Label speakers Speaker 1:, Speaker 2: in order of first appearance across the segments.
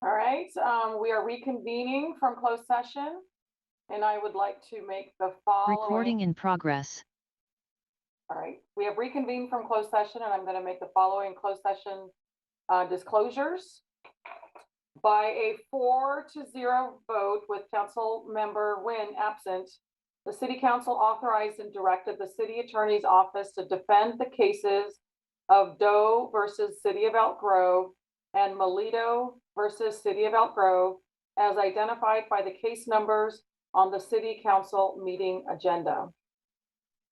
Speaker 1: All right, we are reconvening from closed session, and I would like to make the following.
Speaker 2: Recording in progress.
Speaker 1: All right, we have reconvened from closed session, and I'm going to make the following closed session disclosures. By a 4-0 vote with Council Member Nguyen absent, the City Council authorized and directed the City Attorney's Office to defend the cases of Doe versus City of Elk Grove and Melito versus City of Elk Grove as identified by the case numbers on the City Council meeting agenda.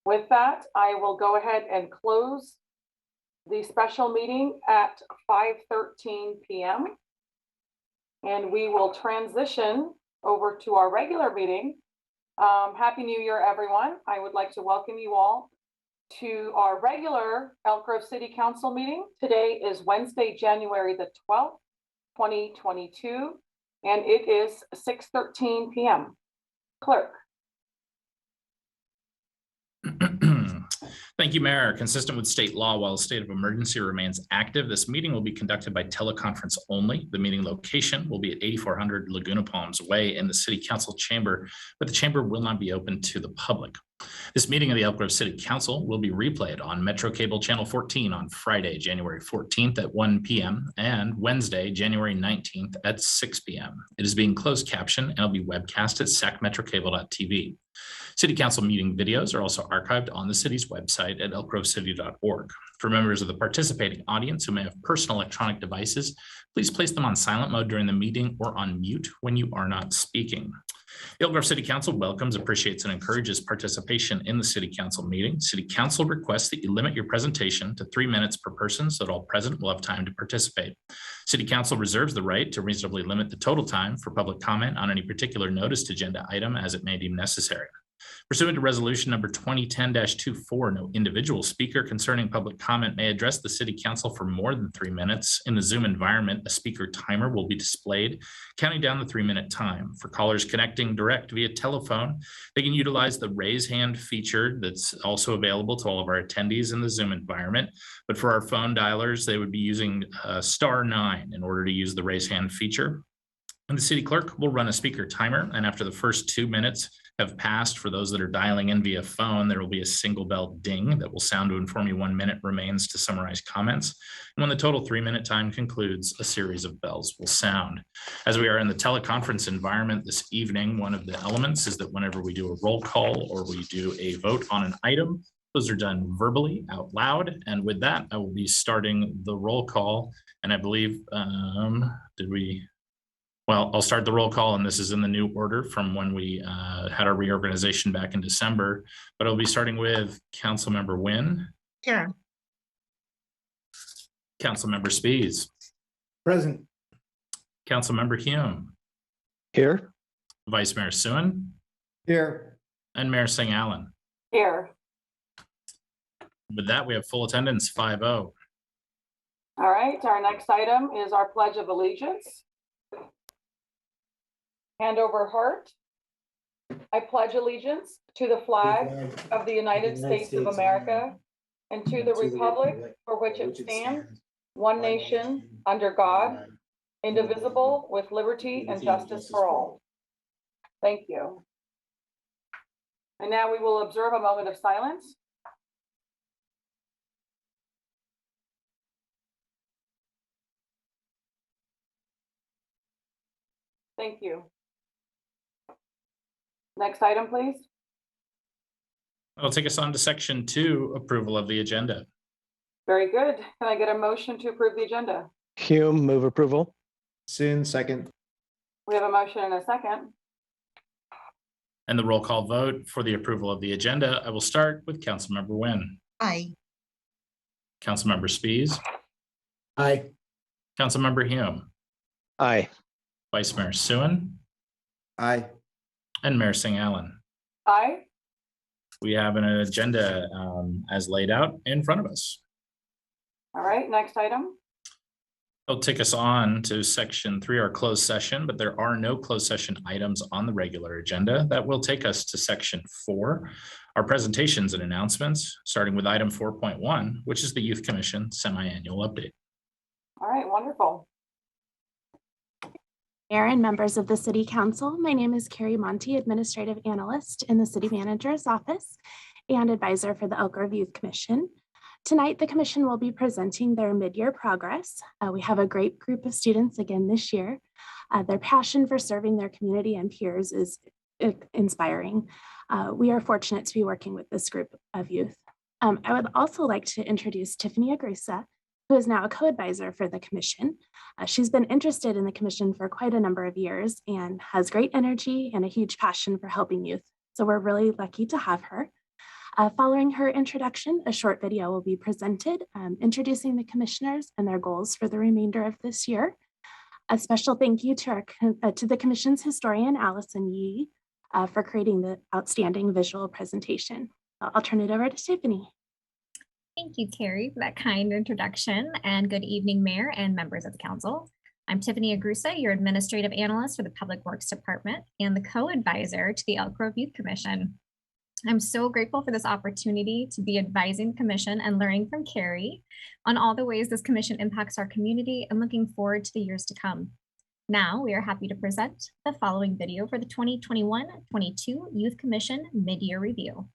Speaker 1: With that, I will go ahead and close the special meeting at 5:13 p.m. and we will transition over to our regular meeting. Happy New Year, everyone. I would like to welcome you all to our regular Elk Grove City Council meeting. Today is Wednesday, January the 12th, 2022, and it is 6:13 p.m. Clerk.
Speaker 3: Thank you, Mayor. Consistent with state law, while a state of emergency remains active, this meeting will be conducted by teleconference only. The meeting location will be at 8400 Laguna Palms Way in the City Council chamber, but the chamber will not be open to the public. This meeting of the Elk Grove City Council will be replayed on Metro Cable Channel 14 on Friday, January 14th at 1 p.m. and Wednesday, January 19th at 6 p.m. It is being closed captioned and will be webcast at sacmetrocable.tv. City Council meeting videos are also archived on the city's website at elkgrovecity.org. For members of the participating audience who may have personal electronic devices, please place them on silent mode during the meeting or on mute when you are not speaking. The Elk Grove City Council welcomes, appreciates, and encourages participation in the City Council meeting. City Council requests that you limit your presentation to 3 minutes per person so that all present will have time to participate. City Council reserves the right to reasonably limit the total time for public comment on any particular noticed agenda item as it may deem necessary. Pursuant to resolution number 2010-24, no individual speaker concerning public comment may address the City Council for more than 3 minutes. In the Zoom environment, a speaker timer will be displayed, counting down the 3-minute time. For callers connecting direct via telephone, they can utilize the raise hand feature that's also available to all of our attendees in the Zoom environment. But for our phone dialers, they would be using *9 in order to use the raise hand feature. And the city clerk will run a speaker timer, and after the first 2 minutes have passed, for those that are dialing in via phone, there will be a single bell ding that will sound to inform you 1 minute remains to summarize comments. And when the total 3-minute time concludes, a series of bells will sound. As we are in the teleconference environment this evening, one of the elements is that whenever we do a roll call or we do a vote on an item, those are done verbally out loud. And with that, I will be starting the roll call. And I believe, Well, I'll start the roll call, and this is in the new order from when we had our reorganization back in December, but I'll be starting with Councilmember Nguyen.
Speaker 4: Here.
Speaker 3: Councilmember Spies.
Speaker 5: Present.
Speaker 3: Councilmember Hume.
Speaker 5: Here.
Speaker 3: Vice Mayor Suen.
Speaker 5: Here.
Speaker 3: And Mayor Singh Allen.
Speaker 1: Here.
Speaker 3: With that, we have full attendance, 5-0.
Speaker 1: All right, our next item is our Pledge of Allegiance. Hand over heart. I pledge allegiance to the flag of the United States of America and to the republic for which it stands, one nation, under God, indivisible, with liberty and justice for all. Thank you. And now we will observe a moment of silence. Thank you. Next item, please.
Speaker 3: I'll take us on to section 2, approval of the agenda.
Speaker 1: Very good. Can I get a motion to approve the agenda?
Speaker 5: Hume, move approval. Soon, second.
Speaker 1: We have a motion and a second.
Speaker 3: And the roll call vote for the approval of the agenda. I will start with Councilmember Nguyen.
Speaker 4: Aye.
Speaker 3: Councilmember Spies.
Speaker 5: Aye.
Speaker 3: Councilmember Hume.
Speaker 5: Aye.
Speaker 3: Vice Mayor Suen.
Speaker 5: Aye.
Speaker 3: And Mayor Singh Allen.
Speaker 1: Aye.
Speaker 3: We have an agenda as laid out in front of us.
Speaker 1: All right, next item.
Speaker 3: It'll take us on to section 3, our closed session, but there are no closed session items on the regular agenda. That will take us to section 4, our presentations and announcements, starting with item 4.1, which is the Youth Commission semi-annual update.
Speaker 1: All right, wonderful.
Speaker 2: Mayor and members of the City Council, my name is Carrie Monty, Administrative Analyst in the City Manager's Office and Advisor for the Elk Grove Youth Commission. Tonight, the Commission will be presenting their mid-year progress. We have a great group of students again this year. Their passion for serving their community and peers is inspiring. We are fortunate to be working with this group of youth. I would also like to introduce Tiffany Agrusa, who is now a co-advisor for the Commission. She's been interested in the Commission for quite a number of years and has great energy and a huge passion for helping youth. So we're really lucky to have her. Following her introduction, a short video will be presented introducing the commissioners and their goals for the remainder of this year. A special thank you to the Commission's historian, Allison Yee, for creating the outstanding visual presentation. I'll turn it over to Tiffany.
Speaker 4: Thank you, Carrie, for that kind introduction, and good evening, Mayor and members of the Council. I'm Tiffany Agrusa, your Administrative Analyst for the Public Works Department and the co-advisor to the Elk Grove Youth Commission. I'm so grateful for this opportunity to be advising the Commission and learning from Carrie on all the ways this Commission impacts our community and looking forward to the years to come. Now, we are happy to present the following video for the 2021-22 Youth Commission Mid-Year Review.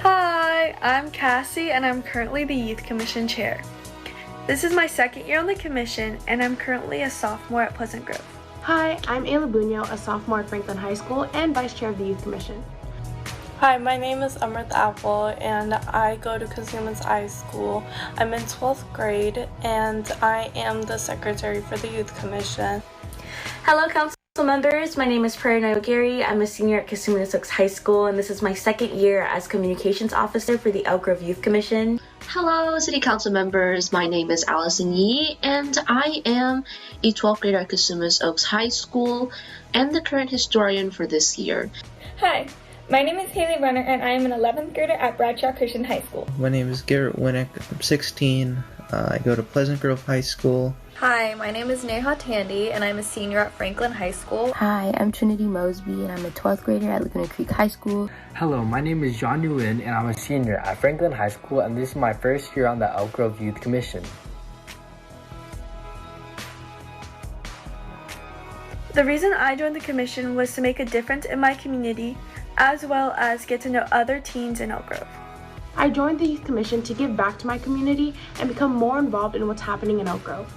Speaker 6: Hi, I'm Cassie and I'm currently the Youth Commission Chair. This is my second year on the Commission and I'm currently a sophomore at Pleasant Grove.
Speaker 7: Hi, I'm Ayla Bunyo, a sophomore at Franklin High School and Vice Chair of the Youth Commission.
Speaker 8: Hi, my name is Amrit Apple and I go to Casimas High School. I'm in 12th grade and I am the Secretary for the Youth Commission.
Speaker 9: Hello, Council members. My name is Prerna Ogary. I'm a senior at Casimas High School and this is my second year as Communications Officer for the Elk Grove Youth Commission.
Speaker 10: Hello, City Council members. My name is Allison Yee, and I am a 12th grader at Casimas Oaks High School and the current historian for this year.
Speaker 11: Hi, my name is Haley Runner, and I am an 11th grader at Bradshaw Christian High School.
Speaker 12: My name is Garrett Winnick. I'm 16. I go to Pleasant Grove High School.
Speaker 13: Hi, my name is Neha Tandy, and I'm a senior at Franklin High School.
Speaker 14: Hi, I'm Trinity Mosby, and I'm a 12th grader at Laguna Creek High School.
Speaker 15: Hello, my name is John Nguyen, and I'm a senior at Franklin High School, and this is my first year on the Elk Grove Youth Commission.
Speaker 6: The reason I joined the Commission was to make a difference in my community, as well as get to know other teens in Elk Grove.
Speaker 7: I joined the Youth Commission to give back to my community and become more involved in what's happening in Elk Grove.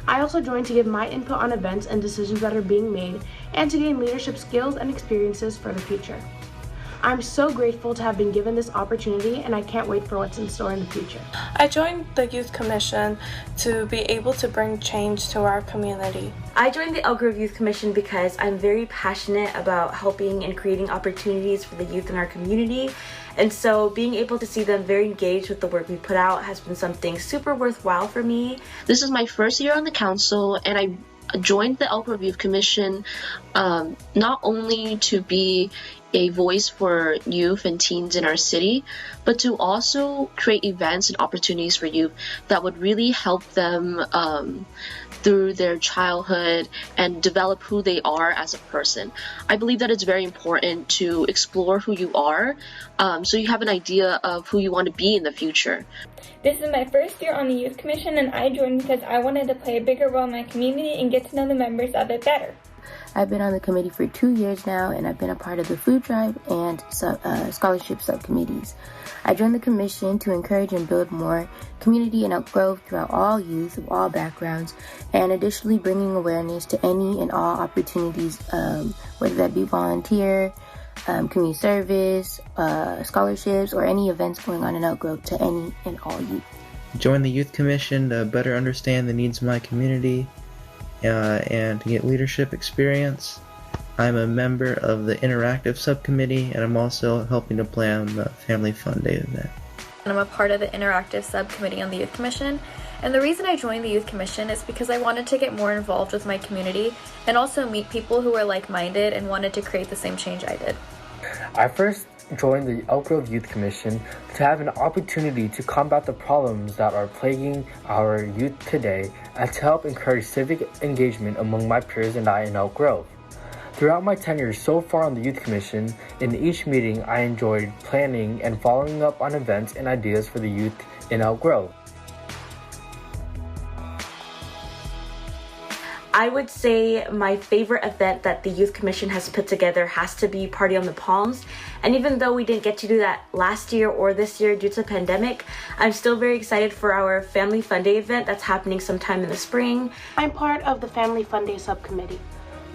Speaker 7: I also joined to give my input on events and decisions that are being made and to gain leadership skills and experiences for the future. I'm so grateful to have been given this opportunity and I can't wait for what's in store in the future.
Speaker 8: I joined the Youth Commission to be able to bring change to our community.
Speaker 9: I joined the Elk Grove Youth Commission because I'm very passionate about helping and creating opportunities for the youth in our community. And so being able to see them very engaged with the work we put out has been something super worthwhile for me.
Speaker 10: This is my first year on the council, and I joined the Elk Grove Youth Commission not only to be a voice for youth and teens in our city, but to also create events and opportunities for youth that would really help them through their childhood and develop who they are as a person. I believe that it's very important to explore who you are so you have an idea of who you want to be in the future.
Speaker 11: This is my first year on the Youth Commission, and I joined because I wanted to play a bigger role in my community and get to know the members of it better.
Speaker 14: I've been on the committee for 2 years now, and I've been a part of the food drive and scholarship subcommittees. I joined the commission to encourage and build more community in Elk Grove throughout all youth of all backgrounds, and additionally bringing awareness to any and all opportunities, whether that be volunteer, community service, scholarships, or any events going on in Elk Grove to any and all youth.
Speaker 12: Join the Youth Commission to better understand the needs of my community and to get leadership experience. I'm a member of the Interactive Subcommittee, and I'm also helping to plan the Family Fun Day event.
Speaker 13: I'm a part of the Interactive Subcommittee on the Youth Commission, and the reason I joined the Youth Commission is because I wanted to get more involved with my community and also meet people who were like-minded and wanted to create the same change I did.
Speaker 15: I first joined the Elk Grove Youth Commission to have an opportunity to combat the problems that are plaguing our youth today and to help encourage civic engagement among my peers and I in Elk Grove. Throughout my tenure so far on the Youth Commission, in each meeting I enjoyed planning and following up on events and ideas for the youth in Elk Grove.
Speaker 9: I would say my favorite event that the Youth Commission has put together has to be Party on the Palms. And even though we didn't get to do that last year or this year due to the pandemic, I'm still very excited for our Family Fun Day event that's happening sometime in the spring.
Speaker 7: I'm part of the Family Fun Day subcommittee.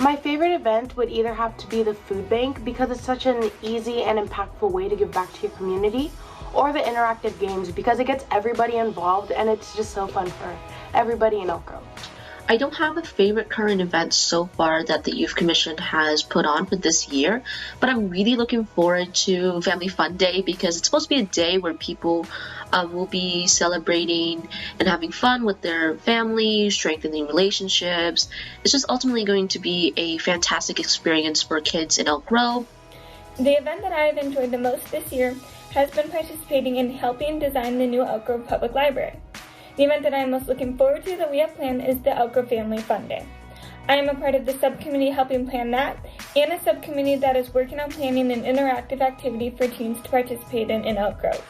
Speaker 7: My favorite event would either have to be the food bank because it's such an easy and impactful way to give back to your community, or the interactive games because it gets everybody involved and it's just so fun for everybody in Elk Grove.
Speaker 10: I don't have a favorite current event so far that the Youth Commission has put on for this year, but I'm really looking forward to Family Fun Day because it's supposed to be a day where people will be celebrating and having fun with their families, strengthening relationships. It's just ultimately going to be a fantastic experience for kids in Elk Grove.
Speaker 11: The event that I have enjoyed the most this year has been participating in helping design the new Elk Grove Public Library. The event that I am most looking forward to that we have planned is the Elk Grove Family Fun Day. I am a part of the subcommittee helping plan that, and a subcommittee that is working on planning an interactive activity for teens to participate in Elk Grove.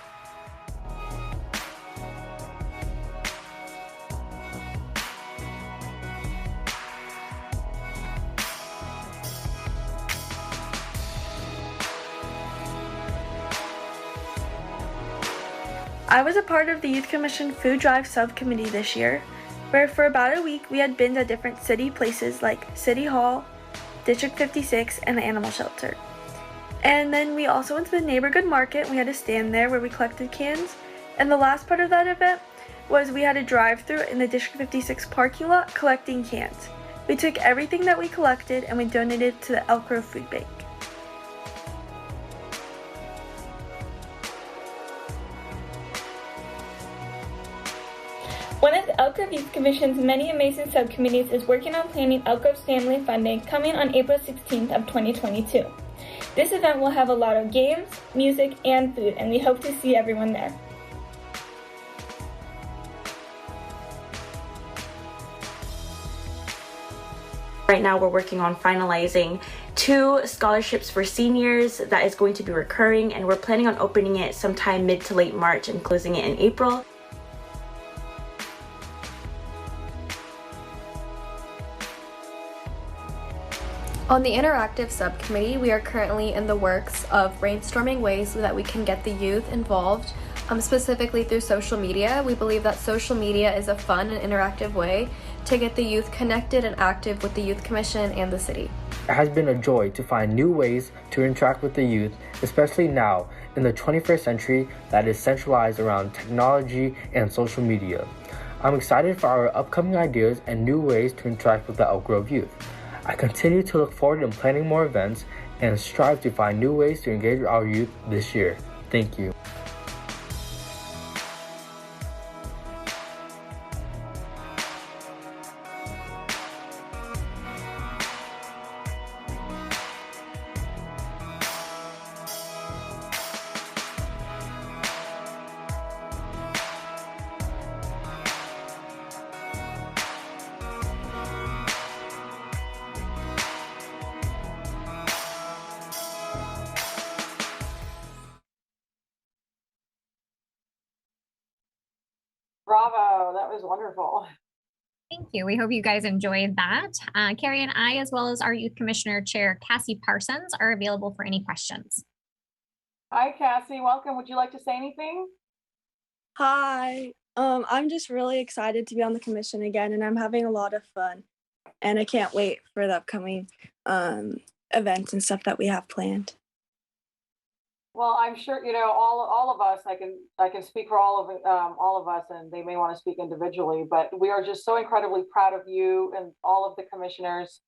Speaker 6: I was a part of the Youth Commission Food Drive subcommittee this year, where for about a week we had been at different city places like City Hall, District 56, and the animal shelter. And then we also went to the neighborhood market. We had to stand there where we collected cans. And the last part of that event was we had a drive-through in the District 56 parking lot collecting cans. We took everything that we collected and we donated it to the Elk Grove Food Bank.
Speaker 11: One of the Elk Grove Youth Commission's many amazing subcommittees is working on planning Elk Grove's Family Fun Day coming on April 16th of 2022. This event will have a lot of games, music, and food, and we hope to see everyone there.
Speaker 9: Right now we're working on finalizing 2 scholarships for seniors that is going to be recurring, and we're planning on opening it sometime mid to late March and closing it in April.
Speaker 13: On the interactive subcommittee, we are currently in the works of brainstorming ways so that we can get the youth involved, specifically through social media. We believe that social media is a fun and interactive way to get the youth connected and active with the Youth Commission and the city.
Speaker 15: It has been a joy to find new ways to interact with the youth, especially now in the 21st century that is centralized around technology and social media. I'm excited for our upcoming ideas and new ways to interact with the Elk Grove youth. I continue to look forward in planning more events and strive to find new ways to engage our youth this year. Thank you.
Speaker 1: Bravo, that was wonderful.
Speaker 4: Thank you. We hope you guys enjoyed that. Carrie and I, as well as our Youth Commissioner Chair Cassie Parsons, are available for any questions.
Speaker 1: Hi, Cassie, welcome. Would you like to say anything?
Speaker 16: Hi, I'm just really excited to be on the commission again, and I'm having a lot of fun. And I can't wait for the upcoming events and stuff that we have planned.
Speaker 1: Well, I'm sure, you know, all of us, I can speak for all of us, and they may want to speak individually, but we are just so incredibly proud of you and all of the commissioners.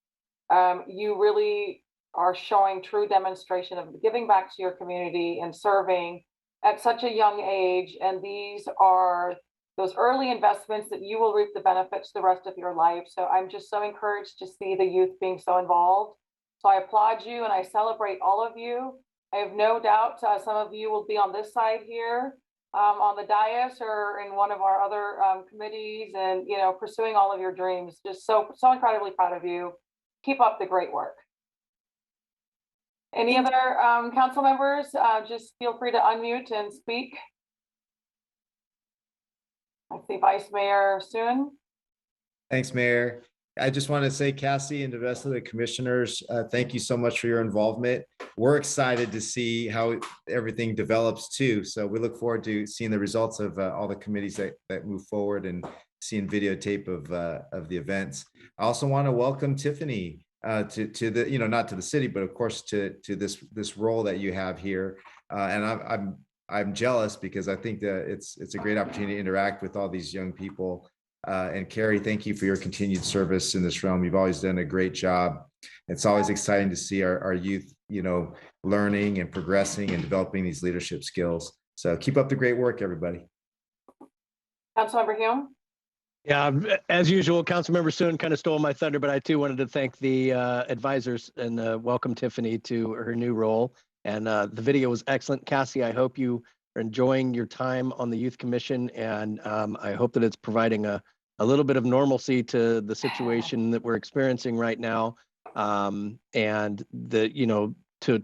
Speaker 1: You really are showing true demonstration of giving back to your community and serving at such a young age. And these are those early investments that you will reap the benefits the rest of your life. So I'm just so encouraged to see the youth being so involved. So I applaud you and I celebrate all of you. I have no doubt some of you will be on this side here on the dais or in one of our other committees and, you know, pursuing all of your dreams. Just so incredibly proud of you. Keep up the great work. Any other council members? Just feel free to unmute and speak. I see Vice Mayor Soon.
Speaker 5: Thanks, Mayor. I just want to say, Cassie and the rest of the commissioners, thank you so much for your involvement. We're excited to see how everything develops too. So we look forward to seeing the results of all the committees that move forward and seeing videotape of the events. I also want to welcome Tiffany to the, not to the city, but of course to this role that you have here. And I'm jealous because I think that it's a great opportunity to interact with all these young people. And Carrie, thank you for your continued service in this realm. You've always done a great job. It's always exciting to see our youth, learning and progressing and developing these leadership skills. So keep up the great work, everybody.
Speaker 1: Councilmember Hume.
Speaker 17: Yeah, as usual, Councilmember Soon kind of stole my thunder, but I too wanted to thank the advisors and welcome Tiffany to her new role. And the video was excellent. Cassie, I hope you are enjoying your time on the Youth Commission, and I hope that it's providing a little bit of normalcy to the situation that we're experiencing right now. And to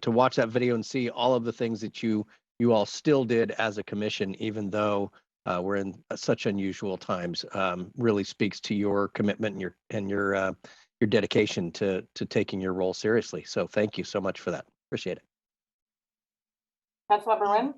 Speaker 17: watch that video and see all of the things that you all still did as a commission, even though we're in such unusual times, really speaks to your commitment and your dedication to taking your role seriously. So thank you so much for that. Appreciate it.
Speaker 1: Councilmember Wynn.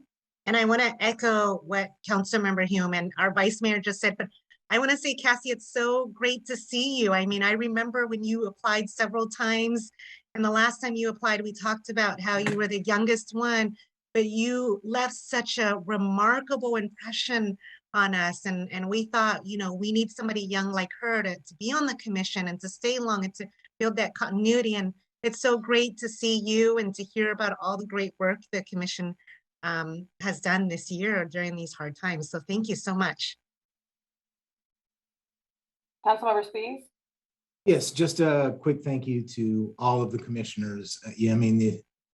Speaker 18: And I want to echo what Councilmember Hume and our Vice Mayor just said, but I want to say, Cassie, it's so great to see you. I mean, I remember when you applied several times, and the last time you applied, we talked about how you were the youngest one, but you left such a remarkable impression on us. And we thought, we need somebody young like her to be on the commission and to stay long and to build that continuity. And it's so great to see you and to hear about all the great work the commission has done this year during these hard times. So thank you so much.
Speaker 1: Councilmember Spies.
Speaker 19: Yes, just a quick thank you to all of the commissioners.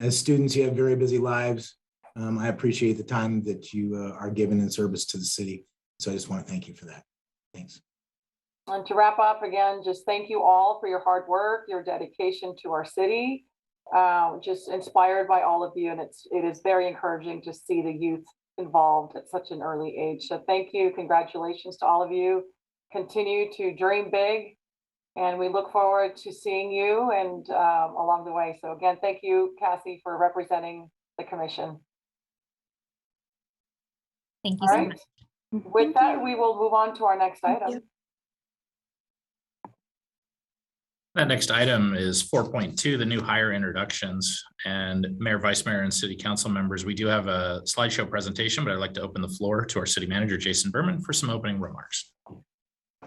Speaker 19: As students, you have very busy lives. I appreciate the time that you are given in service to the city. So I just want to thank you for that. Thanks.
Speaker 1: And to wrap up, again, just thank you all for your hard work, your dedication to our city. Just inspired by all of you, and it is very encouraging to see the youth involved at such an early age. So thank you, congratulations to all of you. Continue to dream big, and we look forward to seeing you and along the way. So again, thank you, Cassie, for representing the commission.
Speaker 4: Thank you so much.
Speaker 1: With that, we will move on to our next item.
Speaker 3: That next item is 4.2, the new hire introductions. And Mayor, Vice Mayor, and City Council members, we do have a slideshow presentation, but I'd like to open the floor to our City Manager, Jason Berman, for some opening remarks.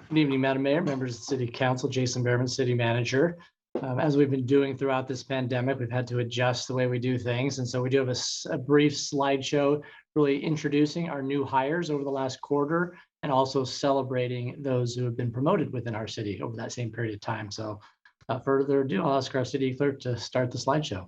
Speaker 20: Good evening, Madam Mayor, members of the City Council, Jason Berman, City Manager. As we've been doing throughout this pandemic, we've had to adjust the way we do things. And so we do have a brief slideshow really introducing our new hires over the last quarter and also celebrating those who have been promoted within our city over that same period of time. So without further ado, I'll ask our city clerk to start the slideshow.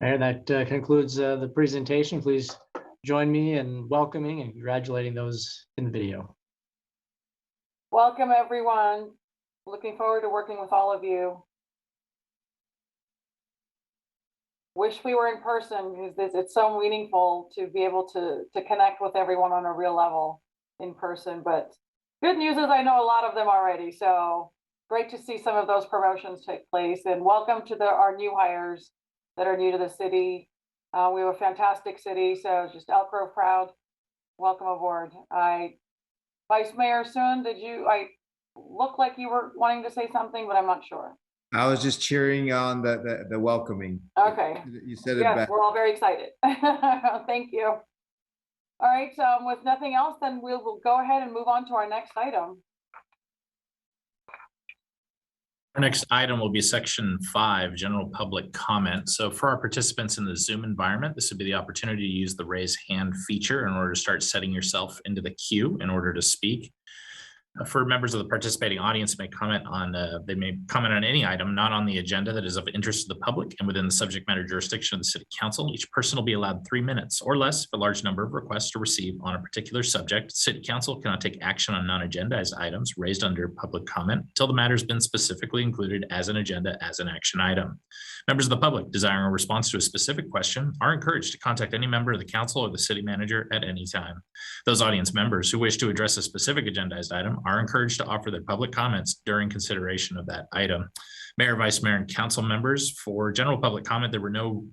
Speaker 20: Mayor, that concludes the presentation. Please join me in welcoming and congratulating those in the video.
Speaker 1: Welcome, everyone. Looking forward to working with all of you. Wish we were in person because it's so meaningful to be able to connect with everyone on a real level in person. But good news is I know a lot of them already. So great to see some of those promotions take place. And welcome to our new hires that are new to the city. We have a fantastic city. So just Elk Grove proud. Welcome aboard. Vice Mayor Soon, I look like you were wanting to say something, but I'm not sure.
Speaker 5: I was just cheering on the welcoming.
Speaker 1: Okay.
Speaker 5: You said it
Speaker 1: Yes,
Speaker 5: back.
Speaker 1: we're all very excited. Thank you. All right, with nothing else, then we'll go ahead and move on to our next item.
Speaker 3: Our next item will be section 5, general public comment. So for our participants in the Zoom environment, this would be the opportunity to use the raise hand feature in order to start setting yourself into the queue in order to speak. For members of the participating audience, they may comment on any item not on the agenda that is of interest to the public and within the subject matter jurisdiction of the City Council. Each person will be allowed 3 minutes or less if a large number of requests are received on a particular subject. City Council cannot take action on non-agendized items raised under public comment until the matter has been specifically included as an agenda as an action item. Members of the public desiring a response to a specific question are encouraged to contact any member of the council or the city manager at any time. Those audience members who wish to address a specific agendized item are encouraged to offer their public comments during consideration of that item. Mayor, Vice Mayor, and council members, for general public comment, there were no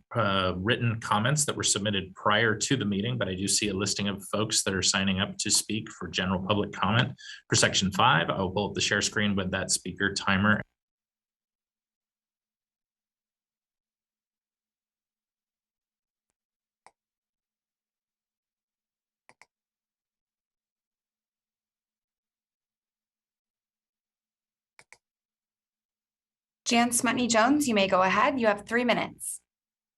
Speaker 3: written comments that were submitted prior to the meeting, but I do see a listing of folks that are signing up to speak for general public comment. For section 5, I will pull up the share screen with that speaker timer.
Speaker 21: Jan Smutney Jones, you may go ahead. You have 3 minutes.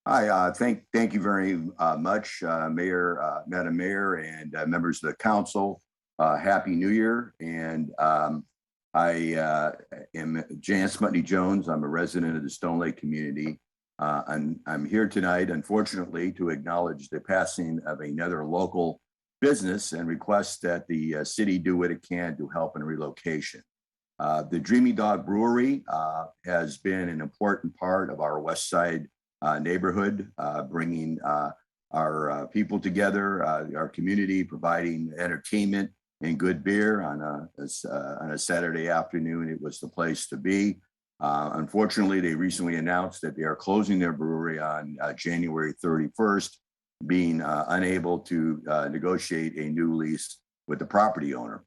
Speaker 22: Hi, thank you very much, Mayor, Madam Mayor, and members of the council. Happy New Year. And I am Jan Smutney Jones. I'm a resident of the Stone Lake community. I'm here tonight, unfortunately, to acknowledge the passing of another local business and request that the city do what it can to help in relocation. The Dreamy Dog Brewery has been an important part of our West Side neighborhood, bringing our people together, our community, providing entertainment and good beer on a Saturday afternoon. It was the place to be. Unfortunately, they recently announced that they are closing their brewery on January 31st, being unable to negotiate a new lease with the property owner.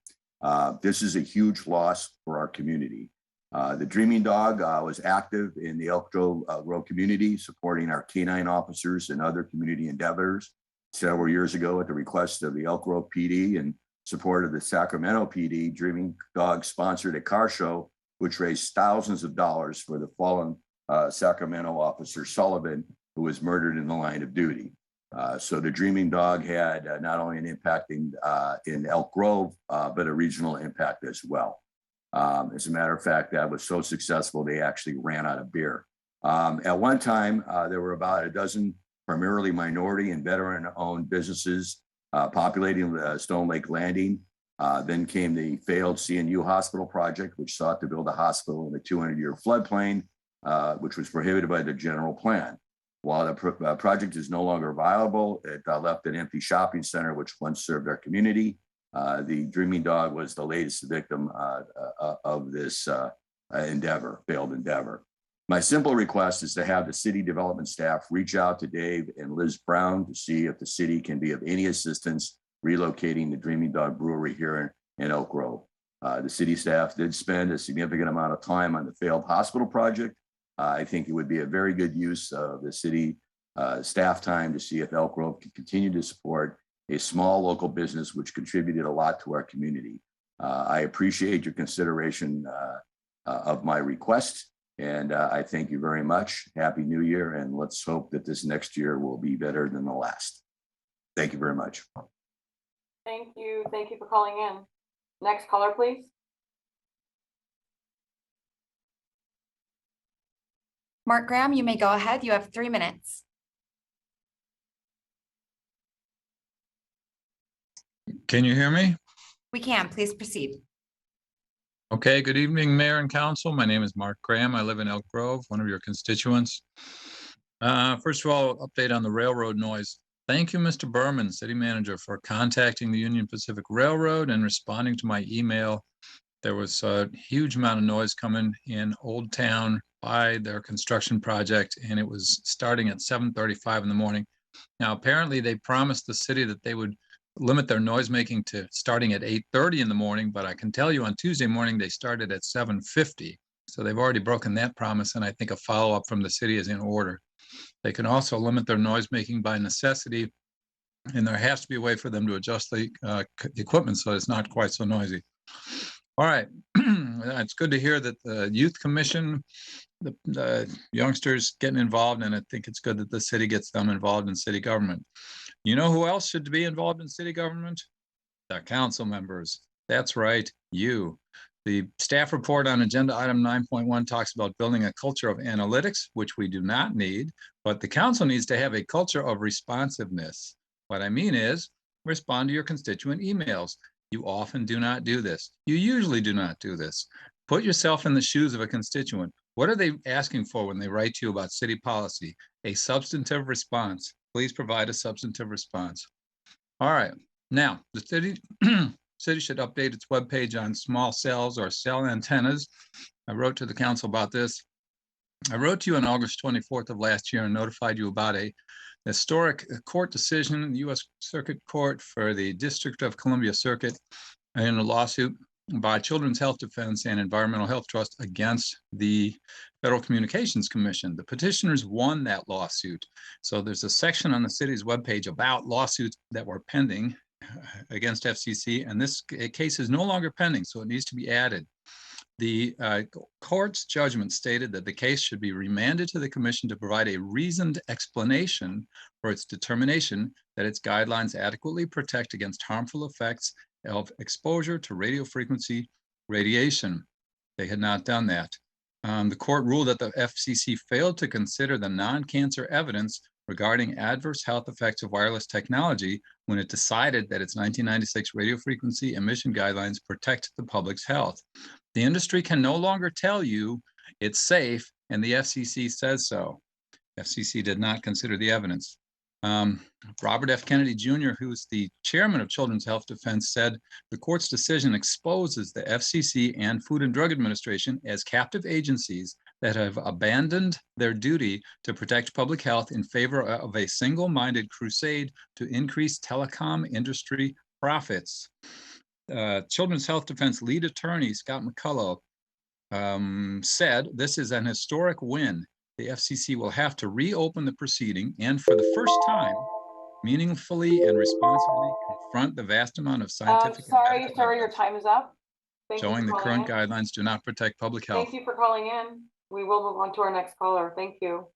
Speaker 22: This is a huge loss for our community. The Dreaming Dog was active in the Elk Grove community, supporting our canine officers and other community endeavors. Several years ago, at the request of the Elk Grove PD and support of the Sacramento PD, Dreaming Dog sponsored a car show, which raised thousands of dollars for the fallen Sacramento officer Sullivan, who was murdered in the line of duty. So the Dreaming Dog had not only an impact in Elk Grove, but a regional impact as well. As a matter of fact, that was so successful, they actually ran out of beer. At one time, there were about a dozen primarily minority and veteran-owned businesses populating Stone Lake Landing. Then came the failed CNU hospital project, which sought to build a hospital in the 200-year floodplain, which was prohibited by the general plan. While the project is no longer viable, it left an empty shopping center, which once served our community. The Dreaming Dog was the latest victim of this failed endeavor. My simple request is to have the city development staff reach out to Dave and Liz Brown to see if the city can be of any assistance relocating the Dreaming Dog Brewery here in Elk Grove. The city staff did spend a significant amount of time on the failed hospital project. I think it would be a very good use of the city staff time to see if Elk Grove can continue to support a small local business which contributed a lot to our community. I appreciate your consideration of my request, and I thank you very much. Happy New Year, and let's hope that this next year will be better than the last. Thank you very much.
Speaker 1: Thank you. Thank you for calling in. Next caller, please.
Speaker 21: Mark Graham, you may go ahead. You have 3 minutes.
Speaker 2: Can you hear me?
Speaker 21: We can. Please proceed.
Speaker 2: Okay, good evening, Mayor and Council. My name is Mark Graham. I live in Elk Grove, one of your constituents. First of all, update on the railroad noise. Thank you, Mr. Berman, City Manager, for contacting the Union Pacific Railroad and responding to my email. There was a huge amount of noise coming in Old Town by their construction project, and it was starting at 7:35 in the morning. Now, apparently they promised the city that they would limit their noise making to starting at 8:30 in the morning, but I can tell you on Tuesday morning, they started at 7:50. So they've already broken that promise, and I think a follow-up from the city is in order. They can also limit their noise making by necessity, and there has to be a way for them to adjust the equipment so it's not quite so noisy. All right, it's good to hear that the Youth Commission, the youngsters getting involved, and I think it's good that the city gets them involved in city government. You know who else should be involved in city government? The council members. That's right, you. The staff report on agenda item 9.1 talks about building a culture of analytics, which we do not need, but the council needs to have a culture of responsiveness. What I mean is respond to your constituent emails. You often do not do this. You usually do not do this. Put yourself in the shoes of a constituent. What are they asking for when they write to you about city policy? A substantive response. Please provide a substantive response. All right, now the city should update its webpage on small cells or cell antennas. I wrote to the council about this. I wrote to you on August 24th of last year and notified you about a historic court decision in the U.S. Circuit Court for the District of Columbia Circuit in a lawsuit by Children's Health Defense and Environmental Health Trust against the Federal Communications Commission. The petitioners won that lawsuit. So there's a section on the city's webpage about lawsuits that were pending against FCC, and this case is no longer pending, so it needs to be added. The court's judgment stated that the case should be remanded to the commission to provide a reasoned explanation for its determination that its guidelines adequately protect against harmful effects of exposure to radio frequency radiation. They had not done that. The court ruled that the FCC failed to consider the non-cancer evidence regarding adverse health effects of wireless technology when it decided that its 1996 radio frequency emission guidelines protect the public's health. The industry can no longer tell you it's safe, and the FCC says so. FCC did not consider the evidence. Robert F. Kennedy Jr., who is the chairman of Children's Health Defense, said the court's decision exposes the FCC and Food and Drug Administration as captive agencies that have abandoned their duty to protect public health in favor of a single-minded crusade to increase telecom industry profits. Children's Health Defense lead attorney, Scott McCullough, said this is an historic win. The FCC will have to reopen the proceeding and for the first time, meaningfully and responsibly confront the vast amount of scientific
Speaker 1: sorry, your time is up.
Speaker 2: showing the current guidelines do not protect public health.
Speaker 1: Thank you for calling in. We will move on to our next caller. Thank you.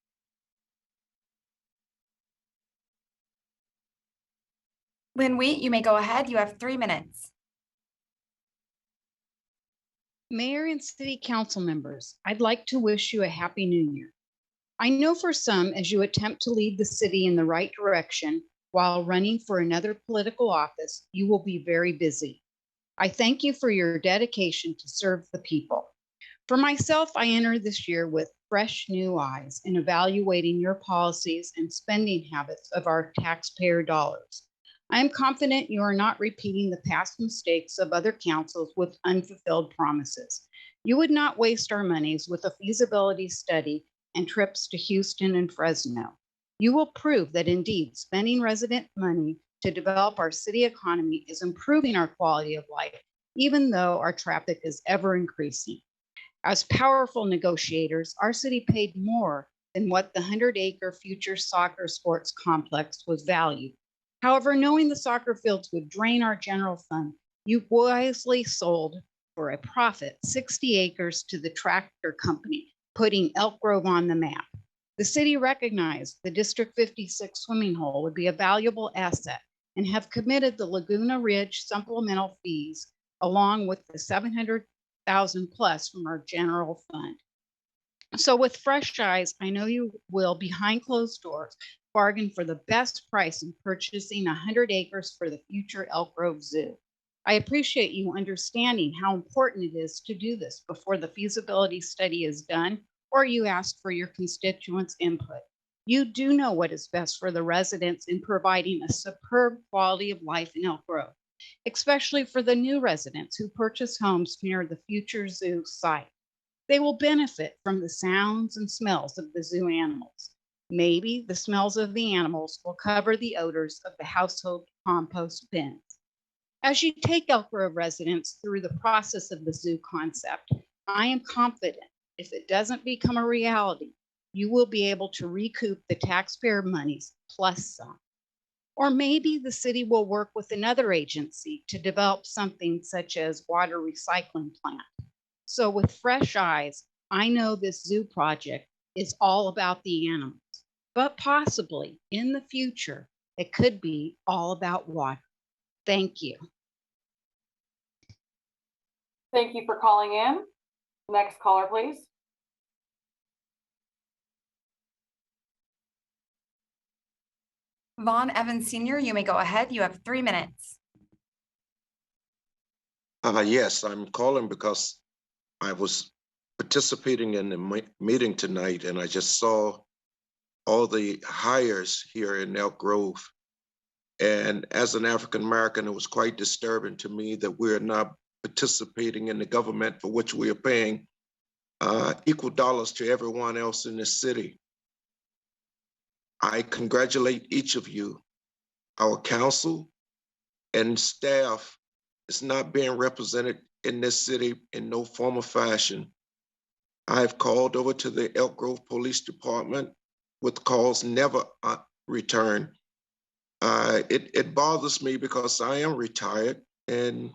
Speaker 21: Lynn Wheat, you may go ahead. You have 3 minutes.
Speaker 8: Mayor and City Council members, I'd like to wish you a Happy New Year. I know for some, as you attempt to lead the city in the right direction while running for another political office, you will be very busy. I thank you for your dedication to serve the people. For myself, I enter this year with fresh new eyes in evaluating your policies and spending habits of our taxpayer dollars. I am confident you are not repeating the past mistakes of other councils with unfulfilled promises. You would not waste our monies with a feasibility study and trips to Houston and Fresno. You will prove that indeed spending resident money to develop our city economy is improving our quality of life, even though our traffic is ever increasing. As powerful negotiators, our city paid more than what the 100-acre future soccer sports complex was valued. However, knowing the soccer fields would drain our general fund, you wisely sold for a profit 60 acres to the tractor company, putting Elk Grove on the map. The city recognized the District 56 swimming hole would be a valuable asset and have committed the Laguna Ridge supplemental fees along with the $700,000 plus from our general fund. So with fresh eyes, I know you will, behind closed doors, bargain for the best price in purchasing 100 acres for the future Elk Grove Zoo. I appreciate you understanding how important it is to do this before the feasibility study is done or you ask for your constituents' input. You do know what is best for the residents in providing a superb quality of life in Elk Grove, especially for the new residents who purchase homes near the future zoo site. They will benefit from the sounds and smells of the zoo animals. Maybe the smells of the animals will cover the odors of the household compost bins. As you take Elk Grove residents through the process of the zoo concept, I am confident if it doesn't become a reality, you will be able to recoup the taxpayer monies plus some. Or maybe the city will work with another agency to develop something such as water recycling plant. So with fresh eyes, I know this zoo project is all about the animals, but possibly in the future, it could be all about water. Thank you.
Speaker 1: Thank you for calling in. Next caller, please.
Speaker 21: Vaughn Evans Sr., you may go ahead. You have 3 minutes.
Speaker 12: Yes, I'm calling because I was participating in the meeting tonight and I just saw all the hires here in Elk Grove. And as an African American, it was quite disturbing to me that we're not participating in the government for which we are paying equal dollars to everyone else in this city. I congratulate each of you. Our council and staff is not being represented in this city in no form or fashion. I've called over to the Elk Grove Police Department with calls never returned. It bothers me because I am retired and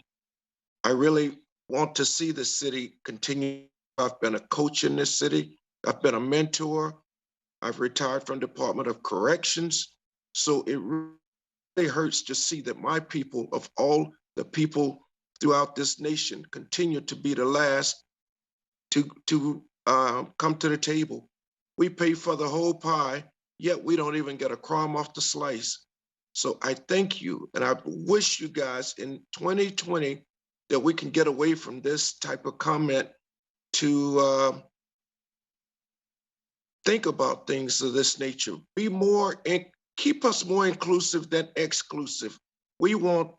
Speaker 12: I really want to see the city continue. I've been a coach in this city. I've been a mentor. I've retired from Department of Corrections. So it really hurts to see that my people, of all the people throughout this nation, continue to be the last to come to the table. We pay for the whole pie, yet we don't even get a crumb off the slice. So I thank you, and I wish you guys in 2020 that we can get away from this type of comment to think about things of this nature. Be more and keep us more inclusive than exclusive. We want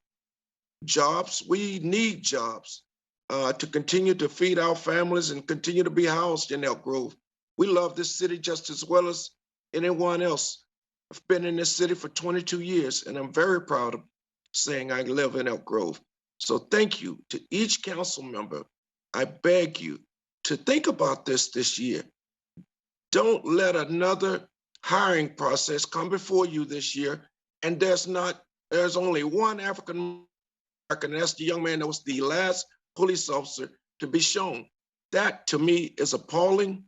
Speaker 12: jobs. We need jobs to continue to feed our families and continue to be housed in Elk Grove. We love this city just as well as anyone else. I've been in this city for 22 years, and I'm very proud of saying I live in Elk Grove. So thank you to each council member. I beg you to think about this year. Don't let another hiring process come before you this year. And there's only one African American, that's the young man that was the last police officer to be shown. That to me is appalling.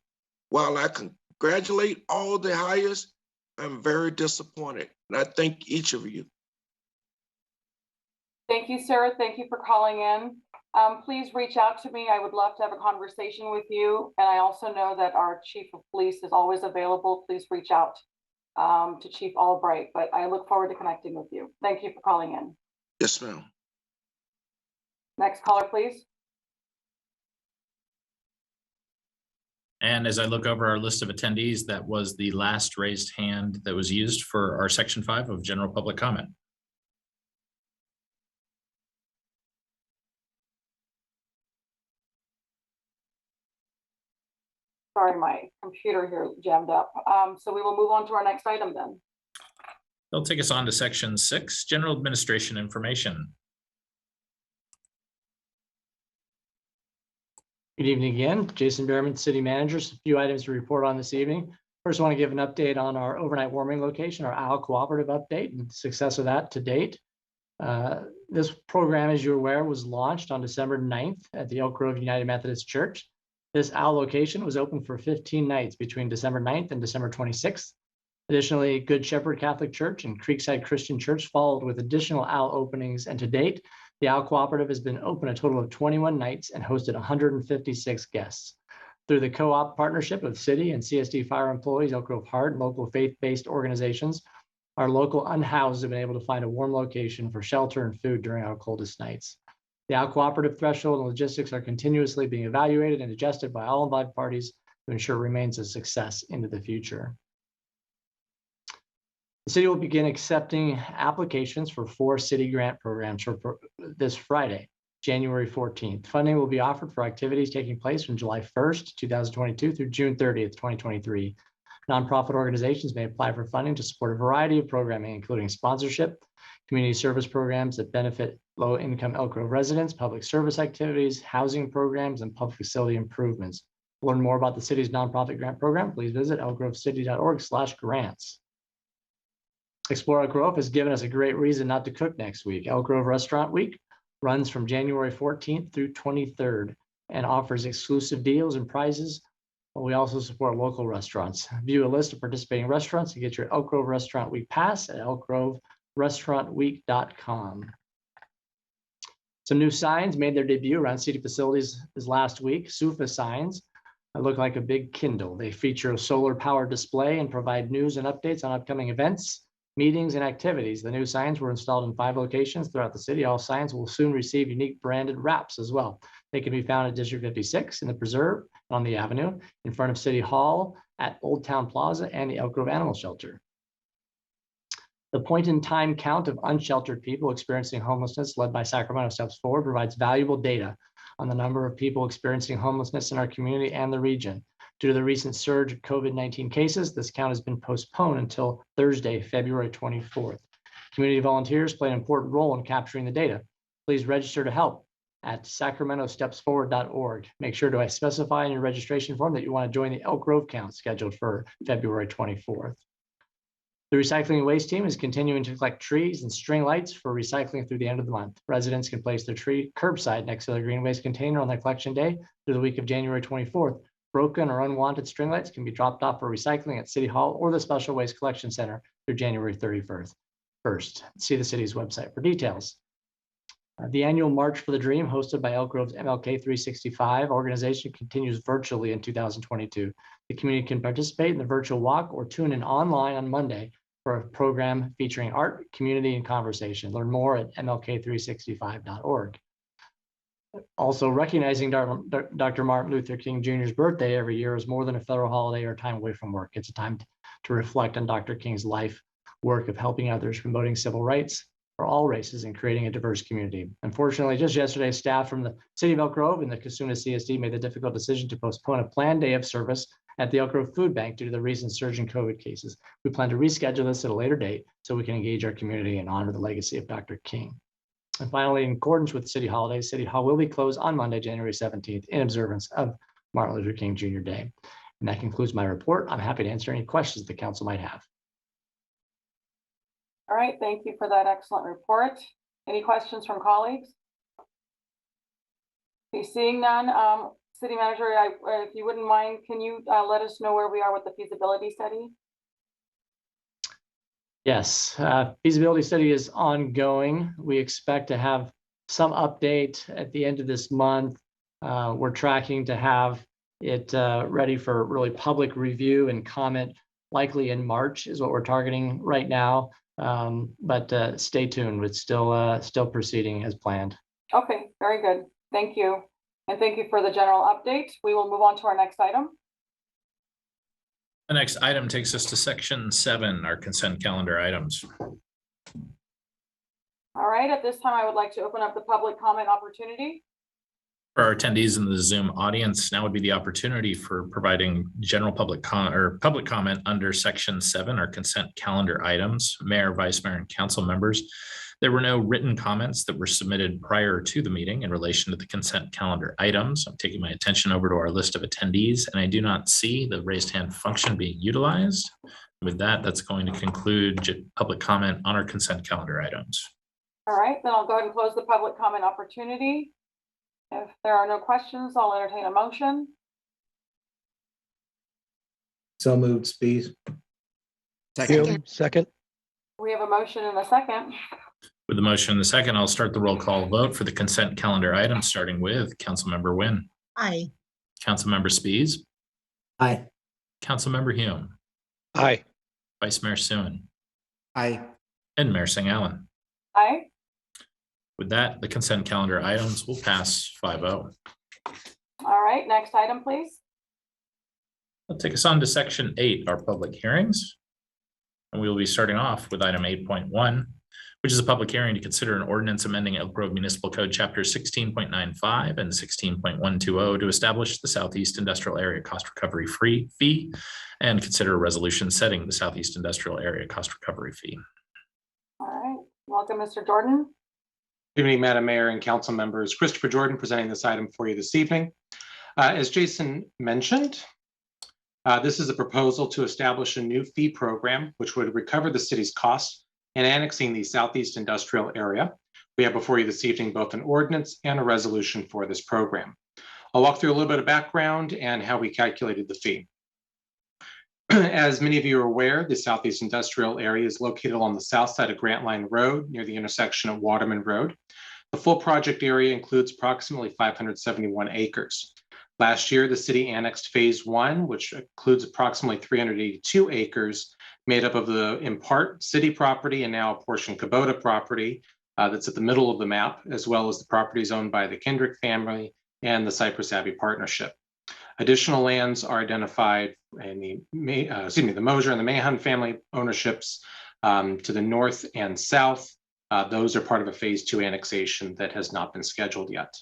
Speaker 12: While I congratulate all the hires, I'm very disappointed. And I thank each of you.
Speaker 1: Thank you, Sarah. Thank you for calling in. Please reach out to me. I would love to have a conversation with you. And I also know that our chief of police is always available. Please reach out to Chief Albright, but I look forward to connecting with you. Thank you for calling in.
Speaker 12: Yes, ma'am.
Speaker 1: Next caller, please.
Speaker 3: And as I look over our list of attendees, that was the last raised hand that was used for our section 5 of general public comment.
Speaker 1: Sorry, my computer here jammed up. So we will move on to our next item then.
Speaker 3: They'll take us on to section 6, general administration information.
Speaker 20: Good evening again. Jason Behrman, City Manager. A few items to report on this evening. First, I want to give an update on our overnight warming location, our OWL cooperative update, and the success of that to date. This program, as you're aware, was launched on December 9th at the Elk Grove United Methodist Church. This OWL location was open for 15 nights between December 9th and December 26th. Additionally, Good Shepherd Catholic Church and Creekside Christian Church followed with additional OWL openings, and to date, the OWL Cooperative has been open a total of 21 nights and hosted 156 guests. Through the co-op partnership of city and CSD fire employees, Elk Grove Heart, and local faith-based organizations, our local unhoused have been able to find a warm location for shelter and food during our coldest nights. The Al cooperative threshold and logistics are continuously being evaluated and adjusted by all involved parties to ensure it remains a success into the future. The city will begin accepting applications for 4 city grant programs for this Friday, January 14th. Funding will be offered for activities taking place from July 1st, 2022 through June 30th, 2023. Nonprofit organizations may apply for funding to support a variety of programming, including sponsorship, community service programs that benefit low-income Elk Grove residents, public service activities, housing programs, and public facility improvements. To learn more about the city's nonprofit grant program, please visit elkgrovecity.org/grants. Explore Elk Grove has given us a great reason not to cook next week. Elk Grove Restaurant Week runs from January 14th through 23rd and offers exclusive deals and prizes. We also support local restaurants. View a list of participating restaurants and get your Elk Grove Restaurant Week pass at elkgroverestaurantweek.com. Some new signs made their debut around city facilities this last week. SUFA signs that look like a big Kindle. They feature a solar powered display and provide news and updates on upcoming events, meetings, and activities. The new signs were installed in 5 locations throughout the city. All signs will soon receive unique branded wraps as well. They can be found at District 56 in the Preserve, on the Avenue, in front of City Hall, at Old Town Plaza, and the Elk Grove Animal Shelter. The point-in-time count of unsheltered people experiencing homelessness led by Sacramento Steps Forward provides valuable data on the number of people experiencing homelessness in our community and the region. Due to the recent surge of COVID-19 cases, this count has been postponed until Thursday, February 24th. Community volunteers play an important role in capturing the data. Please register to help at sacramentostepsforward.org. Make sure to specify in your registration form that you want to join the Elk Grove count scheduled for February 24th. The Recycling and Waste team is continuing to collect trees and string lights for recycling through the end of the month. Residents can place their tree curbside next to their green waste container on their collection day through the week of January 24th. Broken or unwanted string lights can be dropped off for recycling at City Hall or the Special Waste Collection Center through January 31st. See the city's website for details. The annual March for the Dream, hosted by Elk Grove's MLK 365 organization, continues virtually in 2022. The community can participate in the virtual walk or tune in online on Monday for a program featuring art, community, and conversation. Learn more at mlk365.org. Also, recognizing Dr. Martin Luther King Jr.'s birthday every year is more than a federal holiday or time away from work. It's a time to reflect on Dr. King's life work of helping others, promoting civil rights for all races, and creating a diverse community. Unfortunately, just yesterday, staff from the City of Elk Grove and the Kasuna CSD made the difficult decision to postpone a planned day of service at the Elk Grove Food Bank due to the recent surge in COVID cases. We plan to reschedule this at a later date so we can engage our community and honor the legacy of Dr. King. And finally, in accordance with city holidays, City Hall will be closed on Monday, January 17th in observance of Martin Luther King Jr. Day. And that concludes my report. I'm happy to answer any questions the council might have.
Speaker 1: All right, thank you for that excellent report. Any questions from colleagues? Okay, seeing none, City Manager, if you wouldn't mind, can you let us know where we are with the feasibility study?
Speaker 20: Yes, feasibility study is ongoing. We expect to have some update at the end of this month. We're tracking to have it ready for really public review and comment likely in March is what we're targeting right now. But stay tuned. It's still proceeding as planned.
Speaker 1: Okay, very good. Thank you. And thank you for the general update. We will move on to our next item.
Speaker 3: The next item takes us to section 7, our consent calendar items.
Speaker 1: All right, at this time, I would like to open up the public comment opportunity.
Speaker 3: For our attendees in the Zoom audience, now would be the opportunity for providing general public comment under section 7, our consent calendar items. Mayor, Vice Mayor, and council members. There were no written comments that were submitted prior to the meeting in relation to the consent calendar items. I'm taking my attention over to our list of attendees, and I do not see the raised hand function being utilized. With that, that's going to conclude public comment on our consent calendar items.
Speaker 1: All right, then I'll go ahead and close the public comment opportunity. If there are no questions, I'll entertain a motion.
Speaker 19: So moved, Spies.
Speaker 17: Second.
Speaker 1: We have a motion and a second.
Speaker 3: With the motion and the second, I'll start the roll call vote for the consent calendar items, starting with Councilmember Nguyen.
Speaker 18: Aye.
Speaker 3: Councilmember Spies,
Speaker 19: Aye.
Speaker 3: Councilmember Hume,
Speaker 17: Aye.
Speaker 3: Vice Mayor Suen,
Speaker 19: Aye.
Speaker 3: and Mayor Singh Allen.
Speaker 1: Aye.
Speaker 3: With that, the consent calendar items will pass 5-0.
Speaker 1: All right, next item, please.
Speaker 3: That'll take us on to section 8, our public hearings. And we will be starting off with item 8.1, which is a public hearing to consider an ordinance amending Elk Grove Municipal Code Chapter 16.95 and 16.120 to establish the Southeast Industrial Area Cost Recovery fee and consider a resolution setting the Southeast Industrial Area Cost Recovery fee.
Speaker 1: All right, welcome, Mr. Jordan.
Speaker 7: Good evening, Madam Mayor and council members. Christopher Jordan presenting this item for you this evening. As Jason mentioned, this is a proposal to establish a new fee program which would recover the city's costs in annexing the Southeast Industrial Area. We have before you this evening both an ordinance and a resolution for this program. I'll walk through a little bit of background and how we calculated the fee. As many of you are aware, the Southeast Industrial Area is located along the south side of Grant Line Road near the intersection of Waterman Road. The full project area includes approximately 571 acres. Last year, the city annexed phase 1, which includes approximately 382 acres, made up of the, in part, city property and now a portion Kubota property that's at the middle of the map, as well as the properties owned by the Kendrick family and the Cypress Abbey Partnership. Additional lands are identified in the Mosier and the Mahon family ownerships to the north and south. Those are part of a phase 2 annexation that has not been scheduled yet.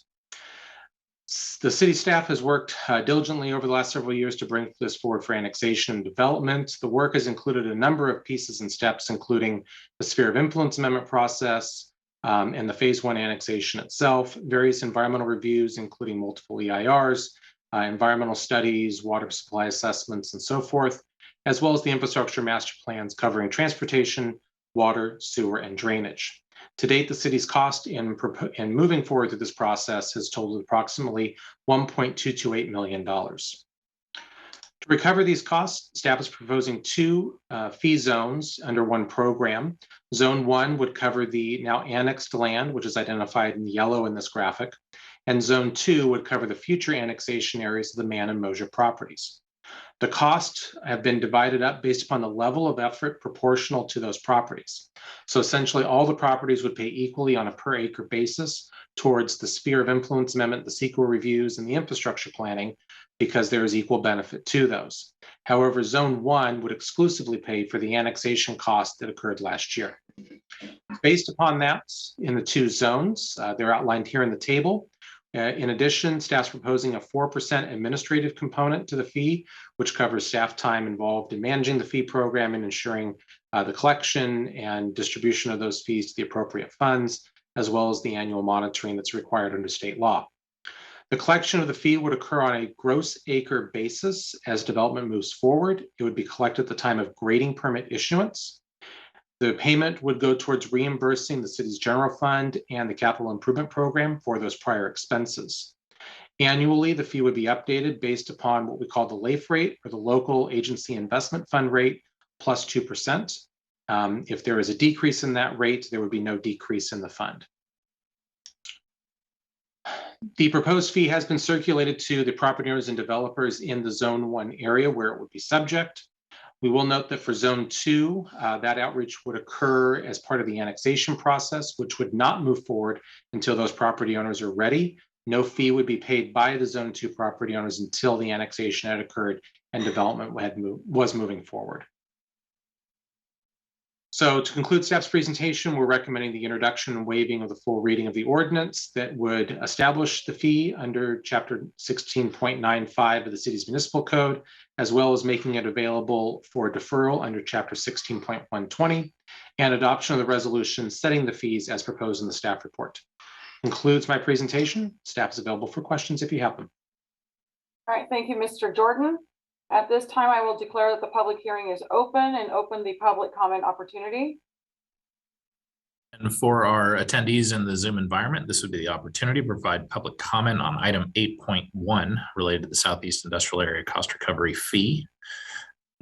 Speaker 7: The city staff has worked diligently over the last several years to bring this forward for annexation and development. The work has included a number of pieces and steps, including the sphere of influence amendment process and the phase 1 annexation itself, various environmental reviews, including multiple EIRs, environmental studies, water supply assessments, and so forth, as well as the infrastructure master plans covering transportation, water, sewer, and drainage. To date, the city's cost in moving forward through this process has totaled approximately $1.228 million. To recover these costs, staff is proposing 2 fee zones under one program. Zone 1 would cover the now annexed land, which is identified in yellow in this graphic, and Zone 2 would cover the future annexation areas of the Mann and Mosier properties. The costs have been divided up based upon the level of effort proportional to those properties. So essentially, all the properties would pay equally on a per acre basis towards the sphere of influence amendment, the CEQA reviews, and the infrastructure planning, because there is equal benefit to those. However, Zone 1 would exclusively pay for the annexation cost that occurred last year. Based upon that, in the 2 zones, they're outlined here in the table. In addition, staff's proposing a 4% administrative component to the fee, which covers staff time involved in managing the fee program and ensuring the collection and distribution of those fees to the appropriate funds, as well as the annual monitoring that's required under state law. The collection of the fee would occur on a gross acre basis as development moves forward. It would be collected at the time of grading permit issuance. The payment would go towards reimbursing the city's general fund and the capital improvement program for those prior expenses. Annually, the fee would be updated based upon what we call the LAIF rate, or the local agency investment fund rate, plus 2%. If there is a decrease in that rate, there would be no decrease in the fund. The proposed fee has been circulated to the property owners and developers in the Zone 1 area where it would be subject. We will note that for Zone 2, that outreach would occur as part of the annexation process, which would not move forward until those property owners are ready. No fee would be paid by the Zone 2 property owners until the annexation had occurred and development was moving forward. So to conclude staff's presentation, we're recommending the introduction and waiving of the full reading of the ordinance that would establish the fee under Chapter 16.95 of the city's municipal code, as well as making it available for deferral under Chapter 16.120, and adoption of the resolution setting the fees as proposed in the staff report. Concludes my presentation. Staff is available for questions if you have them.
Speaker 1: All right, thank you, Mr. Jordan. At this time, I will declare that the public hearing is open and open the public comment opportunity.
Speaker 3: And for our attendees in the Zoom environment, this would be the opportunity to provide public comment on item 8.1 related to the Southeast Industrial Area Cost Recovery fee.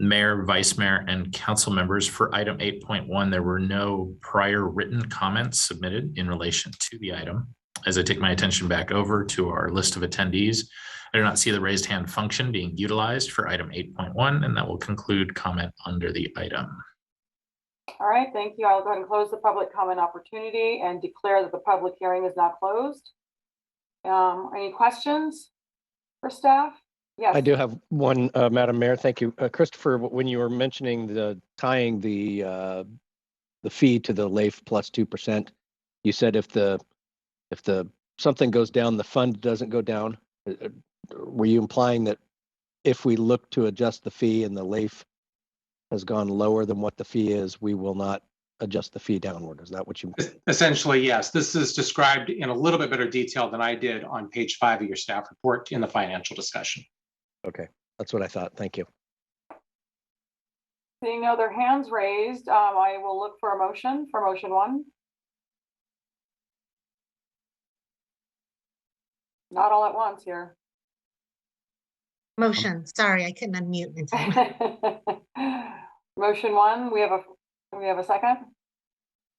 Speaker 3: Mayor, Vice Mayor, and council members, for item 8.1, there were no prior written comments submitted in relation to the item. As I take my attention back over to our list of attendees, I do not see the raised hand function being utilized for item 8.1, and that will conclude comment under the item.
Speaker 1: All right, thank you. I'll go ahead and close the public comment opportunity and declare that the public hearing is now closed. Any questions for staff? Yes.
Speaker 17: I do have one, Madam Mayor. Thank you. Christopher, when you were mentioning tying the fee to the LAIF plus 2%, you said if something goes down, the fund doesn't go down. Were you implying that if we look to adjust the fee and the LAIF has gone lower than what the fee is, we will not adjust the fee downward? Is that what you mean?
Speaker 7: Essentially, yes. This is described in a little bit better detail than I did on page 5 of your staff report in the financial discussion.
Speaker 17: Okay, that's what I thought. Thank you.
Speaker 1: Seeing no other hands raised, I will look for a motion for motion 1. Not all at once here.
Speaker 18: Motion, sorry, I couldn't unmute in time.
Speaker 1: Motion 1, we have a second?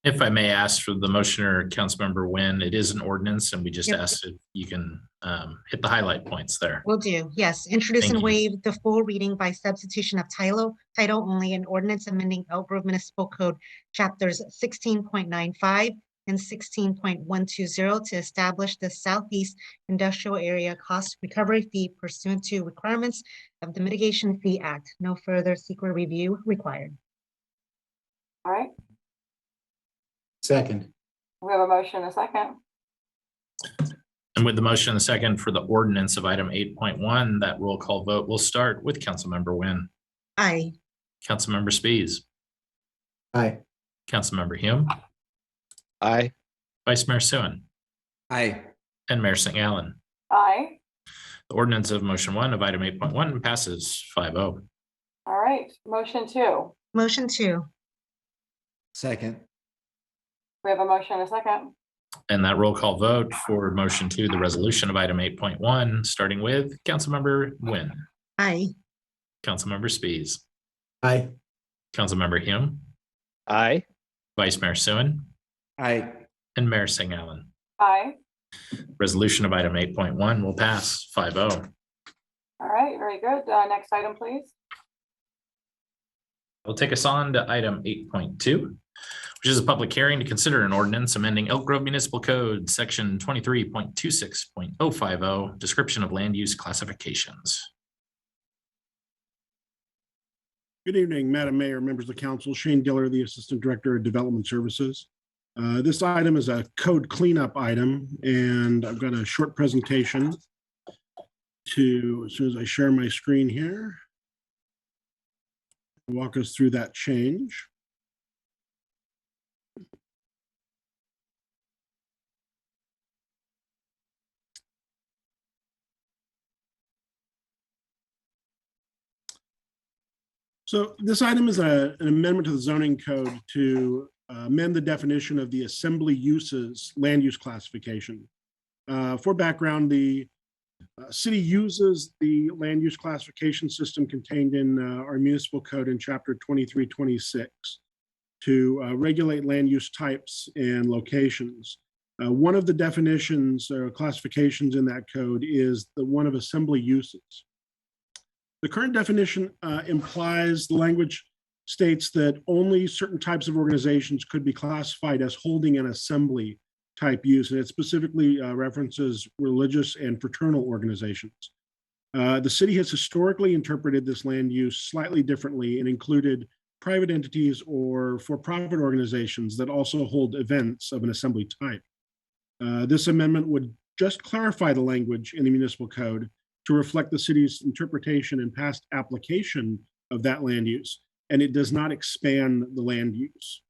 Speaker 3: If I may ask for the motioner, Councilmember Nguyen, it is an ordinance, and we just asked if you can hit the highlight points there.
Speaker 18: Will do, yes. Introduce
Speaker 3: Thank
Speaker 18: and
Speaker 3: you.
Speaker 18: waive the full reading by substitution of title only, an ordinance amending Elk Grove Municipal Code chapters 16.95 and 16.120 to establish the Southeast Industrial Area Cost Recovery Fee pursuant to requirements of the Mitigation Fee Act. No further secret review required.
Speaker 1: All right,
Speaker 19: Second.
Speaker 1: we have a motion, a second.
Speaker 3: And with the motion and the second for the ordinance of item 8.1, that roll call vote will start with Councilmember Nguyen,
Speaker 18: Aye.
Speaker 3: Councilmember Spies,
Speaker 19: Aye.
Speaker 3: Councilmember Hume,
Speaker 17: Aye.
Speaker 3: Vice Mayor Suen,
Speaker 5: Aye.
Speaker 3: and Mayor St. Allen.
Speaker 1: Aye.
Speaker 3: The ordinance of motion 1 of item 8.1 passes 5-0.
Speaker 1: All right, motion 2.
Speaker 18: Motion 2.
Speaker 5: Second.
Speaker 1: We have a motion, a second.
Speaker 3: And that roll call vote for motion 2, the resolution of item 8.1, starting with Councilmember Nguyen,
Speaker 18: Aye.
Speaker 3: Councilmember Spies,
Speaker 19: Aye.
Speaker 3: Councilmember Hume,
Speaker 17: Aye.
Speaker 3: Vice Mayor Suen,
Speaker 5: Aye.
Speaker 3: and Mayor St. Allen.
Speaker 1: Aye.
Speaker 3: Resolution of item 8.1 will pass 5-0.
Speaker 1: All right, very good. Next item, please.
Speaker 3: We'll take us on to item 8.2, which is a public hearing to consider an ordinance amending Elk Grove Municipal Code, section 23.26.050, description of land use classifications.
Speaker 10: Good evening, Madam Mayor, members of the council. Shane Diller, the Assistant Director of Development Services. This item is a code cleanup item, and I've got a short presentation as soon as I share my screen here, walk us through that change. So this item is an amendment to the zoning code to amend the definition of the assembly uses land use classification. For background, the city uses the land use classification system contained in our municipal code in chapter 2326 to regulate land use types and locations. One of the definitions or classifications in that code is the one of assembly uses. The current definition implies the language states that only certain types of organizations could be classified as holding an assembly type use, and it specifically references religious and fraternal organizations. The city has historically interpreted this land use slightly differently and included private entities or for-profit organizations that also hold events of an assembly type. This amendment would just clarify the language in the municipal code to reflect the city's interpretation and past application of that land use, and it does not expand the land use.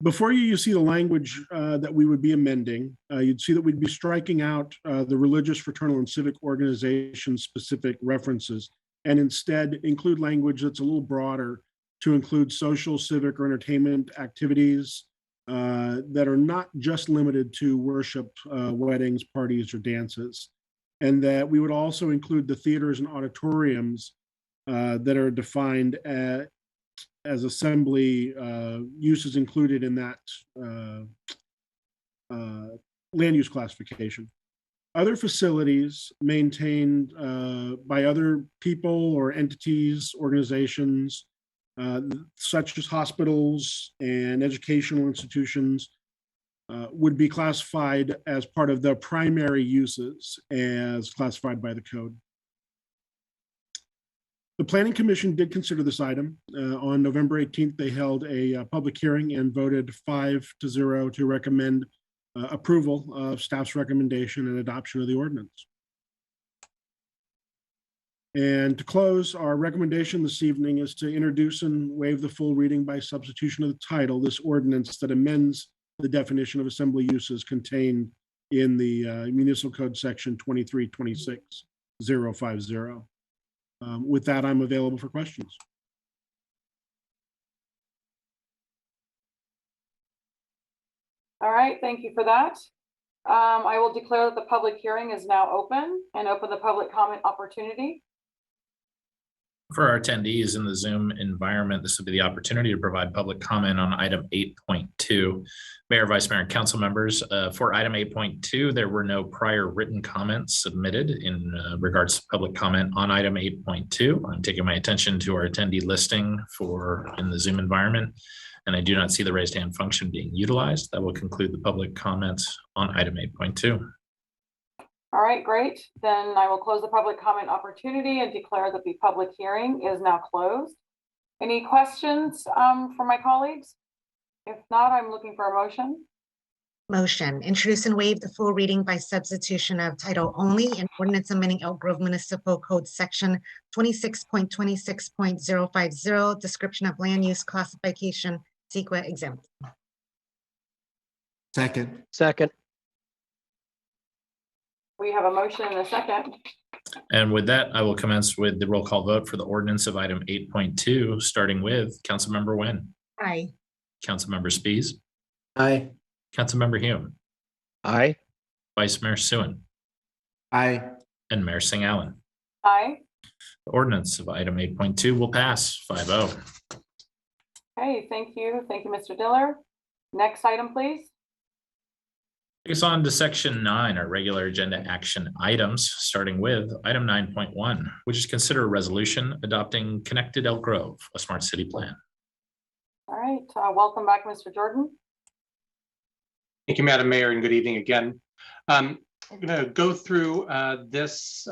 Speaker 10: Before you see the language that we would be amending, you'd see that we'd be striking out the religious, fraternal, and civic organization specific references, and instead include language that's a little broader to include social, civic, or entertainment activities that are not just limited to worship, weddings, parties, or dances. And that we would also include the theaters and auditoriums that are defined as assembly uses included in that land use classification. other facilities maintained by other people or entities, organizations, such as hospitals and educational institutions, would be classified as part of the primary uses as classified by the code. The Planning Commission did consider this item. On November 18th, they held a public hearing and voted 5-0 to recommend approval of staff's recommendation and adoption of the ordinance. And to close, our recommendation this evening is to introduce and waive the full reading by substitution of the title, this ordinance that amends the definition of assembly uses contained in the Municipal Code Section 2326-050. With that, I'm available for questions.
Speaker 1: All right, thank you for that. I will declare that the public hearing is now open and open the public comment opportunity.
Speaker 3: For our attendees in the Zoom environment, this will be the opportunity to provide public comment on item 8.2. Mayor, Vice Mayor, and council members, for item 8.2, there were no prior written comments submitted in regards to public comment on item 8.2. I'm taking my attention to our attendee listing in the Zoom environment, and I do not see the raised hand function being utilized. That will conclude the public comments on item 8.2.
Speaker 1: All right, great. Then I will close the public comment opportunity and declare that the public hearing is now closed. Any questions from my colleagues? If not, I'm looking for a motion.
Speaker 18: Motion, introduce and waive the full reading by substitution of title only in ordinance amending Elk Grove Municipal Code Section 26.26.050, description of land use classification, CEQA exempt.
Speaker 19: Second.
Speaker 1: We have a motion and a second.
Speaker 3: And with that, I will commence with the roll call vote for the ordinance of item 8.2, starting with Councilmember Nguyen.
Speaker 18: Aye.
Speaker 3: Councilmember Spies.
Speaker 19: Aye.
Speaker 3: Councilmember Hume.
Speaker 17: Aye.
Speaker 3: Vice Mayor Suen.
Speaker 19: Aye.
Speaker 3: And Mayor Singh Allen.
Speaker 1: Aye.
Speaker 3: The ordinance of item 8.2 will pass 5-0.
Speaker 1: Okay, thank you. Thank you, Mr. Diller. Next item, please.
Speaker 3: Take us on to section 9, our regular agenda action items, starting with item 9.1, which is consider a resolution adopting Connected Elk Grove, a smart city plan.
Speaker 1: All right, welcome back, Mr. Jordan.
Speaker 7: Thank you, Madam Mayor, and good evening again. I'm going to go through this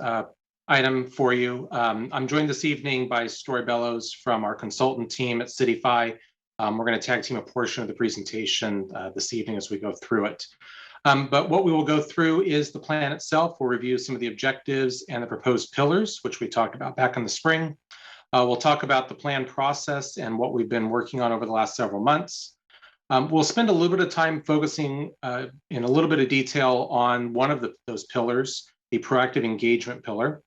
Speaker 7: item for you. I'm joined this evening by Story Bellows from our consultant team at CityFi. We're going to tag team a portion of the presentation this evening as we go through it. But what we will go through is the plan itself. We'll review some of the objectives and the proposed pillars, which we talked about back in the spring. We'll talk about the plan process and what we've been working on over the last several months. We'll spend a little bit of time focusing in a little bit of detail on one of those pillars, the proactive engagement pillar.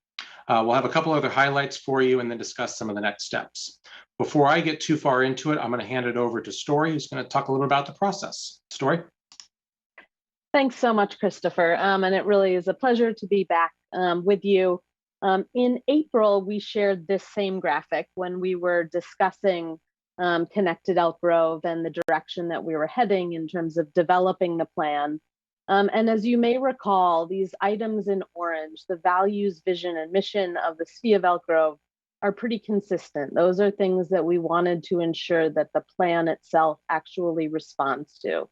Speaker 7: We'll have a couple other highlights for you and then discuss some of the next steps. Before I get too far into it, I'm going to hand it over to Story, who's going to talk a little about the process. Story.
Speaker 6: Thanks so much, Christopher. And it really is a pleasure to be back with you. In April, we shared this same graphic when we were discussing Connected Elk Grove and the direction that we were heading in terms of developing the plan. And as you may recall, these items in orange, the values, vision, and mission of the City of Elk Grove are pretty consistent. Those are things that we wanted to ensure that the plan itself actually responds to.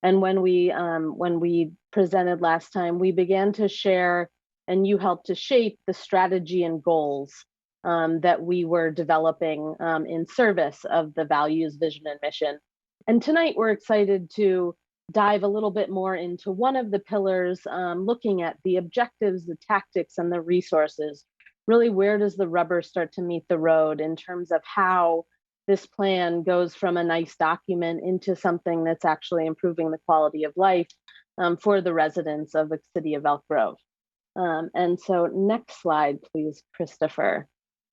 Speaker 6: And when we presented last time, we began to share, and you helped to shape the strategy and goals that we were developing in service of the values, vision, and mission. And tonight we're excited to dive a little bit more into one of the pillars, looking at the objectives, the tactics, and the resources. Really, where does the rubber start to meet the road in terms of how this plan goes from a nice document into something that's actually improving the quality of life for the residents of the City of Elk Grove. And so next slide, please, Christopher.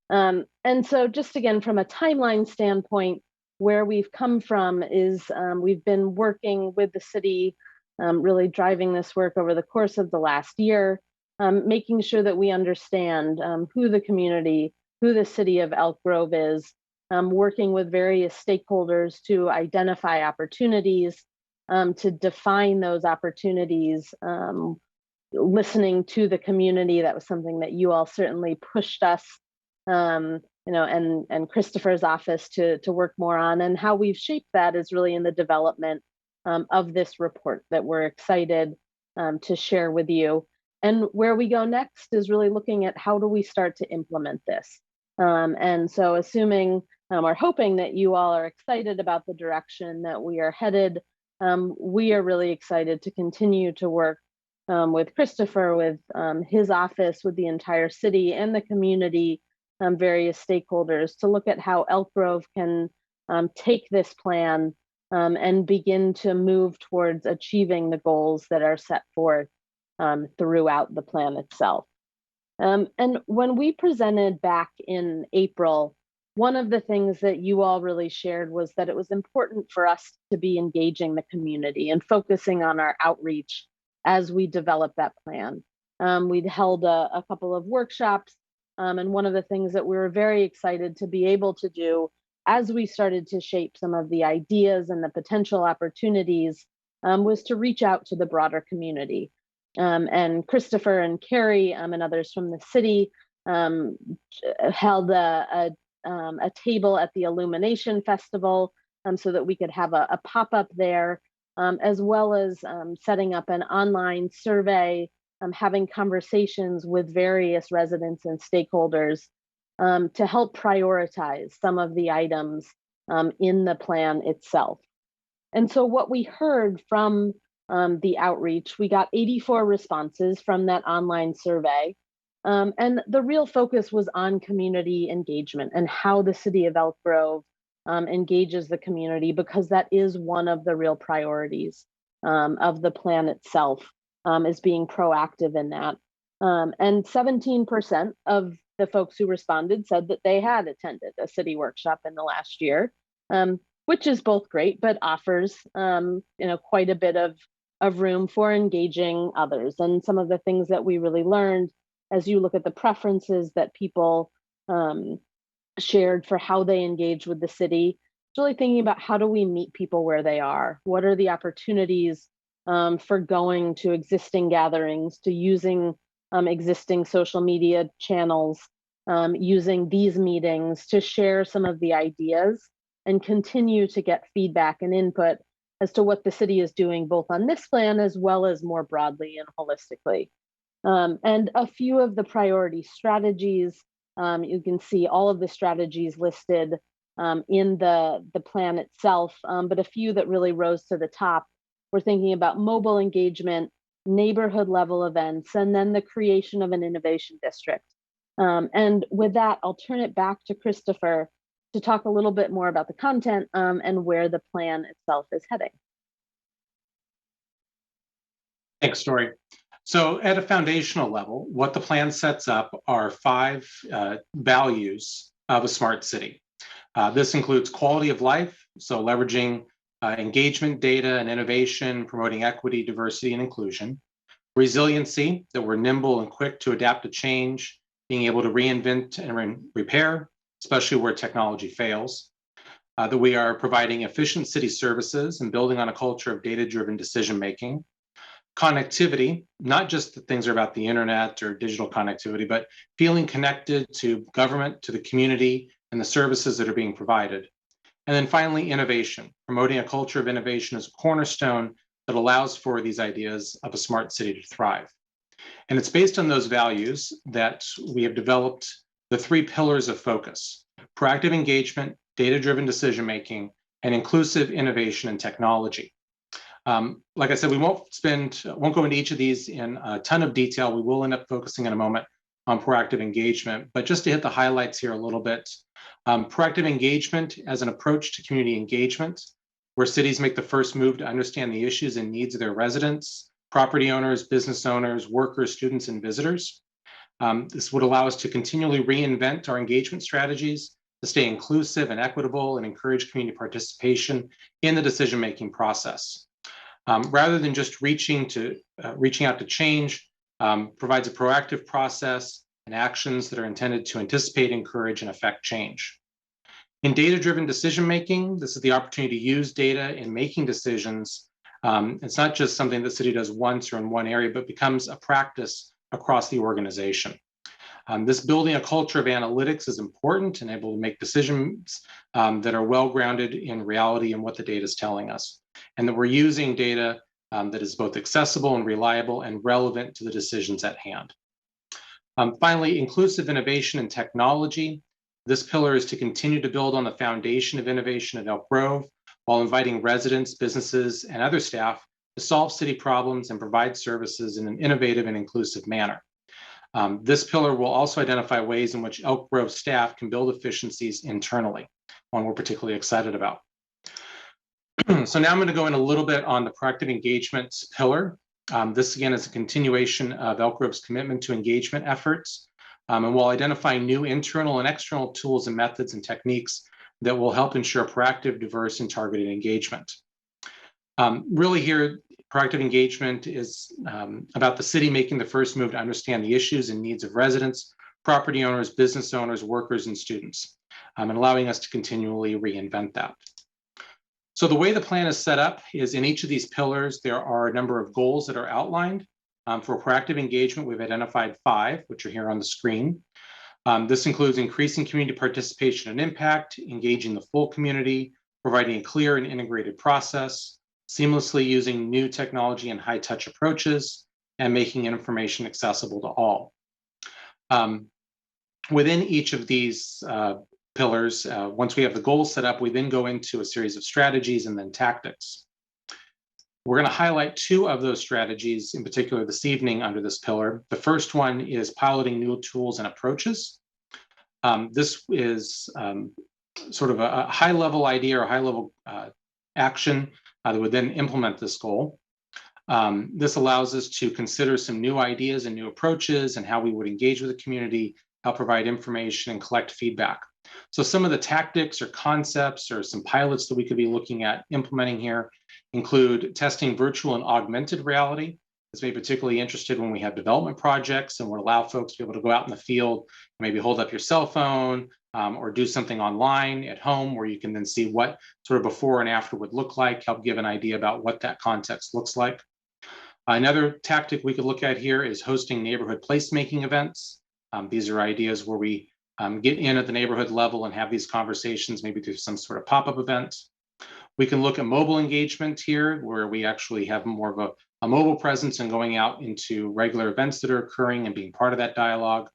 Speaker 6: And so just again, from a timeline standpoint, where we've come from is we've been working with the city, really driving this work over the course of the last year, making sure that we understand who the community, who the City of Elk Grove is, working with various stakeholders to identify opportunities, to define those opportunities, listening to the community. That was something that you all certainly pushed us, and Christopher's office to work more on. And how we've shaped that is really in the development of this report that we're excited to share with you. And where we go next is really looking at how do we start to implement this. And so assuming or hoping that you all are excited about the direction that we are headed, we are really excited to continue to work with Christopher, with his office, with the entire city and the community, various stakeholders, to look at how Elk Grove can take this plan and begin to move towards achieving the goals that are set forth throughout the plan itself. And when we presented back in April, one of the things that you all really shared was that it was important for us to be engaging the community and focusing on our outreach as we develop that plan. We'd held a couple of workshops, and one of the things that we were very excited to be able to do as we started to shape some of the ideas and the potential opportunities was to reach out to the broader community. And Christopher and Carrie and others from the city held a table at the Illumination Festival so that we could have a pop-up there, as well as setting up an online survey, having conversations with various residents and stakeholders to help prioritize some of the items in the plan itself. And so what we heard from the outreach, we got 84 responses from that online survey. And the real focus was on community engagement and how the city of Elk Grove engages the community, because that is one of the real priorities of the plan itself, is being proactive in that. And 17% of the folks who responded said that they had attended a city workshop in the last year, which is both great, but offers quite a bit of room for engaging others. And some of the things that we really learned as you look at the preferences that people shared for how they engage with the city, it's really thinking about how do we meet people where they are? What are the opportunities for going to existing gatherings, to using existing social media channels, using these meetings to share some of the ideas and continue to get feedback and input as to what the city is doing, both on this plan as well as more broadly and holistically. And a few of the priority strategies, you can see all of the strategies listed in the plan itself, but a few that really rose to the top. We're thinking about mobile engagement, neighborhood level events, and then the creation of an innovation district. And with that, I'll turn it back to Christopher to talk a little bit more about the content and where the plan itself is heading.
Speaker 7: Thanks, Story. So at a foundational level, what the plan sets up are 5 values of a smart city. This includes quality of life, so leveraging engagement data and innovation, promoting equity, diversity, and inclusion. Resiliency, that we're nimble and quick to adapt to change, being able to reinvent and repair, especially where technology fails. That we are providing efficient city services and building on a culture of data-driven decision-making. Connectivity, not just that things are about the internet or digital connectivity, but feeling connected to government, to the community, and the services that are being provided. And then finally, innovation, promoting a culture of innovation as a cornerstone that allows for these ideas of a smart city to thrive. And it's based on those values that we have developed the 3 pillars of focus: proactive engagement, data-driven decision-making, and inclusive innovation and technology. Like I said, we won't go into each of these in a ton of detail. We will end up focusing in a moment on proactive engagement, but just to hit the highlights here a little bit. Proactive engagement as an approach to community engagement, where cities make the first move to understand the issues and needs of their residents, property owners, business owners, workers, students, and visitors. This would allow us to continually reinvent our engagement strategies to stay inclusive and equitable and encourage community participation in the decision-making process. Rather than just reaching out to change, provides a proactive process and actions that are intended to anticipate, encourage, and affect change. In data-driven decision-making, this is the opportunity to use data in making decisions It's not just something the city does once or in one area, but becomes a practice across the organization. This building a culture of analytics is important and able to make decisions that are well-grounded in reality and what the data is telling us, and that we're using data that is both accessible and reliable and relevant to the decisions at hand. Finally, inclusive innovation and technology. This pillar is to continue to build on the foundation of innovation at Elk Grove while inviting residents, businesses, and other staff to solve city problems and provide services in an innovative and inclusive manner. This pillar will also identify ways in which Elk Grove staff can build efficiencies internally, one we're particularly excited about. So now I'm going to go in a little bit on the proactive engagement pillar. This again is a continuation of Elk Grove's commitment to engagement efforts, and will identify new internal and external tools and methods and techniques that will help ensure proactive, diverse, and targeted engagement. Really here, proactive engagement is about the city making the first move to understand the issues and needs of residents, property owners, business owners, workers, and students, and allowing us to continually reinvent that. So the way the plan is set up is in each of these pillars, there are a number of goals that are outlined. For proactive engagement, we've identified 5, which are here on the screen. This includes increasing community participation and impact, engaging the full community, providing a clear and integrated process, seamlessly using new technology and high-touch approaches, and making information accessible to all. Within each of these pillars, once we have the goals set up, we then go into a series of strategies and then tactics. We're going to highlight 2 of those strategies in particular this evening under this pillar. The first one is piloting new tools and approaches. This is sort of a high-level idea or high-level action that would then implement this goal. This allows us to consider some new ideas and new approaches and how we would engage with the community, help provide information, and collect feedback. So some of the tactics or concepts or some pilots that we could be looking at implementing here include testing virtual and augmented reality. This may be particularly interested when we have development projects and would allow folks to be able to go out in the field, maybe hold up your cell phone or do something online at home where you can then see what sort of before and after would look like, help give an idea about what that context looks like. Another tactic we could look at here is hosting neighborhood placemaking events. These are ideas where we get in at the neighborhood level and have these conversations, maybe through some sort of pop-up event. We can look at mobile engagement here, where we actually have more of a mobile presence and going out into regular events that are occurring and being part of that dialogue.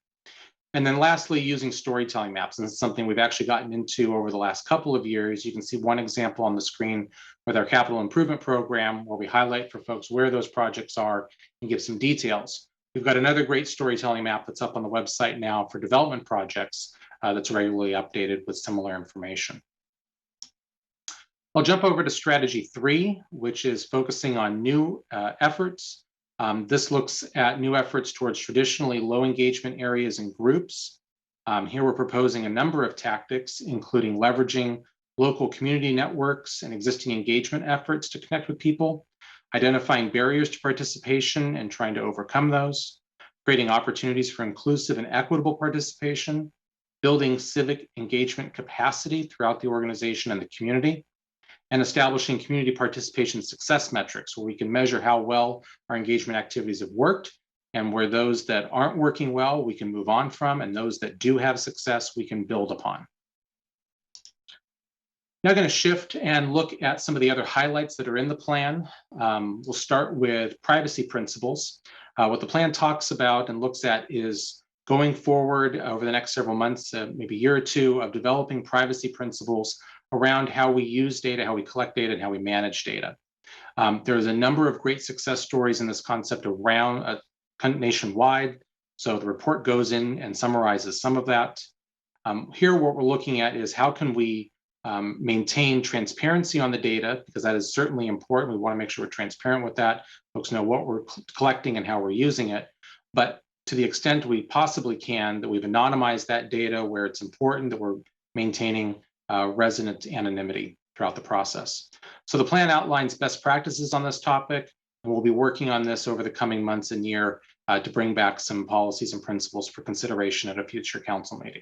Speaker 7: And then lastly, using storytelling maps. And this is something we've actually gotten into over the last couple of years. You can see one example on the screen with our capital improvement program, where we highlight for folks where those projects are and give some details. We've got another great storytelling map that's up on the website now for development projects that's regularly updated with similar information. I'll jump over to strategy 3, which is focusing on new efforts. This looks at new efforts towards traditionally low engagement areas and groups. Here we're proposing a number of tactics, including leveraging local community networks and existing engagement efforts to connect with people, identifying barriers to participation and trying to overcome those, creating opportunities for inclusive and equitable participation, building civic engagement capacity throughout the organization and the community, and establishing community participation success metrics where we can measure how well our engagement activities have worked, and where those that aren't working well, we can move on from, and those that do have success, we can build upon. Now I'm going to shift and look at some of the other highlights that are in the plan. We'll start with privacy principles. What the plan talks about and looks at is going forward over the next several months, maybe a year or two, of developing privacy principles around how we use data, how we collect data, and how we manage data. There's a number of great success stories in this concept around nationwide. So the report goes in and summarizes some of that. Here, what we're looking at is how can we maintain transparency on the data, because that is certainly important. We want to make sure we're transparent with that. Folks know what we're collecting and how we're using it. But to the extent we possibly can, that we've anonymized that data where it's important, that we're maintaining resident anonymity throughout the process. So the plan outlines best practices on this topic, and we'll be working on this over the coming months and year to bring back some policies and principles for consideration at a future council meeting.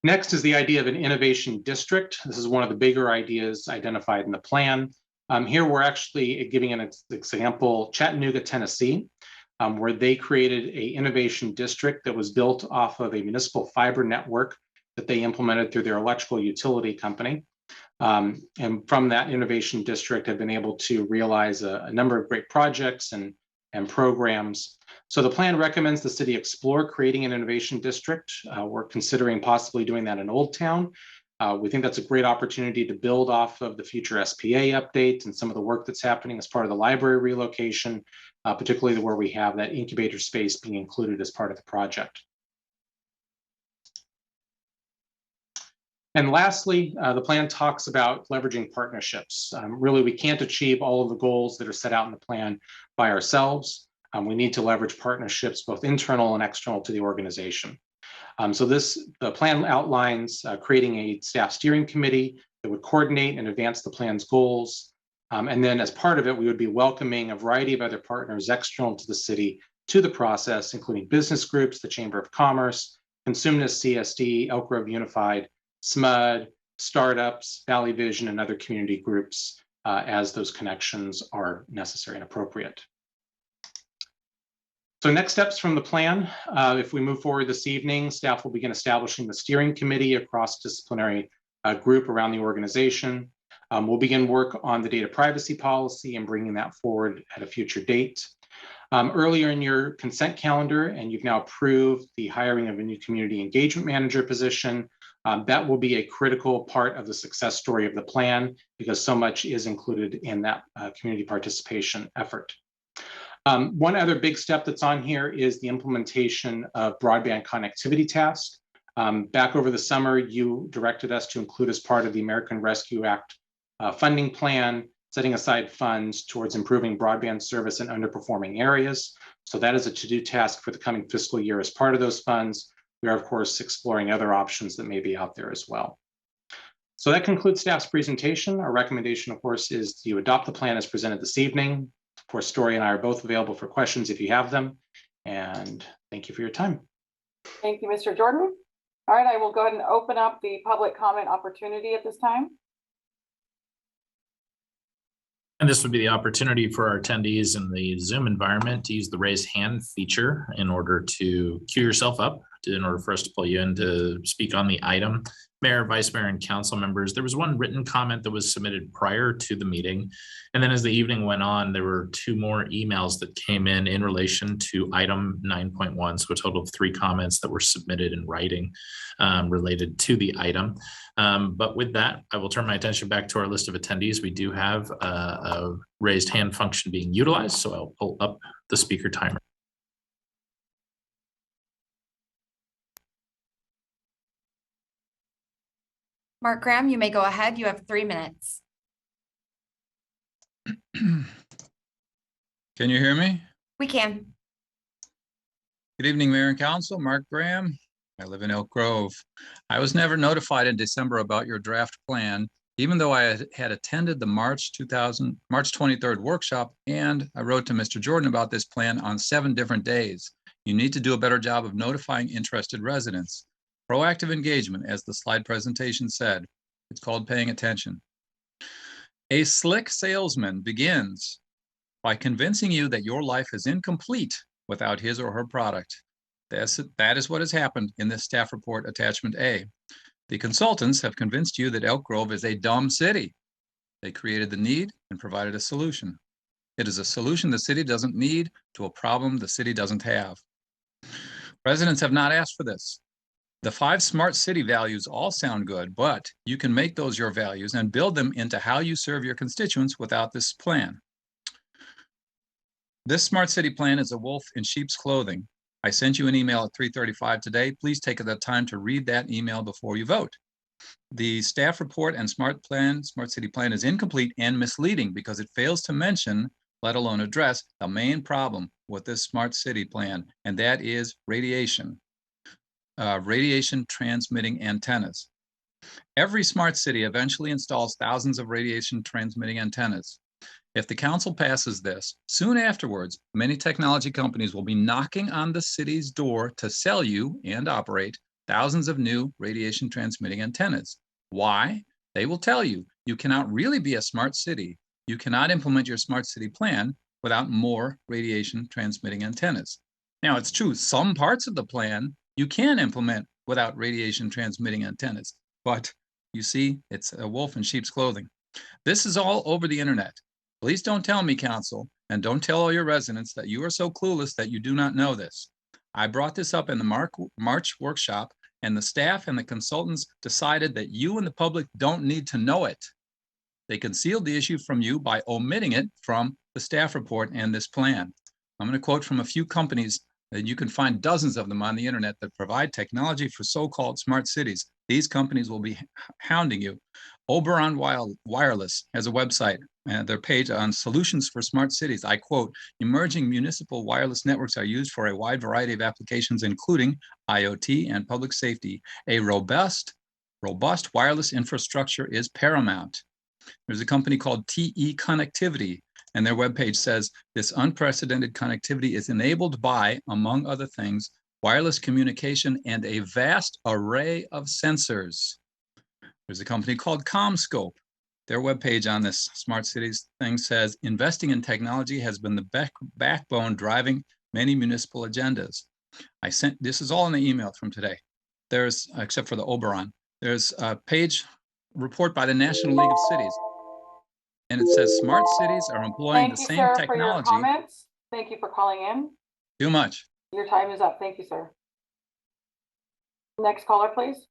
Speaker 7: Next is the idea of an innovation district. This is one of the bigger ideas identified in the plan. Here we're actually giving an example, Chattanooga, Tennessee, where they created an innovation district that was built off of a municipal fiber network that they implemented through their electrical utility company. And from that innovation district have been able to realize a number of great projects and programs. So the plan recommends the city explore creating an innovation district. We're considering possibly doing that in Old Town. We think that's a great opportunity to build off of the future SPA updates and some of the work that's happening as part of the library relocation, particularly where we have that incubator space being included as part of the project. And lastly, the plan talks about leveraging partnerships. Really, we can't achieve all of the goals that are set out in the plan by ourselves. We need to leverage partnerships, both internal and external to the organization. So the plan outlines creating a staff steering committee that would coordinate and advance the plan's goals. And then as part of it, we would be welcoming a variety of other partners external to the city to the process, including business groups, the Chamber of Commerce, Consumnus CSD, Elk Grove Unified, SMUD, startups, Valley Vision, and other community groups as those connections are necessary and appropriate. So next steps from the plan, if we move forward this evening, staff will begin establishing the steering committee, a cross-disciplinary group around the organization. We'll begin work on the data privacy policy and bringing that forward at a future date. Earlier in your consent calendar, and you've now approved the hiring of a new community engagement manager position. That will be a critical part of the success story of the plan because so much is included in that community participation effort. One other big step that's on here is the implementation of broadband connectivity tasks. Back over the summer, you directed us to include as part of the American Rescue Act funding plan, setting aside funds towards improving broadband service in underperforming areas. So that is a to-do task for the coming fiscal year as part of those funds. We are, of course, exploring other options that may be out there as well. So that concludes staff's presentation. Our recommendation, of course, is you adopt the plan as presented this evening. Of course, Story and I are both available for questions if you have them. And thank you for your time.
Speaker 1: Thank you, Mr. Jordan. All right, I will go ahead and open up the public comment opportunity at this time.
Speaker 3: And this would be the opportunity for our attendees in the Zoom environment to use the raise hand feature in order to queue yourself up in order for us to pull you in to speak on the item. Mayor, Vice Mayor, and council members, there was one written comment that was submitted prior to the meeting. And then as the evening went on, there were 2 more emails that came in relation to item 9.1. So a total of 3 comments that were submitted in writing related to the item. But with that, I will turn my attention back to our list of attendees. We do have a raised hand function being utilized. So I'll pull up the speaker timer.
Speaker 21: Mark Graham, you may go ahead. You have 3 minutes.
Speaker 2: Can you hear me?
Speaker 21: We can.
Speaker 2: Good evening, Mayor and Council. Mark Graham. I live in Elk Grove. I was never notified in December about your draft plan, even though I had attended the March 23rd workshop, and I wrote to Mr. Jordan about this plan on 7 different days. You need to do a better job of notifying interested residents. Proactive engagement, as the slide presentation said. It's called paying attention. A slick salesman begins by convincing you that your life is incomplete without his or her product. That is what has happened in this staff report attachment A. The consultants have convinced you that Elk Grove is a dumb city. They created the need and provided a solution. It is a solution the city doesn't need to a problem the city doesn't have. Residents have not asked for this. The 5 smart city values all sound good, but you can make those your values and build them into how you serve your constituents without this plan. This smart city plan is a wolf in sheep's clothing. I sent you an email at 3:35 today. Please take the time to read that email before you vote. The staff report and smart city plan is incomplete and misleading because it fails to mention, let alone address, the main problem with this smart city plan, and that is radiation. Radiation transmitting antennas. Every smart city eventually installs thousands of radiation transmitting antennas. If the council passes this, soon afterwards, many technology companies will be knocking on the city's door to sell you and operate thousands of new radiation transmitting antennas. Why? They will tell you, you cannot really be a smart city. You cannot implement your smart city plan without more radiation transmitting antennas. Now, it's true, some parts of the plan you can implement without radiation transmitting antennas, but you see, it's a wolf in sheep's clothing. This is all over the internet. Please don't tell me, council, and don't tell all your residents that you are so clueless that you do not know this. I brought this up in the March workshop, and the staff and the consultants decided that you and the public don't need to know it. They concealed the issue from you by omitting it from the staff report and this plan. I'm going to quote from a few companies, and you can find dozens of them on the internet that provide technology for so-called smart cities. These companies will be hounding you. Oberon Wireless has a website and their page on solutions for smart cities. I quote, emerging municipal wireless networks are used for a wide variety of applications, including IoT and public safety. A robust wireless infrastructure is paramount. There's a company called TE Connectivity, and their webpage says this unprecedented connectivity is enabled by, among other things, wireless communication and a vast array of sensors. There's a company called CommScope. Their webpage on this smart cities thing says, investing in technology has been the backbone driving many municipal agendas. This is all in the email from today. There's, except for the Oberon, there's a page report by the National League of Cities. And it says smart cities are employing the same technology.
Speaker 1: For your comments. Thank you for calling in.
Speaker 2: Too much.
Speaker 1: Your time is up. Thank you, sir. Next caller, please.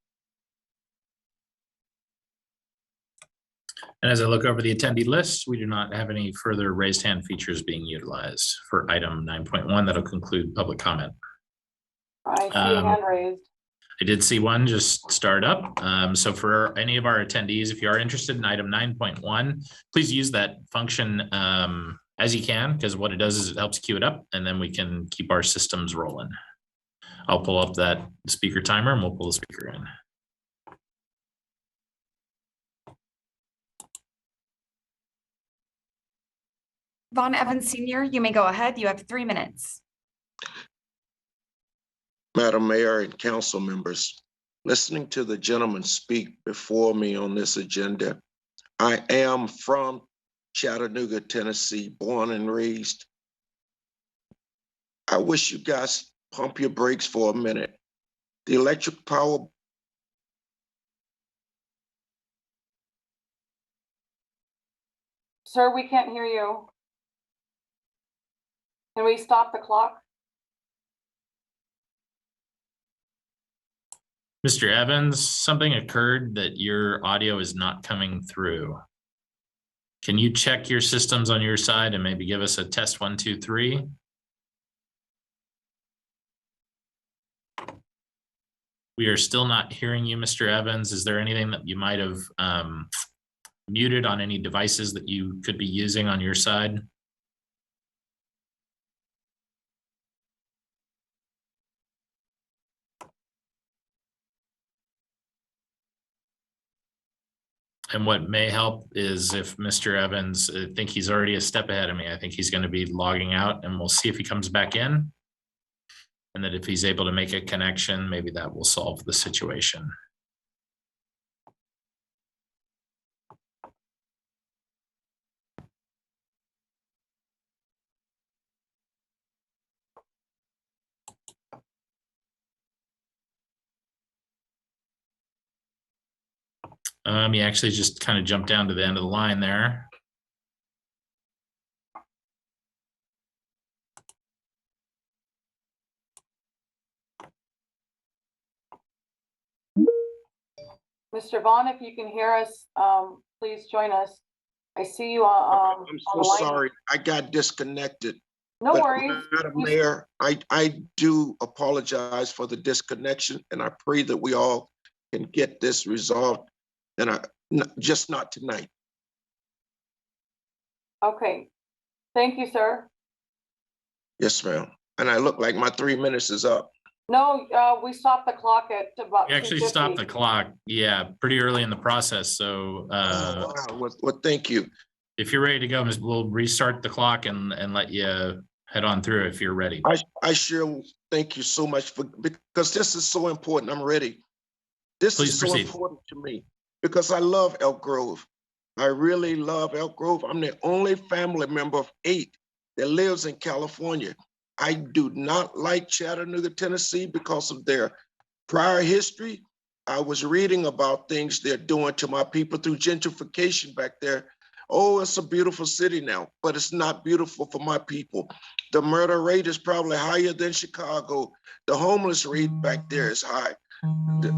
Speaker 3: And as I look over the attendee list, we do not have any further raised hand features being utilized for item 9.1. That'll conclude public comment.
Speaker 1: I see a hand raised.
Speaker 3: I did see one just start up. So for any of our attendees, if you are interested in item 9.1, please use that function as you can, because what it does is it helps queue it up, and then we can keep our systems rolling. I'll pull up that speaker timer and we'll pull the speaker in.
Speaker 21: Vaughn Evans Sr., you may go ahead. You have 3 minutes.
Speaker 12: Madam Mayor and council members, listening to the gentleman speak before me on this agenda, I am from Chattanooga, Tennessee, born and raised. I wish you guys pump your brakes for a minute. The electric power.
Speaker 1: Sir, we can't hear you. Can we stop the clock?
Speaker 3: Mr. Evans, something occurred that your audio is not coming through. Can you check your systems on your side and maybe give us a test 1, 2, 3? We are still not hearing you, Mr. Evans. Is there anything that you might have muted on any devices that you could be using on your side? And what may help is if Mr. Evans, I think he's already a step ahead of me. I think he's going to be logging out, and we'll see if he comes back in. And that if he's able to make a connection, maybe that will solve the situation. He actually just kind of jumped down to the end of the line there.
Speaker 1: Mr. Vaughn, if you can hear us, please join us. I see you on
Speaker 12: I'm so sorry. I got disconnected.
Speaker 1: No worries.
Speaker 12: Madam Mayor, I do apologize for the disconnection, and I pray that we all can get this resolved, and just not tonight.
Speaker 1: Okay. Thank you, sir.
Speaker 12: Yes, ma'am. And I look like my 3 minutes is up.
Speaker 1: No, we stopped the clock at about.
Speaker 3: We actually stopped the clock. Yeah, pretty early in the process. So
Speaker 12: wow. Well, thank you.
Speaker 3: If you're ready to go, we'll restart the clock and let you head on through if you're ready.
Speaker 12: I sure thank you so much because this is so important. I'm ready. This
Speaker 3: Please
Speaker 12: is so
Speaker 3: proceed.
Speaker 12: important to me because I love Elk Grove. I really love Elk Grove. I'm the only family member of 8 that lives in California. I do not like Chattanooga, Tennessee because of their prior history. I was reading about things they're doing to my people through gentrification back there. Oh, it's a beautiful city now, but it's not beautiful for my people. The murder rate is probably higher than Chicago. The homeless rate back there is high.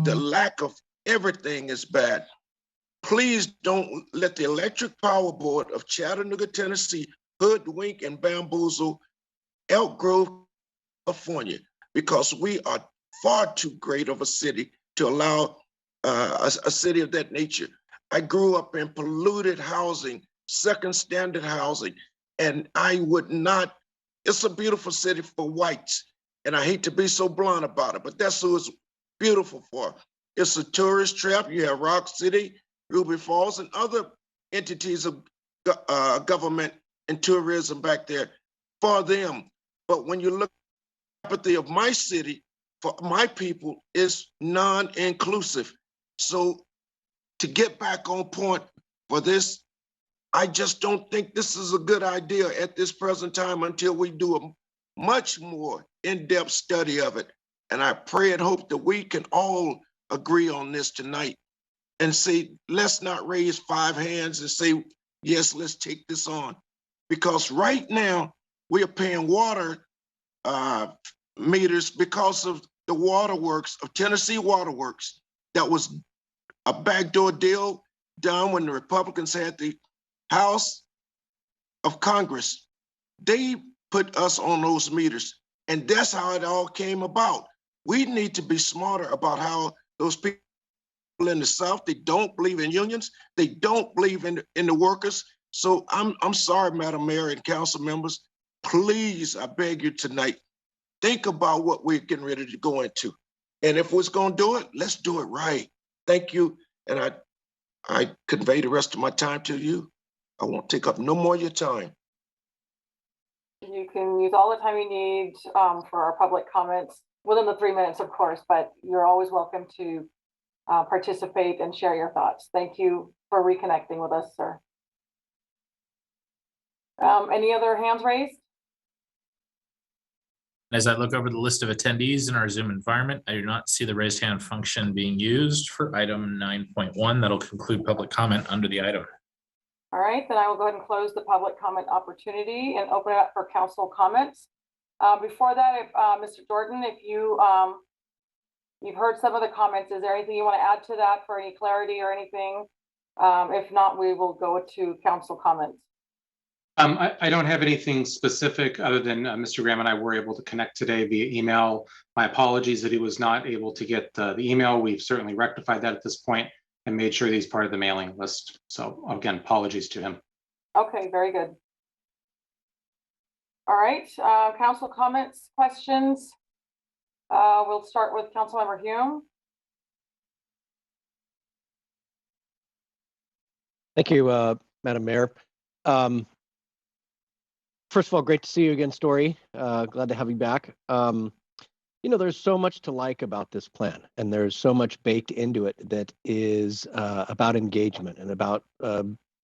Speaker 12: The lack of everything is bad. Please don't let the Electric Power Board of Chattanooga, Tennessee hoodwink and bamboozle Elk Grove, California, because we are far too great of a city to allow a city of that nature. I grew up in polluted housing, second standard housing, and I would not, it's a beautiful city for whites, and I hate to be so blunt about it, but that's who it's beautiful for. It's a tourist trap. You have Rock City, Ruby Falls, and other entities of government and tourism back there for them. But when you look at the apathy of my city, for my people, is non-inclusive. So to get back on point for this, I just don't think this is a good idea at this present time until we do a much more in-depth study of it. And I pray and hope that we can all agree on this tonight and say, let's not raise 5 hands and say, yes, let's take this on. Because right now we are paying water meters because of the waterworks of Tennessee Waterworks. That was a backdoor deal done when the Republicans had the House of Congress. They put us on those meters, and that's how it all came about. We need to be smarter about how those people in the South, they don't believe in unions, they don't believe in the workers. So I'm sorry, Madam Mayor and council members, please, I beg you tonight, think about what we're getting ready to go into. And if we're gonna do it, let's do it right. Thank you, and I convey the rest of my time to you. I won't take up no more of your time.
Speaker 1: You can use all the time you need for our public comments, within the 3 minutes, of course, but you're always welcome to participate and share your thoughts. Thank you for reconnecting with us, sir. Any other hands raised?
Speaker 3: As I look over the list of attendees in our Zoom environment, I do not see the raised hand function being used for item 9.1. That'll conclude public comment under the item.
Speaker 1: All right, then I will go ahead and close the public comment opportunity and open it up for council comments. Before that, Mr. Jordan, if you've heard some of the comments, is there anything you want to add to that for any clarity or anything? If not, we will go to council comments.
Speaker 7: I don't have anything specific other than Mr. Graham and I were able to connect today via email. My apologies that he was not able to get the email. We've certainly rectified that at this point and made sure that he's part of the mailing list. So again, apologies to him.
Speaker 1: Okay, very good. All right, council comments, questions. We'll start with Councilmember Hume.
Speaker 17: Thank you, Madam Mayor. First of all, great to see you again, Story. Glad to have you back. You know, there's so much to like about this plan, and there's so much baked into it that is about engagement and about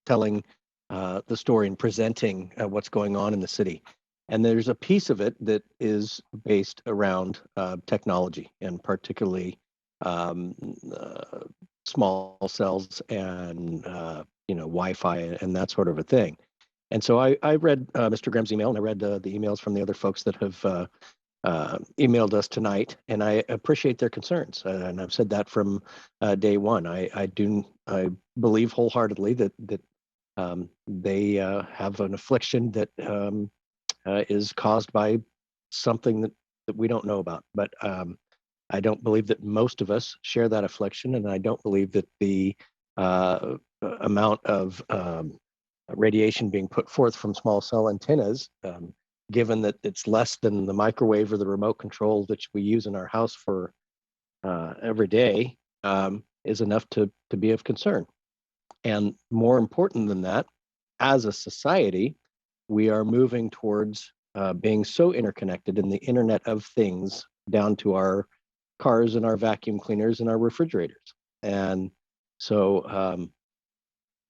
Speaker 17: telling the story and presenting what's going on in the city. And there's a piece of it that is based around technology, and particularly small cells and Wi-Fi and that sort of a thing. And so I read Mr. Graham's email, and I read the emails from the other folks that have emailed us tonight, and I appreciate their concerns. And I've said that from day one. I believe wholeheartedly that they have an affliction that is caused by something that we don't know about. But I don't believe that most of us share that affliction, and I don't believe that the amount of radiation being put forth from small cell antennas, given that it's less than the microwave or the remote control that we use in our house for every day, is enough to be of concern. And more important than that, as a society, we are moving towards being so interconnected in the Internet of Things down to our cars and our vacuum cleaners and our refrigerators. And so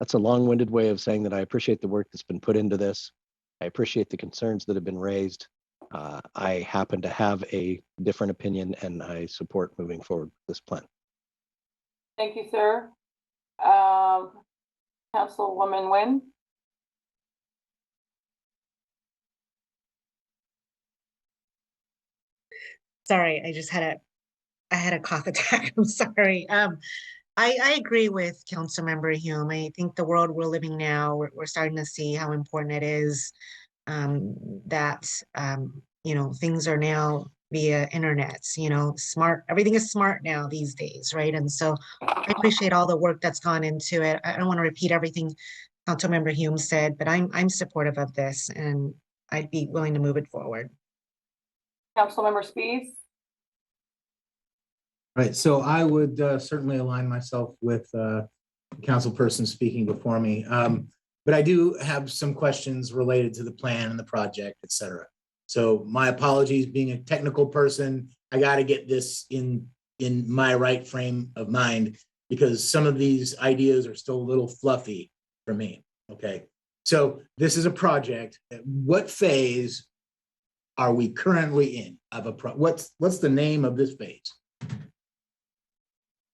Speaker 17: that's a long-winded way of saying that I appreciate the work that's been put into this. I appreciate the concerns that have been raised. I happen to have a different opinion, and I support moving forward with this plan.
Speaker 1: Thank you, sir. Councilwoman Nguyen.
Speaker 18: Sorry, I had a cough attack. I'm sorry. I agree with Councilmember Hume. I think the world we're living now, we're starting to see how important it is that things are now via internet. Smart. Everything is smart now these days, right? And so I appreciate all the work that's gone into it. I don't want to repeat everything Councilmember Hume said, but I'm supportive of this, and I'd be willing to move it forward.
Speaker 1: Councilmember Spies.
Speaker 19: Right, so I would certainly align myself with the councilperson speaking before me. But I do have some questions related to the plan and the project, et cetera. So my apologies, being a technical person, I got to get this in my right frame of mind, because some of these ideas are still a little fluffy for me. Okay, so this is a project. What phase are we currently in of a what's the name of this phase?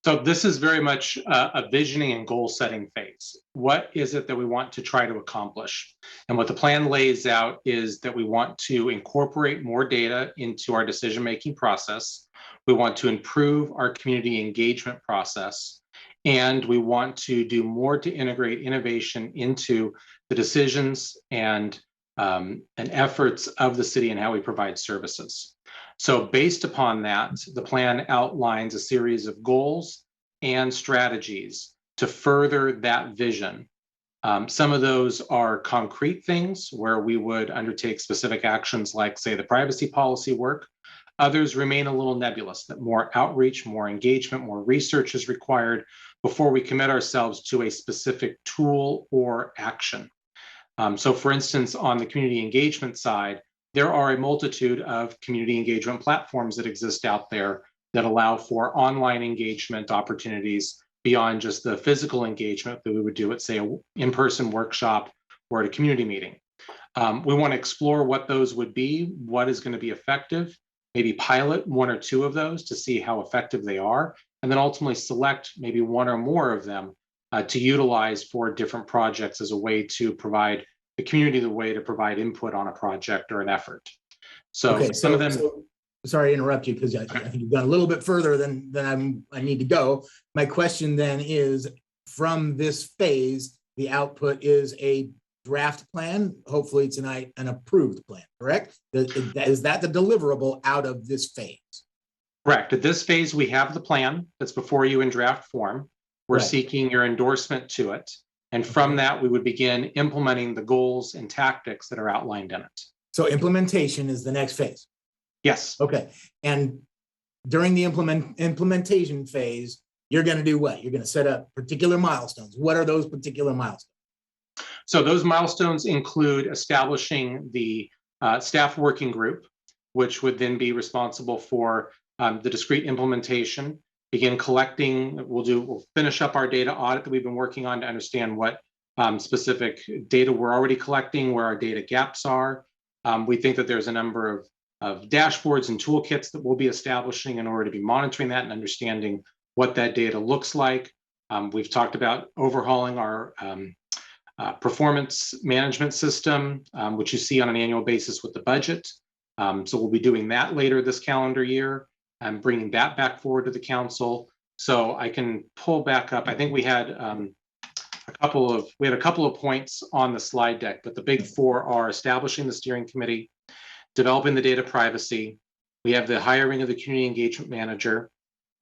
Speaker 7: So this is very much a visioning and goal setting phase. What is it that we want to try to accomplish? And what the plan lays out is that we want to incorporate more data into our decision-making process. We want to improve our community engagement process. And we want to do more to integrate innovation into the decisions and efforts of the city and how we provide services. So based upon that, the plan outlines a series of goals and strategies to further that vision. Some of those are concrete things where we would undertake specific actions like, say, the privacy policy work. Others remain a little nebulous, that more outreach, more engagement, more research is required before we commit ourselves to a specific tool or action. So for instance, on the community engagement side, there are a multitude of community engagement platforms that exist out there that allow for online engagement opportunities beyond just the physical engagement that we would do at, say, an in-person workshop or at a community meeting. We want to explore what those would be, what is going to be effective, maybe pilot one or two of those to see how effective they are, and then ultimately select maybe one or more of them to utilize for different projects as a way to provide the community the way to provide input on a project or an effort. So
Speaker 19: okay,
Speaker 7: some of them.
Speaker 19: Sorry to interrupt you, because I think you've gone a little bit further than I need to go. My question then is, from this phase, the output is a draft plan. Hopefully tonight, an approved plan, correct? Is that the deliverable out of this phase?
Speaker 7: Correct. At this phase, we have the plan that's before you in draft form. We're seeking your endorsement to it. And from that, we would begin implementing the goals and tactics that are outlined in it.
Speaker 19: So implementation is the next phase?
Speaker 7: Yes.
Speaker 19: Okay. And during the implementation phase, you're going to do what? You're going to set up particular milestones. What are those particular milestones?
Speaker 7: So those milestones include establishing the staff working group, which would then be responsible for the discrete implementation. Begin collecting, we'll finish up our data audit that we've been working on to understand what specific data we're already collecting, where our data gaps are. We think that there's a number of dashboards and toolkits that we'll be establishing in order to be monitoring that and understanding what that data looks like. We've talked about overhauling our performance management system, which you see on an annual basis with the budget. So we'll be doing that later this calendar year. I'm bringing that back forward to the council. So I can pull back up. I think we had a couple of points on the slide deck, but the big four are establishing the steering committee, developing the data privacy. We have the hiring of the community engagement manager.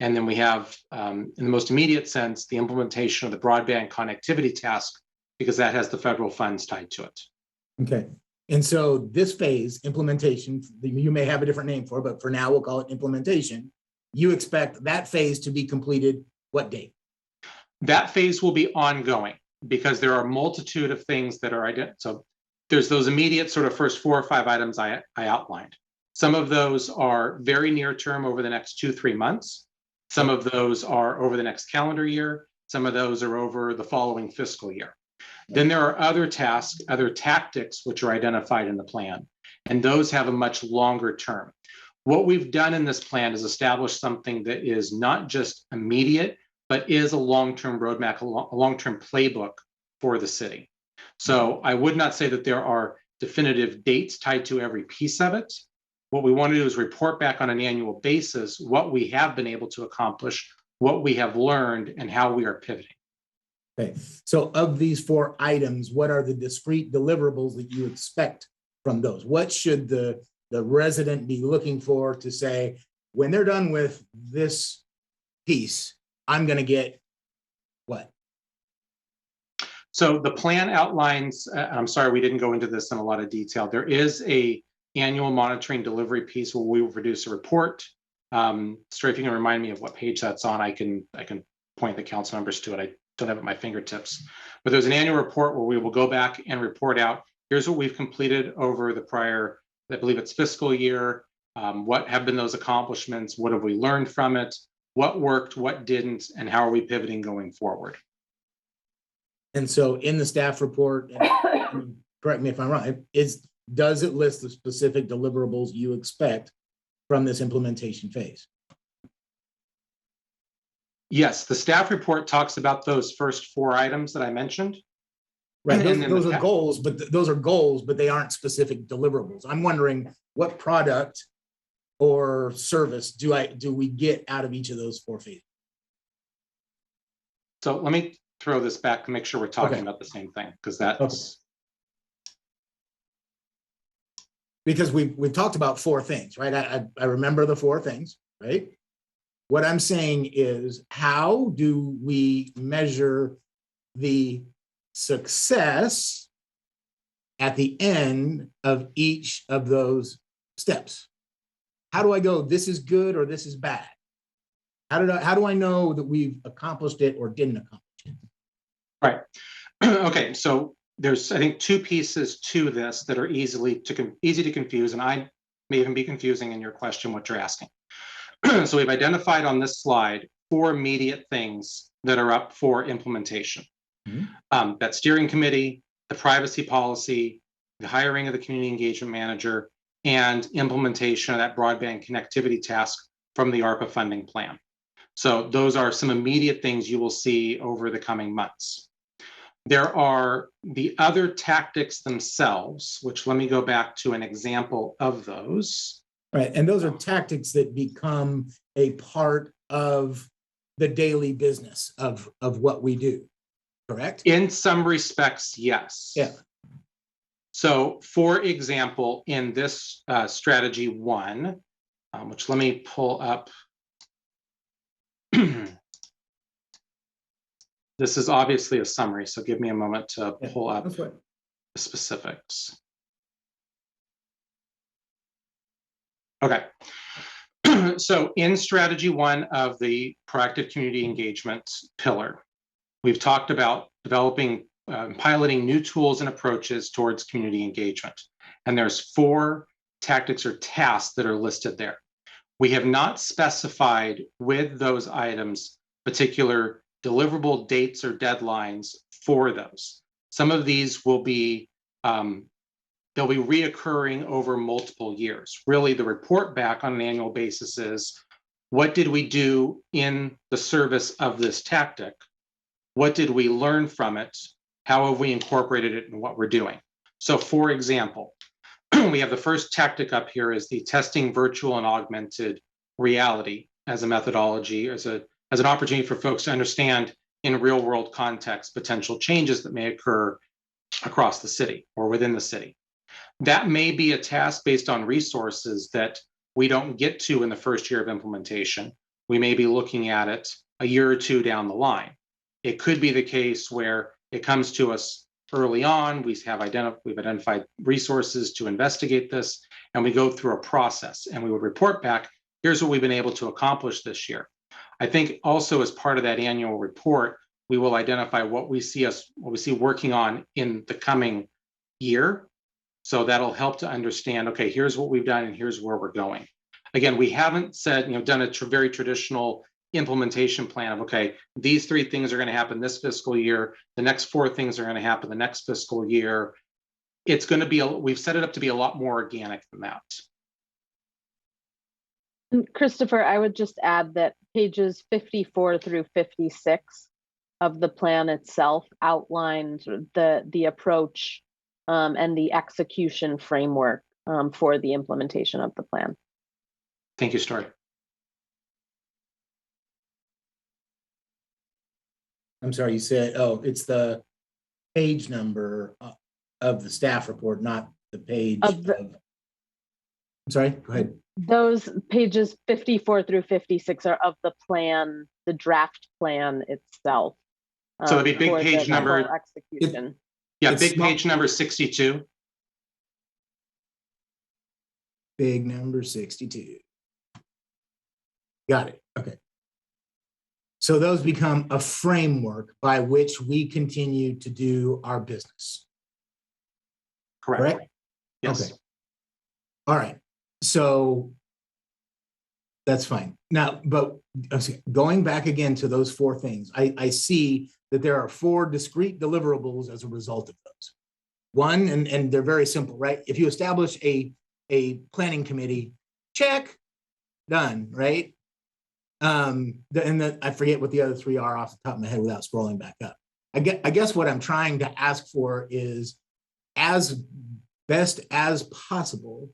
Speaker 7: And then we have, in the most immediate sense, the implementation of the broadband connectivity task, because that has the federal funds tied to it.
Speaker 19: Okay. And so this phase, implementation, you may have a different name for it, but for now we'll call it implementation. You expect that phase to be completed what date?
Speaker 7: That phase will be ongoing because there are a multitude of things that are identified. So there's those immediate sort of first 4 or 5 items I outlined. Some of those are very near term over the next 2-3 months. Some of those are over the next calendar year. Some of those are over the following fiscal year. Then there are other tasks, other tactics, which are identified in the plan, and those have a much longer term. What we've done in this plan is establish something that is not just immediate, but is a long-term roadmap, a long-term playbook for the city. So I would not say that there are definitive dates tied to every piece of it. What we want to do is report back on an annual basis what we have been able to accomplish, what we have learned, and how we are pivoting.
Speaker 19: Okay, so of these 4 items, what are the discrete deliverables that you expect from those? What should the resident be looking for to say, when they're done with this piece, I'm going to get what?
Speaker 7: So the plan outlines, I'm sorry, we didn't go into this in a lot of detail. There is a annual monitoring delivery piece where we will produce a report. Stray, if you can remind me of what page that's on, I can point the council members to it. I don't have it at my fingertips, but there's an annual report where we will go back and report out, here's what we've completed over the prior, I believe it's fiscal year. What have been those accomplishments? What have we learned from it? What worked, what didn't, and how are we pivoting going forward?
Speaker 19: And so in the staff report, and correct me if I'm wrong, does it list the specific deliverables you expect from this implementation phase?
Speaker 7: Yes, the staff report talks about those first 4 items that I mentioned.
Speaker 19: Right, those are goals, but those are goals, but they aren't specific deliverables. I'm wondering what product or service do we get out of each of those 4 phases?
Speaker 7: So let me throw this back to make sure we're talking about the same thing, because that's
Speaker 19: because we've talked about 4 things, right? I remember the 4 things, right? What I'm saying is, how do we measure the success at the end of each of those steps? How do I go, this is good or this is bad? How do I know that we've accomplished it or didn't accomplish it?
Speaker 7: Right. Okay, so there's, I think, 2 pieces to this that are easy to confuse, and I may even be confusing in your question what you're asking. So we've identified on this slide 4 immediate things that are up for implementation. That steering committee, the privacy policy, the hiring of the community engagement manager, and implementation of that broadband connectivity task from the ARPA funding plan. So those are some immediate things you will see over the coming months. There are the other tactics themselves, which let me go back to an example of those.
Speaker 19: Right, and those are tactics that become a part of the daily business of what we do, correct?
Speaker 7: In some respects, yes.
Speaker 19: Yeah.
Speaker 7: So for example, in this strategy 1, which let me pull up. This is obviously a summary, so give me a moment to pull up the specifics. Okay. So in strategy 1 of the proactive community engagement pillar, we've talked about developing, piloting new tools and approaches towards community engagement. And there's 4 tactics or tasks that are listed there. We have not specified with those items particular deliverable dates or deadlines for those. Some of these will be, they'll be reoccurring over multiple years. Really, the report back on an annual basis is, what did we do in the service of this tactic? What did we learn from it? How have we incorporated it in what we're doing? So for example, we have the first tactic up here is the testing virtual and augmented reality as a methodology, as an opportunity for folks to understand in real world context potential changes that may occur across the city or within the city. That may be a task based on resources that we don't get to in the first year of implementation. We may be looking at it a year or 2 down the line. It could be the case where it comes to us early on, we've identified resources to investigate this, and we go through a process and we would report back, here's what we've been able to accomplish this year. I think also as part of that annual report, we will identify what we see working on in the coming year So that'll help to understand, okay, here's what we've done and here's where we're going. Again, we haven't said, done a very traditional implementation plan of, okay, these 3 things are going to happen this fiscal year. The next 4 things are going to happen the next fiscal year. It's going to be, we've set it up to be a lot more organic than that.
Speaker 6: Christopher, I would just add that pages 54 through 56 of the plan itself outlined the approach and the execution framework for the implementation of the plan.
Speaker 7: Thank you, Story.
Speaker 19: I'm sorry, you said, oh, it's the page number of the staff report, not the page of I'm sorry, go ahead.
Speaker 6: Those pages 54 through 56 are of the plan, the draft plan itself.
Speaker 7: So it'd be big page number
Speaker 6: execution.
Speaker 7: Big page number 62.
Speaker 19: Big number 62. Got it. Okay. So those become a framework by which we continue to do our business.
Speaker 7: Correct. Yes.
Speaker 19: Okay. All right. So that's fine. Now, but going back again to those 4 things, I see that there are 4 discrete deliverables as a result of those. One, and they're very simple, right? If you establish a planning committee, check, done, right? I forget what the other 3 are off the top of my head without scrolling back up. I guess what I'm trying to ask for is, as best as possible,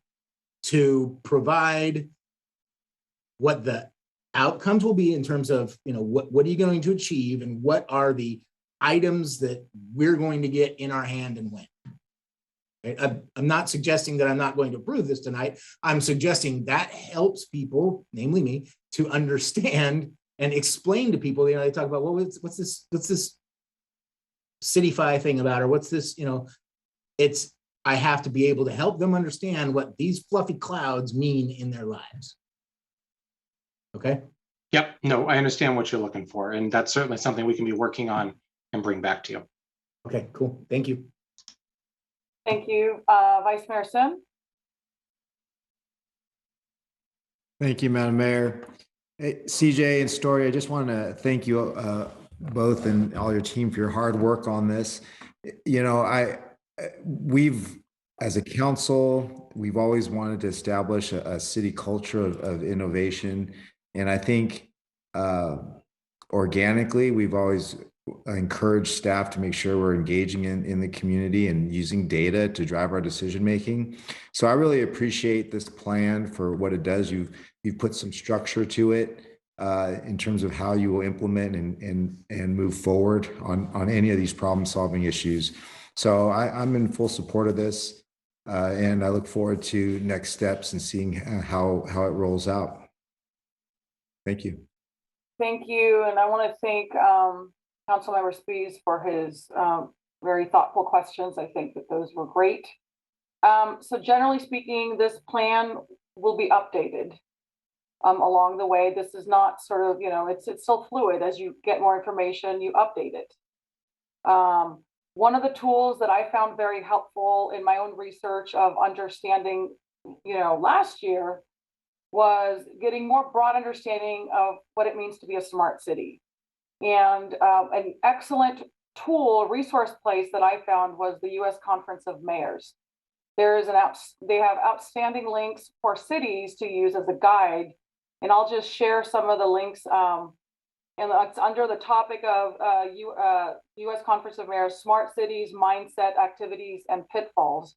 Speaker 19: to provide what the outcomes will be in terms of, what are you going to achieve and what are the items that we're going to get in our hand and when. Right? I'm not suggesting that I'm not going to approve this tonight. I'm suggesting that helps people, namely me, to understand and explain to people. They talk about, well, what's this City-fi thing about, or what's this? I have to be able to help them understand what these fluffy clouds mean in their lives. Okay.
Speaker 7: Yep. No, I understand what you're looking for, and that's certainly something we can be working on and bring back to you.
Speaker 19: Okay. Cool. Thank you.
Speaker 1: Thank you, Vice Mayor Sim.
Speaker 5: Thank you, Madam Mayor. Hey, CJ and Story, I just want to thank you both and all your team for your hard work on this. We've, as a council, we've always wanted to establish a city culture of innovation. And I think organically, we've always encouraged staff to make sure we're engaging in the community and using data to drive our decision making. So I really appreciate this plan for what it does. You've put some structure to it in terms of how you will implement and move forward on any of these problem solving issues. So I'm in full support of this, and I look forward to next steps and seeing how it rolls out. Thank you.
Speaker 1: Thank you, and I want to thank Councilmember Spies for his very thoughtful questions. I think that those were great. So generally speaking, this plan will be updated along the way. This is not sort of, it's still fluid. As you get more information, you update it. One of the tools that I found very helpful in my own research of understanding, last year was getting more broad understanding of what it means to be a smart city. And an excellent tool, resource place that I found was the U.S. Conference of Mayors. They have outstanding links for cities to use as a guide. And I'll just share some of the links. And it's under the topic of U.S. Conference of Mayors, Smart Cities, Mindset, Activities, and Pitfalls.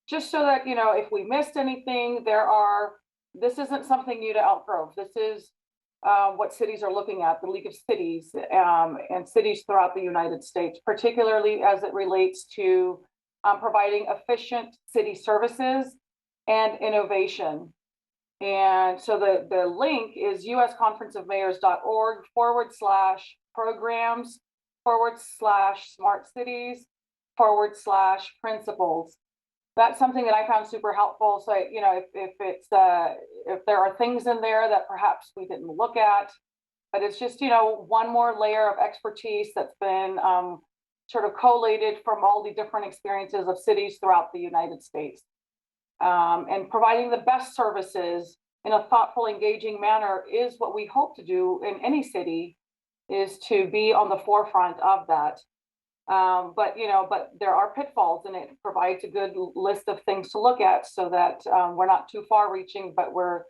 Speaker 1: Just so that, if we missed anything, this isn't something new to Elk Grove. This is what cities are looking at, the League of Cities and cities throughout the United States, particularly as it relates to providing efficient city services and innovation. And so the link is usconferenceofmayors.org/programs/smart cities/principles. That's something that I found super helpful. So, if there are things in there that perhaps we didn't look at, but it's just, one more layer of expertise that's been sort of collated from all the different experiences of cities throughout the United States. And providing the best services in a thoughtful, engaging manner is what we hope to do in any city, is to be on the forefront of that. But there are pitfalls, and it provides a good list of things to look at so that we're not too far reaching, but we're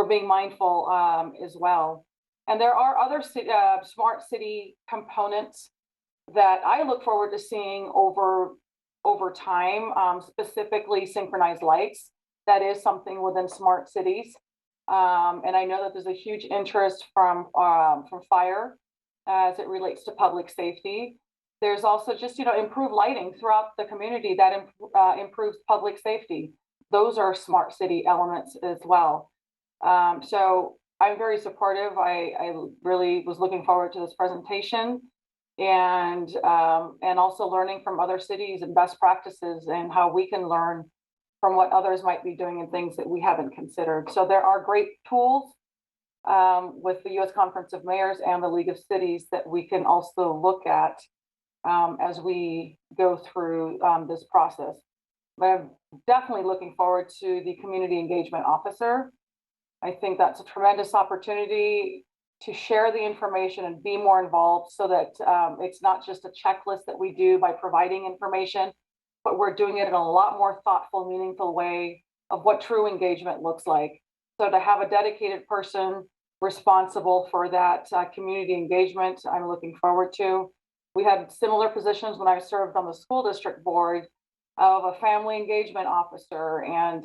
Speaker 1: being mindful as well. And there are other smart city components that I look forward to seeing over time, specifically synchronized lights. That is something within smart cities. And I know that there's a huge interest from fire as it relates to public safety. There's also just, improved lighting throughout the community that improves public safety. Those are smart city elements as well. So I'm very supportive. I really was looking forward to this presentation, and also learning from other cities and best practices and how we can learn from what others might be doing and things that we haven't considered. So there are great tools with the U.S. Conference of Mayors and the League of Cities that we can also look at as we go through this process. But I'm definitely looking forward to the community engagement officer. I think that's a tremendous opportunity to share the information and be more involved, so that it's not just a checklist that we do by providing information, but we're doing it in a lot more thoughtful, meaningful way of what true engagement looks like. So to have a dedicated person responsible for that community engagement, I'm looking forward to. We had similar positions when I served on the school district board of a family engagement officer, and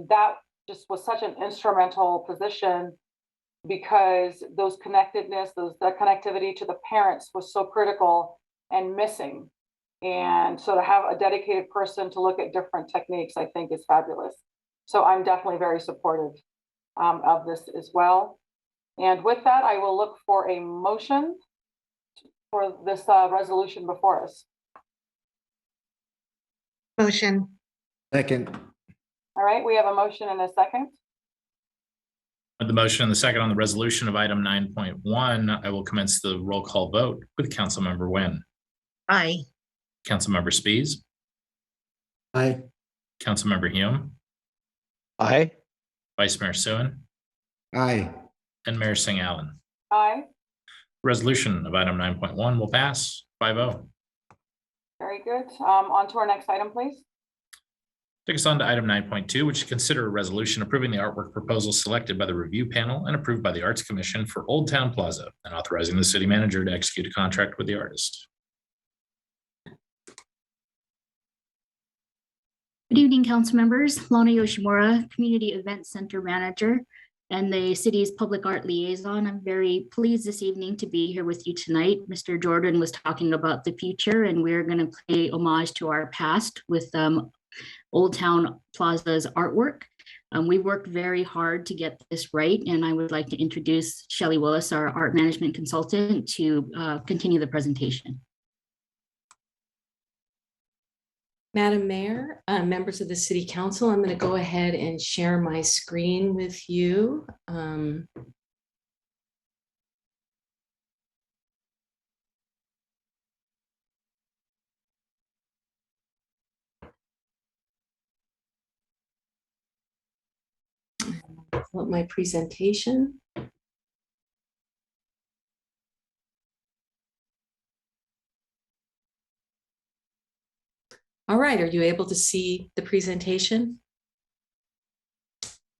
Speaker 1: that just was such an instrumental position, because those connectedness, that connectivity to the parents was so critical and missing. And so to have a dedicated person to look at different techniques, I think is fabulous. So I'm definitely very supportive of this as well. And with that, I will look for a motion for this resolution before us.
Speaker 18: Motion.
Speaker 5: Second.
Speaker 1: All right, we have a motion and a second.
Speaker 3: With the motion and the second on the resolution of item 9.1, I will commence the roll call vote with Councilmember Nguyen.
Speaker 18: Aye.
Speaker 3: Councilmember Spies.
Speaker 5: Aye.
Speaker 3: Councilmember Hume.
Speaker 17: Aye.
Speaker 3: Vice Mayor Suen.
Speaker 5: Aye.
Speaker 3: And Mayor Singh Allen.
Speaker 1: Aye.
Speaker 3: Resolution of item 9.1 will pass 5-0.
Speaker 1: Very good. On to our next item, please.
Speaker 3: Take us on to item 9.2, which is consider a resolution approving the artwork proposal selected by the review panel and approved by the Arts Commission for Old Town Plaza, and authorizing the city manager to execute a contract with the artist.
Speaker 11: Good evening, council members. Lana Yoshimura, Community Event Center Manager and the city's public art liaison. I'm very pleased this evening to be here with you tonight. Mr. Jordan was talking about the future, and we're going to pay homage to our past with Old Town Plaza's artwork. We worked very hard to get this right, and I would like to introduce Shelley Willis, our art management consultant, to continue the presentation.
Speaker 14: Madam Mayor, members of the City Council, I'm going to go ahead and share my screen with you. My presentation. All right, are you able to see the presentation?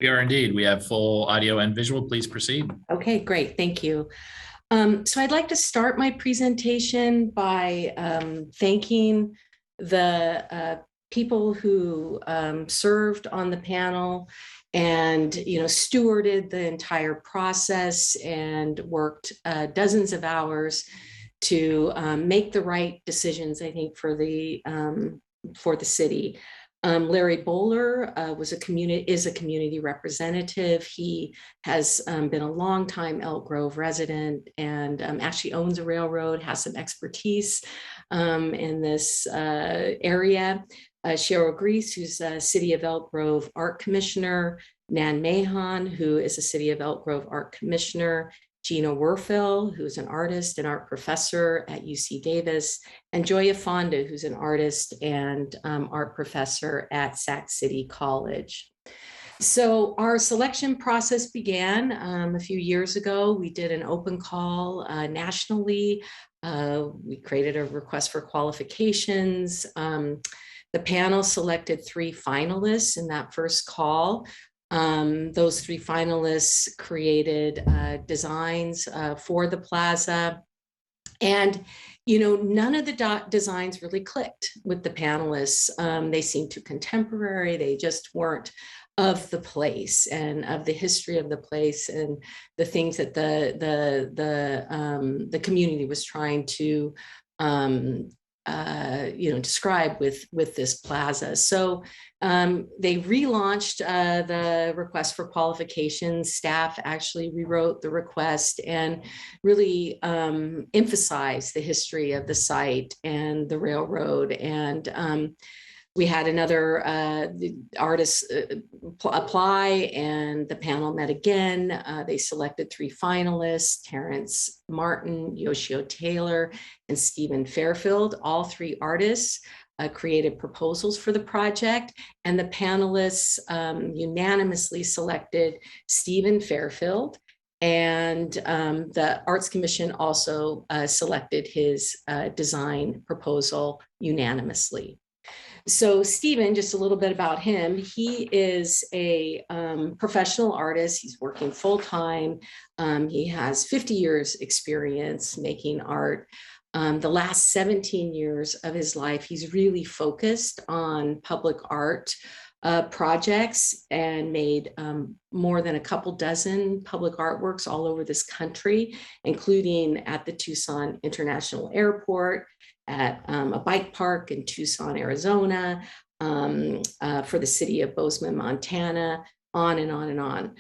Speaker 3: We are indeed. We have full audio and visual. Please proceed.
Speaker 14: Okay, great. Thank you. So I'd like to start my presentation by thanking the people who served on the panel and stewarded the entire process and worked dozens of hours to make the right decisions, I think, for the city. Larry Bowler is a community representative. He has been a longtime Elk Grove resident and actually owns a railroad, has some expertise in this area. Cheryl Grease, who's a City of Elk Grove Art Commissioner, Nan Mahon, who is a City of Elk Grove Art Commissioner, Gina Werfel, who's an artist and art professor at UC Davis, and Joya Fonda, who's an artist and art professor at Sac City College. So our selection process began a few years ago. We did an open call nationally. We created a request for qualifications. The panel selected 3 finalists in that first call. Those 3 finalists created designs for the plaza. And, you know, none of the designs really clicked with the panelists. They seemed too contemporary. They just weren't of the place and of the history of the place and the things that the community was trying to describe with this plaza. So they relaunched the request for qualifications. Staff actually rewrote the request and really emphasized the history of the site and the railroad. And we had another artist apply, and the panel met again. They selected 3 finalists: Terrence Martin, Yoshio Taylor, and Stephen Fairfield. All 3 artists created proposals for the project, and the panelists unanimously selected Stephen Fairfield. And the Arts Commission also selected his design proposal unanimously. So Stephen, just a little bit about him. He is a professional artist. He's working full-time. He has 50 years experience making art. The last 17 years of his life, he's really focused on public art projects and made more than a couple dozen public artworks all over this country, including at the Tucson International Airport, at a bike park in Tucson, Arizona, for the city of Bozeman, Montana, on and on and on.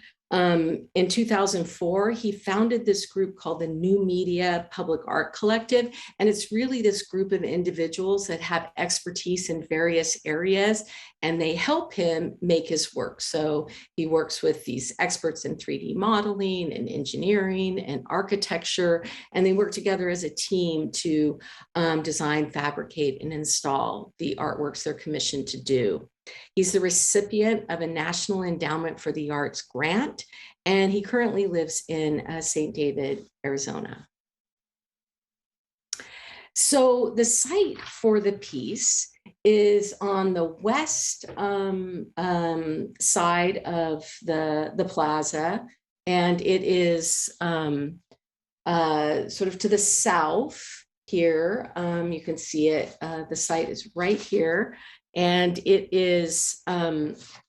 Speaker 14: In 2004, he founded this group called the New Media Public Art Collective. And it's really this group of individuals that have expertise in various areas, and they help him make his work. So he works with these experts in 3D modeling and engineering and architecture, and they work together as a team to design, fabricate, and install the artworks they're commissioned to do. He's the recipient of a National Endowment for the Arts grant, and he currently lives in St. David, Arizona. So the site for the piece is on the west side of the plaza, and it is sort of to the south here. You can see it. The site is right here. And it is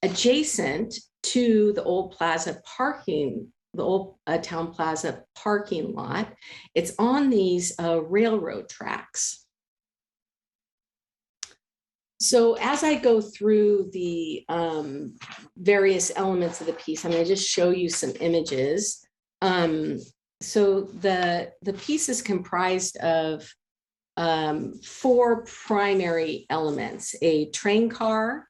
Speaker 14: adjacent to the old plaza parking, the old town plaza parking lot. It's on these railroad tracks. So as I go through the various elements of the piece, I'm going to just show you some images. So the piece is comprised of 4 primary elements: a train car,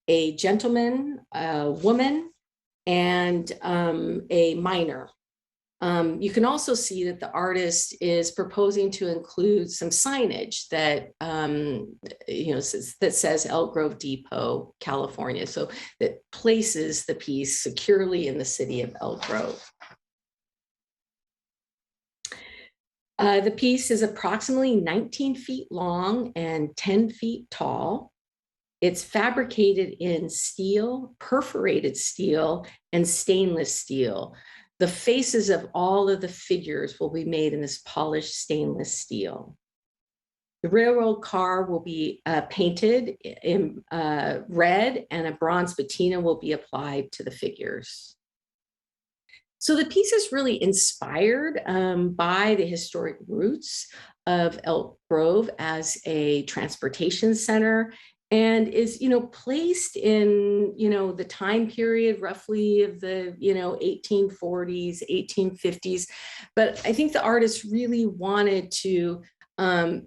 Speaker 14: a gentleman, a woman, and a miner. You can also see that the artist is proposing to include some signage that that says Elk Grove Depot, California, so that places the piece securely in the city of Elk Grove. The piece is approximately 19 feet long and 10 feet tall. It's fabricated in steel, perforated steel, and stainless steel. The faces of all of the figures will be made in this polished stainless steel. The railroad car will be painted in red, and a bronze patina will be applied to the figures. So the piece is really inspired by the historic roots of Elk Grove as a transportation center, and is, placed in, the time period roughly of the, 1840s, 1850s. But I think the artist really wanted to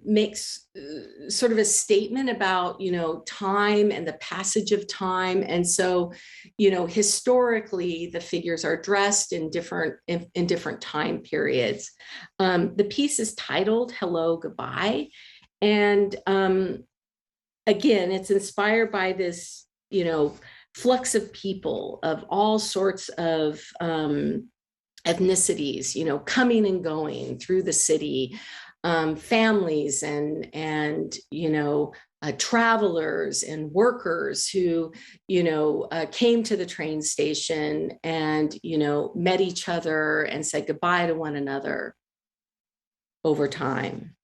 Speaker 14: makes sort of a statement about, time and the passage of time. And so, historically, the figures are dressed in different time periods. The piece is titled Hello, Goodbye. And again, it's inspired by this, flux of people of all sorts of ethnicities, coming and going through the city, families and travelers and workers who, came to the train station and, met each other and said goodbye to one another over time.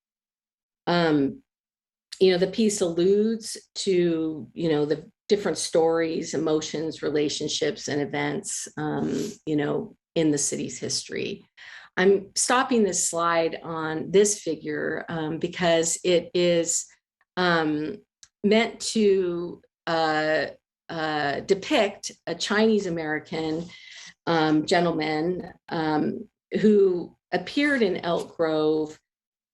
Speaker 14: The piece alludes to, the different stories, emotions, relationships, and events, in the city's history. I'm stopping this slide on this figure because it is meant to depict a Chinese American gentleman who appeared in Elk Grove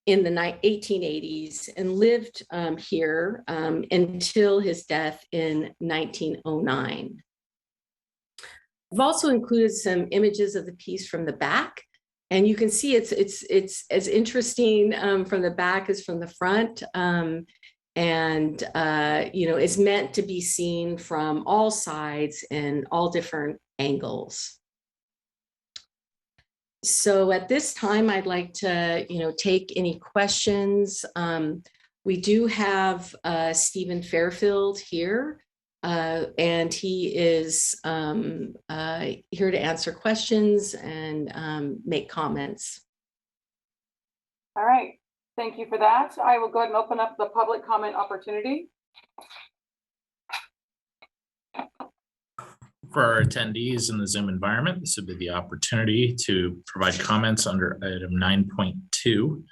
Speaker 14: in the 1880s and lived here until his death in 1909. I've also included some images of the piece from the back, and you can see it's as interesting from the back as from the front, and it's meant to be seen from all sides and all different angles. So at this time, I'd like to, take any questions. We do have Stephen Fairfield here, and he is here to answer questions and make comments.
Speaker 1: All right, thank you for that. I will go ahead and open up the public comment opportunity.
Speaker 3: For our attendees in the Zoom environment, this would be the opportunity to provide comments under item 9.2.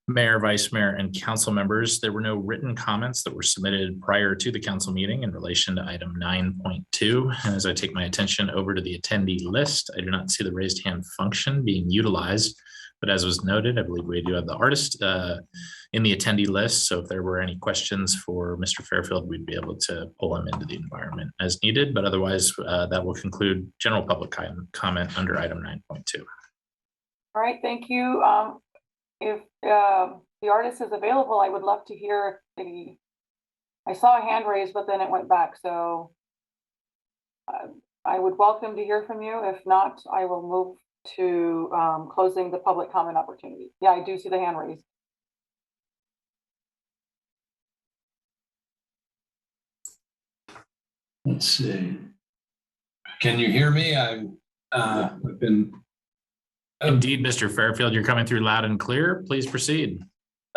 Speaker 3: Mayor, Vice Mayor, and council members, there were no written comments that were submitted prior to the council meeting in relation to item 9.2. And as I take my attention over to the attendee list, I do not see the raised hand function being utilized. But as was noted, I believe we do have the artist in the attendee list. So if there were any questions for Mr. Fairfield, we'd be able to pull him into the environment as needed. But otherwise, that will conclude general public comment under item 9.2.
Speaker 1: All right, thank you. If the artist is available, I would love to hear I saw a hand raised, but then it went back. So I would welcome to hear from you. If not, I will move to closing the public comment opportunity. Yeah, I do see the hand raised.
Speaker 9: Let's see. Can you hear me? I've been.
Speaker 3: Indeed, Mr. Fairfield, you're coming through loud and clear. Please proceed.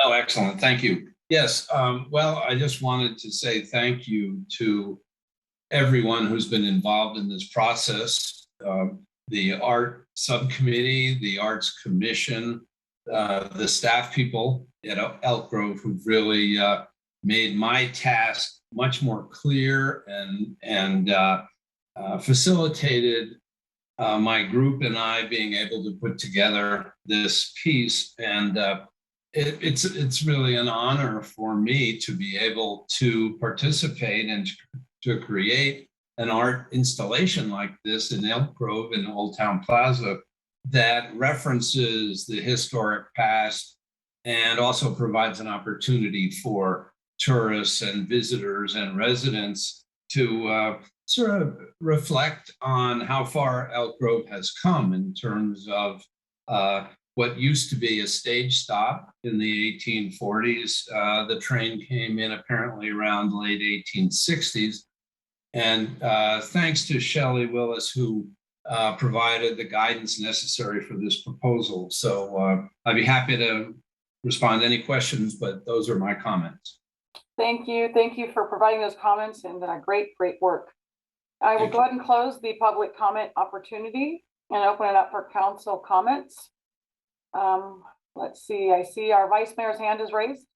Speaker 9: Oh, excellent. Thank you. Yes. Well, I just wanted to say thank you to everyone who's been involved in this process. The art subcommittee, the arts commission, the staff people at Elk Grove who've really made my task much more clear and facilitated my group and I being able to put together this piece. And it's really an honor for me to be able to participate and to create an art installation like this in Elk Grove in Old Town Plaza that references the historic past and also provides an opportunity for tourists and visitors and residents to sort of reflect on how far Elk Grove has come in terms of what used to be a stage stop in the 1840s. The train came in apparently around the late 1860s. And thanks to Shelley Willis, who provided the guidance necessary for this proposal. So I'd be happy to respond to any questions, but those are my comments.
Speaker 1: Thank you. Thank you for providing those comments and great work. I will go ahead and close the public comment opportunity and open it up for council comments. Let's see, I see our Vice Mayor's hand is raised.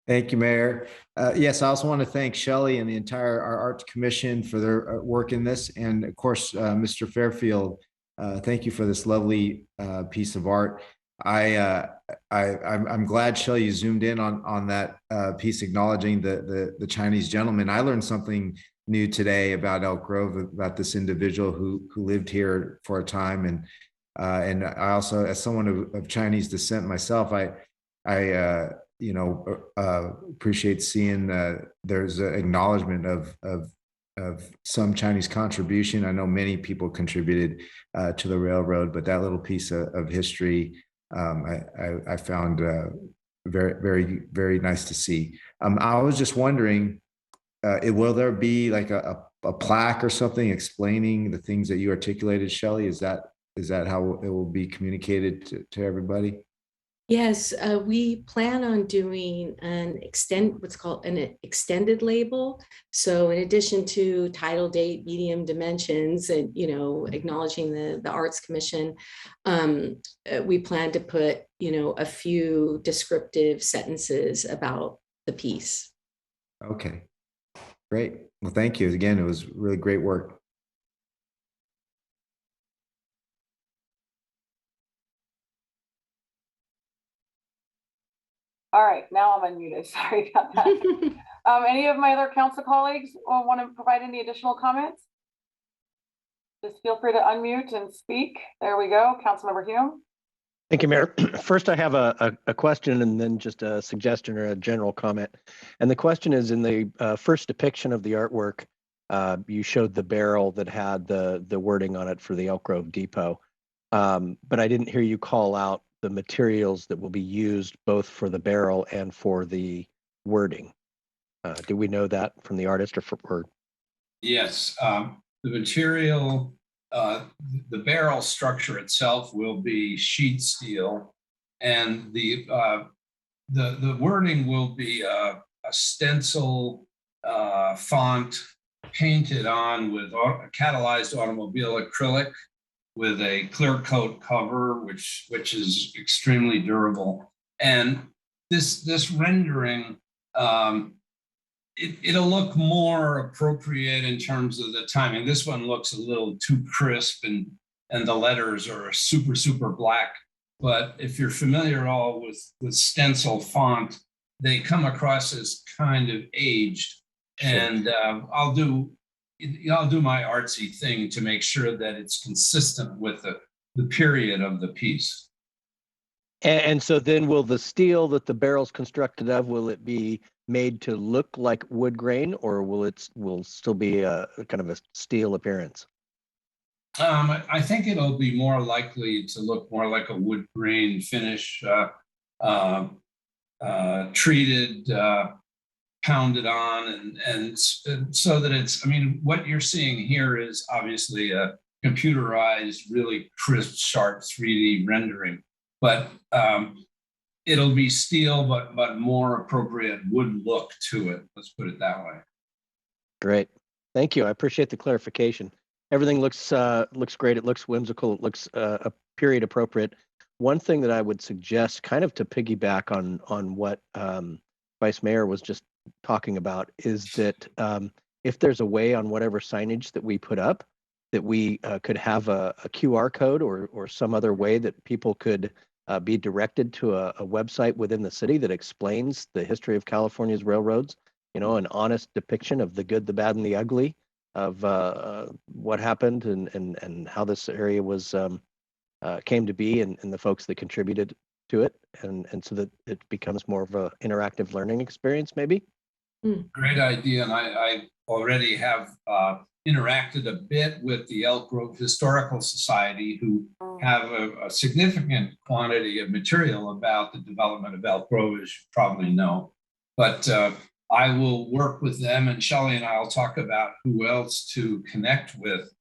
Speaker 5: Thank you, Mayor. Yes, I also want to thank Shelley and the entire our Arts Commission for their work in this. And of course, Mr. Fairfield, thank you for this lovely piece of art. I'm glad, Shelley, you zoomed in on that piece acknowledging the Chinese gentleman. I learned something new today about Elk Grove, about this individual who lived here for a time, and I also, as someone of Chinese descent myself, I appreciate seeing there's an acknowledgement of some Chinese contribution. I know many people contributed to the railroad, but that little piece of history I found very, very, very nice to see. I was just wondering, will there be like a plaque or something explaining the things that you articulated, Shelley? Is that how it will be communicated to everybody?
Speaker 14: Yes, we plan on doing what's called an extended label. So in addition to title, date, medium, dimensions, and acknowledging the Arts Commission, we plan to put a few descriptive sentences about the piece.
Speaker 5: Okay, great. Well, thank you again. It was really great work.
Speaker 1: All right, now I'm unmuted. Sorry about that. Any of my other council colleagues want to provide any additional comments? Just feel free to unmute and speak. There we go. Councilmember Hume.
Speaker 17: Thank you, Mayor. First, I have a question and then just a suggestion or a general comment. And the question is, in the first depiction of the artwork, you showed the barrel that had the wording on it for the Elk Grove Depot. But I didn't hear you call out the materials that will be used both for the barrel and for the wording. Do we know that from the artist or? Yes,
Speaker 9: the material, the barrel structure itself will be sheet steel, and the wording will be a stencil font painted on with a catalyzed automobile acrylic with a clear coat cover, which is extremely durable. And this rendering, it'll look more appropriate in terms of the timing. This one looks a little too crisp, and the letters are super, super black. But if you're familiar at all with stencil font, they come across as kind of aged. And I'll do my artsy thing to make sure that it's consistent with the period of the piece.
Speaker 17: And so then will the steel that the barrel's constructed of, will it be made to look like wood grain, or will still be a kind of a steel appearance?
Speaker 9: I think it'll be more likely to look more like a wood grain finish, treated, pounded on, and so that it's, I mean, what you're seeing here is obviously a computerized, really crisp, sharp 3D rendering, but it'll be steel, but more appropriate wood look to it. Let's put it that way.
Speaker 17: Great, thank you. I appreciate the clarification. Everything looks great. It looks whimsical. It looks period appropriate. One thing that I would suggest, kind of to piggyback on what Vice Mayor was just talking about, is that if there's a way on whatever signage that we put up, that we could have a QR code or some other way that people could be directed to a website within the city that explains the history of California's railroads, an honest depiction of the good, the bad, and the ugly of what happened and how this area was came to be, and the folks that contributed to it, and so that it becomes more of an interactive learning experience, maybe.
Speaker 9: Great idea, and I already have interacted a bit with the Elk Grove Historical Society, who have a significant quantity of material about the development of Elk Grove, as you probably know. But I will work with them, and Shelley and I will talk about who else to connect with,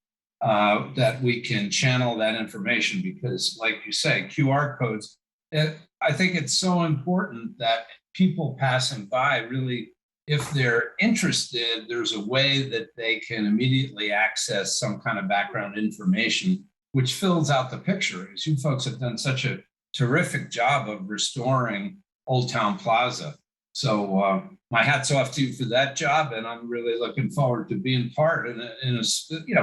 Speaker 9: that we can channel that information, because like you say, QR codes, I think it's so important that people passing by really, if they're interested, there's a way that they can immediately access some kind of background information, which fills out the picture. As you folks have done such a terrific job of restoring Old Town Plaza. So my hat's off to you for that job, and I'm really looking forward to being part in a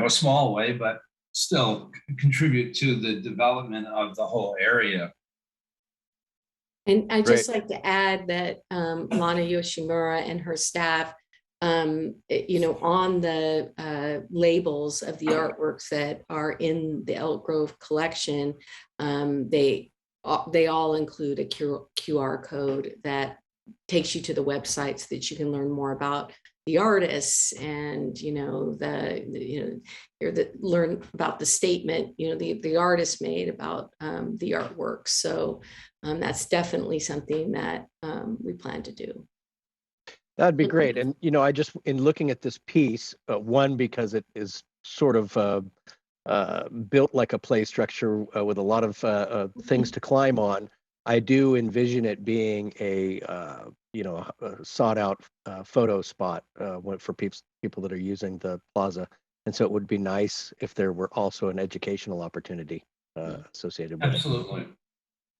Speaker 9: small way, but still contribute to the development of the whole area.
Speaker 14: And I'd
Speaker 17: Great.
Speaker 14: just like to add that Lana Yoshimura and her staff, on the labels of the artworks that are in the Elk Grove collection, they all include a QR code that takes you to the website so that you can learn more about the artists and learn about the statement the artist made about the artwork. So that's definitely something that we plan to do.
Speaker 17: That'd be great. And, I just, in looking at this piece, one, because it is sort of built like a play structure with a lot of things to climb on, I do envision it being a sought out photo spot for people that are using the plaza. And so it would be nice if there were also an educational opportunity associated with
Speaker 9: Absolutely.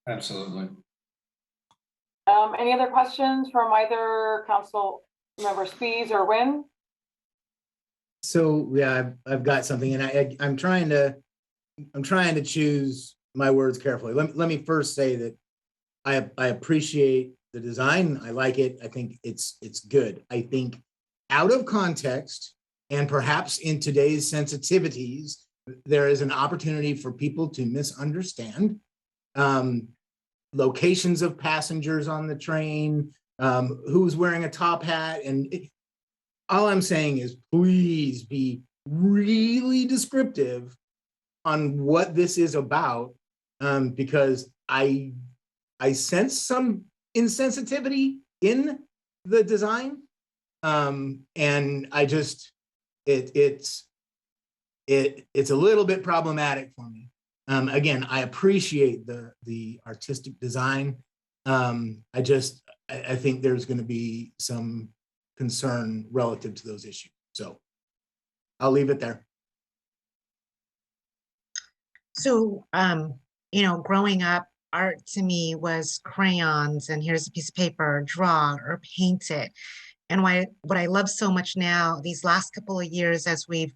Speaker 9: Absolutely.
Speaker 1: Any other questions from either council member Spies or Wynn?
Speaker 19: So yeah, I've got something, and I'm trying to choose my words carefully. Let me first say that I appreciate the design. I like it. I think it's good. I think out of context and perhaps in today's sensitivities, there is an opportunity for people to misunderstand locations of passengers on the train, who's wearing a top hat. And all I'm saying is please be really descriptive on what this is about, because I sense some insensitivity in the design. And I just, it's a little bit problematic for me. Again, I appreciate the artistic design. I think there's going to be some concern relative to those issues. So I'll leave it there.
Speaker 18: So, growing up, art to me was crayons and here's a piece of paper, draw or paint it. And what I love so much now, these last couple of years, as we've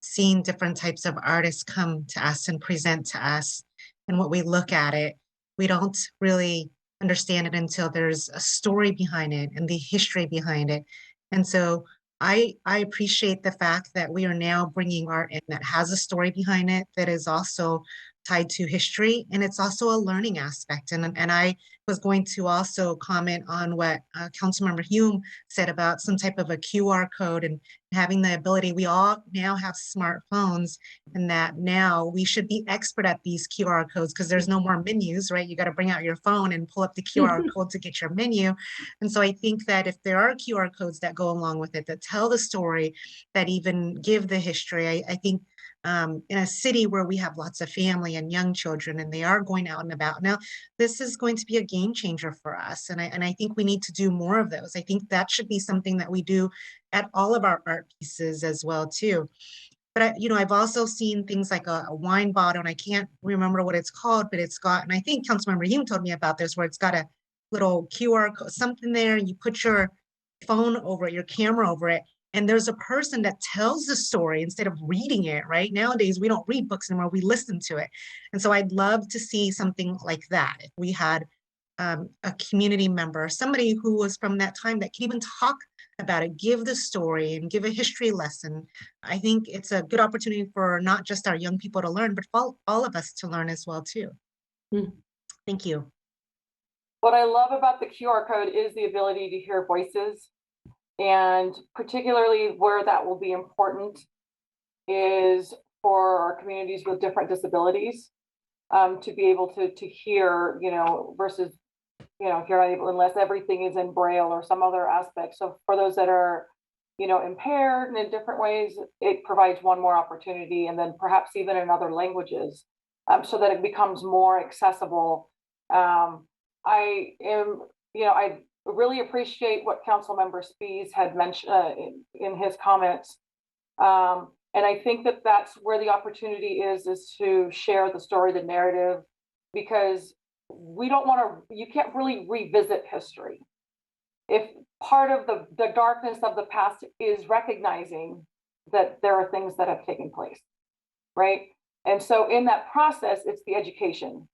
Speaker 18: seen different types of artists come to us and present to us, and what we look at it, we don't really understand it until there's a story behind it and the history behind it. And so I appreciate the fact that we are now bringing art in that has a story behind it, that is also tied to history, and it's also a learning aspect. And I was going to also comment on what Councilmember Hume said about some type of a QR code and having the ability. We all now have smartphones, and that now we should be expert at these QR codes because there's no more menus, right? You got to bring out your phone and pull up the QR code to get your menu. And so I think that if there are QR codes that go along with it, that tell the story, that even give the history, I think in a city where we have lots of family and young children and they are going out and about. Now, this is going to be a game changer for us. And I think we need to do more of those. I think that should be something that we do at all of our art pieces as well, too. But I've also seen things like a wine bottle, and I can't remember what it's called, but it's got, and I think Councilmember Hume told me about this, where it's got a little QR code, something there, and you put your phone over it, your camera over it, and there's a person that tells the story instead of reading it, right? Nowadays, we don't read books anymore, we listen to it. And so I'd love to see something like that. If we had a community member, somebody who was from that time that can even talk about it, give the story and give a history lesson. I think it's a good opportunity for not just our young people to learn, but for all of us to learn as well, too. Thank you.
Speaker 1: What I love about the QR code is the ability to hear voices. And particularly where that will be important is for our communities with different disabilities, to be able to hear, versus, hear unless everything is in Braille or some other aspect. So for those that are, impaired and in different ways, it provides one more opportunity, and then perhaps even in other languages, so that it becomes more accessible. I really appreciate what Councilmember Spies had mentioned in his comments. And I think that that's where the opportunity is to share the story, the narrative, because you can't really revisit history. If part of the darkness of the past is recognizing that there are things that have taken place, right? And so in that process, it's the education.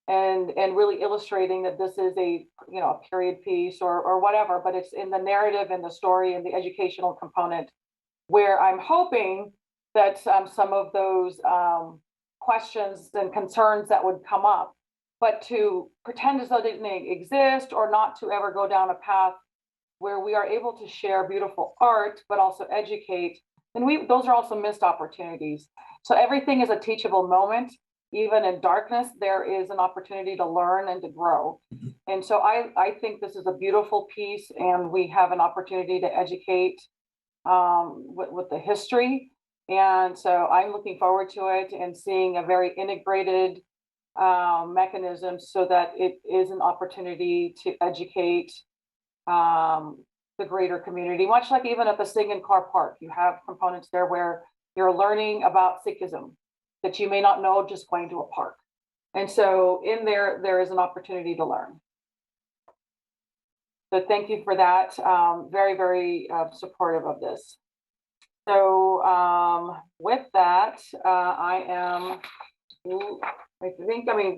Speaker 1: and really illustrating that this is a, you know, a period piece or whatever, but it's in the narrative and the story and the educational component, where I'm hoping that some of those questions and concerns that would come up, but to pretend as though they didn't exist, or not to ever go down a path where we are able to share beautiful art, but also educate, and those are also missed opportunities. So everything is a teachable moment. Even in darkness, there is an opportunity to learn and to grow. And so I think this is a beautiful piece, and we have an opportunity to educate with the history. And so I'm looking forward to it and seeing a very integrated mechanism so that it is an opportunity to educate the greater community, much like even at the Sing in Car Park, you have components there where you're learning about Sikhism that you may not know just going to a park. And so in there is an opportunity to learn. So thank you for that. Very, very supportive of this. So with that, I mean,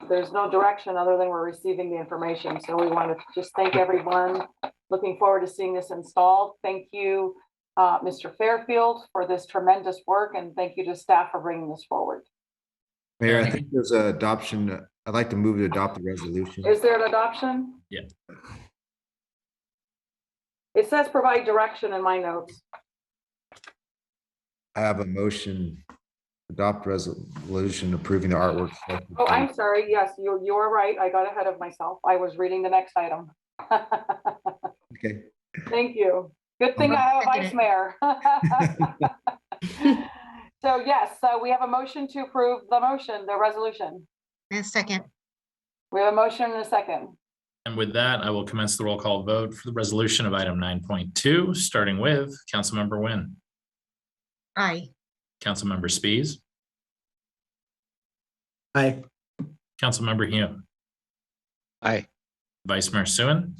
Speaker 1: there's no direction other than we're receiving the information. So we want to just thank everyone. Looking forward to seeing this installed. Thank you, Mr. Fairfield, for this tremendous work, and thank you to staff for bringing this forward.
Speaker 5: Mayor, I think there's an adoption. I'd like to move to adopt the resolution.
Speaker 1: Is there an adoption?
Speaker 3: Yeah.
Speaker 1: It says provide direction in my notes.
Speaker 5: I have a motion, adopt resolution approving the artwork.
Speaker 1: Oh, I'm sorry. Yes, you are right. I got ahead of myself. I was reading the next item.
Speaker 5: Okay.
Speaker 1: Thank you. Good thing I have a vice mayor. So yes, so we have a motion to approve the resolution.
Speaker 18: And a second.
Speaker 1: We have a motion and a second.
Speaker 3: And with that, I will commence the roll call vote for the resolution of item 9.2, starting with Councilmember Nguyen.
Speaker 18: Aye.
Speaker 3: Councilmember Spies.
Speaker 19: Aye.
Speaker 3: Councilmember Hume.
Speaker 17: Aye.
Speaker 3: Vice Mayor Suen.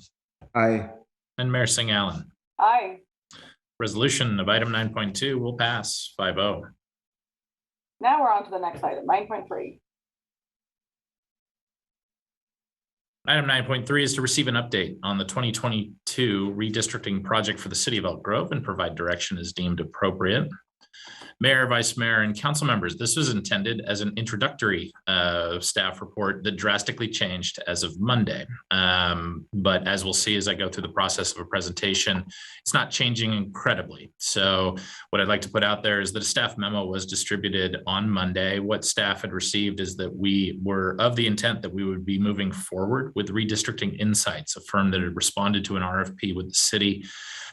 Speaker 5: Aye.
Speaker 3: And Mayor Singh Allen.
Speaker 1: Aye.
Speaker 3: Resolution of item 9.2 will pass 5-0.
Speaker 1: Now we're on to the next item, 9.3.
Speaker 3: Item 9.3 is to receive an update on the 2022 redistricting project for the city of Elk Grove and provide direction as deemed appropriate. Mayor, Vice Mayor, and council members, this was intended as an introductory staff report that drastically changed as of Monday. But as we'll see as I go through the process of a presentation, it's not changing incredibly. So what I'd like to put out there is that a staff memo was distributed on Monday. What staff had received is that we were of the intent that we would be moving forward with Redistricting Insights, a firm that had responded to an RFP with the city.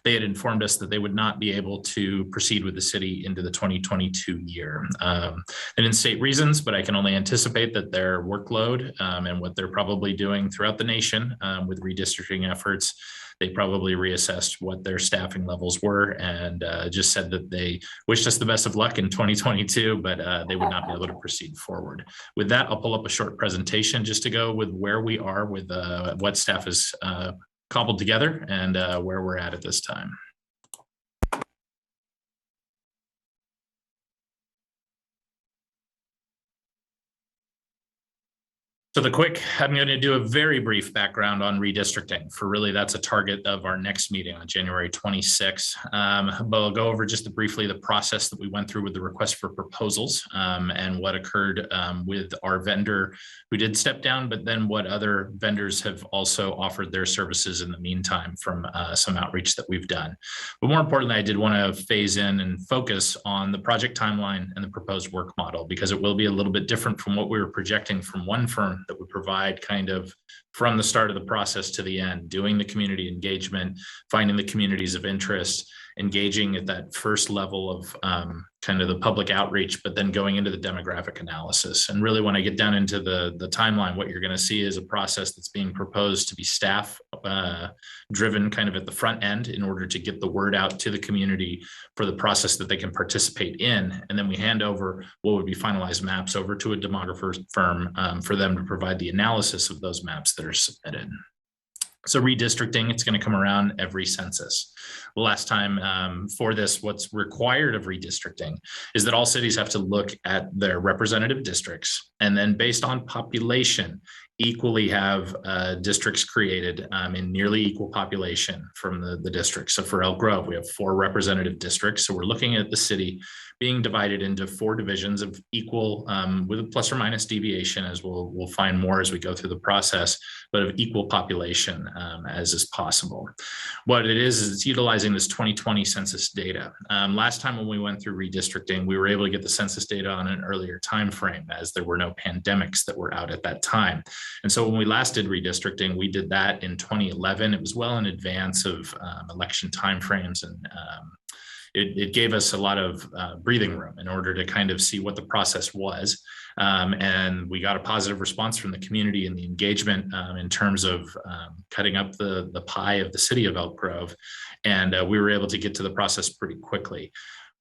Speaker 3: They had informed us that they would not be able to proceed with the city into the 2022 year. They didn't state reasons, but I can only anticipate that their workload and what they're probably doing throughout the nation with redistricting efforts, they probably reassessed what their staffing levels were and just said that they wished us the best of luck in 2022, but they would not be able to proceed forward. With that, I'll pull up a short presentation just to go with where we are with what staff is cobbled together and where we're at this time. So I'm going to do a very brief background on redistricting for really that's a target of our next meeting on January 26th. But I'll go over just briefly the process that we went through with the request for proposals and what occurred with our vendor who did step down, but then what other vendors have also offered their services in the meantime from some outreach that we've done. But more importantly, I did want to phase in and focus on the project timeline and the proposed work model because it will be a little bit different from what we were projecting from one firm that would provide kind of from the start of the process to the end, doing the community engagement, finding the communities of interest, engaging at that first level of kind of the public outreach, but then going into the demographic analysis. And really when I get down into the timeline, what you're going to see is a process that's being proposed to be staff driven kind of at the front end in order to get the word out to the community for the process that they can participate in. And then we hand over what would be finalized maps over to a demographer firm for them to provide the analysis of those maps that are submitted. So redistricting, it's going to come around every census. The last time for this, what's required of redistricting is that all cities have to look at their representative districts, and then based on population, equally have districts created in nearly equal population from the districts. So for Elk Grove, we have 4 representative districts. So we're looking at the city being divided into 4 divisions of equal, with a plus or minus deviation, as we'll find more as we go through the process, but of equal population as is possible. What it is it's utilizing this 2020 census data. Last time when we went through redistricting, we were able to get the census data on an earlier time frame, as there were no pandemics that were out at that time. And so when we last did redistricting, we did that in 2011. It was well in advance of election timeframes, and it gave us a lot of breathing room in order to kind of see what the process was. And we got a positive response from the community and the engagement in terms of cutting up the pie of the city of Elk Grove. And we were able to get to the process pretty quickly.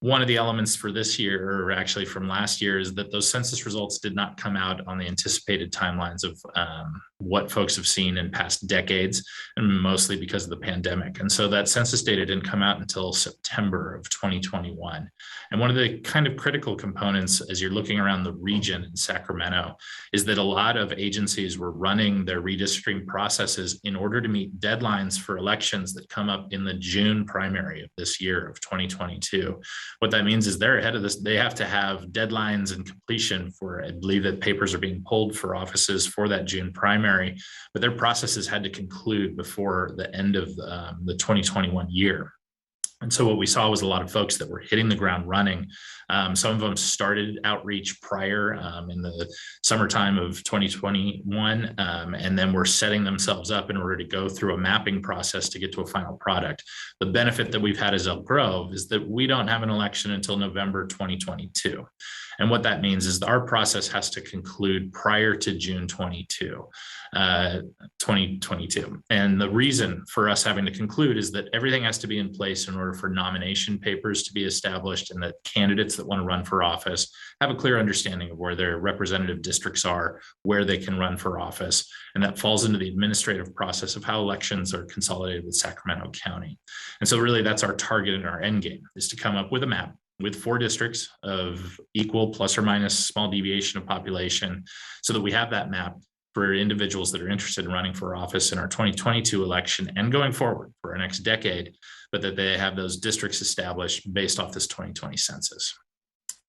Speaker 3: One of the elements for this year, or actually from last year, is that those census results did not come out on the anticipated timelines of what folks have seen in past decades, and mostly because of the pandemic. And so that census data didn't come out until September of 2021. And one of the kind of critical components as you're looking around the region in Sacramento is that a lot of agencies were running their redistricting processes in order to meet deadlines for elections that come up in the June primary of this year of 2022. What that means is they're ahead of this. They have to have deadlines and completion for, I believe that papers are being pulled for offices for that June primary, but their processes had to conclude before the end of the 2021 year. And so what we saw was a lot of folks that were hitting the ground running. Some of them started outreach prior in the summertime of 2021, and then were setting themselves up in order to go through a mapping process to get to a final product. The benefit that we've had as Elk Grove is that we don't have an election until November 2022. And what that means is our process has to conclude prior to June 2022. And the reason for us having to conclude is that everything has to be in place in order for nomination papers to be established, and that candidates that want to run for office have a clear understanding of where their representative districts are, where they can run for office. And that falls into the administrative process of how elections are consolidated with Sacramento County. And so really that's our target and our end game, is to come up with a map with 4 districts of equal plus or minus small deviation of population, so that we have that map for individuals that are interested in running for office in our 2022 election and going forward for our next decade, but that they have those districts established based off this 2020 census.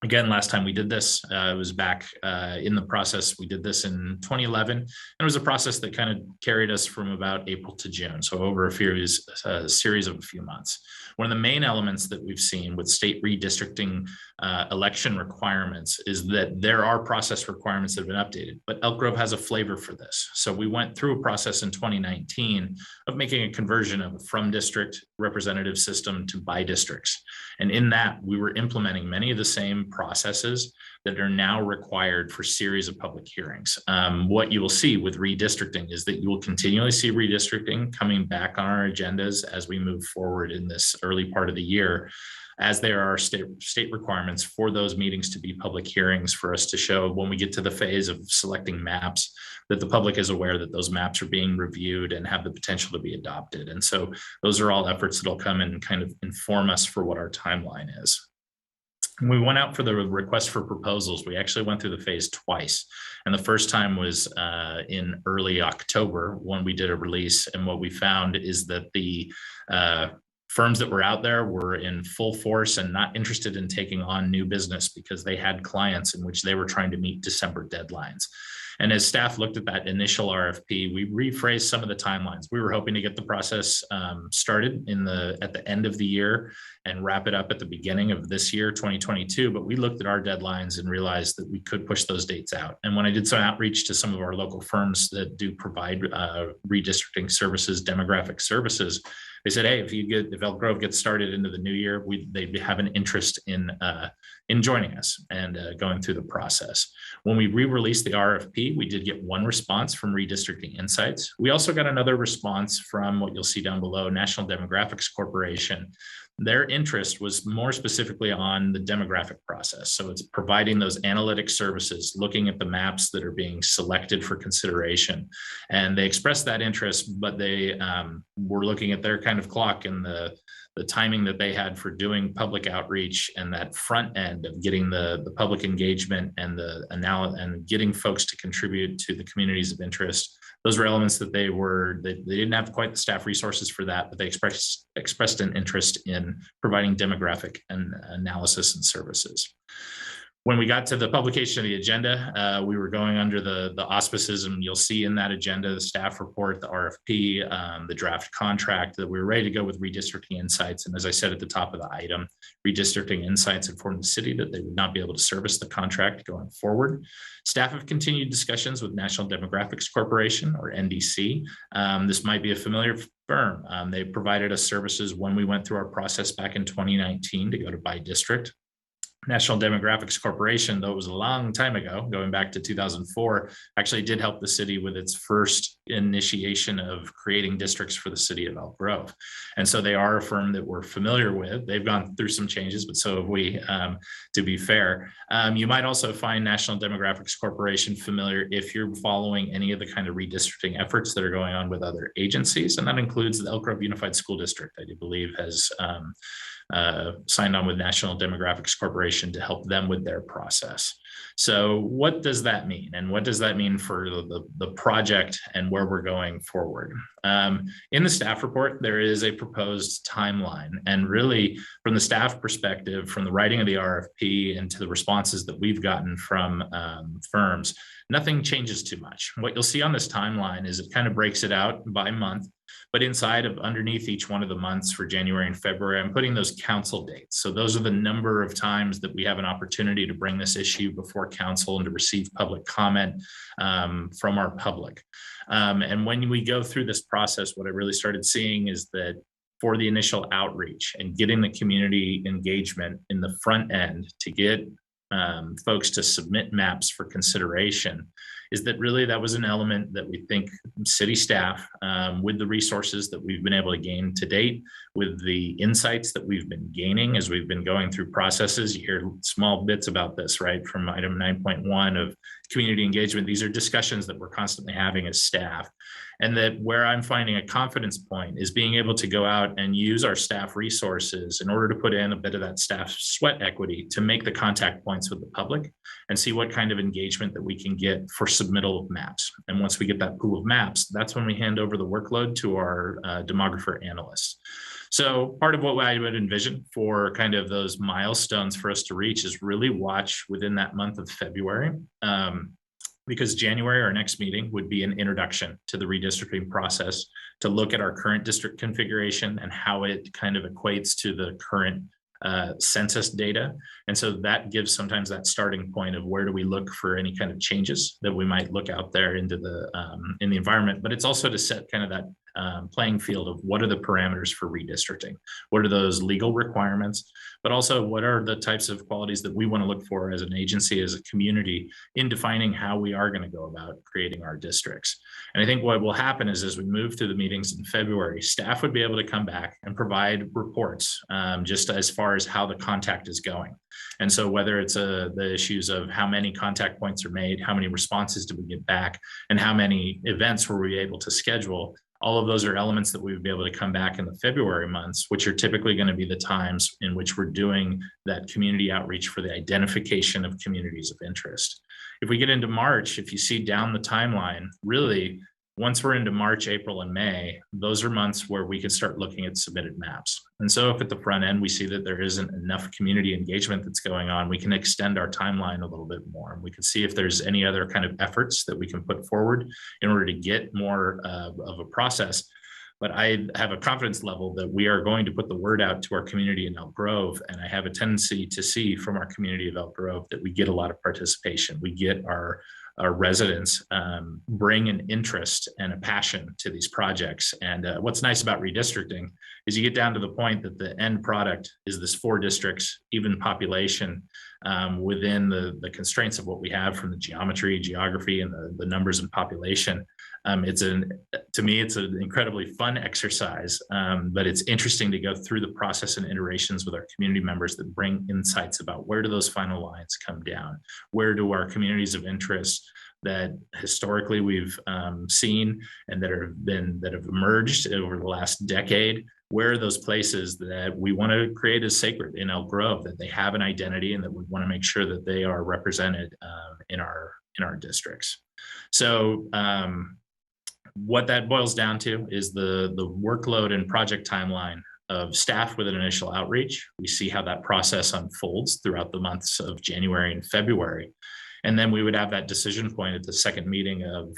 Speaker 3: Again, last time we did this, it was back in the process. We did this in 2011. And it was a process that kind of carried us from about April to June, so over a series of a few months. One of the main elements that we've seen with state redistricting election requirements is that there are process requirements that have been updated, but Elk Grove has a flavor for this. So we went through a process in 2019 of making a conversion of a from district representative system to by districts. And in that, we were implementing many of the same processes that are now required for series of public hearings. What you will see with redistricting is that you will continually see redistricting coming back on our agendas as we move forward in this early part of the year, as there are state requirements for those meetings to be public hearings, for us to show when we get to the phase of selecting maps that the public is aware that those maps are being reviewed and have the potential to be adopted. And so those are all efforts that'll come and kind of inform us for what our timeline is. When we went out for the request for proposals, we actually went through the phase twice. And the first time was in early October when we did a release. And what we found is that the firms that were out there were in full force and not interested in taking on new business because they had clients in which they were trying to meet December deadlines. And as staff looked at that initial RFP, we rephrased some of the timelines. We were hoping to get the process started at the end of the year and wrap it up at the beginning of this year, 2022. But we looked at our deadlines and realized that we could push those dates out. And when I did some outreach to some of our local firms that do provide redistricting services, demographic services, they said, hey, if Elk Grove gets started into the new year, they have an interest in joining us and going through the process. When we re-released the RFP, we did get one response from Redistricting Insights. We also got another response from what you'll see down below, National Demographics Corporation. their interest was more specifically on the demographic process. So it's providing those analytic services, looking at the maps that are being selected for consideration. And they expressed that interest, but they were looking at their kind of clock and the timing that they had for doing public outreach and that front end of getting the public engagement and the analysis and getting folks to contribute to the communities of interest. Those were elements that they didn't have quite the staff resources for that, but they expressed an interest in providing demographic and analysis and services. When we got to the publication of the agenda, we were going under the auspices, and you'll see in that agenda, the staff report, the RFP, the draft contract, that we were ready to go with redistricting insights. And as I said at the top of the item, redistricting insights informed the city that they would not be able to service the contract going forward. Staff have continued discussions with National Demographics Corporation, or NDC. This might be a familiar firm. They provided us services when we went through our process back in 2019 to go to by district. National Demographics Corporation, though it was a long time ago, going back to 2004, actually did help the city with its first initiation of creating districts for the city of Elk Grove. And so they are a firm that we're familiar with. They've gone through some changes, but so have we, to be fair. You might also find National Demographics Corporation familiar if you're following any of the kind of redistricting efforts that are going on with other agencies, and that includes the Elk Grove Unified School District, I do believe has signed on with National Demographics Corporation to help them with their process. So what does that mean? And what does that mean for the project and where we're going forward? In the staff report, there is a proposed timeline. And really, from the staff perspective, from the writing of the RFP and to the responses that we've gotten from firms, nothing changes too much. What you'll see on this timeline is it kind of breaks it out by month. But inside of underneath each one of the months for January and February, I'm putting those council dates. So those are the number of times that we have an opportunity to bring this issue before council and to receive public comment from our public. And when we go through this process, what I really started seeing is that for the initial outreach and getting the community engagement in the front end to get folks to submit maps for consideration, is that really that was an element that we think city staff, with the resources that we've been able to gain to date, with the insights that we've been gaining as we've been going through processes. You hear small bits about this, right? From item 9.1 of community engagement. These are discussions that we're constantly having as staff. And that where I'm finding a confidence point is being able to go out and use our staff resources in order to put in a bit of that staff sweat equity to make the contact points with the public and see what kind of engagement that we can get for submittal of maps. And once we get that pool of maps, that's when we hand over the workload to our demographer analysts. So part of what I would envision for kind of those milestones for us to reach is really watch within that month of February. Because January, our next meeting, would be an introduction to the redistricting process to look at our current district configuration and how it kind of equates to the current census data. And so that gives sometimes that starting point of where do we look for any kind of changes that we might look out there into the in the environment. But it's also to set kind of that playing field of what are the parameters for redistricting, what are those legal requirements, but also what are the types of qualities that we want to look for as an agency, as a community, in defining how we are going to go about creating our districts. And I think what will happen is as we move through the meetings in February, staff would be able to come back and provide reports just as far as how the contact is going. And so whether it's the issues of how many contact points are made, how many responses do we get back, and how many events were we able to schedule, all of those are elements that we would be able to come back in the February months, which are typically going to be the times in which we're doing that community outreach for the identification of communities of interest. If we get into March, if you see down the timeline, really, once we're into March, April, and May, those are months where we can start looking at submitted maps. And so if at the front end, we see that there isn't enough community engagement that's going on, we can extend our timeline a little bit more. We can see if there's any other kind of efforts that we can put forward in order to get more of a process. But I have a confidence level that we are going to put the word out to our community in Elk Grove. And I have a tendency to see from our community of Elk Grove that we get a lot of participation. We get our residents bring an interest and a passion to these projects. And what's nice about redistricting is you get down to the point that the end product is this 4 districts, even population within the constraints of what we have from the geography, and the numbers and population. To me, it's an incredibly fun exercise, but it's interesting to go through the process and iterations with our community members that bring insights about where do those final lines come down? Where do our communities of interest that historically we've seen and that have emerged over the last decade, where are those places that we want to create as sacred in Elk Grove, that they have an identity and that we want to make sure that they are represented in our districts. So what that boils down to is the workload and project timeline of staff with an initial outreach. We see how that process unfolds throughout the months of January and February. And then we would have that decision point at the second meeting of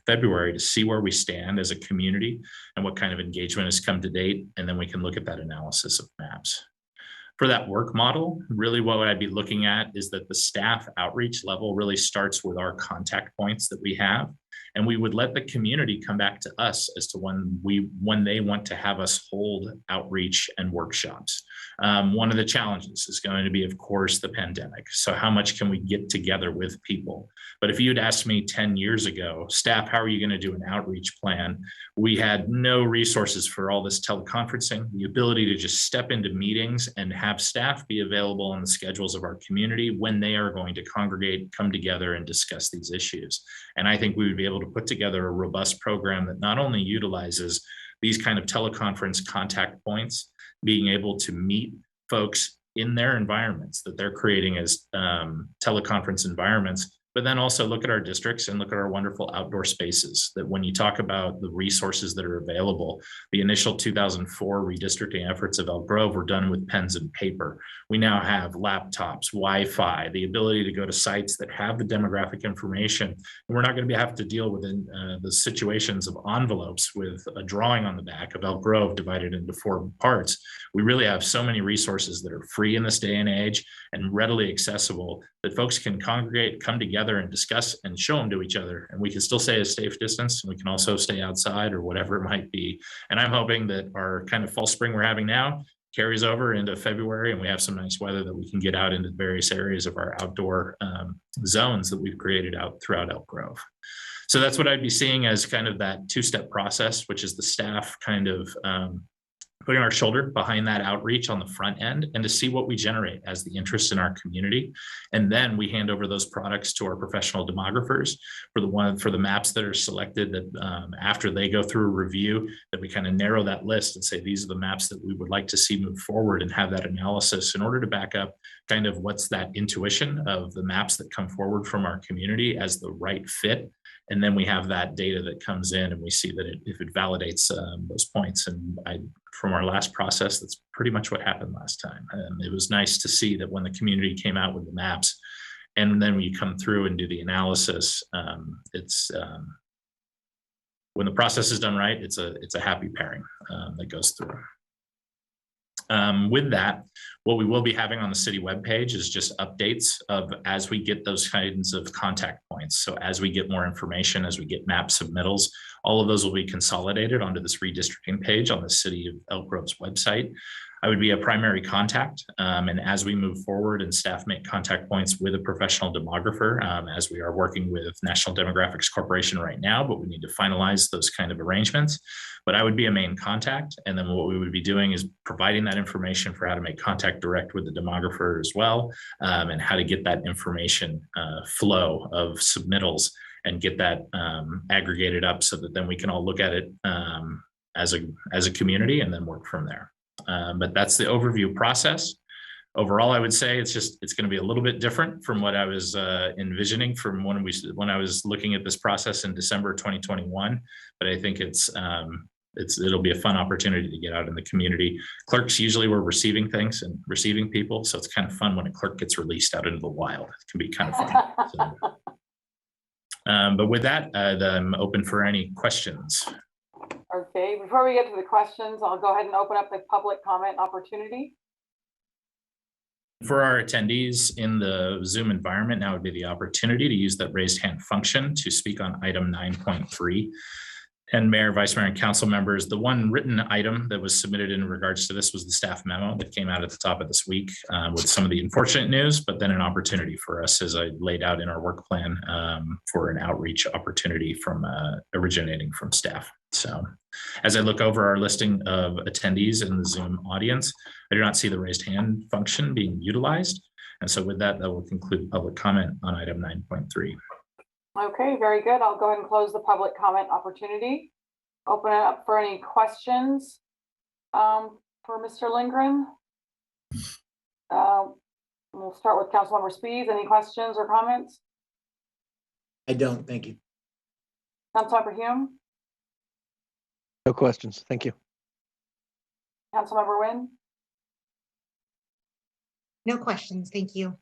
Speaker 3: February to see where we stand as a community and what kind of engagement has come to date. And then we can look at that analysis of maps. For that work model, really what I'd be looking at is that the staff outreach level really starts with our contact points that we have. And we would let the community come back to us as to when they want to have us hold outreach and workshops. One of the challenges is going to be, of course, the pandemic. So how much can we get together with people? But if you'd asked me 10 years ago, staff, how are you going to do an outreach plan? We had no resources for all this teleconferencing, the ability to just step into meetings and have staff be available on the schedules of our community when they are going to congregate, come together and discuss these issues. And I think we would be able to put together a robust program that not only utilizes these kind of teleconference contact points, being able to meet folks in their environments that they're creating as teleconference environments, but then also look at our districts and look at our wonderful outdoor spaces that when you talk about the resources that are available, the initial 2004 redistricting efforts of Elk Grove were done with pens and paper. We now have laptops, Wi-Fi, the ability to go to sites that have the demographic information. And we're not going to have to deal with the situations of envelopes with a drawing on the back of Elk Grove divided into 4 parts. We really have so many resources that are free in this day and age and readily accessible that folks can congregate, come together and discuss and show them to each other. And we can still stay a safe distance and we can also stay outside or whatever it might be. And I'm hoping that our kind of fall spring we're having now carries over into February and we have some nice weather that we can get out into various areas of our outdoor zones that we've created out throughout Elk Grove. So that's what I'd be seeing as kind of that 2-step process, which is the staff kind of putting our shoulder behind that outreach on the front end and to see what we generate as the interest in our community. And then we hand over those products to our professional demographers for the maps that are selected that after they go through a review, that we kind of narrow that list and say, these are the maps that we would like to see move forward and have that analysis in order to back up kind of what's that intuition of the maps that come forward from our community as the right fit. And then we have that data that comes in and we see that if it validates those points. And from our last process, that's pretty much what happened last time. And it was nice to see that when the community came out with the maps and then when you come through and do the analysis, when the process is done right, it's a happy pairing that goes through. With that, what we will be having on the city webpage is just updates of as we get those kinds of contact points. So as we get more information, as we get map submittals, all of those will be consolidated onto this redistricting page on the City of Elk Grove's website. I would be a primary contact. And as we move forward and staff make contact points with a professional demographer, as we are working with National Demographics Corporation right now, but we need to finalize those kind of arrangements. But I would be a main contact. And then what we would be doing is providing that information for how to make contact direct with the demographer as well, and how to get that information flow of submittals and get that aggregated up so that then we can all look at it as a community and then work from there. But that's the overview process. Overall, I would say it's going to be a little bit different from what I was envisioning from when I was looking at this process in December 2021. But I think it'll be a fun opportunity to get out in the community. Clerks usually were receiving things and receiving people, so it's kind of fun when a clerk gets released out into the wild. It can be kind of fun. So, but with that, I'm open for any questions.
Speaker 1: Okay, before we get to the questions, I'll go ahead and open up the public comment opportunity.
Speaker 3: For our attendees in the Zoom environment, now would be the opportunity to use that raised hand function to speak on item 9.3. And Mayor, Vice Mayor, and council members, the one written item that was submitted in regards to this was the staff memo that came out at the top of this week with some of the unfortunate news, but then an opportunity for us, as I laid out in our work plan, for an outreach opportunity from originating from staff. So as I look over our listing of attendees in the Zoom audience, I do not see the raised hand function being utilized. And so with that, that will conclude public comment on item 9.3.
Speaker 1: Okay, very good. I'll go ahead and close the public comment opportunity. Open it up for any questions for Mr. Lindgren. We'll start with Councilmember Spies. Any questions or comments?
Speaker 19: I don't, thank you.
Speaker 1: Councilmember Hume,
Speaker 17: No questions. Thank you.
Speaker 1: Councilmember Wynn,
Speaker 18: No questions, thank you.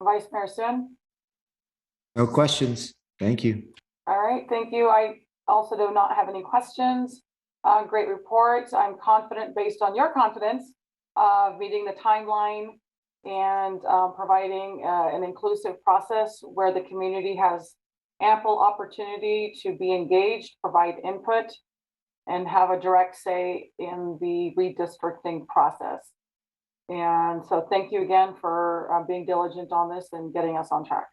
Speaker 1: Vice Mayor Sun.
Speaker 5: No questions. Thank you.
Speaker 1: All right, thank you. I also do not have any questions. Great report. I'm confident, based on your confidence, of meeting the timeline and providing an inclusive process where the community has ample opportunity to be engaged, provide input, and have a direct say in the redistricting process. And so thank you again for being diligent on this and getting us on track.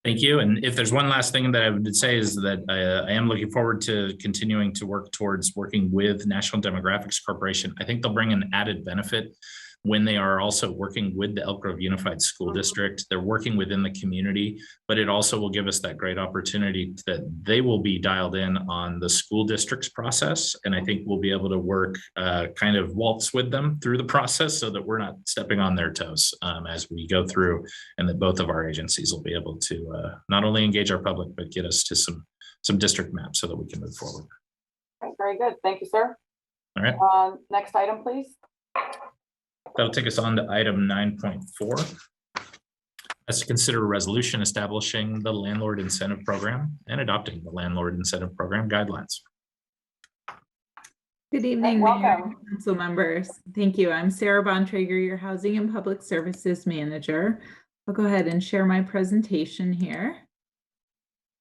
Speaker 3: Thank you. And if there's one last thing that I would say is that I am looking forward to continuing to work towards working with National Demographics Corporation. I think they'll bring an added benefit when they are also working with the Elk Grove Unified School District. They're working within the community, but it also will give us that great opportunity that they will be dialed in on the school district's process. And I think we'll be able to work kind of waltz with them through the process so that we're not stepping on their toes as we go through, and that both of our agencies will be able to not only engage our public, but get us to some district maps so that we can move forward.
Speaker 1: Okay, very good. Thank you, sir.
Speaker 3: All right.
Speaker 1: Next item, please.
Speaker 3: That'll take us on to item 9.4. That's to consider a resolution establishing the landlord incentive program and adopting the landlord incentive program guidelines.
Speaker 13: Good evening,
Speaker 1: Welcome.
Speaker 13: Mayor and council members. Thank you. I'm Sarah Bontrager, your Housing and Public Services Manager. I'll go ahead and share my presentation here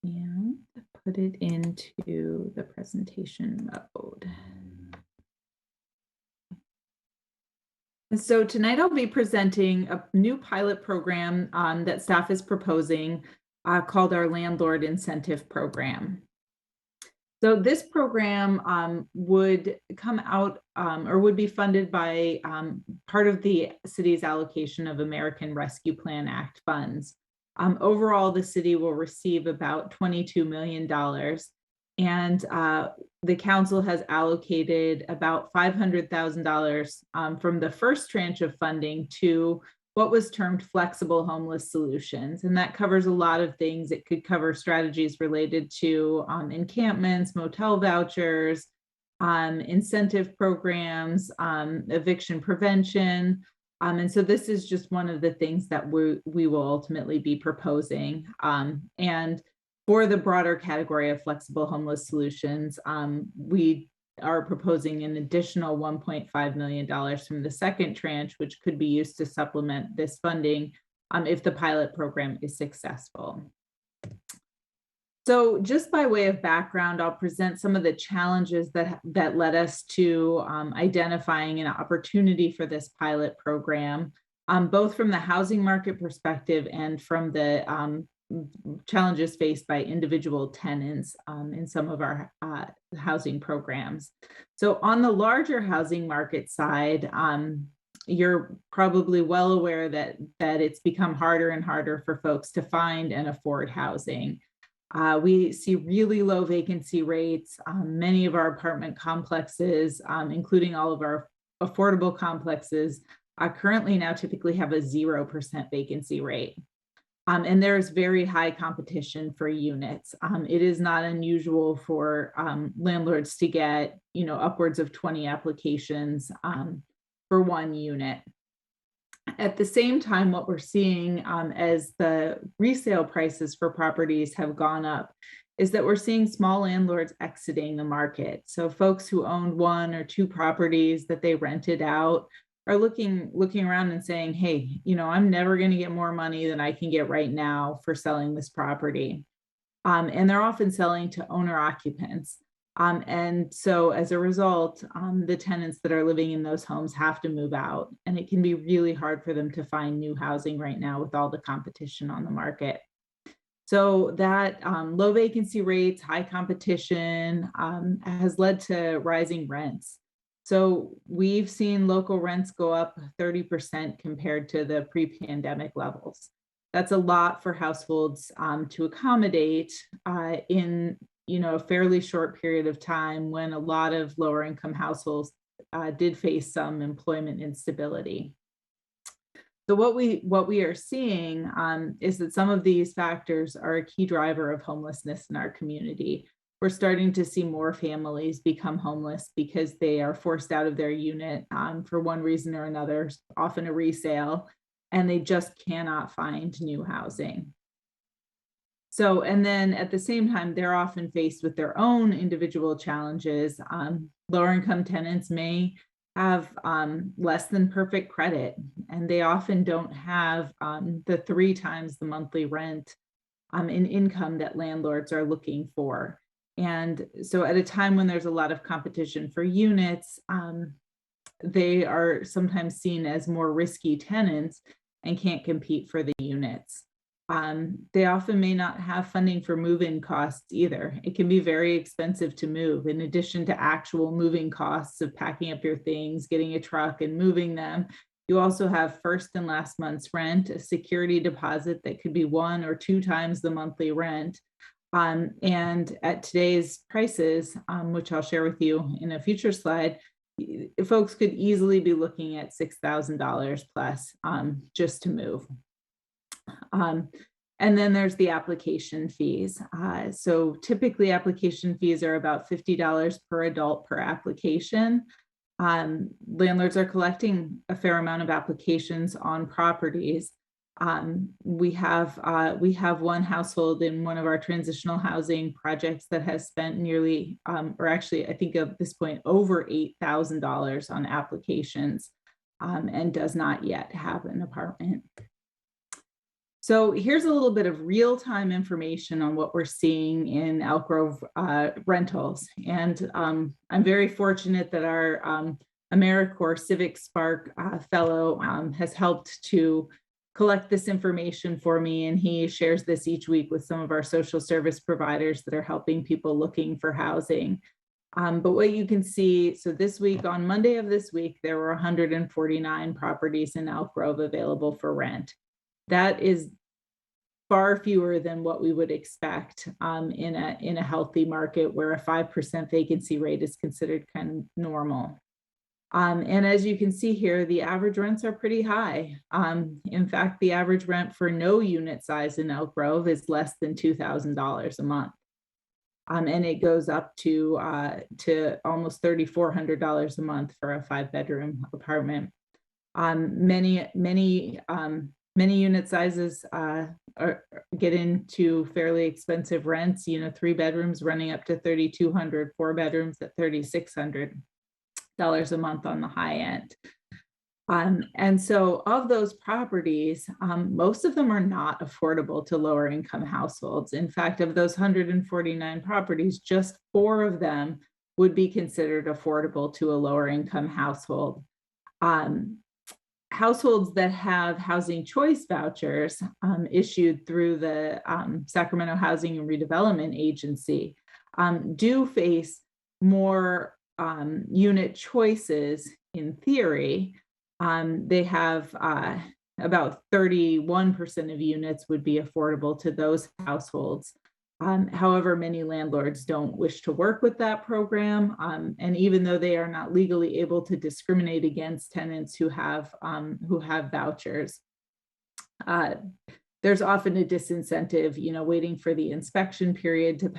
Speaker 13: and put it into the presentation mode. So tonight I'll be presenting a new pilot program that staff is proposing called our Landlord Incentive Program. So this program would come out or would be funded by part of the city's allocation of American Rescue Plan Act funds. Overall, the city will receive about $22 million. And the council has allocated about $500,000 from the first tranche of funding to what was termed flexible homeless solutions. And that covers a lot of things. It could cover strategies related to encampments, motel vouchers, incentive programs, eviction prevention. And so this is just one of the things that we will ultimately be proposing. And for the broader category of flexible homeless solutions, we are proposing an additional $1.5 million from the second tranche, which could be used to supplement this funding if the pilot program is successful. So just by way of background, I'll present some of the challenges that led us to identifying an opportunity for this pilot program, both from the housing market perspective and from the challenges faced by individual tenants in some of our housing programs. So on the larger housing market side, you're probably well aware that it's become harder and harder for folks to find and afford housing. We see really low vacancy rates. Many of our apartment complexes, including all of our affordable complexes, currently now typically have a 0% vacancy rate. And there's very high competition for units. It is not unusual for landlords to get, upwards of 20 applications for one unit. At the same time, what we're seeing as the resale prices for properties have gone up is that we're seeing small landlords exiting the market. So folks who owned 1 or 2 properties that they rented out are looking around and saying, hey, I'm never going to get more money than I can get right now for selling this property. And they're often selling to owner occupants. And so as a result, the tenants that are living in those homes have to move out, and it can be really hard for them to find new housing right now with all the competition on the market. So that low vacancy rates, high competition has led to rising rents. So we've seen local rents go up 30% compared to the pre-pandemic levels. That's a lot for households to accommodate in a fairly short period of time when a lot of lower income households did face some employment instability. So what we are seeing is that some of these factors are a key driver of homelessness in our community. We're starting to see more families become homeless because they are forced out of their unit for one reason or another, often a resale, and they just cannot find new housing. So, and then at the same time, they're often faced with their own individual challenges. Lower income tenants may have less than perfect credit, and they often don't have the 3 times the monthly rent in income that landlords are looking for. And so at a time when there's a lot of competition for units, they are sometimes seen as more risky tenants and can't compete for the units. They often may not have funding for move-in costs either. It can be very expensive to move. In addition to actual moving costs of packing up your things, getting a truck and moving them, you also have first and last month's rent, a security deposit that could be 1 or 2 times the monthly rent. And at today's prices, which I'll share with you in a future slide, folks could easily be looking at $6,000 plus just to move. And then there's the application fees. So typically application fees are about $50 per adult per application. Landlords are collecting a fair amount of applications on properties. We have one household in one of our transitional housing projects that has spent nearly, or actually I think at this point, over $8,000 on applications and does not yet have an apartment. So here's a little bit of real-time information on what we're seeing in Elk Grove rentals. And I'm very fortunate that our AmeriCorps Civic Spark fellow has helped to collect this information for me, and he shares this each week with some of our social service providers that are helping people looking for housing. But what you can see, so this week, on Monday of this week, there were 149 properties in Elk Grove available for rent. That is far fewer than what we would expect in a healthy market where a 5% vacancy rate is considered kind of normal. And as you can see here, the average rents are pretty high. In fact, the average rent for no unit size in Elk Grove is less than $2,000 a month. And it goes up to almost $3,400 a month for a 5-bedroom apartment. Many unit sizes get into fairly expensive rents, 3 bedrooms running up to $3,200, 4 bedrooms at $3,600 a month on the high end. And so of those properties, most of them are not affordable to lower income households. In fact, of those 149 properties, just 4 of them would be considered affordable to a lower income household. Households that have housing choice vouchers issued through the Sacramento Housing and Redevelopment Agency do face more unit choices in theory. They have about 31% of units would be affordable to those households. However, many landlords don't wish to work with that program. And even though they are not legally able to discriminate against tenants who have vouchers, there's often a disincentive, waiting for the inspection period to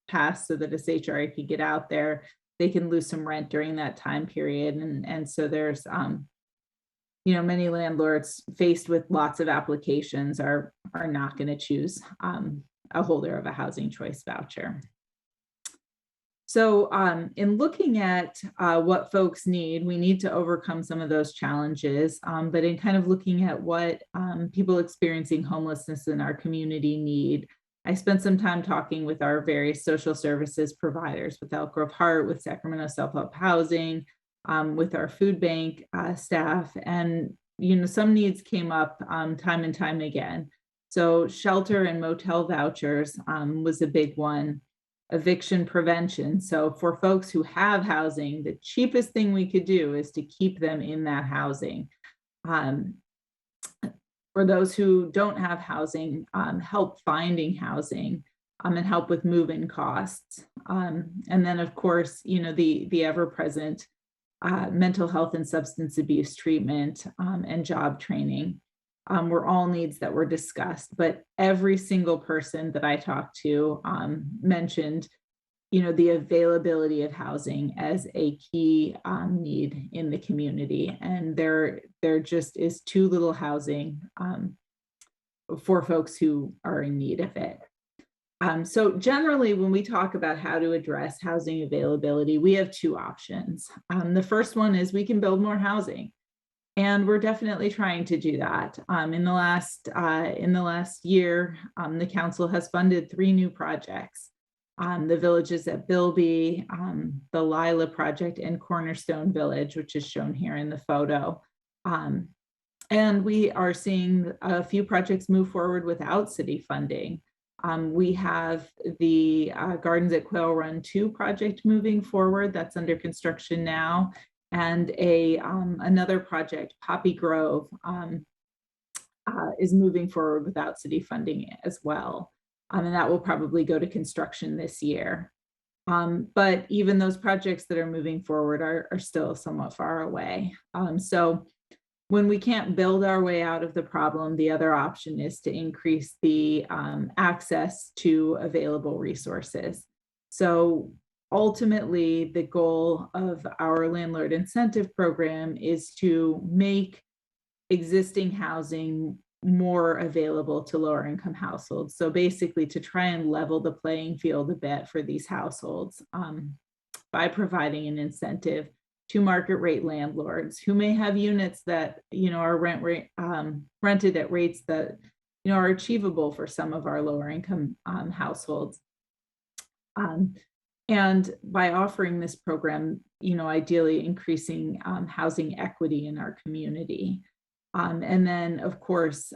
Speaker 13: pass so that a CHRA can get out there. They can lose some rent during that time period. And so there's, many landlords faced with lots of applications are not going to choose a holder of a housing choice voucher. So in looking at what folks need, we need to overcome some of those challenges, but in kind of looking at what people experiencing homelessness in our community need, I spent some time talking with our various social services providers, with Elk Grove Heart, with Sacramento Self-Help Housing, with our food bank staff, and some needs came up time and time again. So shelter and motel vouchers was a big one. Eviction prevention. So for folks who have housing, the cheapest thing we could do is to keep them in that housing. For those who don't have housing, help finding housing and help with move-in costs. And then of course, the ever-present mental health and substance abuse treatment and job training were all needs that were discussed, but every single person that I talked to mentioned, the availability of housing as a key need in the community. And there just is too little housing for folks who are in need of it. So generally, when we talk about how to address housing availability, we have two options. The first one is we can build more housing. And we're definitely trying to do that. In the last year, the council has funded 3 new projects: the Villages at Bilby, the Lila project, and Cornerstone Village, which is shown here in the photo. And we are seeing a few projects move forward without city funding. We have the Gardens at Quail Run 2 project moving forward. That's under construction now. And another project, Poppy Grove, is moving forward without city funding as well. And that will probably go to construction this year. But even those projects that are moving forward are still somewhat far away. So when we can't build our way out of the problem, the other option is to increase the access to available resources. So ultimately, the goal of our landlord incentive program is to make existing housing more available to lower income households. So basically to try and level the playing field a bit for these households by providing an incentive to market rate landlords who may have units that are rented at rates that are achievable for some of our lower income households. And by offering this program, ideally increasing housing equity in our community. And then, of course,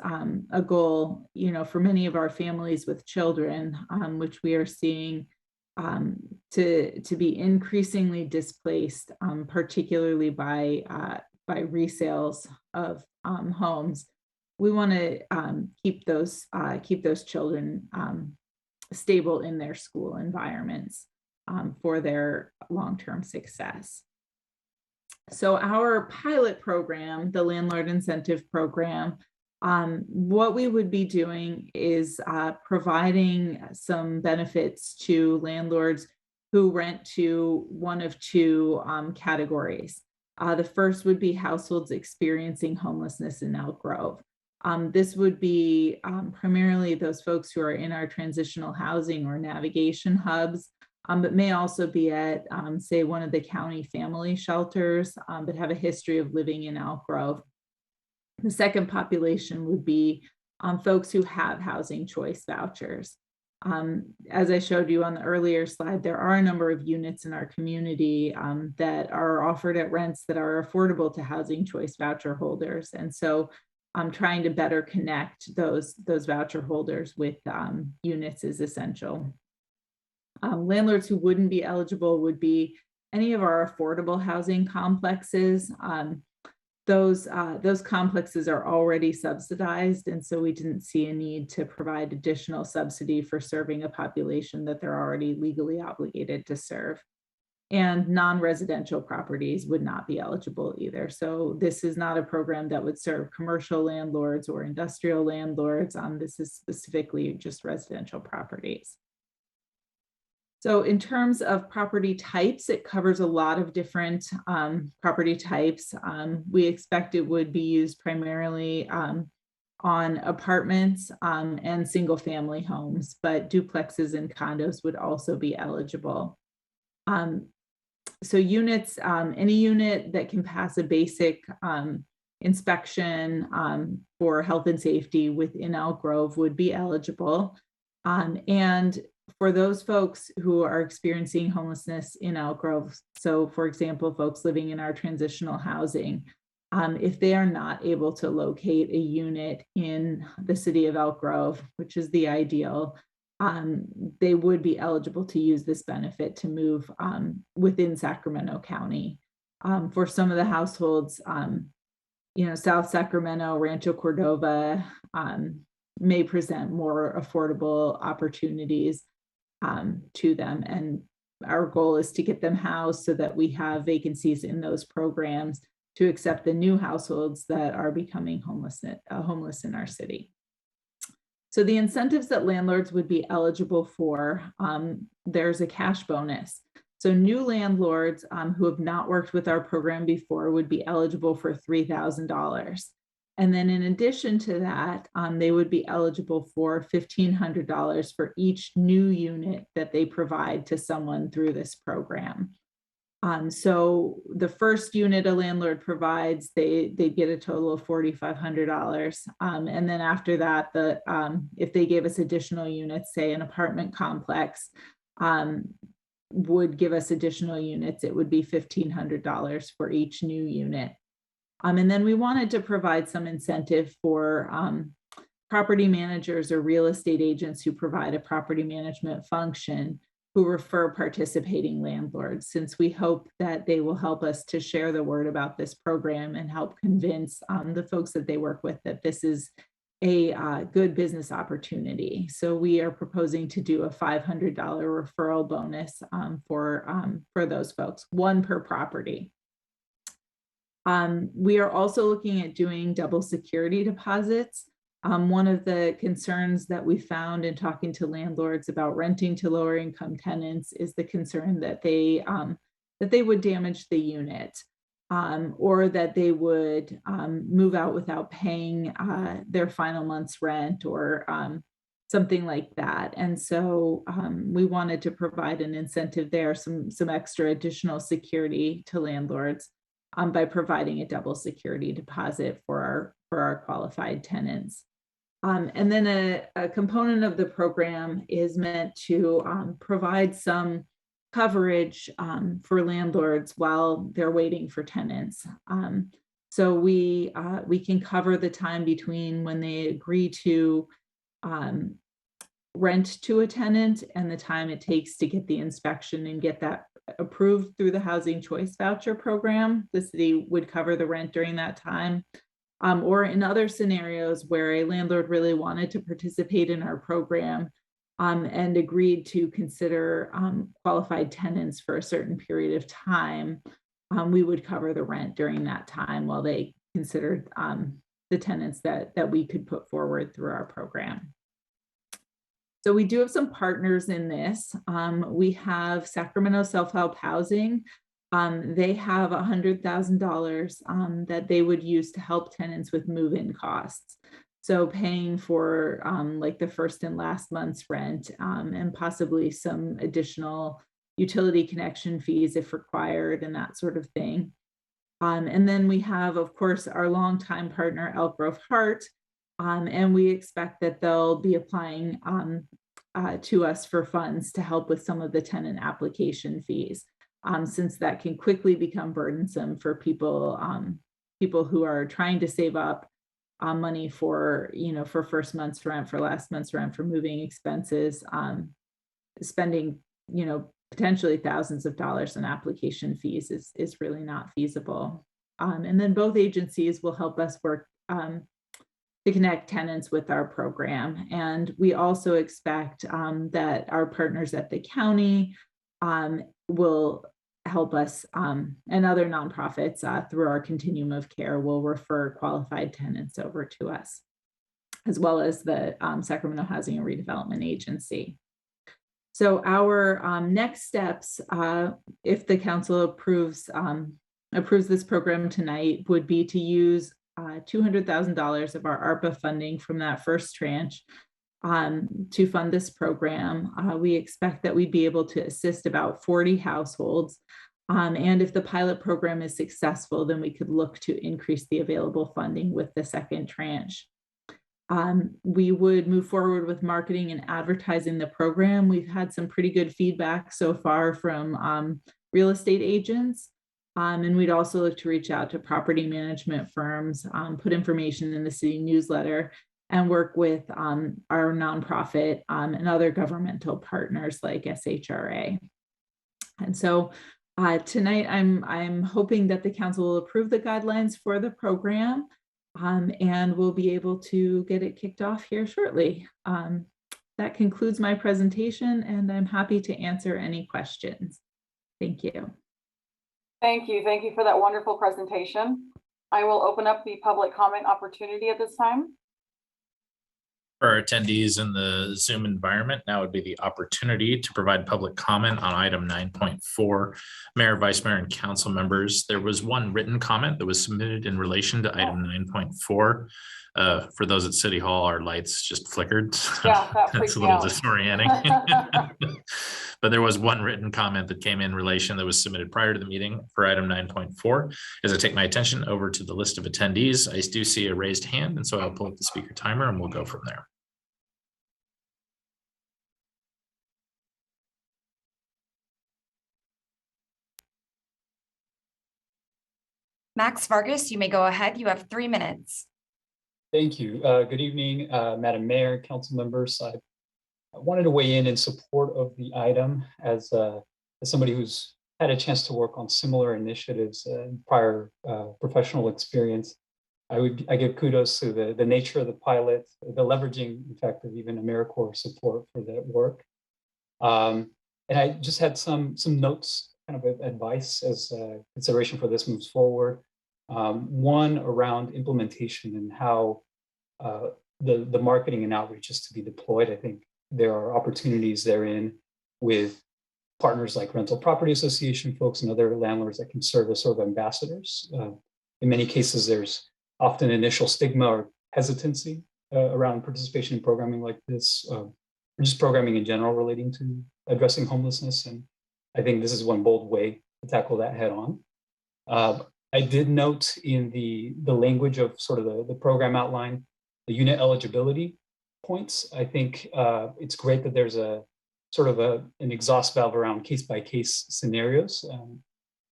Speaker 13: a goal, for many of our families with children, which we are seeing to be increasingly displaced, particularly by resales of homes. We want to keep those children stable in their school environments for their long-term success. So our pilot program, the Landlord Incentive Program, what we would be doing is providing some benefits to landlords who rent to one of 2 categories. The first would be households experiencing homelessness in Elk Grove. This would be primarily those folks who are in our transitional housing or navigation hubs, but may also be at, say, one of the county family shelters, but have a history of living in Elk Grove. The second population would be folks who have housing choice vouchers. As I showed you on the earlier slide, there are a number of units in our community that are offered at rents that are affordable to housing choice voucher holders. And so trying to better connect those voucher holders with units is essential. Landlords who wouldn't be eligible would be any of our affordable housing complexes. Those complexes are already subsidized, and so we didn't see a need to provide additional subsidy for serving a population that they're already legally obligated to serve. And non-residential properties would not be eligible either. So this is not a program that would serve commercial landlords or industrial landlords. This is specifically just residential properties. So in terms of property types, it covers a lot of different property types. We expect it would be used primarily on apartments and single family homes, but duplexes and condos would also be eligible. So units, any unit that can pass a basic inspection for health and safety within Elk Grove would be eligible. And for those folks who are experiencing homelessness in Elk Grove, so for example, folks living in our transitional housing, if they are not able to locate a unit in the city of Elk Grove, which is the ideal, they would be eligible to use this benefit to move within Sacramento County. For some of the households, South Sacramento, Rancho Cordova may present more affordable opportunities to them. And our goal is to get them housed so that we have vacancies in those programs to accept the new households that are becoming homeless in our city. So the incentives that landlords would be eligible for, there's a cash bonus. So new landlords who have not worked with our program before would be eligible for $3,000. And then in addition to that, they would be eligible for $1,500 for each new unit that they provide to someone through this program. So the first unit a landlord provides, they get a total of $4,500. And then after that, if they gave us additional units, say an apartment complex, would give us additional units, it would be $1,500 for each new unit. And then we wanted to provide some incentive for property managers or real estate agents who provide a property management function who refer participating landlords, since we hope that they will help us to share the word about this program and help convince the folks that they work with that this is a good business opportunity. So we are proposing to do a $500 referral bonus for those folks, one per property. We are also looking at doing double security deposits. One of the concerns that we found in talking to landlords about renting to lower income tenants is the concern that they would damage the unit, or that they would move out without paying their final month's rent, or something like that. And so we wanted to provide an incentive there, some extra additional security to landlords by providing a double security deposit for our qualified tenants. And then a component of the program is meant to provide some coverage for landlords while they're waiting for tenants. So we can cover the time between when they agree to rent to a tenant and the time it takes to get the inspection and get that approved through the Housing Choice Voucher program. The city would cover the rent during that time. Or in other scenarios where a landlord really wanted to participate in our program and agreed to consider qualified tenants for a certain period of time, we would cover the rent during that time while they considered the tenants that we could put forward through our program. So we do have some partners in this. We have Sacramento Self-Help Housing. They have $100,000 that they would use to help tenants with move-in costs. So paying for like the first and last month's rent and possibly some additional utility connection fees if required and that sort of thing. And then we have, of course, our longtime partner, Elk Grove Heart, and we expect that they'll be applying to us for funds to help with some of the tenant application fees. Since that can quickly become burdensome for people who are trying to save up money for first month's rent, for last month's rent, for moving expenses, spending potentially thousands of dollars in application fees is really not feasible. And then both agencies will help us work to connect tenants with our program. And we also expect that our partners at the county will help us, and other nonprofits through our continuum of care will refer qualified tenants over to us, as well as the Sacramento Housing and Redevelopment Agency. So our next steps, if the council approves this program tonight, would be to use $200,000 of our ARPA funding from that first tranche to fund this program. We expect that we'd be able to assist about 40 households. And if the pilot program is successful, then we could look to increase the available funding with the second tranche. we would move forward with marketing and advertising the program. We've had some pretty good feedback so far from real estate agents. And we'd also look to reach out to property management firms, put information in the city newsletter, and work with our nonprofit and other governmental partners like SHRA. And so tonight, I'm hoping that the council will approve the guidelines for the program, and we'll be able to get it kicked off here shortly. That concludes my presentation, and I'm happy to answer any questions. Thank you.
Speaker 1: Thank you. Thank you for that wonderful presentation. I will open up the public comment opportunity at this time.
Speaker 3: For our attendees in the Zoom environment, now would be the opportunity to provide public comment on item 9.4. Mayor, Vice Mayor, and council members, there was one written comment that was submitted in relation to item 9.4. For those at City Hall, our lights just flickered. So
Speaker 1: yeah,
Speaker 3: that's a little disorienting. But there was one written comment that came in relation that was submitted prior to the meeting for item 9.4. As I take my attention over to the list of attendees, I do see a raised hand, and so I'll pull up the speaker timer and we'll go from there.
Speaker 21: Max Vargas, you may go ahead. You have 3 minutes.
Speaker 15: Thank you. Good evening, Madam Mayor, council members. I wanted to weigh in support of the item as somebody who's had a chance to work on similar initiatives in prior professional experience. I give kudos to the nature of the pilot, the leveraging, in fact, of even AmeriCorps support for that work. And I just had some notes, kind of advice as consideration for this moves forward. One around implementation and how the marketing and outreach is to be deployed. I think there are opportunities therein with partners like Rental Property Association folks and other landlords that can serve as sort of ambassadors. In many cases, there's often initial stigma or hesitancy around participation in programming like this, or just programming in general relating to addressing homelessness. And I think this is one bold way to tackle that head on. I did note in the language of sort of the program outline, the unit eligibility points. I think it's great that there's a sort of an exhaust valve around case-by-case scenarios.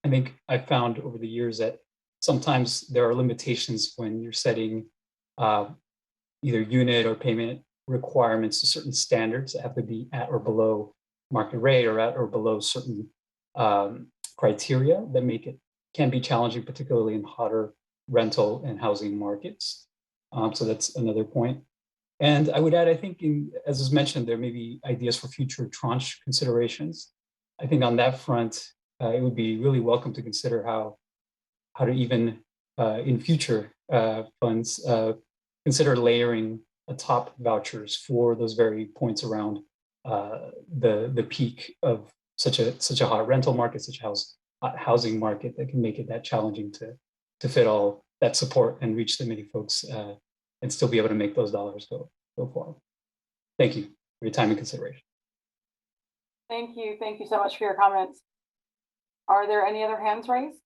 Speaker 15: I think I found over the years that sometimes there are limitations when you're setting either unit or payment requirements to certain standards that have to be at or below market rate or at or below certain criteria that can be challenging, particularly in hotter rental and housing markets. So that's another point. And I would add, I think, as was mentioned, there may be ideas for future tranche considerations. I think on that front, it would be really welcome to consider how to even in future funds consider layering atop vouchers for those very points around the peak of such a hot rental market, such a hot housing market that can make it that challenging to fit all that support and reach the many folks and still be able to make those dollars go forward. Thank you for your time and consideration.
Speaker 1: Thank you. Thank you so much for your comments. Are there any other hands raised?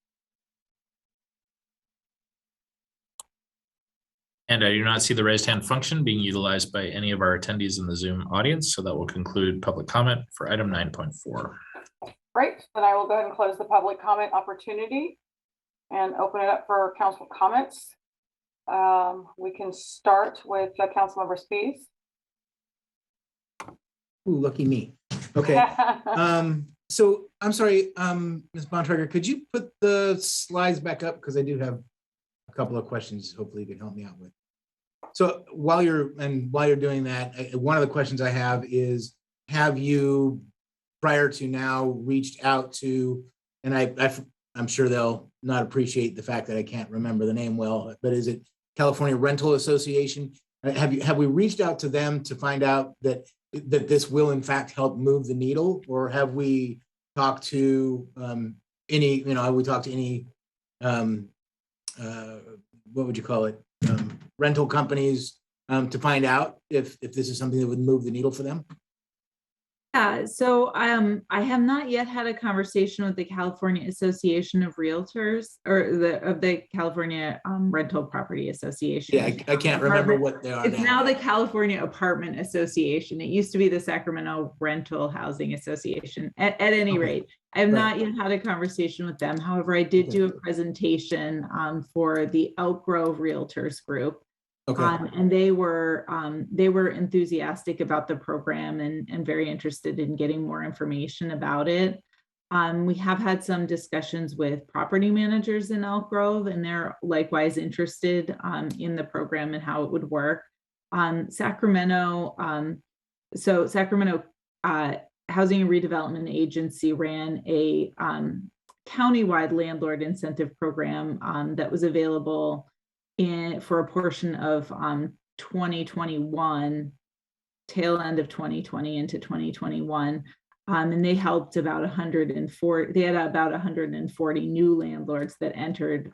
Speaker 3: And I do not see the raised hand function being utilized by any of our attendees in the Zoom audience. So that will conclude public comment for item 9.4.
Speaker 1: Great. Then I will go ahead and close the public comment opportunity and open it up for council comments. We can start with Councilmember Spies.
Speaker 19: Ooh, lucky me. Okay. So I'm sorry, Ms. Bontrager, could you put the slides back up? Because I do have a couple of questions hopefully you can help me out with. So while you're doing that, one of the questions I have is, have you prior to now reached out to, and I'm sure they'll not appreciate the fact that I can't remember the name well, but is it California Rental Association? Have we reached out to them to find out that this will in fact help move the needle, or have we talked to any, have we talked to any, what would you call it, rental companies to find out if this is something that would move the needle for them?
Speaker 13: Yeah, so I have not yet had a conversation with the California Association of Realtors or the California Rental Property Association.
Speaker 19: Yeah, I can't remember what they are
Speaker 13: It's
Speaker 19: now.
Speaker 13: now the California Apartment Association. It used to be the Sacramento Rental Housing Association. At any
Speaker 19: Okay.
Speaker 13: rate, I have
Speaker 19: Right.
Speaker 13: not yet had a conversation with them. However, I did do a presentation for the Elk Grove Realtors Group.
Speaker 19: Okay.
Speaker 13: And they were enthusiastic about the program and very interested in getting more information about it. We have had some discussions with property managers in Elk Grove, and they're likewise interested in the program and how it would work. Sacramento, Sacramento Housing and Redevelopment Agency ran a countywide landlord incentive program that was available for a portion of 2021, tail end of 2020 into 2021. And they helped about 140, they had about 140 new landlords that entered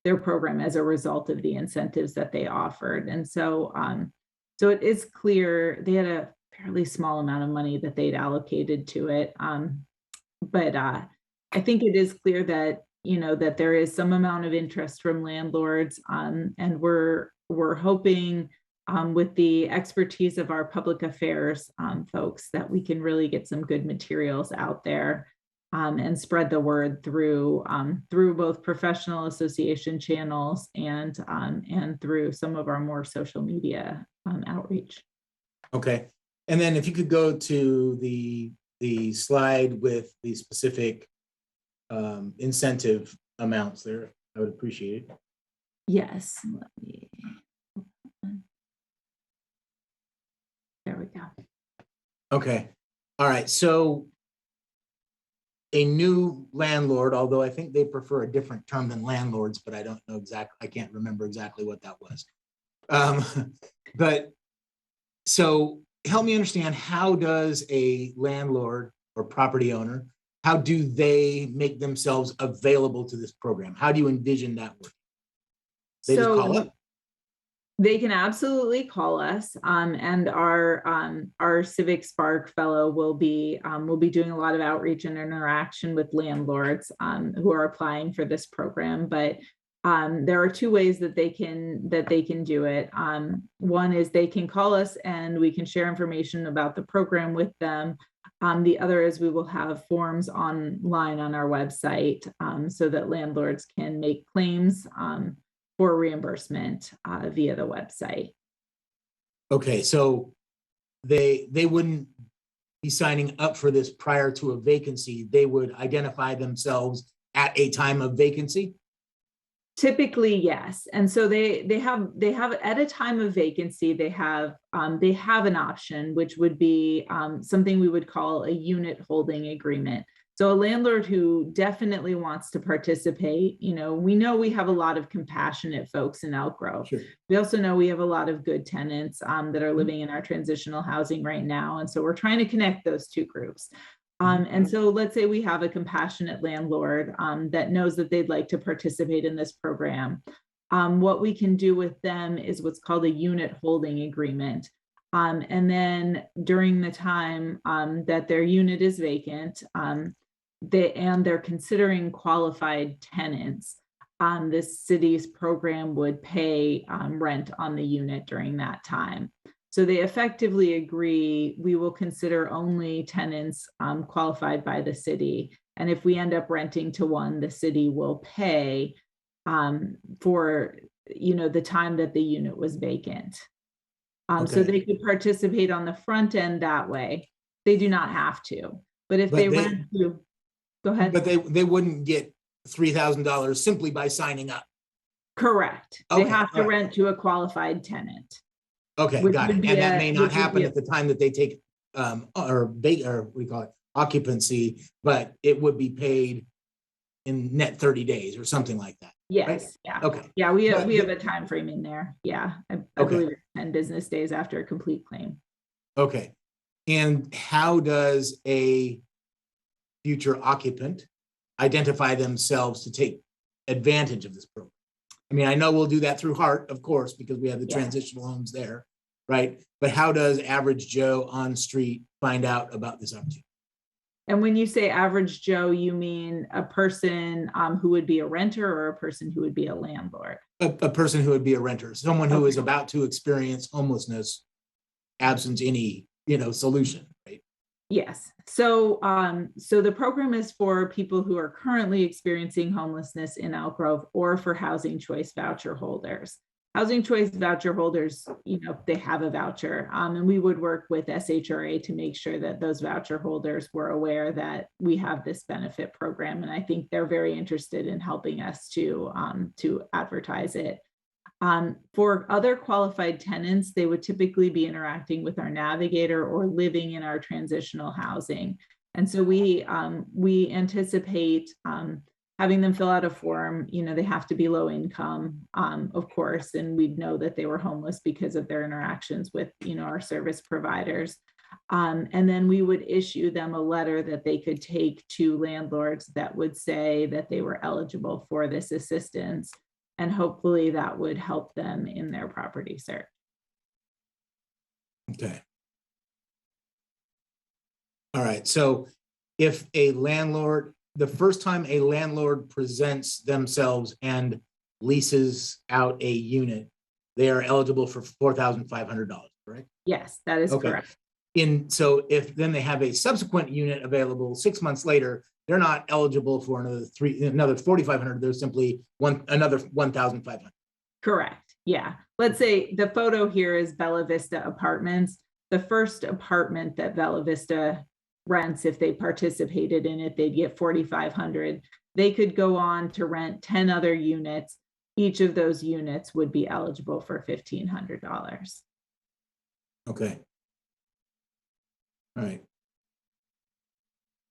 Speaker 13: their program as a result of the incentives that they offered. And so, so it is clear they had a fairly small amount of money that they'd allocated to it. But I think it is clear that that there is some amount of interest from landlords, and we're hoping with the expertise of our public affairs folks that we can really get some good materials out there and spread the word through both professional association channels and through some of our more social media outreach.
Speaker 19: Okay, and then if you could go to the slide with the specific incentive amounts there, I would appreciate it.
Speaker 13: Yes, let me. There we go.
Speaker 19: Okay, all right, so a new landlord, although I think they prefer a different term than landlords, but I don't know exactly, I can't remember exactly what that was. But so help me understand, how does a landlord or property owner, how do they make themselves available to this program? How do you envision that working? They just call up?
Speaker 13: They can absolutely call us, and our Civic Spark fellow will be doing a lot of outreach and interaction with landlords who are applying for this program. But there are two ways that they can do it. One is they can call us and we can share information about the program with them. The other is we will have forms online on our website so that landlords can make claims for reimbursement via the website.
Speaker 19: Okay, so they wouldn't be signing up for this prior to a vacancy. They would identify themselves at a time of vacancy?
Speaker 13: Typically, yes. And so they have at a time of vacancy, they have an option, which would be something we would call a unit holding agreement. So a landlord who definitely wants to participate, we know we have a lot of compassionate folks in Elk Grove. Sure. We also know we have a lot of good tenants that are living in our transitional housing right now. And so we're trying to connect those two groups. And so let's say we have a compassionate landlord that knows that they'd like to participate in this program. What we can do with them is what's called a unit holding agreement. And then during the time that their unit is vacant, they're considering qualified tenants, the city's program would pay rent on the unit during that time. So they effectively agree, we will consider only tenants qualified by the city. And if we end up renting to one, the city will pay for the time that the unit was vacant. So they could participate on the front end that way. They do not have to, but if they rent to, go ahead.
Speaker 19: But they wouldn't get $3,000 simply by signing up.
Speaker 13: Correct.
Speaker 19: Okay,
Speaker 13: they have to
Speaker 19: right.
Speaker 13: rent to a qualified tenant.
Speaker 19: Okay, got it. And that may not happen at the time that they take or we call it occupancy, but it would be paid in net 30 days or something like that.
Speaker 13: Yes.
Speaker 19: Right?
Speaker 13: Yeah.
Speaker 19: Okay.
Speaker 13: Yeah, we have a time frame in there. Yeah. I believe it's 10 business days after a complete claim.
Speaker 19: Okay. And how does a future occupant identify themselves to take advantage of this program? I mean, I know we'll do that through HART, of course, because we have the transitional homes there, right? But how does average Joe on street find out about this opportunity.
Speaker 13: And when you say average Joe, you mean a person who would be a renter or a person who would be a landlord?
Speaker 19: A person who would be a renter, someone who
Speaker 13: Okay.
Speaker 19: is about to experience homelessness, absent any, solution, right?
Speaker 13: Yes. So, so the program is for people who are currently experiencing homelessness in Elk Grove or for Housing Choice voucher holders. Housing Choice voucher holders, they have a voucher, and we would work with SHRA to make sure that those voucher holders were aware that we have this benefit program. And I think they're very interested in helping us to advertise it. For other qualified tenants, they would typically be interacting with our navigator or living in our transitional housing. And so we anticipate having them fill out a form. They have to be low income, of course, and we'd know that they were homeless because of their interactions with, our service providers. And then we would issue them a letter that they could take to landlords that would say that they were eligible for this assistance. And hopefully that would help them in their property search.
Speaker 19: Okay. All right, so if a landlord, the first time a landlord presents themselves and leases out a unit, they are eligible for $4,500, correct?
Speaker 13: Yes, that is
Speaker 19: Okay.
Speaker 13: correct.
Speaker 19: So if then they have a subsequent unit available 6 months later, they're not eligible for another $4,500. There's simply another $1,500.
Speaker 13: Correct. Yeah. Let's say the photo here is Bella Vista Apartments. The first apartment that Bella Vista rents, if they participated in it, they'd get $4,500. They could go on to rent 10 other units. Each of those units would be eligible for $1,500.
Speaker 19: Okay. All right.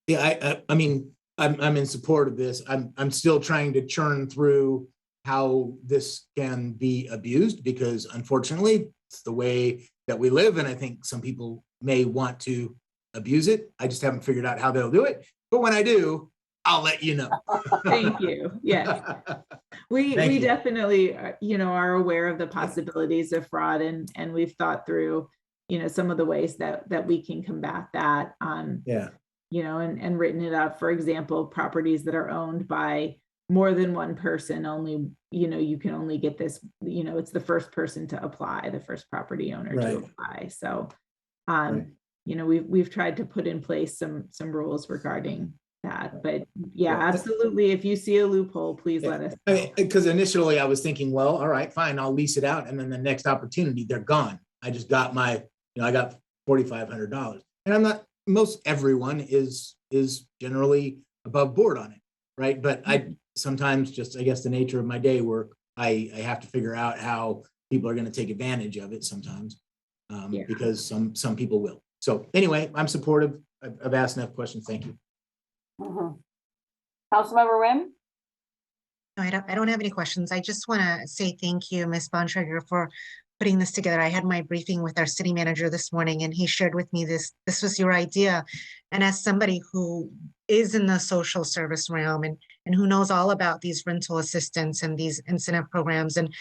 Speaker 19: Yeah, I mean, I'm in support of this. I'm still trying to churn through how this can be abused, because unfortunately it's the way that we live, and I think some people may want to abuse it. I just haven't figured out how they'll do it. But when I do, I'll let you know.
Speaker 13: Thank you. Yes. We definitely, are aware of the possibilities of fraud, and we've thought through, some of the ways that we can combat that.
Speaker 19: Yeah.
Speaker 13: And written it up. For example, properties that are owned by more than one person, only, you can only get this, it's the first person to apply, the first property owner to apply. So, we've tried to put in place some rules regarding that. But yeah, absolutely. If you see a loophole, please let us know.
Speaker 19: Because initially I was thinking, well, all right, fine, I'll lease it out. And then the next opportunity, they're gone. I just got I got $4,500. And most everyone is generally above board on it, right? But I sometimes just, I guess the nature of my day work, I have to figure out how people are going to take advantage of it sometimes, because some people will. So anyway, I'm supportive. I've asked enough questions. Thank you.
Speaker 1: Councilmember Wynn?
Speaker 18: No, I don't have any questions. I just want to say thank you, Ms. Bontrager, for putting this together. I had my briefing with our city manager this morning, and he shared with me this was your idea. And as somebody who is in the social service realm and who knows all about these rental assistance and these incentive programs, and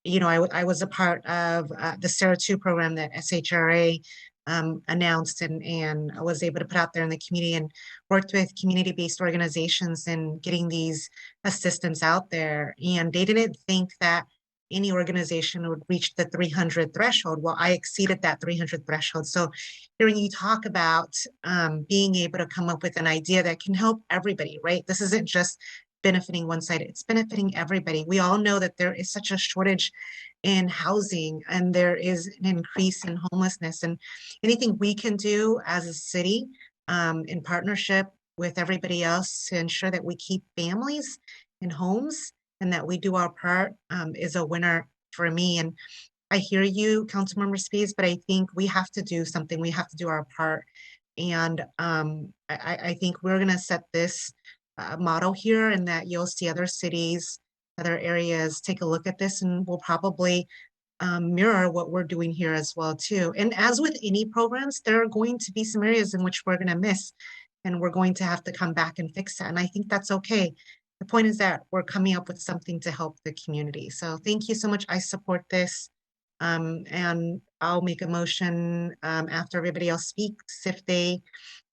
Speaker 18: I was a part of the Sarah 2 program that SHRA announced and I was able to put out there in the community, and worked with community-based organizations and getting these assistance out there. And they didn't think that any organization would reach the 300 threshold. Well, I exceeded that 300 threshold. So hearing you talk about being able to come up with an idea that can help everybody, right? This isn't just benefiting one side, it's benefiting everybody. We all know that there is such a shortage in housing, and there is an increase in homelessness, and anything we can do as a city in partnership with everybody else to ensure that we keep families in homes and that we do our part is a winner for me. And I hear you, Councilmember Spies, but I think we have to do something. We have to do our part. And I think we're going to set this model here, and that you'll see other cities, other areas take a look at this, and we'll probably mirror what we're doing here as well too. And as with any programs, there are going to be some areas in which we're going to miss, and we're going to have to come back and fix that. And I think that's okay. The point is that we're coming up with something to help the community. So thank you so much. I support this. And I'll make a motion after everybody else speaks if they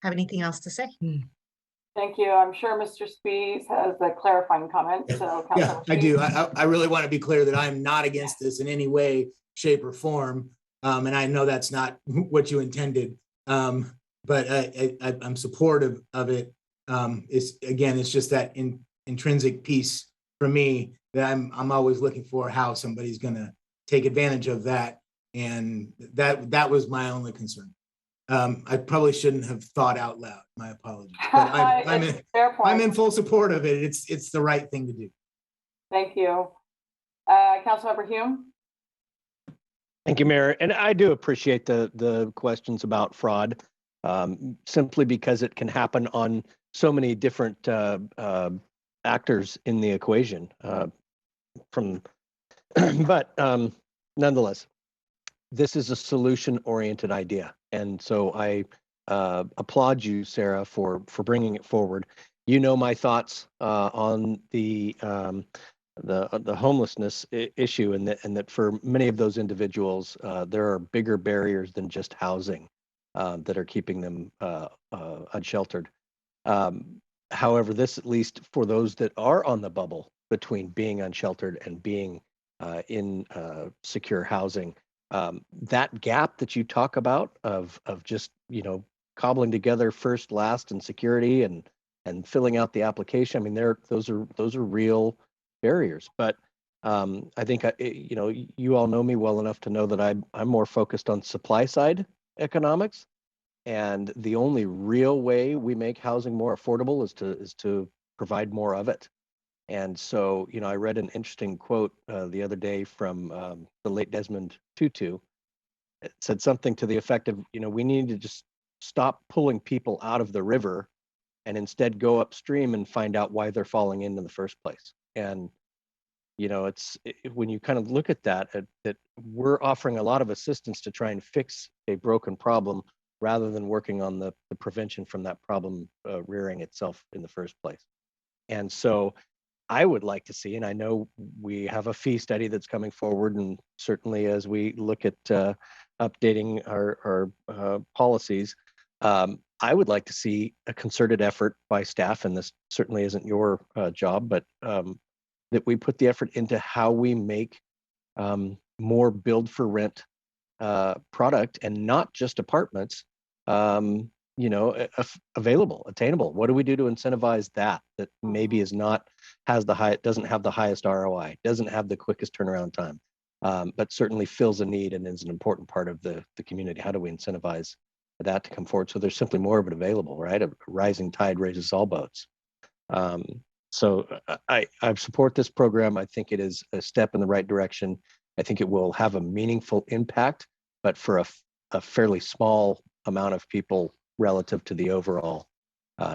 Speaker 18: have anything else to say.
Speaker 1: Thank you. I'm sure Mr. Spies has a clarifying comment, so.
Speaker 19: Yeah,
Speaker 1: Councilmember
Speaker 19: I do.
Speaker 1: Spies.
Speaker 19: I really want to be clear that I'm not against this in any way, shape, or form. And I know that's not what you intended. But I'm supportive of it. It's just that intrinsic piece for me that I'm always looking for how somebody's going to take advantage of that. And that was my only concern. I probably shouldn't have thought out loud. My apologies. But I'm in full support of it. It's the right thing to do.
Speaker 1: Thank you. Councilmember Hume.
Speaker 17: Thank you, Mayor. And I do appreciate the questions about fraud, simply because it can happen on so many different actors in the equation. But nonetheless, this is a solution-oriented idea. And so I applaud you, Sarah, for bringing it forward. You know my thoughts on the homelessness issue, and that for many of those individuals, there are bigger barriers than just housing that are keeping them unsheltered. However, this, at least for those that are on the bubble between being unsheltered and being in secure housing, that gap that you talk about of just, cobbling together first, last, and security and filling out the application. I mean, those are real barriers. But I think you all know me well enough to know that I'm more focused on supply side economics, and the only real way we make housing more affordable is to provide more of it. And so, I read an interesting quote the other day from the late Desmond Tutu. It said something to the effect of, we need to just stop pulling people out of the river and instead go upstream and find out why they're falling in the first place. And, when you kind of look at that we're offering a lot of assistance to try and fix a broken problem rather than working on the prevention from that problem rearing itself in the first place. And so I would like to see, and I know we have a fee study that's coming forward, and certainly as we look at updating our policies, I would like to see a concerted effort by staff, and this certainly isn't your job, but that we put the effort into how we make more build for rent product, and not just apartments, available, attainable. What do we do to incentivize that maybe doesn't have the highest ROI, doesn't have the quickest turnaround time, but certainly fills a need and is an important part of the community? How do we incentivize that to come forward so there's simply more of it available, right? A rising tide raises all boats. So I support this program. I think it is a step in the right direction. I think it will have a meaningful impact, but for a fairly small amount of people relative to the overall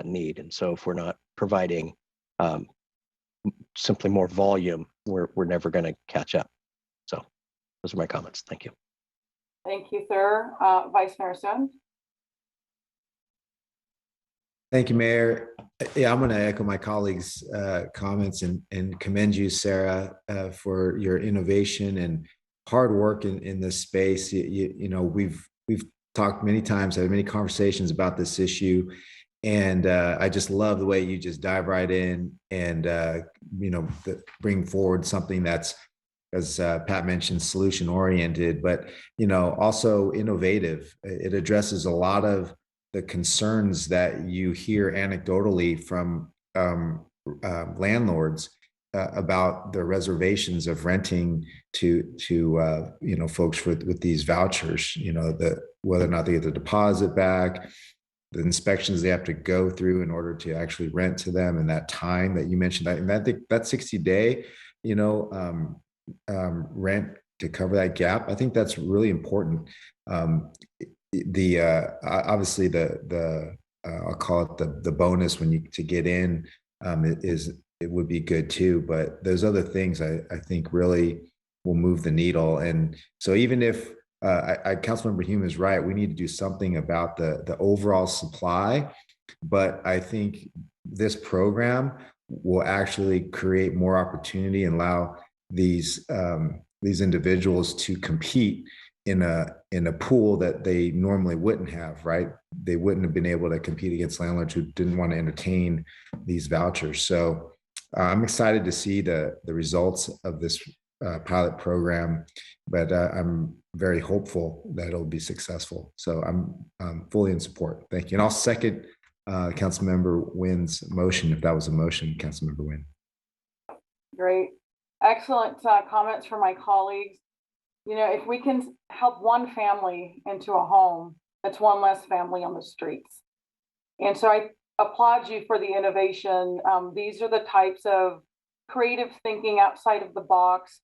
Speaker 17: need. And so if we're not providing simply more volume, we're never going to catch up. So those are my comments. Thank you.
Speaker 1: Thank you, sir. Vice Mayor Sun.
Speaker 5: Thank you, Mayor. Yeah, I'm going to echo my colleagues' comments and commend you, Sarah, for your innovation and hard work in this space. We've talked many times, had many conversations about this issue, and I just love the way you just dive right in and bring forward something that's, as Pat mentioned, solution oriented, but also innovative. It addresses a lot of the concerns that you hear anecdotally from landlords about the reservations of renting to folks with these vouchers. Whether or not they get the deposit back, the inspections they have to go through in order to actually rent to them, and that time that you mentioned. And I think that 60-day, rent to cover that gap. I think that's really important. Obviously the I'll call it the bonus to get in it would be good too, but those other things I think really will move the needle. And so even if Councilmember Hume is right, we need to do something about the overall supply, but I think this program will actually create more opportunity and allow these these individuals to compete in a pool that they normally wouldn't have, right? They wouldn't have been able to compete against landlords who didn't want to entertain these vouchers. So I'm excited to see the results of this pilot program, but I'm very hopeful that it'll be successful. So I'm fully in support. Thank you. And I'll second Councilmember Nguyen's motion, if that was a motion, Councilmember Nguyen.
Speaker 1: Great. Excellent comments from my colleagues. You know, if we can help one family into a home, that's one less family on the streets. And so I applaud you for the innovation. These are the types of creative thinking outside of the box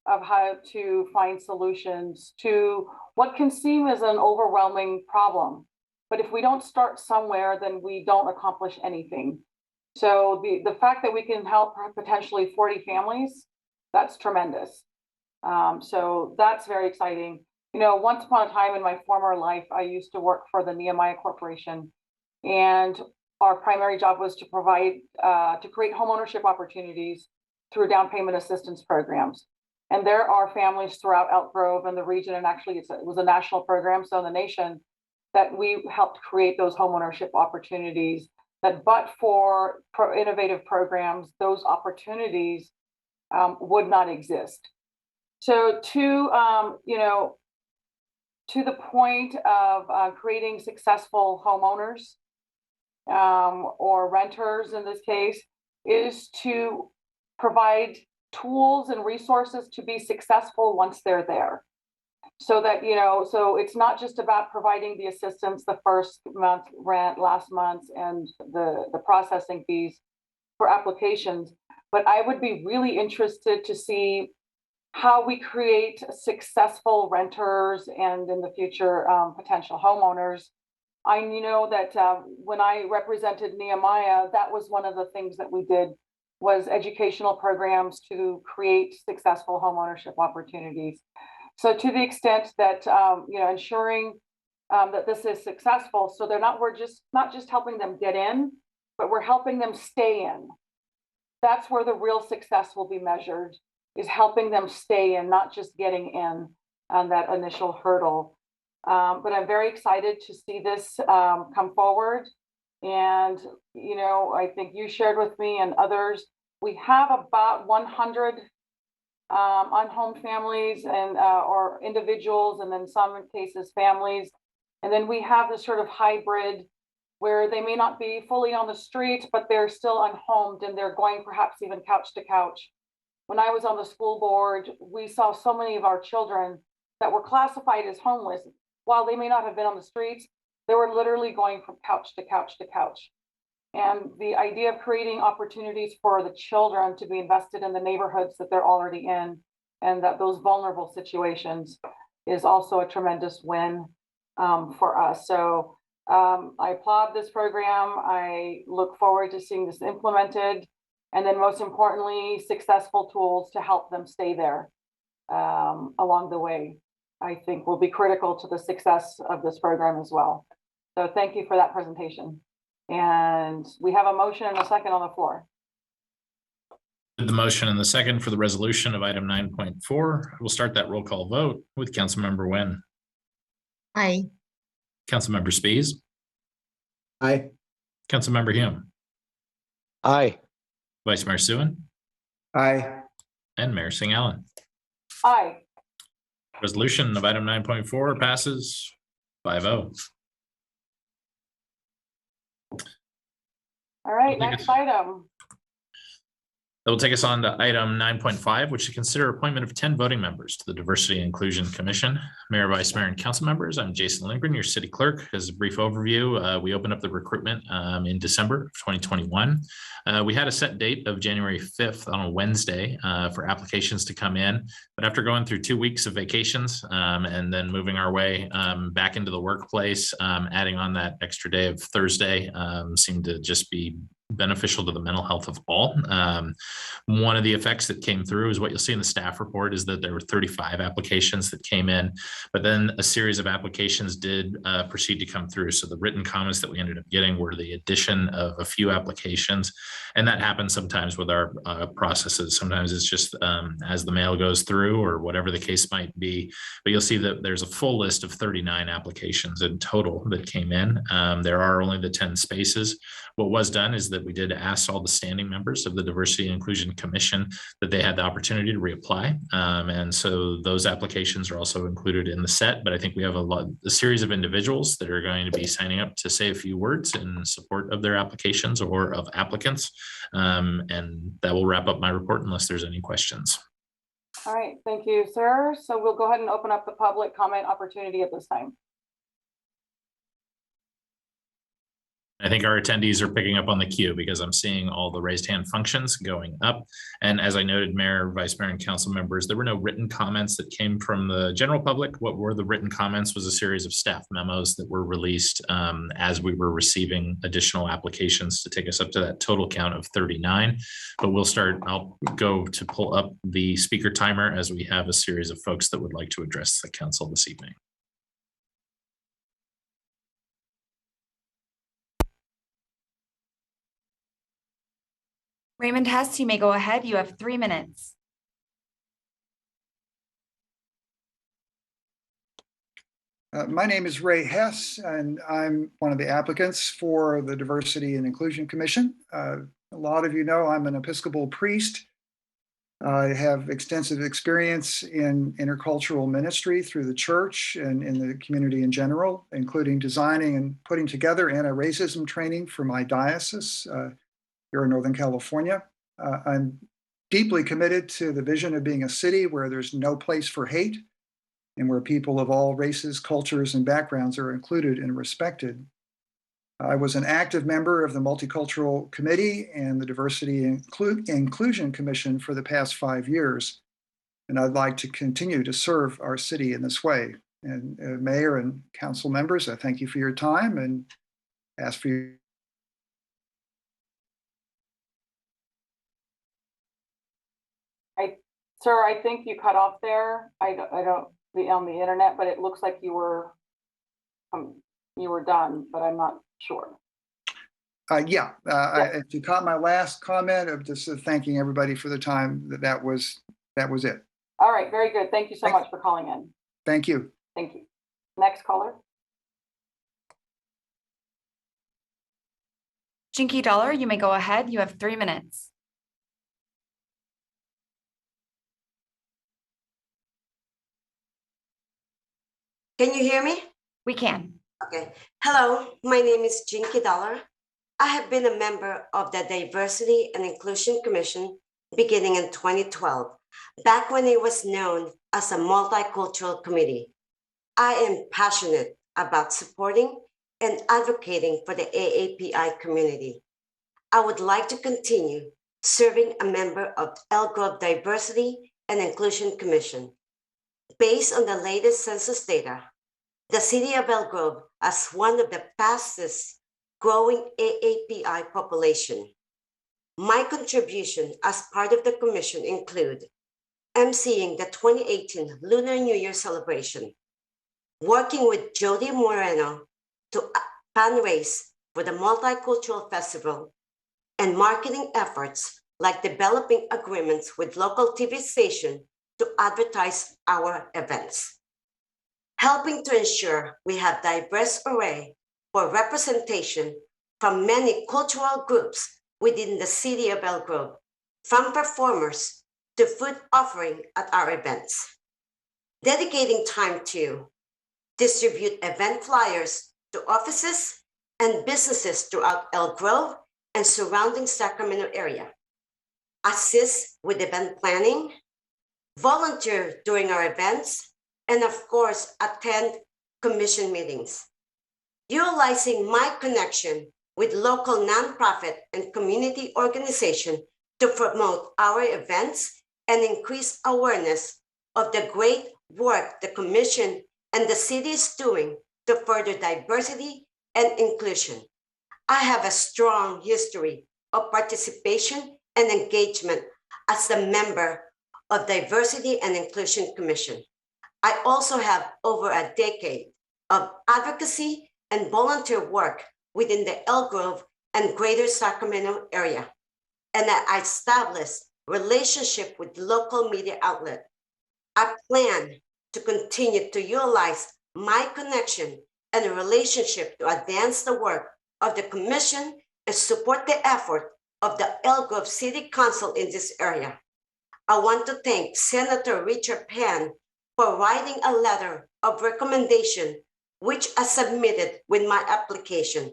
Speaker 1: of how to find solutions to what can seem as an overwhelming problem. But if we don't start somewhere, then we don't accomplish anything. So the fact that we can help potentially 40 families, that's tremendous. So that's very exciting. You know, once upon a time in my former life, I used to work for the Nehemiah Corporation, and our primary job was to provide, to create homeownership opportunities through down payment assistance programs. And there are families throughout Elk Grove and the region, and actually it was a national program, so in the nation, that we helped create those homeownership opportunities that, but for innovative programs, those opportunities would not exist. So you know, to the point of creating successful homeowners or renters in this case, is to provide tools and resources to be successful once they're there. So that, you know, so it's not just about providing the assistance the first month rent, last month, and the processing fees for applications, but I would be really interested to see how we create successful renters and in the future potential homeowners. I know that when I represented Nehemiah, that was one of the things that we did, was educational programs to create successful homeownership opportunities. So to the extent that you know, ensuring that this is successful, so we're not just helping them get in, but we're helping them stay in. That's where the real success will be measured, is helping them stay in, not just getting in on that initial hurdle. But I'm very excited to see this come forward. And, you know, I think you shared with me and others, we have about 100 unhomed families and or individuals, and then some cases families. And then we have this sort of hybrid where they may not be fully on the street, but they're still unhomed and they're going perhaps even couch to couch. When I was on the school board, we saw so many of our children that were classified as homeless. While they may not have been on the streets, they were literally going from couch to couch to couch. And the idea of creating opportunities for the children to be invested in the neighborhoods that they're already in, and that those vulnerable situations, is also a tremendous win for us. So I applaud this program. I look forward to seeing this implemented. And then most importantly, successful tools to help them stay there along the way, I think will be critical to the success of this program as well. So thank you for that presentation. And we have a motion and a second on the floor.
Speaker 3: The motion and the second for the resolution of item 9.4. We'll start that roll call vote with Councilmember Nguyen.
Speaker 18: Aye.
Speaker 3: Councilmember Spies.
Speaker 19: Aye.
Speaker 3: Councilmember Hume.
Speaker 17: Aye.
Speaker 3: Vice Mayor Suen.
Speaker 5: Aye.
Speaker 3: And Mayor Singh Allen.
Speaker 1: Aye.
Speaker 3: Resolution of item 9.4 passes 5-0.
Speaker 1: All right, next item.
Speaker 3: That will take us on to item 9.5, which is consider appointment of 10 voting members to the Diversity and Inclusion Commission. Mayor, Vice Mayor, and council members, I'm Jason Lindgren, your city clerk. As a brief overview, we opened up the recruitment in December of 2021. We had a set date of January 5th on a Wednesday for applications to come in. But after going through 2 weeks of vacations and then moving our way back into the workplace, adding on that extra day of Thursday seemed to just be beneficial to the mental health of all. One of the effects that came through is what you'll see in the staff report is that there were 35 applications that came in, but then a series of applications did proceed to come through. So the written comments that we ended up getting were the addition of a few applications, and that happens sometimes with our processes. Sometimes it's just as the mail goes through or whatever the case might be, but you'll see that there's a full list of 39 applications in total that came in. There are only the 10 spaces. What was done is that we did ask all the standing members of the Diversity and Inclusion Commission that they had the opportunity to reapply. And so those applications are also included in the set, but I think we have a series of individuals that are going to be signing up to say a few words in support of their applications or of applicants. And that will wrap up my report unless there's any questions.
Speaker 1: All right, thank you, sir. So we'll go ahead and open up the public comment opportunity at this time.
Speaker 3: I think our attendees are picking up on the cue because I'm seeing all the raised hand functions going up. And as I noted, Mayor, Vice Mayor, and council members, there were no written comments that came from the general public. What were the written comments was a series of staff memos that were released as we were receiving additional applications to take us up to that total count of 39. But I'll go to pull up the speaker timer as we have a series of folks that would like to address the council this evening.
Speaker 21: Raymond Hess, you may go ahead. You have 3 minutes.
Speaker 4: My name is Ray Hess, and I'm one of the applicants for the Diversity and Inclusion Commission. A lot of you know I'm an Episcopal priest. I have extensive experience in intercultural ministry through the church and in the community in general, including designing and putting together anti-racism training for my diocese here in Northern California. I'm deeply committed to the vision of being a city where there's no place for hate and where people of all races, cultures, and backgrounds are included and respected. I was an active member of the Multicultural Committee and the Diversity and Inclusion Commission for the past 5 years, and I'd like to continue to serve our city in this way. And Mayor and council members, I thank you for your time and ask for your
Speaker 1: Sir, I think you cut off there. I don't be on the internet, but it looks like you were done, but I'm not sure.
Speaker 4: If you caught my last comment of just thanking everybody for the time, that was it.
Speaker 1: All right, very good. Thank you so much for calling in.
Speaker 4: Thank you.
Speaker 1: Thank you. Next caller.
Speaker 21: Jinky Dollar, you may go ahead. You have 3 minutes.
Speaker 16: Can you hear me?
Speaker 21: We can.
Speaker 16: Okay. Hello, my name is Jinky Dollar. I have been a member of the Diversity and Inclusion Commission beginning in 2012, back when it was known as a multicultural committee. I am passionate about supporting and advocating for the AAPI community. I would like to continue serving a member of Elk Grove Diversity and Inclusion Commission. Based on the latest census data, the city of Elk Grove has one of the fastest growing AAPI population. My contribution as part of the commission include emceeing the 2018 Lunar New Year celebration, working with Jody Moreno to fundraise for the Multicultural Festival, and marketing efforts like developing agreements with local TV stations to advertise our events, helping to ensure we have diverse array for representation from many cultural groups within the city of Elk Grove, from performers to food offering at our events, dedicating time to distribute event flyers to offices and businesses throughout Elk Grove and surrounding Sacramento area, assist with event planning, volunteer during our events, and of course, attend commission meetings. Utilizing my connection with local nonprofit and community organizations to promote our events and increase awareness of the great work the commission and the city is doing to further diversity and inclusion. I have a strong history of participation and engagement as a member of Diversity and Inclusion Commission. I also have over a decade of advocacy and volunteer work within the Elk Grove and Greater Sacramento area, and I established relationship with local media outlet. I plan to continue to utilize my connection and relationship to advance the work of the commission and support the effort of the Elk Grove City Council in this area. I want to thank Senator Richard Penn for writing a letter of recommendation, which I submitted with my application.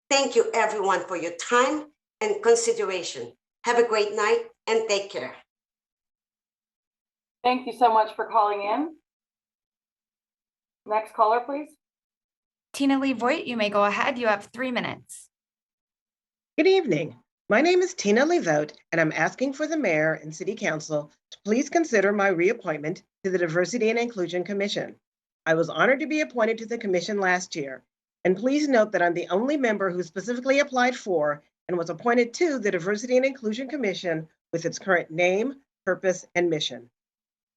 Speaker 16: Thank you everyone for your time and consideration. Have a great night and take care.
Speaker 1: Thank you so much for calling in. Next caller, please.
Speaker 21: Tina Lee Voigt, you may go ahead. You have 3 minutes.
Speaker 8: Good evening. My name is Tina Lee Voigt, and I'm asking for the mayor and city council to please consider my reappointment to the Diversity and Inclusion Commission. I was honored to be appointed to the commission last year, and please note that I'm the only member who specifically applied for and was appointed to the Diversity and Inclusion Commission with its current name, purpose, and mission.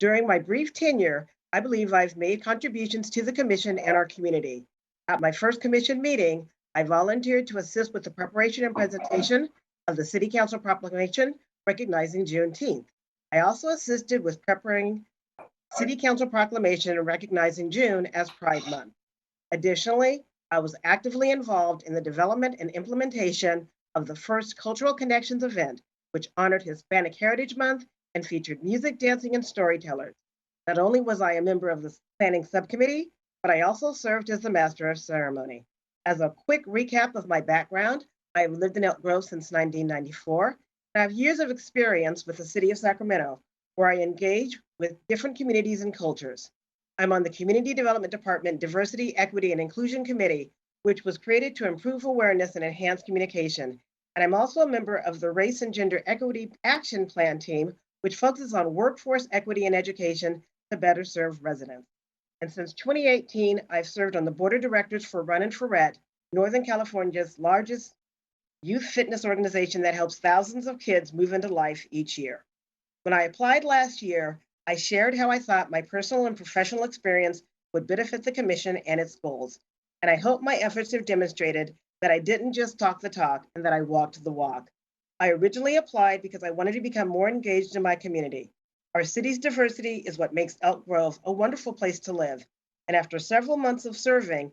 Speaker 8: During my brief tenure, I believe I've made contributions to the commission and our community. At my first commission meeting, I volunteered to assist with the preparation and presentation of the City Council proclamation recognizing Juneteenth. I also assisted with preparing City Council proclamation and recognizing June as Pride Month. Additionally, I was actively involved in the development and implementation of the first Cultural Connections event, which honored Hispanic Heritage Month and featured music, dancing, and storytellers. Not only was I a member of the planning subcommittee, but I also served as the master of ceremony. As a quick recap of my background, I have lived in Elk Grove since 1994, and I have years of experience with the city of Sacramento, where I engage with different communities and cultures. I'm on the Community Development Department Diversity, Equity, and Inclusion Committee, which was created to improve awareness and enhance communication. And I'm also a member of the Race and Gender Equity Action Plan team, which focuses on workforce equity and education to better serve residents. And since 2018, I've served on the board of directors for Run and Forret, Northern California's largest youth fitness organization that helps thousands of kids move into life each year. When I applied last year, I shared how I thought my personal and professional experience would benefit the commission and its goals. And I hope my efforts have demonstrated that I didn't just talk the talk and that I walked the walk. I originally applied because I wanted to become more engaged in my community. Our city's diversity is what makes Elk Grove a wonderful place to live. And after several months of serving,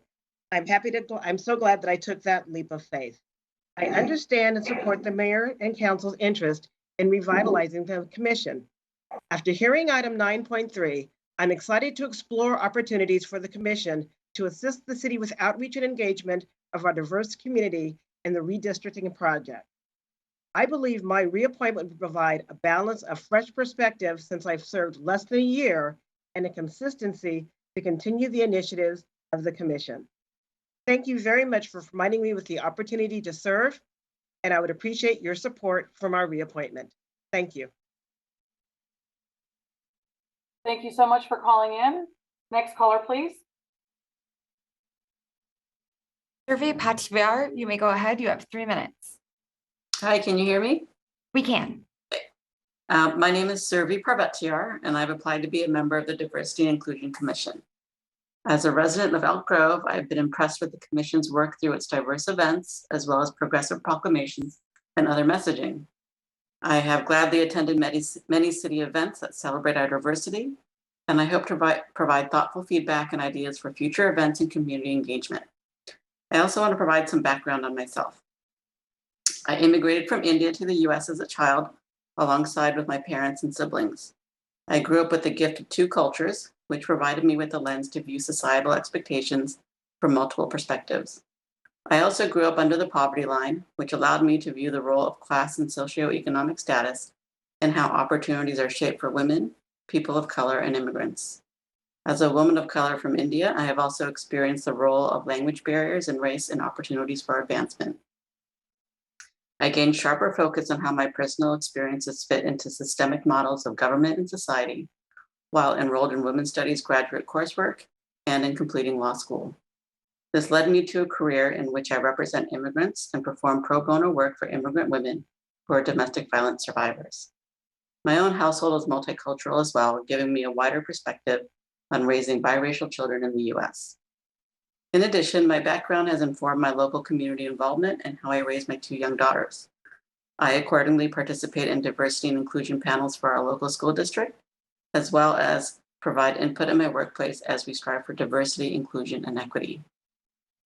Speaker 8: I'm so glad that I took that leap of faith. I understand and support the mayor and council's interest in revitalizing the commission. After hearing item 9.3, I'm excited to explore opportunities for the commission to assist the city with outreach and engagement of our diverse community in the redistricting project. I believe my reappointment will provide a balance of fresh perspective since I've served less than a year and a consistency to continue the initiatives of the commission. Thank you very much for providing me with the opportunity to serve, and I would appreciate your support for my reappointment. Thank you.
Speaker 1: Thank you so much for calling in. Next caller, please.
Speaker 21: Survey Pativar, you may go ahead. You have 3 minutes.
Speaker 22: Hi, can you hear me?
Speaker 21: We can.
Speaker 22: My name is Survi Parvatiar, and I've applied to be a member of the Diversity and Inclusion Commission. As a resident of Elk Grove, I've been impressed with the commission's work through its diverse events, as well as progressive proclamations and other messaging. I have gladly attended many city events that celebrate our diversity, and I hope to provide thoughtful feedback and ideas for future events and community engagement. I also want to provide some background on myself. I immigrated from India to the US as a child, alongside with my parents and siblings. I grew up with the gift of two cultures, which provided me with a lens to view societal expectations from multiple perspectives. I also grew up under the poverty line, which allowed me to view the role of class and socioeconomic status and how opportunities are shaped for women, people of color, and immigrants. As a woman of color from India, I have also experienced the role of language barriers and race and opportunities for advancement. I gained sharper focus on how my personal experiences fit into systemic models of government and society while enrolled in women's studies graduate coursework and in completing law school. This led me to a career in which I represent immigrants and perform pro bono work for immigrant women who are domestic violence survivors. My own household is multicultural as well, giving me a wider perspective on raising biracial children in the US. In addition, my background has informed my local community involvement and how I raise my 2 young daughters. I accordingly participate in diversity and inclusion panels for our local school district, as well as provide input in my workplace as we strive for diversity, inclusion, and equity.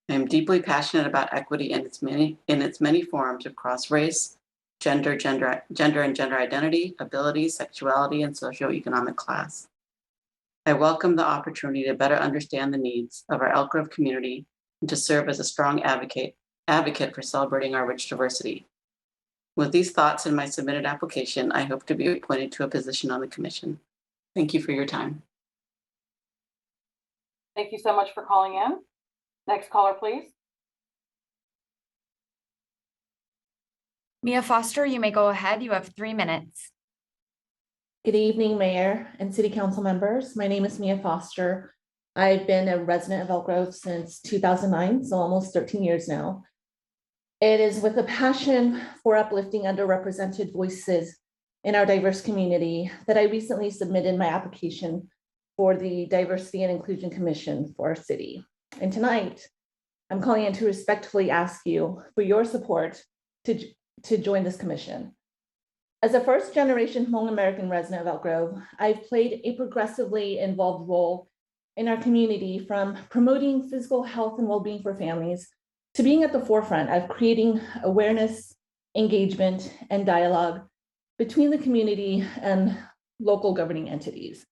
Speaker 22: I am deeply passionate about equity in its many forms across race, gender, and gender identity, ability, sexuality, and socioeconomic class. I welcome the opportunity to better understand the needs of our Elk Grove community and to serve as a strong advocate for celebrating our rich diversity. With these thoughts in my submitted application, I hope to be appointed to a position on the commission. Thank you for your time.
Speaker 1: Thank you so much for calling in. Next caller, please.
Speaker 21: Mia Foster, you may go ahead. You have 3 minutes.
Speaker 10: Good evening, Mayor and City Council members. My name is Mia Foster. I've been a resident of Elk Grove since 2009, so almost 13 years now. It is with a passion for uplifting underrepresented voices in our diverse community that I recently submitted my application for the Diversity and Inclusion Commission for our city. And tonight, I'm calling in to respectfully ask you for your support to join this commission. As a first-generation Hmong American resident of Elk Grove, I've played a progressively involved role in our community, from promoting physical health and well-being for families to being at the forefront of creating awareness, engagement, and dialogue between the community and local governing entities.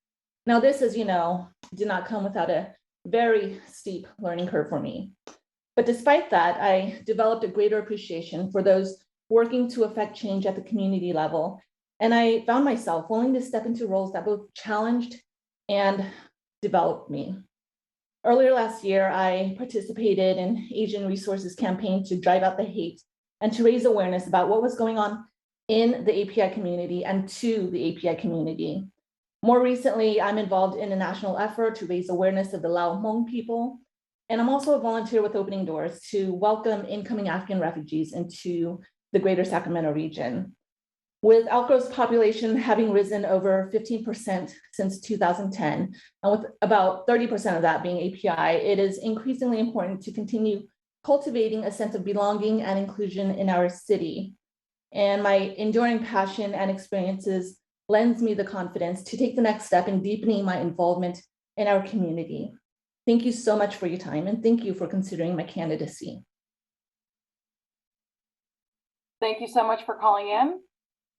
Speaker 10: Now, this, as you know, did not come without a very steep learning curve for me. But despite that, I developed a greater appreciation for those working to affect change at the community level. And I found myself willing to step into roles that both challenged and developed me. Earlier last year, I participated in Asian Resources campaign to drive out the hate and to raise awareness about what was going on in the API community and to the API community. More recently, I'm involved in a national effort to raise awareness of the Lao Hmong people. And I'm also a volunteer with Opening Doors to welcome incoming Afghan refugees into the greater Sacramento region. With Elk Grove's population having risen over 15% since 2010, and with about 30% of that being API, it is increasingly important to continue cultivating a sense of belonging and inclusion in our city. And my enduring passion and experiences lends me the confidence to take the next step in deepening my involvement in our community. Thank you so much for your time, and thank you for considering my candidacy.
Speaker 1: Thank you so much for calling in.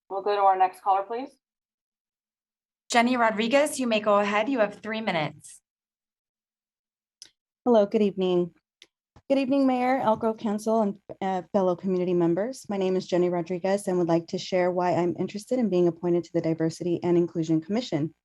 Speaker 1: We'll go to our next caller, please.
Speaker 21: Jenny Rodriguez, you may go ahead. You have 3 minutes.
Speaker 20: Hello, good evening. Good evening, Mayor, Elk Grove Council, and fellow community members. My name is Jenny Rodriguez and would like to share why I'm interested in being appointed to the Diversity and Inclusion Commission.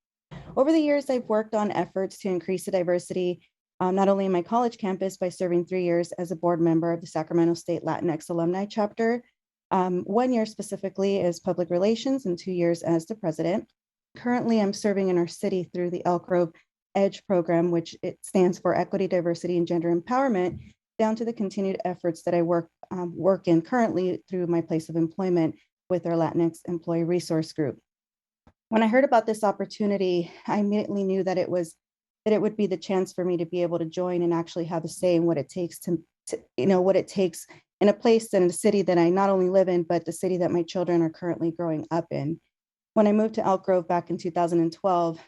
Speaker 20: Over the years, I've worked on efforts to increase the diversity, not only in my college campus by serving 3 years as a board member of the Sacramento State Latinx Alumni Chapter, 1 year specifically as public relations and 2 years as the president. Currently, I'm serving in our city through the Elk Grove EDGE program, which it stands for Equity, Diversity, and Gender Empowerment, down to the continued efforts that I work in currently through my place of employment with our Latinx Employee Resource Group. When I heard about this opportunity, I immediately knew that it would be the chance for me to be able to join and actually have a say in what it takes what it takes in a place and a city that I not only live in, but the city that my children are currently growing up in. When I moved to Elk Grove back in 2012,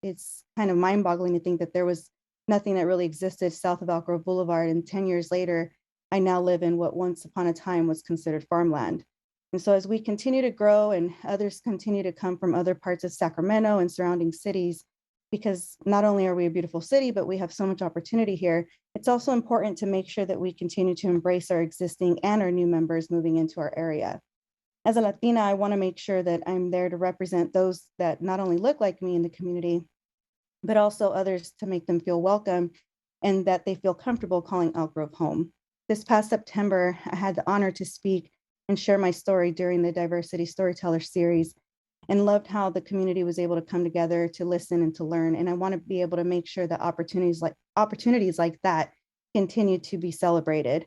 Speaker 20: it's kind of mind-boggling to think that there was nothing that really existed south of Elk Grove Boulevard. And 10 years later, I now live in what once upon a time was considered farmland. And so as we continue to grow and others continue to come from other parts of Sacramento and surrounding cities, because not only are we a beautiful city, but we have so much opportunity here, it's also important to make sure that we continue to embrace our existing and our new members moving into our area. As a Latina, I want to make sure that I'm there to represent those that not only look like me in the community, but also others, to make them feel welcome and that they feel comfortable calling Elk Grove home. This past September, I had the honor to speak and share my story during the Diversity Storyteller series, and loved how the community was able to come together to listen and to learn. And I want to be able to make sure that opportunities like that continue to be celebrated.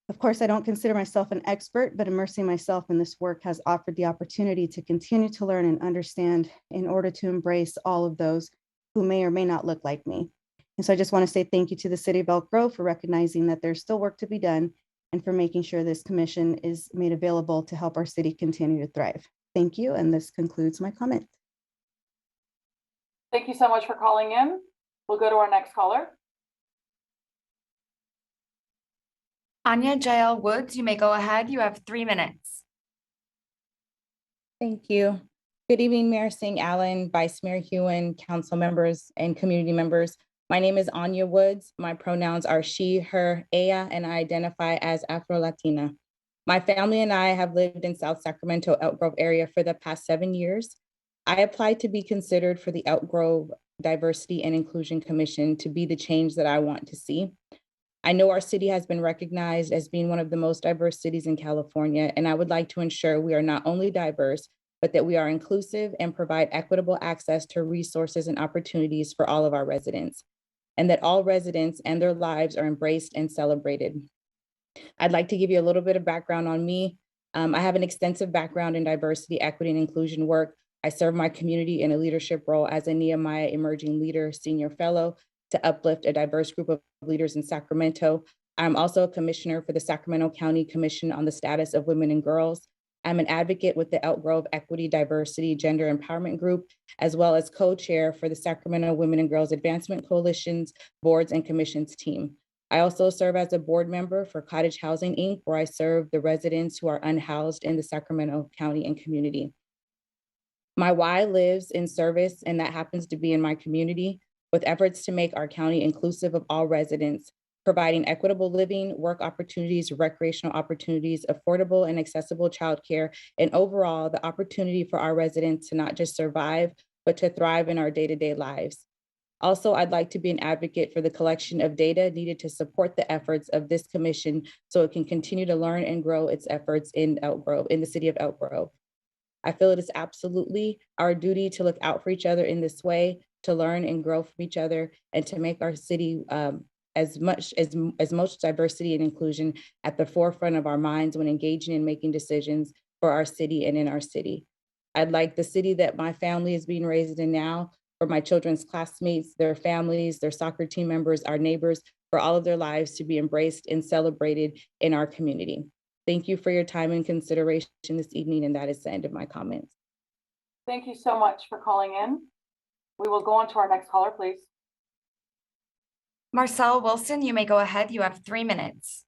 Speaker 20: Of course, I don't consider myself an expert, but immersing myself in this work has offered the opportunity to continue to learn and understand in order to embrace all of those who may or may not look like me. And so I just want to say thank you to the City of Elk Grove for recognizing that there's still work to be done and for making sure this commission is made available to help our city continue to thrive. Thank you, and this concludes my comment.
Speaker 1: Thank you so much for calling in. We'll go to our next caller.
Speaker 21: Anya Jael Woods, you may go ahead. You have 3 minutes.
Speaker 2: Thank you. Good evening, Mayor Singh Allen, Vice Mayor Hewen, council members, and community members. My name is Anya Woods. My pronouns are she, her, ella, and I identify as Afro-Latina. My family and I have lived in South Sacramento, Elk Grove area for the past 7 years. I applied to be considered for the Elk Grove Diversity and Inclusion Commission to be the change that I want to see. I know our city has been recognized as being one of the most diverse cities in California, and I would like to ensure we are not only diverse, but that we are inclusive and provide equitable access to resources and opportunities for all of our residents, and that all residents and their lives are embraced and celebrated. I'd like to give you a little bit of background on me. I have an extensive background in diversity, equity, and inclusion work. I serve my community in a leadership role as a Nehemiah Emerging Leader Senior Fellow to uplift a diverse group of leaders in Sacramento. I'm also a commissioner for the Sacramento County Commission on the Status of Women and Girls. I'm an advocate with the Elk Grove Equity, Diversity, Gender Empowerment Group, as well as co-chair for the Sacramento Women and Girls Advancement Coalition's Boards and Commissions team. I also serve as a board member for Cottage Housing, Inc., where I serve the residents who are unhoused in the Sacramento County and community. My why lives in service, and that happens to be in my community, with efforts to make our county inclusive of all residents, providing equitable living, work opportunities, recreational opportunities, affordable and accessible childcare, and overall the opportunity for our residents to not just survive, but to thrive in our day-to-day lives. Also, I'd like to be an advocate for the collection of data needed to support the efforts of this commission so it can continue to learn and grow its efforts in Elk Grove, in the city of Elk Grove. I feel it is absolutely our duty to look out for each other in this way, to learn and grow from each other, and to make our city as much diversity and inclusion at the forefront of our minds when engaging and making decisions for our city and in our city. I'd like the city that my family is being raised in now, for my children's classmates, their families, their soccer team members, our neighbors, for all of their lives to be embraced and celebrated in our community. Thank you for your time and consideration this evening, and that is the end of my comments.
Speaker 1: Thank you so much for calling in. We will go on to our next caller, please.
Speaker 21: Marcel Wilson, you may go ahead. You have 3 minutes.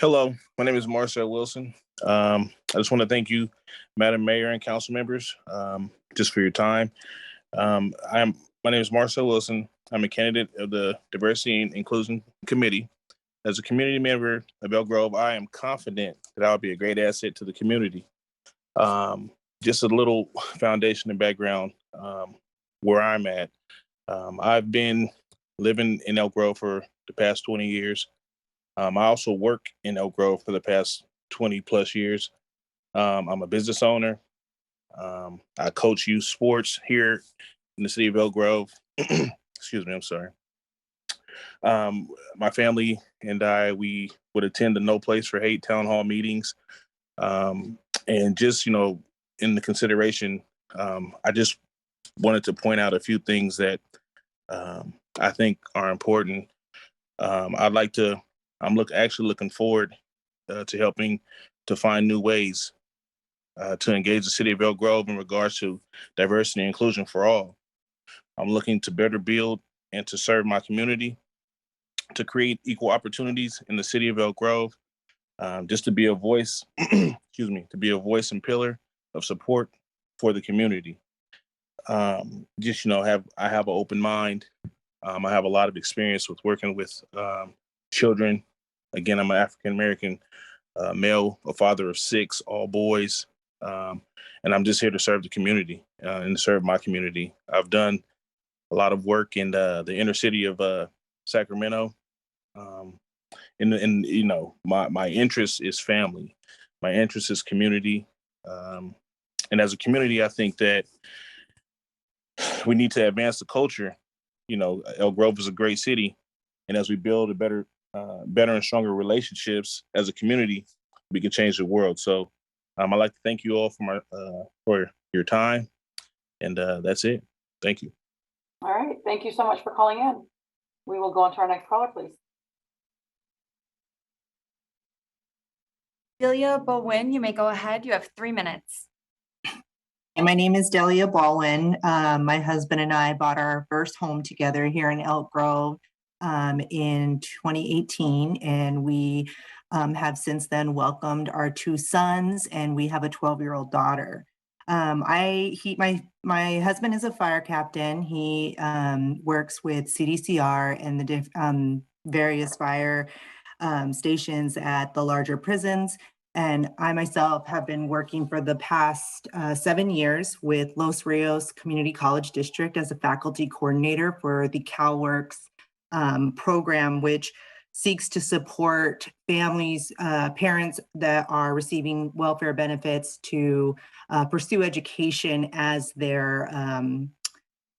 Speaker 12: Hello, my name is Marcel Wilson. I just want to thank you, Madam Mayor and council members, just for your time. My name is Marcel Wilson. I'm a candidate of the Diversity and Inclusion Committee. As a community member of Elk Grove, I am confident that I'll be a great asset to the community. Just a little foundation and background where I'm at. I've been living in Elk Grove for the past 20 years. I also work in Elk Grove for the past 20 plus years. I'm a business owner. I coach youth sports here in the city of Elk Grove. Excuse me, I'm sorry. My family and I, we would attend the No Place for Hate town hall meetings. And just, in the consideration, I just wanted to point out a few things that I think are important. I'm actually looking forward to helping to find new ways to engage the city of Elk Grove in regards to diversity and inclusion for all. I'm looking to better build and to serve my community, to create equal opportunities in the city of Elk Grove, just to be a voice, excuse me, to be a voice and pillar of support for the community. I have an open mind. I have a lot of experience with working with children. Again, I'm an African-American male, a father of 6, all boys. And I'm just here to serve the community and to serve my community. I've done a lot of work in the inner city of Sacramento. My interest is family. My interest is community. And as a community, I think that we need to advance the culture. Elk Grove is a great city. And as we build a better better and stronger relationships as a community, we can change the world. So I'd like to thank you all for your time. And that's it. Thank you.
Speaker 1: All right, thank you so much for calling in. We will go on to our next caller, please.
Speaker 21: Delia Bowen, you may go ahead. You have 3 minutes.
Speaker 6: And my name is Delia Baldwin. My husband and I bought our first home together here in Elk Grove in 2018, and we have since then welcomed our 2 sons, and we have a 12-year-old daughter. My husband is a fire captain. He works with CDCR and the various fire stations at the larger prisons. And I myself have been working for the past 7 years with Los Rios Community College District as a faculty coordinator for the CalWorks program, which seeks to support families, parents that are receiving welfare benefits to pursue education as their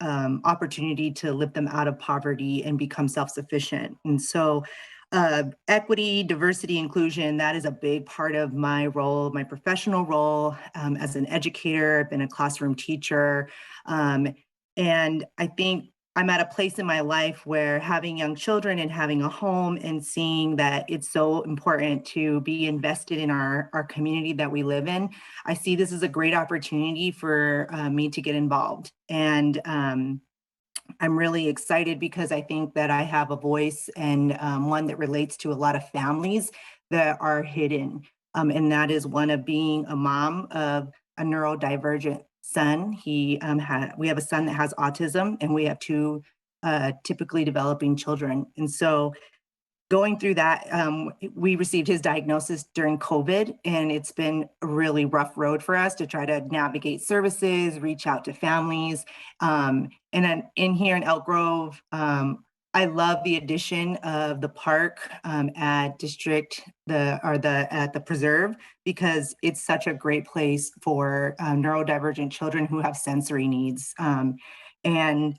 Speaker 6: opportunity to lift them out of poverty and become self-sufficient. And so equity, diversity, inclusion, that is a big part of my role, my professional role as an educator. I've been a classroom teacher. And I think I'm at a place in my life where having young children and having a home and seeing that it's so important to be invested in our community that we live in, I see this as a great opportunity for me to get involved. And I'm really excited because I think that I have a voice and one that relates to a lot of families that are hidden. And that is one of being a mom of a neurodivergent son. We have a son that has autism, and we have 2 typically developing children. And so going through that, we received his diagnosis during COVID, and it's been a really rough road for us to try to navigate services, reach out to families. And then in here in Elk Grove, I love the addition of the park at the Preserve, because it's such a great place for neurodivergent children who have sensory needs. And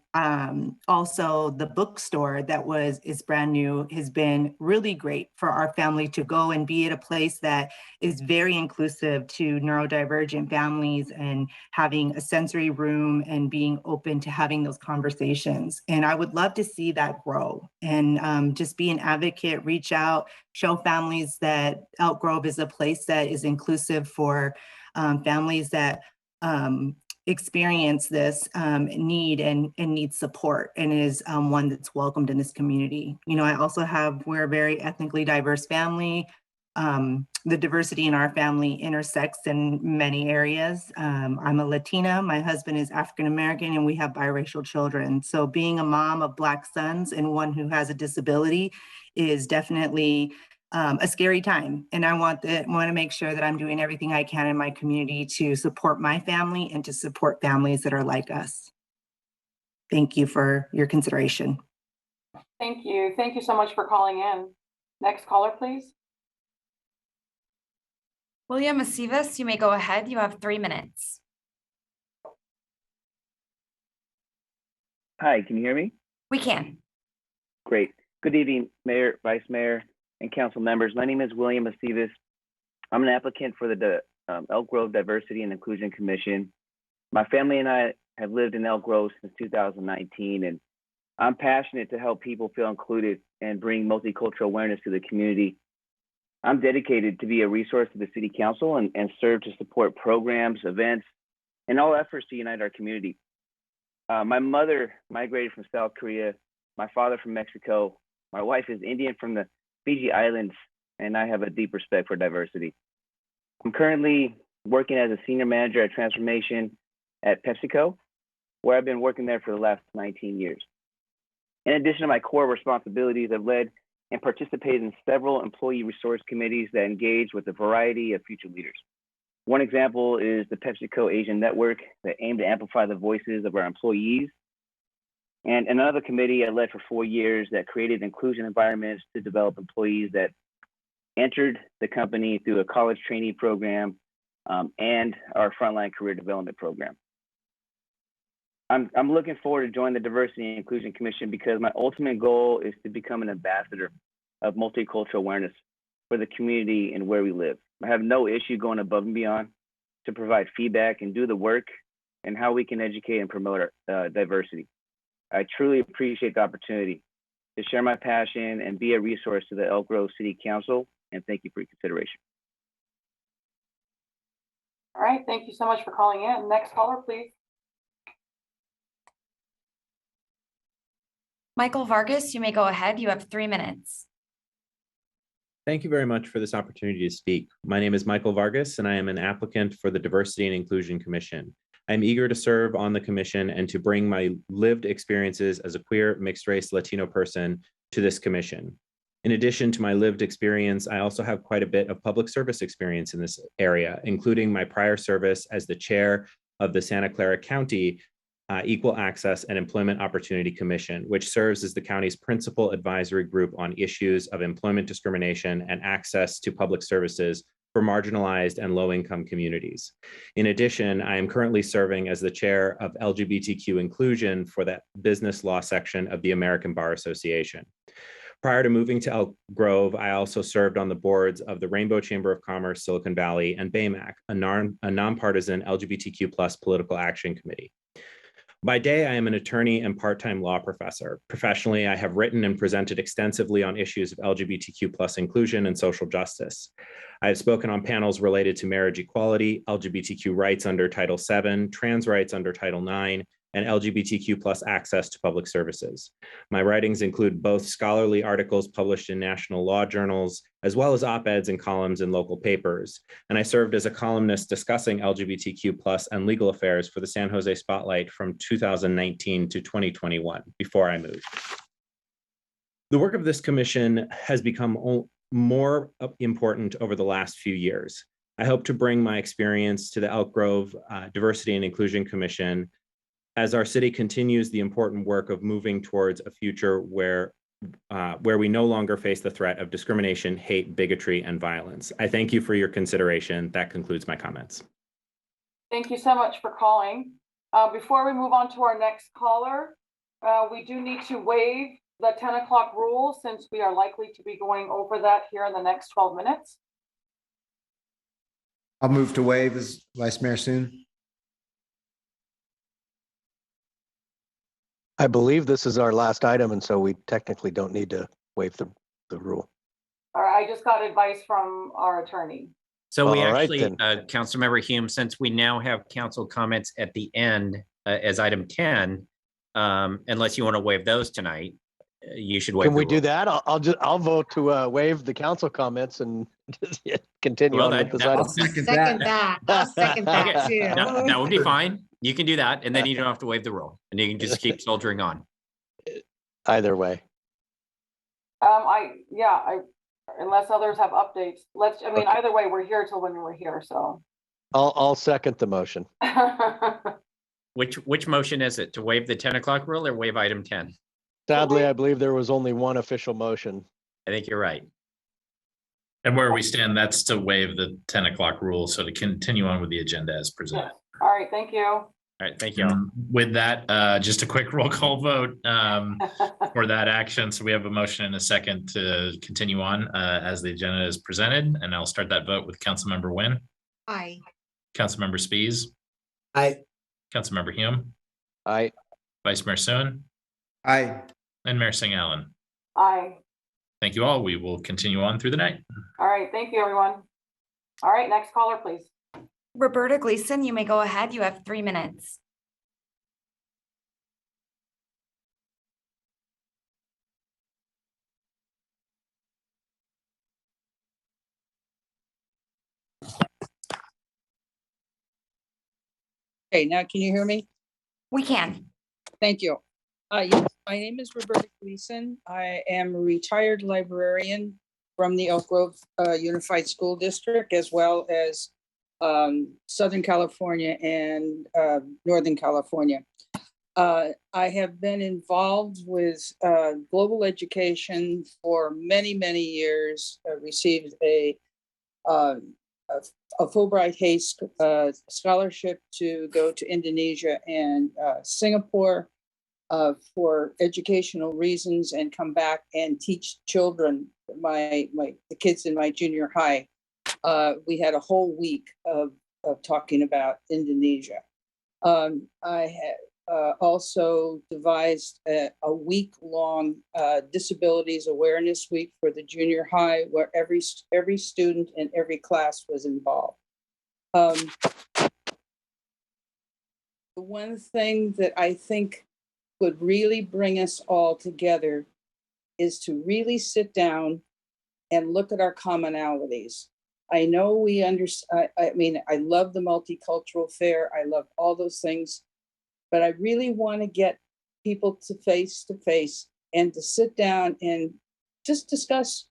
Speaker 6: also the bookstore that is brand new has been really great for our family to go and be at a place that is very inclusive to neurodivergent families, and having a sensory room and being open to having those conversations. And I would love to see that grow, and just be an advocate, reach out, show families that Elk Grove is a place that is inclusive for families that experience this need and need support, and is one that's welcomed in this community. You know, we're a very ethnically diverse family. The diversity in our family intersects in many areas. I'm a Latina, my husband is African-American, and we have biracial children. So being a mom of Black sons and one who has a disability is definitely a scary time. And I want to make sure that I'm doing everything I can in my community to support my family and to support families that are like us. Thank you for your consideration.
Speaker 1: Thank you. Thank you so much for calling in. Next caller, please.
Speaker 21: William Acivas, you may go ahead. You have 3 minutes.
Speaker 7: Hi, can you hear me?
Speaker 21: We can.
Speaker 7: Great. Good evening, Mayor, Vice Mayor, and council members. My name is William Acivas. I'm an applicant for the Elk Grove Diversity and Inclusion Commission. My family and I have lived in Elk Grove since 2019, and I'm passionate to help people feel included and bring multicultural awareness to the community. I'm dedicated to be a resource to the City Council and serve to support programs, events, and all efforts to unite our community. My mother migrated from South Korea, my father from Mexico, my wife is Indian from the Fiji Islands, and I have a deep respect for diversity. I'm currently working as a senior manager at transformation at PepsiCo, where I've been working there for the last 19 years. In addition to my core responsibilities, I've led and participated in several employee resource committees that engage with a variety of future leaders. One example is the PepsiCo Asian Network that aimed to amplify the voices of our employees. And another committee I led for 4 years that created inclusion environments to develop employees that entered the company through a college trainee program and our frontline career development program. I'm looking forward to join the Diversity and Inclusion Commission because my ultimate goal is to become an ambassador of multicultural awareness for the community and where we live. I have no issue going above and beyond to provide feedback and do the work and how we can educate and promote our diversity. I truly appreciate the opportunity to share my passion and be a resource to the Elk Grove City Council, and thank you for your consideration.
Speaker 1: All right, thank you so much for calling in. Next caller, please.
Speaker 21: Michael Vargas, you may go ahead. You have 3 minutes.
Speaker 11: Thank you very much for this opportunity to speak. My name is Michael Vargas, and I am an applicant for the Diversity and Inclusion Commission. I'm eager to serve on the commission and to bring my lived experiences as a queer, mixed-race Latino person to this commission. In addition to my lived experience, I also have quite a bit of public service experience in this area, including my prior service as the chair of the Santa Clara County Equal Access and Employment Opportunity Commission, which serves as the county's principal advisory group on issues of employment discrimination and access to public services for marginalized and low-income communities. In addition, I am currently serving as the chair of LGBTQ inclusion for the business law section of the American Bar Association. Prior to moving to Elk Grove, I also served on the boards of the Rainbow Chamber of Commerce, Silicon Valley, and BAMAC, a nonpartisan LGBTQ+ political action committee. By day, I am an attorney and part-time law professor. Professionally, I have written and presented extensively on issues of LGBTQ+ inclusion and social justice. I have spoken on panels related to marriage equality, LGBTQ rights under Title VII, trans rights under Title IX, and LGBTQ+ access to public services. My writings include both scholarly articles published in national law journals, as well as op-eds and columns in local papers. And I served as a columnist discussing LGBTQ+ and legal affairs for the San Jose Spotlight from 2019 to 2021, before I moved. The work of this commission has become more important over the last few years. I hope to bring my experience to the Elk Grove Diversity and Inclusion Commission as our city continues the important work of moving towards a future where we no longer face the threat of discrimination, hate, bigotry, and violence. I thank you for your consideration. That concludes my comments.
Speaker 1: Thank you so much for calling. Before we move on to our next caller, we do need to waive the 10 o'clock rule since we are likely to be going over that here in the next 12 minutes.
Speaker 5: I'll move to waive as Vice Mayor Soon.
Speaker 17: I believe this is our last item, and so we technically don't need to waive the rule.
Speaker 1: All right, I just got advice from our attorney.
Speaker 14: So we
Speaker 17: All right,
Speaker 14: actually, Councilmember Hume, since we now have council comments at the end as item 10, unless you want to waive those tonight, you should waive.
Speaker 17: Can we
Speaker 14: the
Speaker 17: do
Speaker 14: rule.
Speaker 17: that? I'll vote to waive the council comments and just continue
Speaker 14: Well,
Speaker 17: on with this item.
Speaker 18: I'll second that too.
Speaker 14: That would be fine. You can do that, and then you don't have to waive the rule, and you can just keep soldiering on.
Speaker 17: Either way.
Speaker 1: Unless others have updates, either way, we're here till when we're here, so.
Speaker 17: I'll second the motion.
Speaker 14: Which motion is it? To waive the 10 o'clock rule or waive item 10?
Speaker 17: Sadly, I believe there was only one official motion.
Speaker 14: I think you're right.
Speaker 3: And where we stand, that's to waive the 10 o'clock rule. So to continue on with the agenda as presented.
Speaker 1: All right, thank you.
Speaker 14: All right, thank you.
Speaker 3: With that, just a quick roll call vote for that action. So we have a motion and a second to continue on as the agenda is presented. And I'll start that vote with Councilmember Nguyen.
Speaker 18: Aye.
Speaker 3: Councilmember Spies.
Speaker 19: Aye.
Speaker 3: Councilmember Hume.
Speaker 17: Aye.
Speaker 3: Vice Mayor Soon.
Speaker 5: Aye.
Speaker 3: And Mayor Singh Allen.
Speaker 1: Aye.
Speaker 3: Thank you all. We will continue on through the night.
Speaker 1: All right, thank you, everyone. All right, next caller, please.
Speaker 21: Roberta Gleason, you may go ahead. You have 3 minutes.
Speaker 23: Okay, now can you hear me?
Speaker 21: We can.
Speaker 23: Thank you. Yes, my name is Roberta Gleason. I am a retired librarian from the Elk Grove Unified School District, as well as Southern California and Northern California. I have been involved with global education for many, many years. I received a Fulbright Hays scholarship to go to Indonesia and Singapore for educational reasons and come back and teach children the kids in my junior high, we had a whole week of talking about Indonesia. I had also devised a week-long disabilities awareness week for the junior high, where every student in every class was involved. The one thing that I think would really bring us all together is to really sit down and look at our commonalities. I know we understand, I mean, I love the multicultural fair. I love all those things, but I really want to get people to face and to sit down and just discuss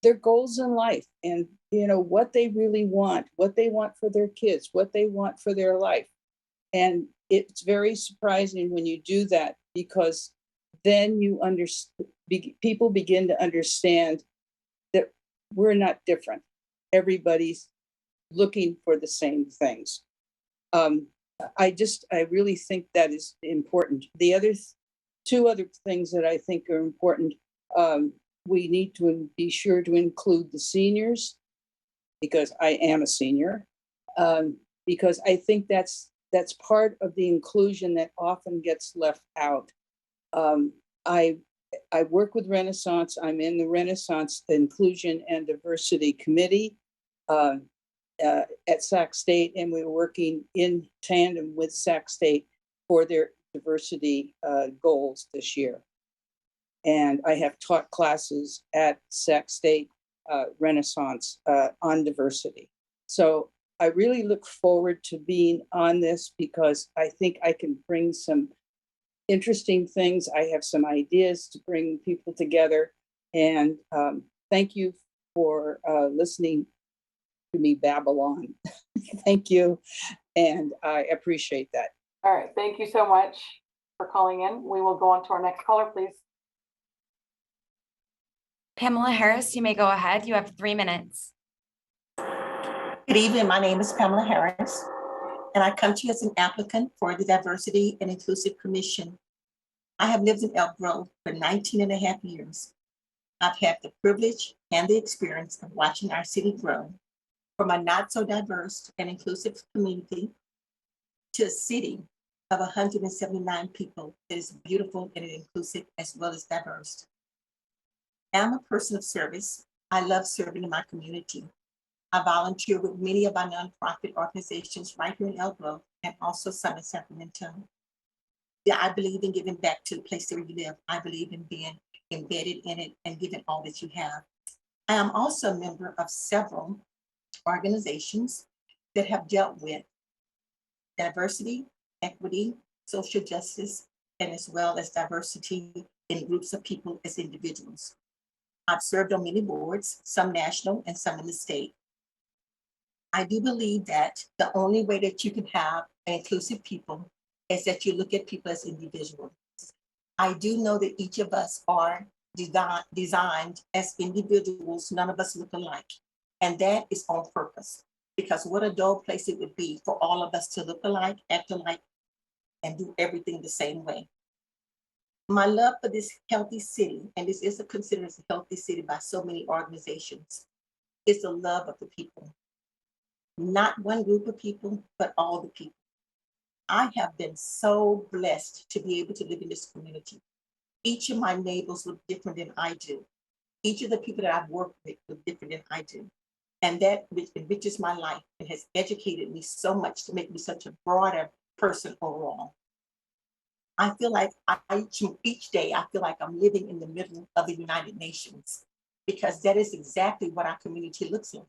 Speaker 23: their goals in life and, you know, what they really want, what they want for their kids, what they want for their life. And it's very surprising when you do that, because then you people begin to understand that we're not different. Everybody's looking for the same things. I really think that is important. The other two other things that I think are important, we need to be sure to include the seniors, because I am a senior, because I think that's part of the inclusion that often gets left out. I work with Renaissance. I'm in the Renaissance Inclusion and Diversity Committee at Sac State, and we're working in tandem with Sac State for their diversity goals this year. And I have taught classes at Sac State Renaissance on diversity. So I really look forward to being on this, because I think I can bring some interesting things. I have some ideas to bring people together. And thank you for listening to me babble on. Thank you. And I appreciate that.
Speaker 1: All right. Thank you so much for calling in. We will go on to our next caller, please.
Speaker 21: Pamela Harris, you may go ahead. You have 3 minutes.
Speaker 9: Good evening. My name is Pamela Harris, and I come to you as an applicant for the Diversity and Inclusive Commission. I have lived in Elk Grove for 19 and a half years. I've had the privilege and the experience of watching our city grow from a not so diverse and inclusive community to a city of 179 people that is beautiful and inclusive as well as diverse. I'm a person of service. I love serving in my community. I volunteer with many of our nonprofit organizations right here in Elk Grove and also some in Sacramento. Yeah, I believe in giving back to the place where you live. I believe in being embedded in it and giving all that you have. I am also a member of several organizations that have dealt with diversity, equity, social justice, and as well as diversity in groups of people as individuals. I've served on many boards, some national and some in the state. I do believe that the only way that you can have an inclusive people is that you look at people as individuals. I do know that each of us are designed as individuals. None of us look alike. And that is on purpose, because what a dull place it would be for all of us to look alike, act alike, and do everything the same way. My love for this healthy city, and this is considered as a healthy city by so many organizations, is the love of the people. Not one group of people, but all the people. I have been so blessed to be able to live in this community. Each of my neighbors look different than I do. Each of the people that I've worked with look different than I do. And that enriches my life and has educated me so much to make me such a broader person overall. I feel like each day, I feel like I'm living in the middle of the United Nations, because that is exactly what our community looks like.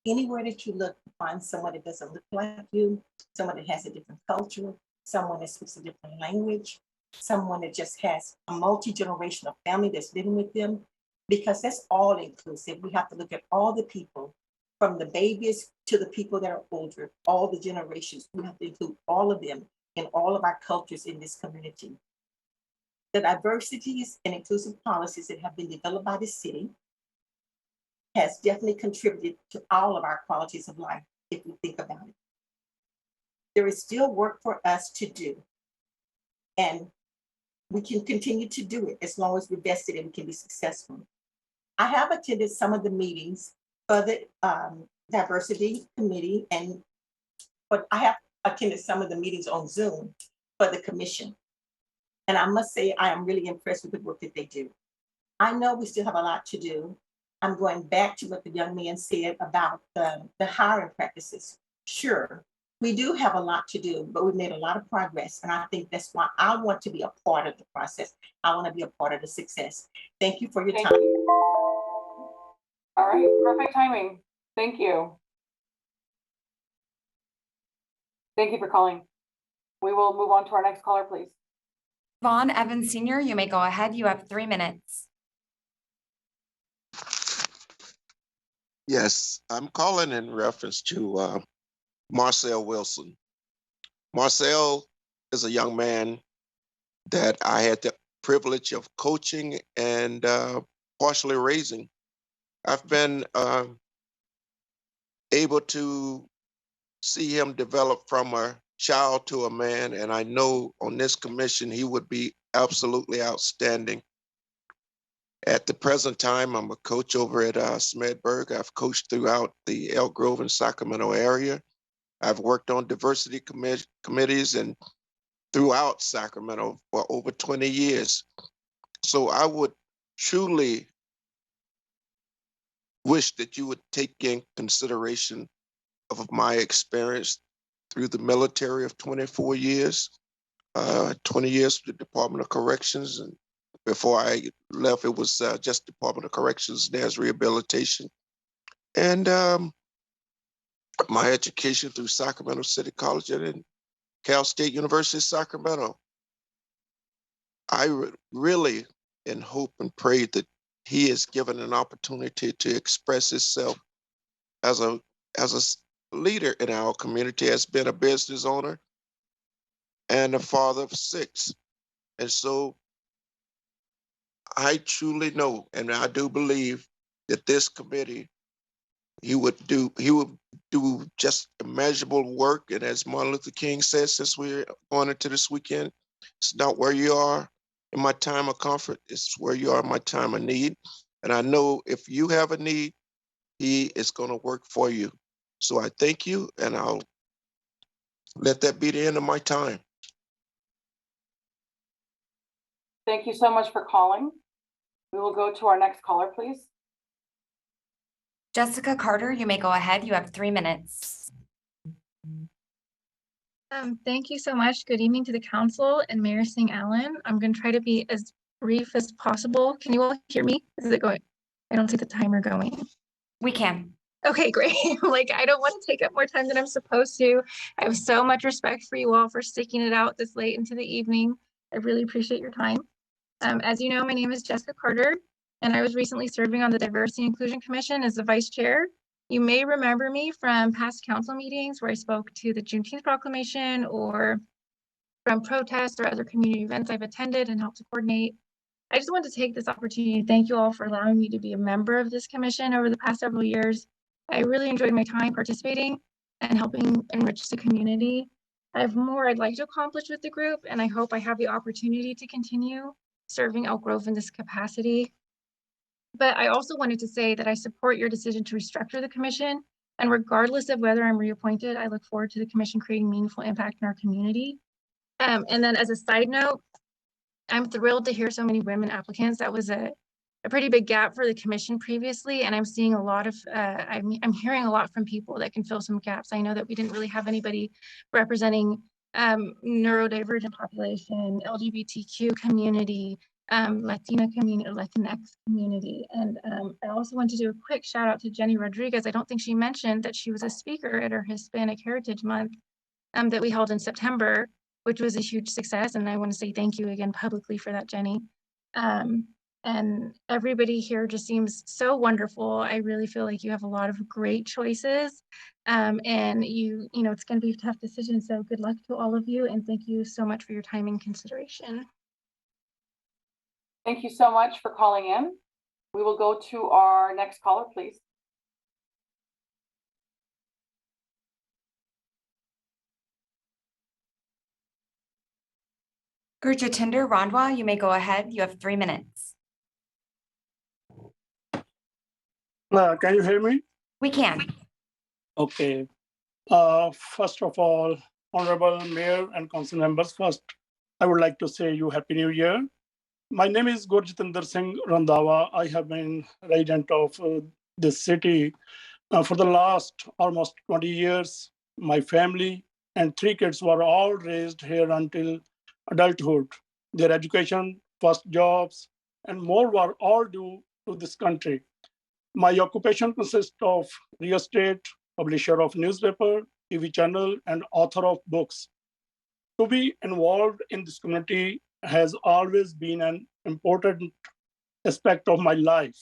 Speaker 9: Anywhere that you look, you find someone that doesn't look like you, someone that has a different culture, someone that speaks a different language, someone that just has a multi-generational family that's living with them, because that's all inclusive. We have to look at all the people, from the babies to the people that are older, all the generations. We have to include all of them in all of our cultures in this community. The diversities and inclusive policies that have been developed by the city has definitely contributed to all of our qualities of life, if we think about it. There is still work for us to do, and we can continue to do it as long as we're vested and we can be successful. I have attended some of the meetings for the diversity committee, but I have attended some of the meetings on Zoom for the commission. And I must say, I am really impressed with the work that they do. I know we still have a lot to do. I'm going back to what the young man said about the hiring practices. Sure, we do have a lot to do, but we've made a lot of progress. And I think that's why I want to be a part of the process. I want to be a part of the success. Thank you for your time.
Speaker 1: All right, perfect timing. Thank you. Thank you for calling. We will move on to our next caller, please.
Speaker 21: Vaughn Evans Sr., you may go ahead. You have 3 minutes.
Speaker 4: Yes, I'm calling in reference to Marcel Wilson. Marcel is a young man that I had the privilege of coaching and partially raising. I've been able to see him develop from a child to a man, and I know on this commission he would be absolutely outstanding. At the present time, I'm a coach over at Smedberg. I've coached throughout the Elk Grove and Sacramento area. I've worked on diversity committees and throughout Sacramento for over 20 years. So I would truly wish that you would take in consideration of my experience through the military of 24 years, 20 years with the Department of Corrections. And before I left, it was just Department of Corrections, there's rehabilitation. And my education through Sacramento City College and Cal State University, Sacramento. I really and hope and pray that he is given an opportunity to express himself as a leader in our community, has been a business owner and a father of 6. And so I truly know, and I do believe that this committee, he would do just immeasurable work. And as Martin Luther King said, since we're going into this weekend, it's not where you are in my time of comfort, it's where you are in my time of need. And I know if you have a need, he is going to work for you. So I thank you, and I'll let that be the end of my time.
Speaker 1: Thank you so much for calling. We will go to our next caller, please.
Speaker 21: Jessica Carter, you may go ahead. You have 3 minutes.
Speaker 13: Thank you so much. Good evening to the council and Mayor Singh Allen. I'm going to try to be as brief as possible. Can you all hear me? Is it going? I don't see the timer going.
Speaker 21: We can.
Speaker 13: Okay, great. Like, I don't want to take up more time than I'm supposed to. I have so much respect for you all for sticking it out this late into the evening. I really appreciate your time. As you know, my name is Jessica Carter, and I was recently serving on the Diversity and Inclusion Commission as the vice chair. You may remember me from past council meetings where I spoke to the Juneteenth proclamation or from protests or other community events I've attended and helped to coordinate. I just want to take this opportunity to thank you all for allowing me to be a member of this commission over the past several years. I really enjoyed my time participating and helping enrich the community. I have more I'd like to accomplish with the group, and I hope I have the opportunity to continue serving Elk Grove in this capacity. But I also wanted to say that I support your decision to restructure the commission. And regardless of whether I'm reappointed, I look forward to the commission creating meaningful impact in our community. And then as a side note, I'm thrilled to hear so many women applicants. That was a pretty big gap for the commission previously. And I'm seeing a lot of, I'm hearing a lot from people that can fill some gaps. I know that we didn't really have anybody representing neurodivergent population, LGBTQ community, Latina community, Latinx community. And I also want to do a quick shout out to Jenny Rodriguez. I don't think she mentioned that she was a speaker at our Hispanic Heritage Month that we held in September, which was a huge success. And I want to say thank you again publicly for that, Jenny. And everybody here just seems so wonderful. I really feel like you have a lot of great choices. And you know, it's going to be a tough decision. So good luck to all of you. And thank you so much for your time and consideration.
Speaker 1: Thank you so much for calling in. We will go to our next caller, please.
Speaker 21: Gurjitinder Randwa, you may go ahead. You have 3 minutes.
Speaker 8: Can you hear me?
Speaker 21: We can.
Speaker 8: Okay. First of all, Honorable Mayor and Council members, first, I would like to say you Happy New Year. My name is Gurjitinder Singh Randhawa. I have been resident of this city for the last almost 20 years. My family and 3 kids were all raised here until adulthood. Their education, first jobs, and more were all due to this country. My occupation consists of real estate, publisher of newspaper, TV channel, and author of books. To be involved in this community has always been an important aspect of my life.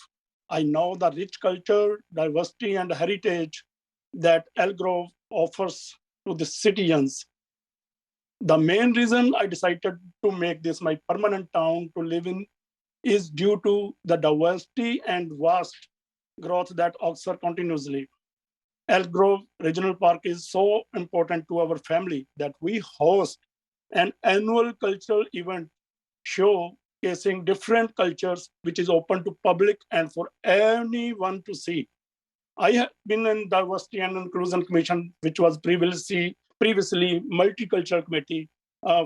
Speaker 8: I know the rich culture, diversity, and heritage that Elk Grove offers to the citizens. The main reason I decided to make this my permanent town to live in is due to the diversity and vast growth that occurs continuously. Elk Grove Regional Park is so important to our family that we host an annual cultural event showcasing different cultures, which is open to public and for anyone to see. I have been in Diversity and Inclusion Commission, which was previously Multicultural Committee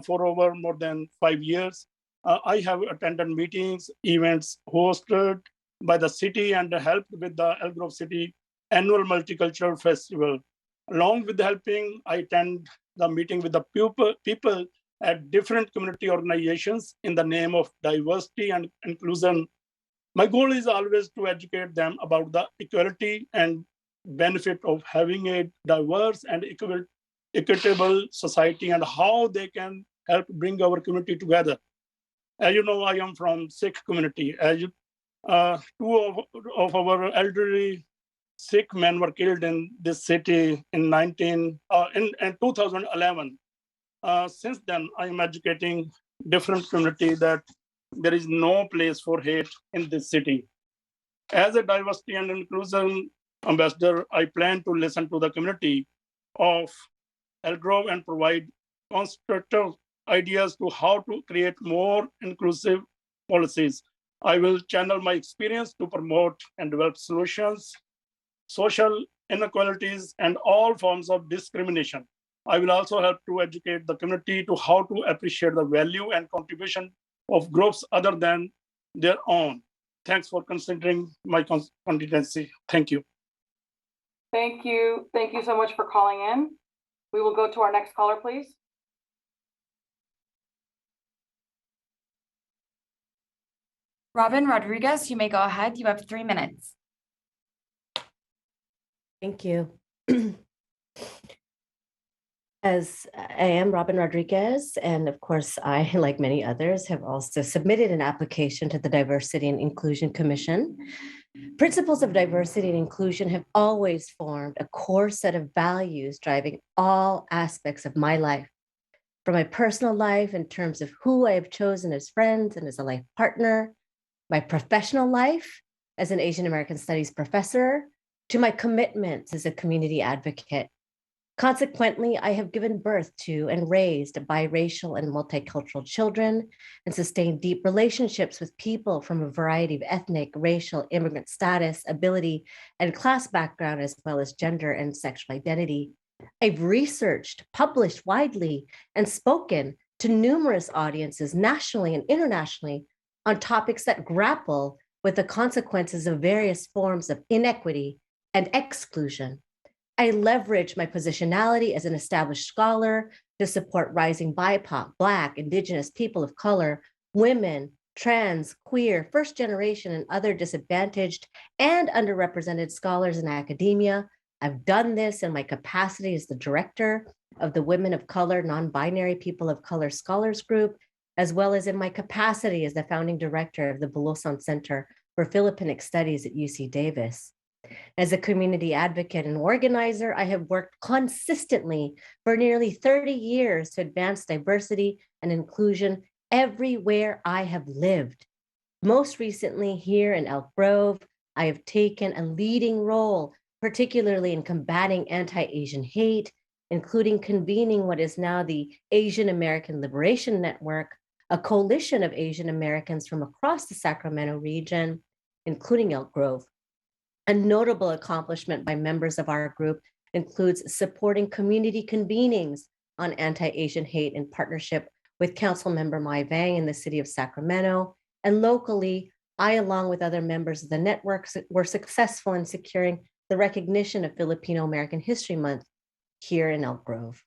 Speaker 8: for over more than 5 years. I have attended meetings, events hosted by the city and helped with the Elk Grove City Annual Multicultural Festival. Along with helping, I attend the meeting with the people at different community organizations in the name of diversity and inclusion. My goal is always to educate them about the equality and benefit of having a diverse and equitable society and how they can help bring our community together. As you know, I am from Sikh community. As you, 2 of our elderly Sikh men were killed in this city in 2011. Since then, I am educating different community that there is no place for hate in this city. As a diversity and inclusion ambassador, I plan to listen to the community of Elk Grove and provide constructive ideas to how to create more inclusive policies. I will channel my experience to promote and develop solutions, social inequalities, and all forms of discrimination. I will also help to educate the community to how to appreciate the value and contribution of groups other than their own. Thanks for considering my contingency. Thank you.
Speaker 1: Thank you. Thank you so much for calling in. We will go to our next caller, please.
Speaker 21: Robin Rodriguez, you may go ahead. You have 3 minutes.
Speaker 15: Thank you. As I am Robin Rodriguez, and of course, I, like many others, have also submitted an application to the Diversity and Inclusion Commission. Principles of diversity and inclusion have always formed a core set of values driving all aspects of my life, from my personal life in terms of who I have chosen as friends and as a life partner, my professional life as an Asian American Studies professor, to my commitments as a community advocate. Consequently, I have given birth to and raised biracial and multicultural children and sustained deep relationships with people from a variety of ethnic, racial, immigrant status, ability, and class background, as well as gender and sexual identity. I've researched, published widely, and spoken to numerous audiences nationally and internationally on topics that grapple with the consequences of various forms of inequity and exclusion. I leverage my positionality as an established scholar to support rising BIPOC, Black, Indigenous, people of color, women, trans, queer, first generation, and other disadvantaged and underrepresented scholars in academia. I've done this in my capacity as the director of the Women of Color, Non-Binary People of Color Scholars Group, as well as in my capacity as the founding director of the Bulosan Center for Philippinic Studies at UC Davis. As a community advocate and organizer, I have worked consistently for nearly 30 years to advance diversity and inclusion everywhere I have lived. Most recently here in Elk Grove, I have taken a leading role, particularly in combating anti-Asian hate, including convening what is now the Asian American Liberation Network, a coalition of Asian Americans from across the Sacramento region, including Elk Grove. A notable accomplishment by members of our group includes supporting community convenings on anti-Asian hate in partnership with Councilmember Mai Vang in the city of Sacramento. And locally, I, along with other members of the network, were successful in securing the recognition of Filipino American History Month here in Elk Grove.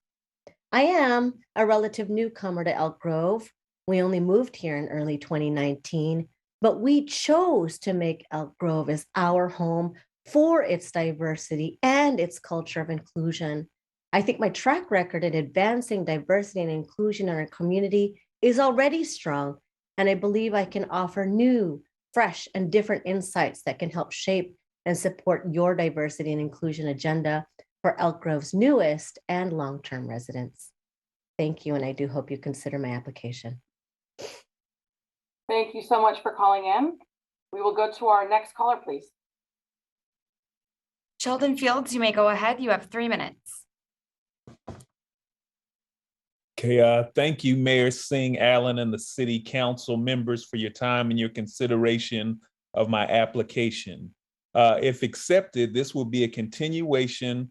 Speaker 15: I am a relative newcomer to Elk Grove. We only moved here in early 2019, but we chose to make Elk Grove as our home for its diversity and its culture of inclusion. I think my track record in advancing diversity and inclusion in our community is already strong, and I believe I can offer new, fresh, and different insights that can help shape and support your diversity and inclusion agenda for Elk Grove's newest and long-term residents. Thank you, and I do hope you consider my application.
Speaker 1: Thank you so much for calling in. We will go to our next caller, please.
Speaker 21: Sheldon Fields, you may go ahead. You have 3 minutes.
Speaker 10: Okay, thank you, Mayor Singh, Allen, and the City Council members for your time and your consideration of my application. If accepted, this will be a continuation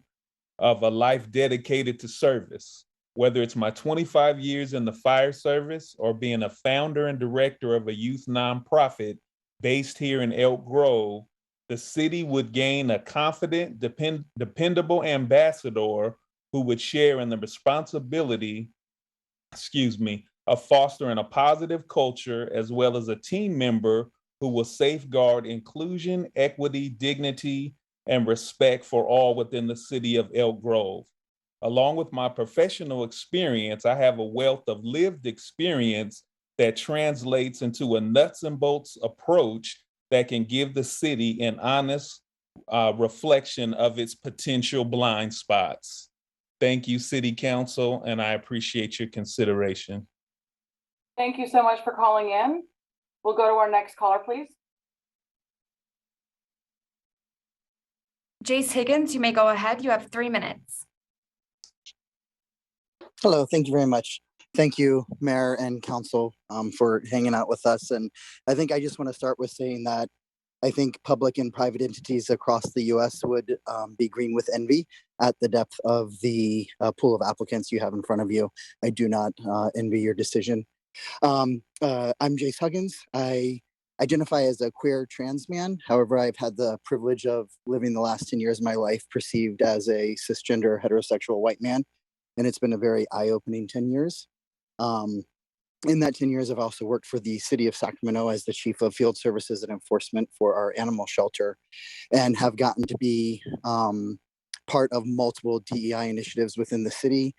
Speaker 10: of a life dedicated to service. Whether it's my 25 years in the fire service or being a founder and director of a youth nonprofit based here in Elk Grove, the city would gain a confident, dependable ambassador who would share in the responsibility, of fostering a positive culture, as well as a team member who will safeguard inclusion, equity, dignity, and respect for all within the city of Elk Grove. Along with my professional experience, I have a wealth of lived experience that translates into a nuts and bolts approach that can give the city an honest reflection of its potential blind spots. Thank you, City Council, and I appreciate your consideration.
Speaker 1: Thank you so much for calling in. We'll go to our next caller, please.
Speaker 21: Jace Higgins, you may go ahead. You have 3 minutes.
Speaker 16: Hello, thank you very much. Thank you, Mayor and Council, for hanging out with us. And I think I just want to start with saying that I think public and private entities across the U.S. would be green with envy at the depth of the pool of applicants you have in front of you. I do not envy your decision. I'm Jace Huggins. I identify as a queer trans man. However, I've had the privilege of living the last 10 years of my life perceived as a cisgender heterosexual white man. And it's been a very eye-opening 10 years. In that 10 years, I've also worked for the city of Sacramento as the chief of field services and enforcement for our animal shelter, and have gotten to be part of multiple DEI initiatives within the city,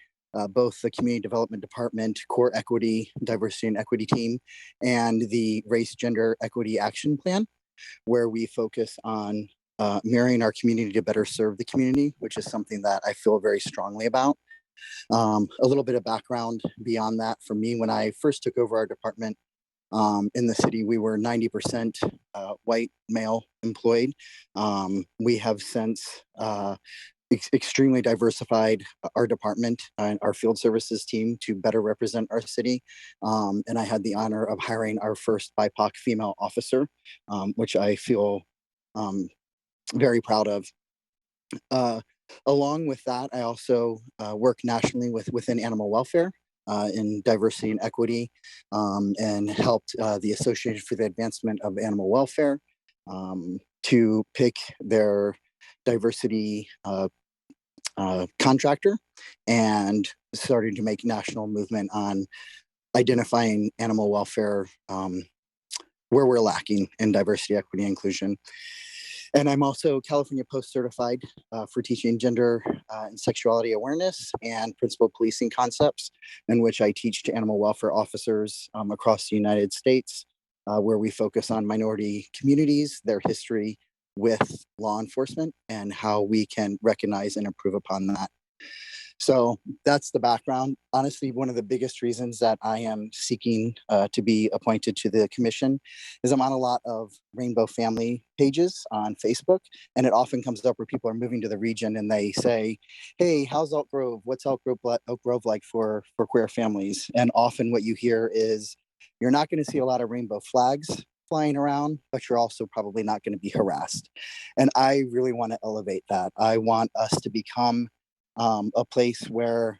Speaker 16: both the community development department, core equity, diversity and equity team, and the race gender equity action plan, where we focus on mirroring our community to better serve the community, which is something that I feel very strongly about. A little bit of background beyond that for me, when I first took over our department in the city, we were 90% white male employed. We have since extremely diversified our department and our field services team to better represent our city. And I had the honor of hiring our first BIPOC female officer, which I feel very proud of. Along with that, I also work nationally within animal welfare in diversity and equity, and helped the Association for the Advancement of Animal Welfare to pick their diversity contractor, and starting to make national movement on identifying animal welfare where we're lacking in diversity, equity, and inclusion. And I'm also California Post certified for teaching gender and sexuality awareness and principled policing concepts, in which I teach to animal welfare officers across the United States, where we focus on minority communities, their history with law enforcement, and how we can recognize and improve upon that. So that's the background. Honestly, one of the biggest reasons that I am seeking to be appointed to the commission is I'm on a lot of rainbow family pages on Facebook, and it often comes up where people are moving to the region and they say, hey, how's Elk Grove? What's Elk Grove like for queer families? And often what you hear is, you're not going to see a lot of rainbow flags. flying around, but you're also probably not going to be harassed. And I really want to elevate that. I want us to become a place where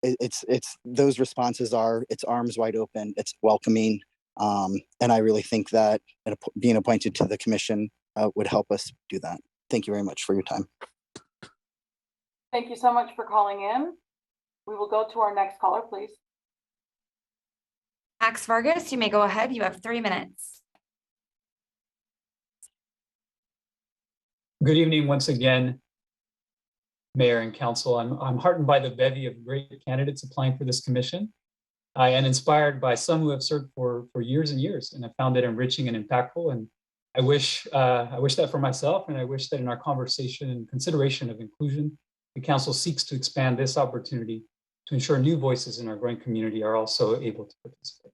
Speaker 16: it's those responses are, it's arms wide open, it's welcoming. And I really think that being appointed to the commission would help us do that. Thank you very much for your time.
Speaker 1: Thank you so much for calling in. We will go to our next caller, please.
Speaker 21: Max Vargas, you may go ahead. You have 3 minutes.
Speaker 2: Good evening once again, Mayor and Council. I'm heartened by the bevy of great candidates applying for this commission. I am inspired by some who have served for years and years, and I found it enriching and impactful. And I wish that for myself, and I wish that in our conversation and consideration of inclusion, the Council seeks to expand this opportunity to ensure new voices in our growing community are also able to participate.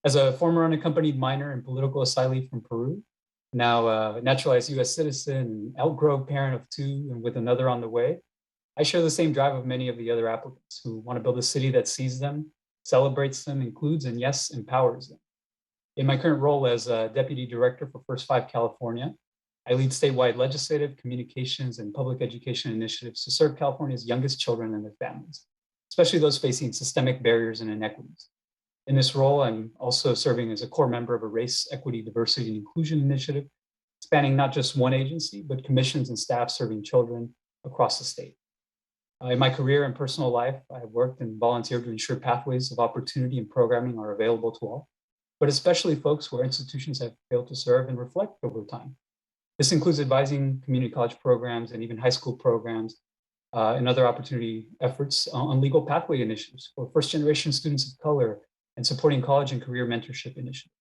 Speaker 2: As a former unaccompanied minor and political asylee from Peru, now a naturalized US citizen, and Elk Grove parent of 2 and with another on the way, I share the same drive of many of the other applicants who want to build a city that sees them, celebrates them, includes, and yes, empowers them. In my current role as Deputy Director for First 5 California, I lead statewide legislative, communications, and public education initiatives to serve California's youngest children and their families, especially those facing systemic barriers and inequities. In this role, I'm also serving as a core member of a race, equity, diversity, and inclusion initiative, spanning not just one agency, but commissions and staff serving children across the state. In my career and personal life, I have worked and volunteered to ensure pathways of opportunity and programming are available to all, but especially folks where institutions have failed to serve and reflect over time. This includes advising community college programs and even high school programs and other opportunity efforts on legal pathway initiatives for first-generation students of color and supporting college and career mentorship initiatives.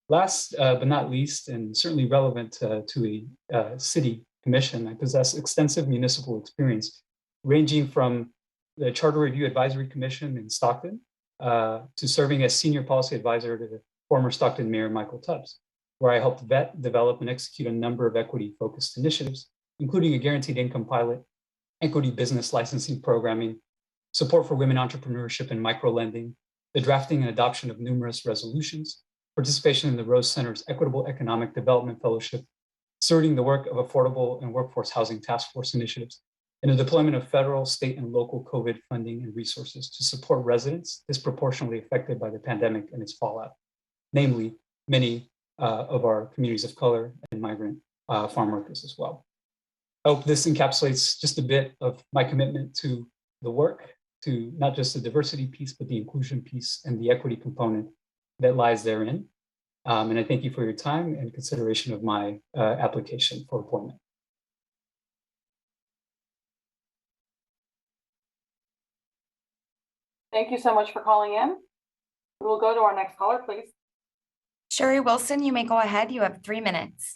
Speaker 2: Last but not least, and certainly relevant to a city commission, I possess extensive municipal experience ranging from the Charter Review Advisory Commission in Stockton to serving as senior policy advisor to the former Stockton Mayor Michael Tubbs, where I helped vet, develop, and execute a number of equity-focused initiatives, including a guaranteed income pilot, equity business licensing programming, support for women entrepreneurship and micro-lending, the drafting and adoption of numerous resolutions, participation in the Rose Center's Equitable Economic Development Fellowship, stewarding the work of affordable and workforce housing task force initiatives, and the deployment of federal, state, and local COVID funding and resources to support residents disproportionately affected by the pandemic and its fallout, namely many of our communities of color and migrant farm workers as well. I hope this encapsulates just a bit of my commitment to the work, to not just the diversity piece, but the inclusion piece and the equity component that lies therein. And I thank you for your time and consideration of my application for appointment.
Speaker 1: Thank you so much for calling in. We will go to our next caller, please.
Speaker 21: Sherry Wilson, you may go ahead. You have 3 minutes.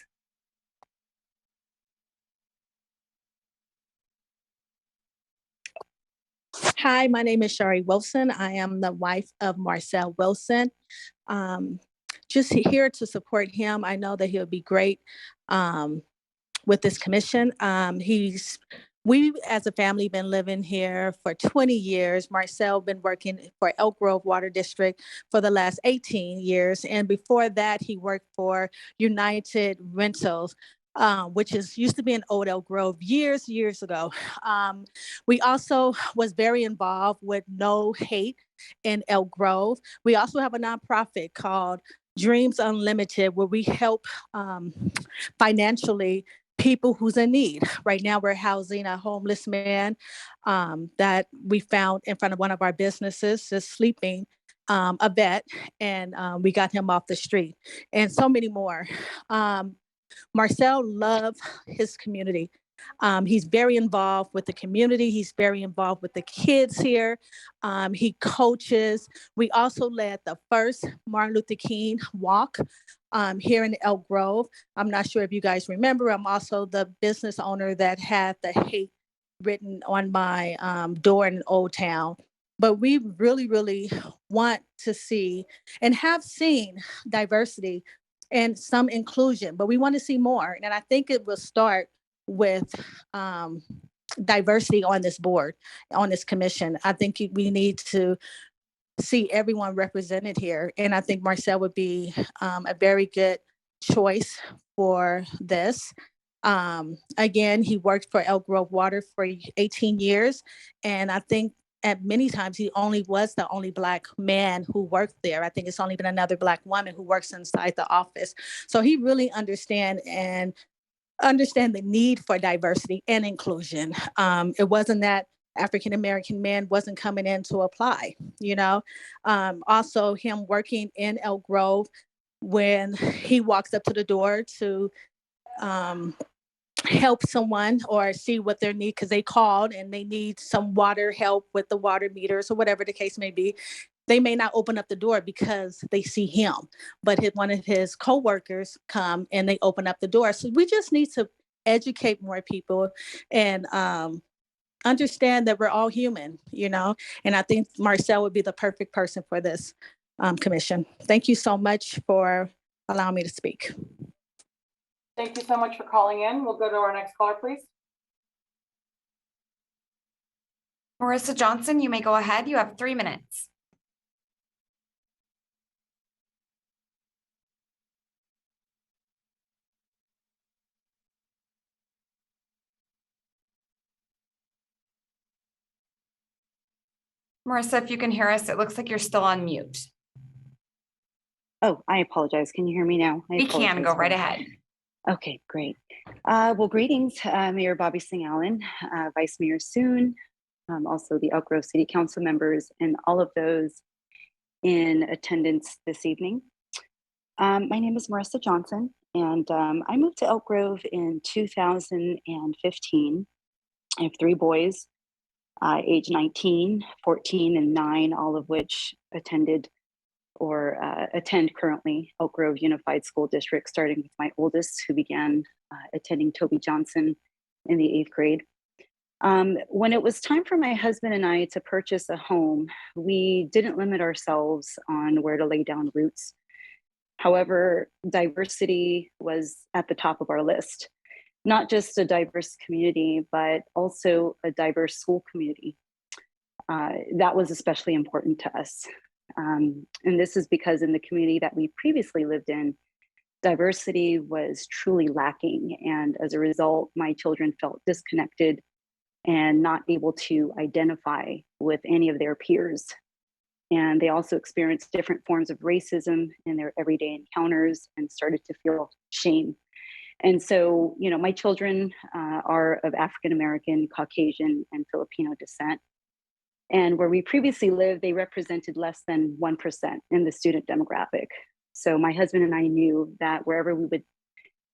Speaker 20: Hi, my name is Sherry Wilson. I am the wife of Marcel Wilson. Just here to support him. I know that he'll be great with this commission. We as a family been living here for 20 years. Marcel been working for Elk Grove Water District for the last 18 years. And before that, he worked for United Rentals, which used to be in Old Elk Grove years ago. We also was very involved with No Hate in Elk Grove. We also have a nonprofit called Dreams Unlimited, where we help financially people who's in need. Right now, we're housing a homeless man that we found in front of one of our businesses, just sleeping, a vet, and we got him off the street, and so many more. Marcel loves his community. He's very involved with the community. He's very involved with the kids here. He coaches. We also led the first Martin Luther King walk here in Elk Grove. I'm not sure if you guys remember, I'm also the business owner that had the hate written on my door in Old Town. But we really, really want to see and have seen diversity and some inclusion, but we want to see more. And I think it will start with diversity on this board, on this commission. I think we need to see everyone represented here. And I think Marcel would be a very good choice for this. Again, he worked for Elk Grove Water for 18 years. And I think at many times he was the only Black man who worked there. I think it's only been another Black woman who works inside the office. So he really understand the need for diversity and inclusion. It wasn't that African-American man wasn't coming in to apply, Also him working in Elk Grove, when he walks up to the door to help someone or see what their need, because they called and they need some water help with the water meters or whatever the case may be. They may not open up the door because they see him, but one of his coworkers come and they open up the door. So we just need to educate more people and understand that we're all human, and I think Marcel would be the perfect person for this commission. Thank you so much for allowing me to speak.
Speaker 1: Thank you so much for calling in. We'll go to our next caller, please.
Speaker 21: Marissa Johnson, you may go ahead. You have 3 minutes. Marissa, if you can hear us, it looks like you're still on mute.
Speaker 6: Oh, I apologize. Can you hear me now?
Speaker 21: We can go right ahead.
Speaker 6: Okay, great. Well, greetings, Mayor Bobby Singh Allen, Vice Mayor Soon, also the Elk Grove City Council members, and all of those in attendance this evening. My name is Marissa Johnson, and I moved to Elk Grove in 2015. I have 3 boys, age 19, 14, and 9, all of which attend currently Elk Grove Unified School District, starting with my oldest, who began attending Toby Johnson in the 8th grade. When it was time for my husband and I to purchase a home, we didn't limit ourselves on where to lay down roots. However, diversity was at the top of our list. Not just a diverse community, but also a diverse school community. That was especially important to us. And this is because in the community that we previously lived in, diversity was truly lacking. And as a result, my children felt disconnected and not able to identify with any of their peers. And they also experienced different forms of racism in their everyday encounters and started to feel shame. And so, my children are of African-American, Caucasian, and Filipino descent. And where we previously lived, they represented less than 1% in the student demographic. So my husband and I knew that wherever we would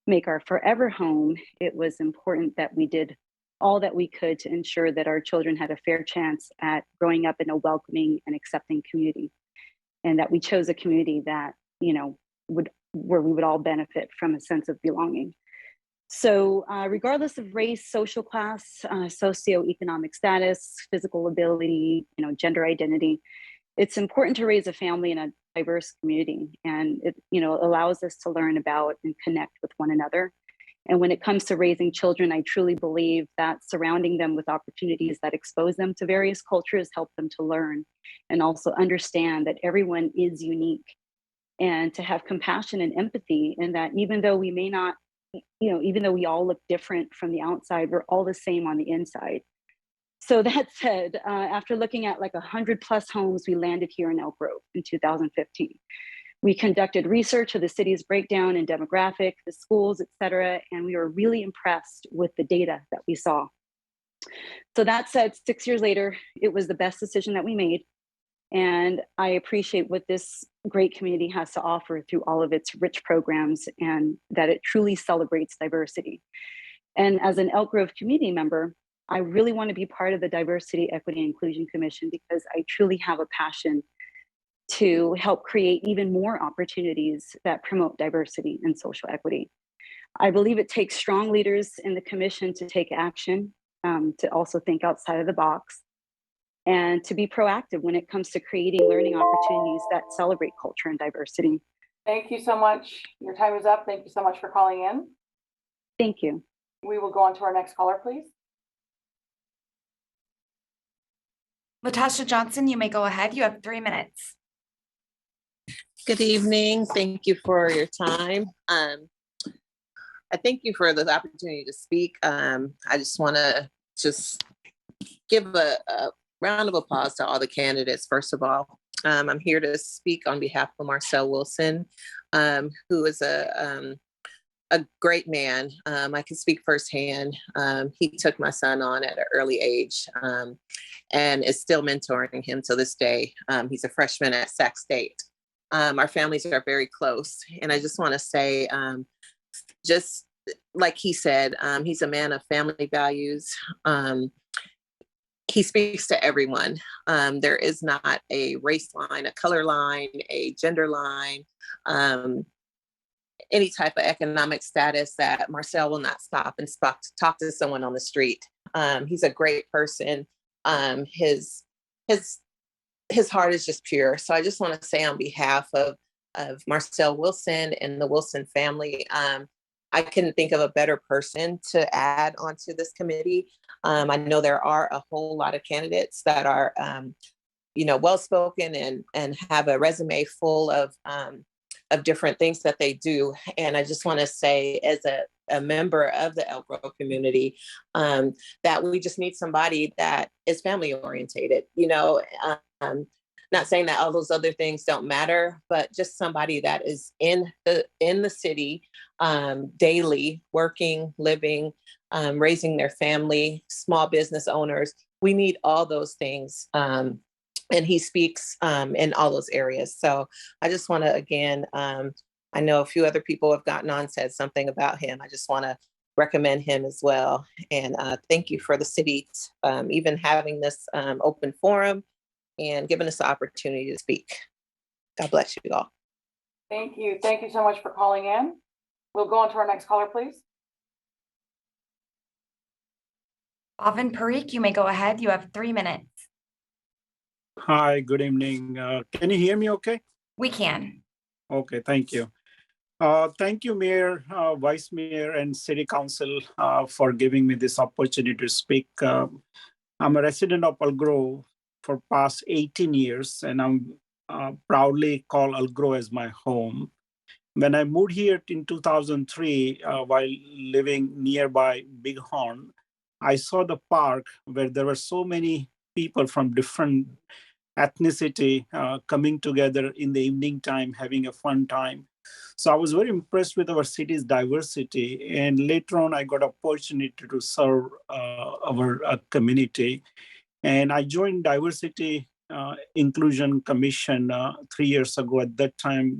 Speaker 6: make our forever home, it was important that we did all that we could to ensure that our children had a fair chance at growing up in a welcoming and accepting community. And that we chose a community that, where we would all benefit from a sense of belonging. So regardless of race, social class, socioeconomic status, physical ability, gender identity, it's important to raise a family in a diverse community. And it, allows us to learn about and connect with one another. And when it comes to raising children, I truly believe that surrounding them with opportunities that expose them to various cultures help them to learn and also understand that everyone is unique, and to have compassion and empathy, and that even though we may not, even though we all look different from the outside, we're all the same on the inside. So that said, after looking at like 100+ homes, we landed here in Elk Grove in 2015. We conducted research of the city's breakdown in demographic, the schools, et cetera, and we were really impressed with the data that we saw. So that said, 6 years later, it was the best decision that we made. And I appreciate what this great community has to offer through all of its rich programs, and that it truly celebrates diversity. And as an Elk Grove community member, I really want to be part of the Diversity, Equity, and Inclusion Commission because I truly have a passion to help create even more opportunities that promote diversity and social equity. I believe it takes strong leaders in the commission to take action, to also think outside of the box, and to be proactive when it comes to creating learning opportunities that celebrate culture and diversity.
Speaker 1: Thank you so much. Your time is up. Thank you so much for calling in.
Speaker 6: Thank you.
Speaker 1: We will go on to our next caller, please.
Speaker 21: Latasha Johnson, you may go ahead. You have 3 minutes.
Speaker 7: Good evening. Thank you for your time. I thank you for the opportunity to speak. I just want to give a round of applause to all the candidates. First of all, I'm here to speak on behalf of Marcel Wilson, who is a great man. I can speak firsthand. He took my son on at an early age and is still mentoring him to this day. He's a freshman at Sac State. Our families are very close. And I just want to say, just like he said, he's a man of family values. He speaks to everyone. There is not a race line, a color line, a gender line, any type of economic status that Marcel will not stop and talk to someone on the street. He's a great person. His heart is just pure. So I just want to say on behalf of Marcel Wilson and the Wilson family, I couldn't think of a better person to add onto this committee. I know there are a whole lot of candidates that are, well-spoken and have a resume full of different things that they do. And I just want to say, as a member of the Elk Grove community, that we just need somebody that is family orientated, not saying that all those other things don't matter, but just somebody that is in the city daily, working, living, raising their family, small business owners. We need all those things. And he speaks in all those areas. So I just want to, again, I know a few other people have gotten on, said something about him. I just want to recommend him as well. And thank you for the city even having this open forum and giving us the opportunity to speak. God bless you all.
Speaker 1: Thank you. Thank you so much for calling in. We'll go on to our next caller, please.
Speaker 21: Bhavin Parikh, you may go ahead. You have 3 minutes.
Speaker 8: Hi, good evening. Can you hear me okay?
Speaker 21: We can.
Speaker 8: Okay, thank you. Thank you, Mayor, Vice Mayor, and City Council for giving me this opportunity to speak. I'm a resident of Elk Grove for past 18 years, and I'm proudly call Elk Grove as my home. When I moved here in 2003, while living nearby Bighorn, I saw the park where there were so many people from different ethnicity coming together in the evening time, having a fun time. So I was very impressed with our city's diversity. And later on, I got an opportunity to serve our community. And I joined Diversity Inclusion Commission 3 years ago. At that time,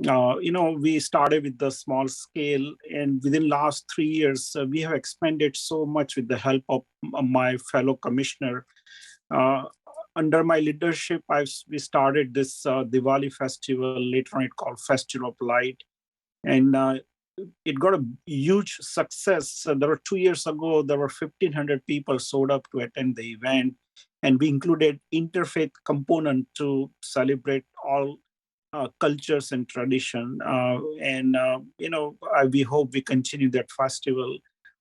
Speaker 8: we started with the small scale, and within last 3 years, we have expanded so much with the help of my fellow commissioner. Under my leadership, we started this Diwali festival, later on it called Festival of Light. And it got a huge success. There were 2 years ago, there were 1,500 people showed up to attend the event. And we included interfaith component to celebrate all cultures and tradition. We hope we continue that festival.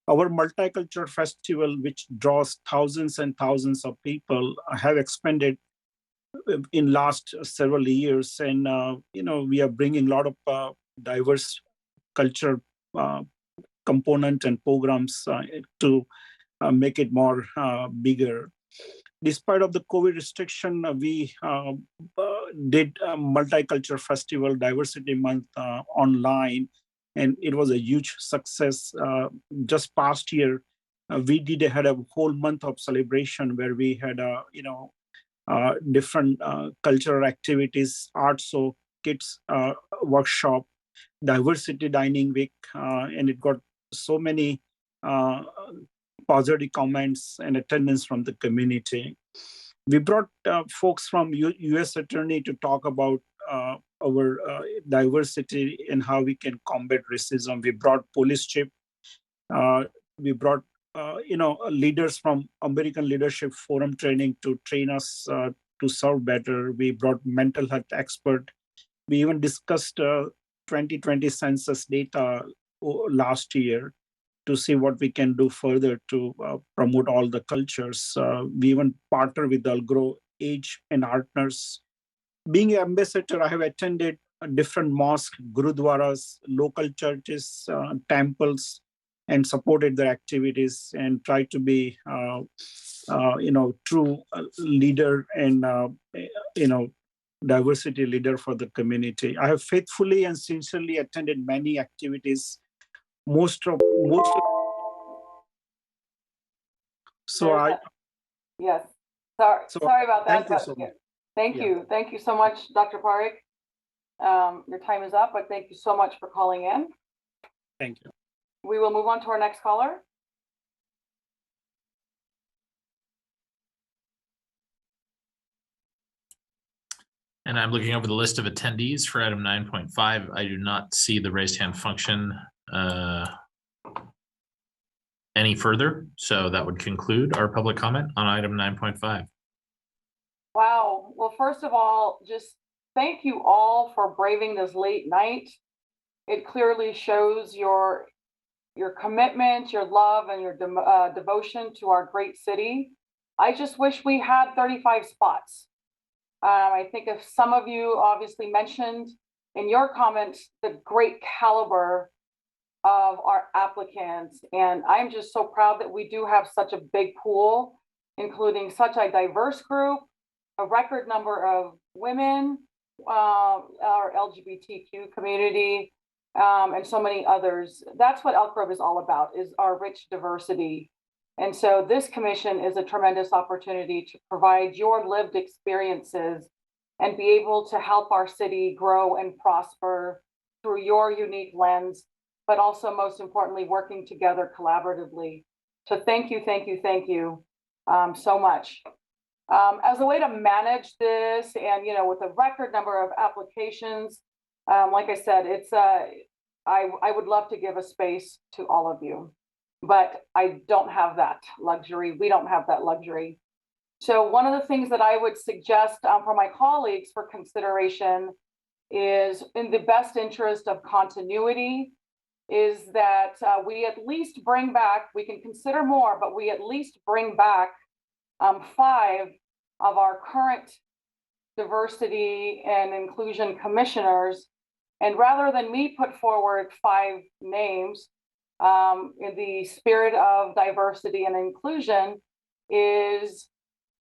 Speaker 8: Our multicultural festival, which draws thousands and thousands of people, have expanded in last several years. And, we are bringing a lot of diverse culture component and programs to make it more bigger. Despite of the COVID restriction, we did a multicultural festival, Diversity Month online, and it was a huge success. Just past year, we had a whole month of celebration where we had, different cultural activities, art show, kids workshop, diversity dining week, and it got so many positive comments and attendance from the community. We brought folks from U.S. Attorney to talk about our diversity and how we can combat racism. We brought police chief. We brought leaders from American Leadership Forum training to train us to serve better. We brought mental health expert. We even discussed 2020 census data last year. to see what we can do further to promote all the cultures. We even partner with Algrow Age and Artners. Being an ambassador, I have attended different mosques, gurudwaras, local churches, temples, and supported their activities and tried to be, true leader and, diversity leader for the community. I have faithfully and sincerely attended many activities.
Speaker 1: Yes, sorry about that.
Speaker 8: Thank you so much.
Speaker 1: Thank you so much, Dr. Parikh. Your time is up, but thank you so much for calling in.
Speaker 8: Thank you.
Speaker 1: We will move on to our next caller.
Speaker 3: And I'm looking over the list of attendees for item 9.5. I do not see the raised hand function any further. So that would conclude our public comment on item 9.5.
Speaker 1: Wow. Well, first of all, just thank you all for braving this late night. It clearly shows your commitment, your love, and your devotion to our great city. I just wish we had 35 spots. I think if some of you obviously mentioned in your comments the great caliber of our applicants, and I'm just so proud that we do have such a big pool, including such a diverse group, a record number of women, our LGBTQ community, and so many others. That's what Elk Grove is all about, is our rich diversity. And so this commission is a tremendous opportunity to provide your lived experiences and be able to help our city grow and prosper through your unique lens, but also most importantly, working together collaboratively. So thank you so much. As a way to manage this and, with a record number of applications, like I said, I would love to give a space to all of you, but I don't have that luxury. We don't have that luxury. So one of the things that I would suggest for my colleagues for consideration is, in the best interest of continuity, is that we at least bring back, we can consider more, but we at least bring back 5 of our current diversity and inclusion commissioners. And rather than me put forward 5 names, in the spirit of diversity and inclusion, is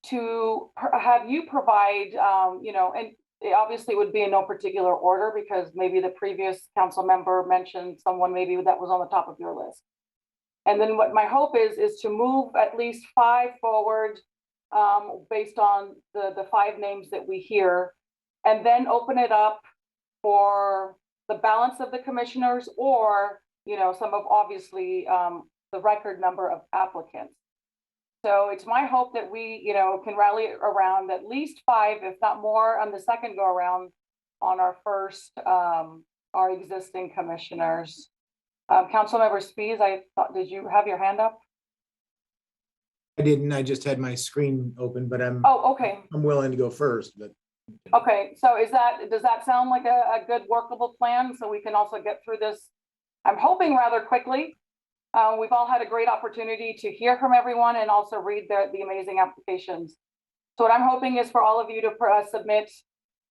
Speaker 1: to have you provide, and it obviously would be in no particular order, because maybe the previous council member mentioned someone maybe that was on the top of your list. And then what my hope is to move at least 5 forward based on the 5 names that we hear, and then open it up for the balance of the commissioners, or some of obviously the record number of applicants. So it's my hope that we can rally around at least 5, if not more, on the second go around on our first our existing commissioners. Councilmember Spies, I thought, did you have your hand up?
Speaker 19: I didn't, I just had my screen open, but I'm
Speaker 1: okay.
Speaker 19: I'm willing to go first, but.
Speaker 1: Okay, so does that sound like a good workable plan, so we can also get through this, I'm hoping, rather quickly? We've all had a great opportunity to hear from everyone and also read the amazing applications. So what I'm hoping is for all of you to submit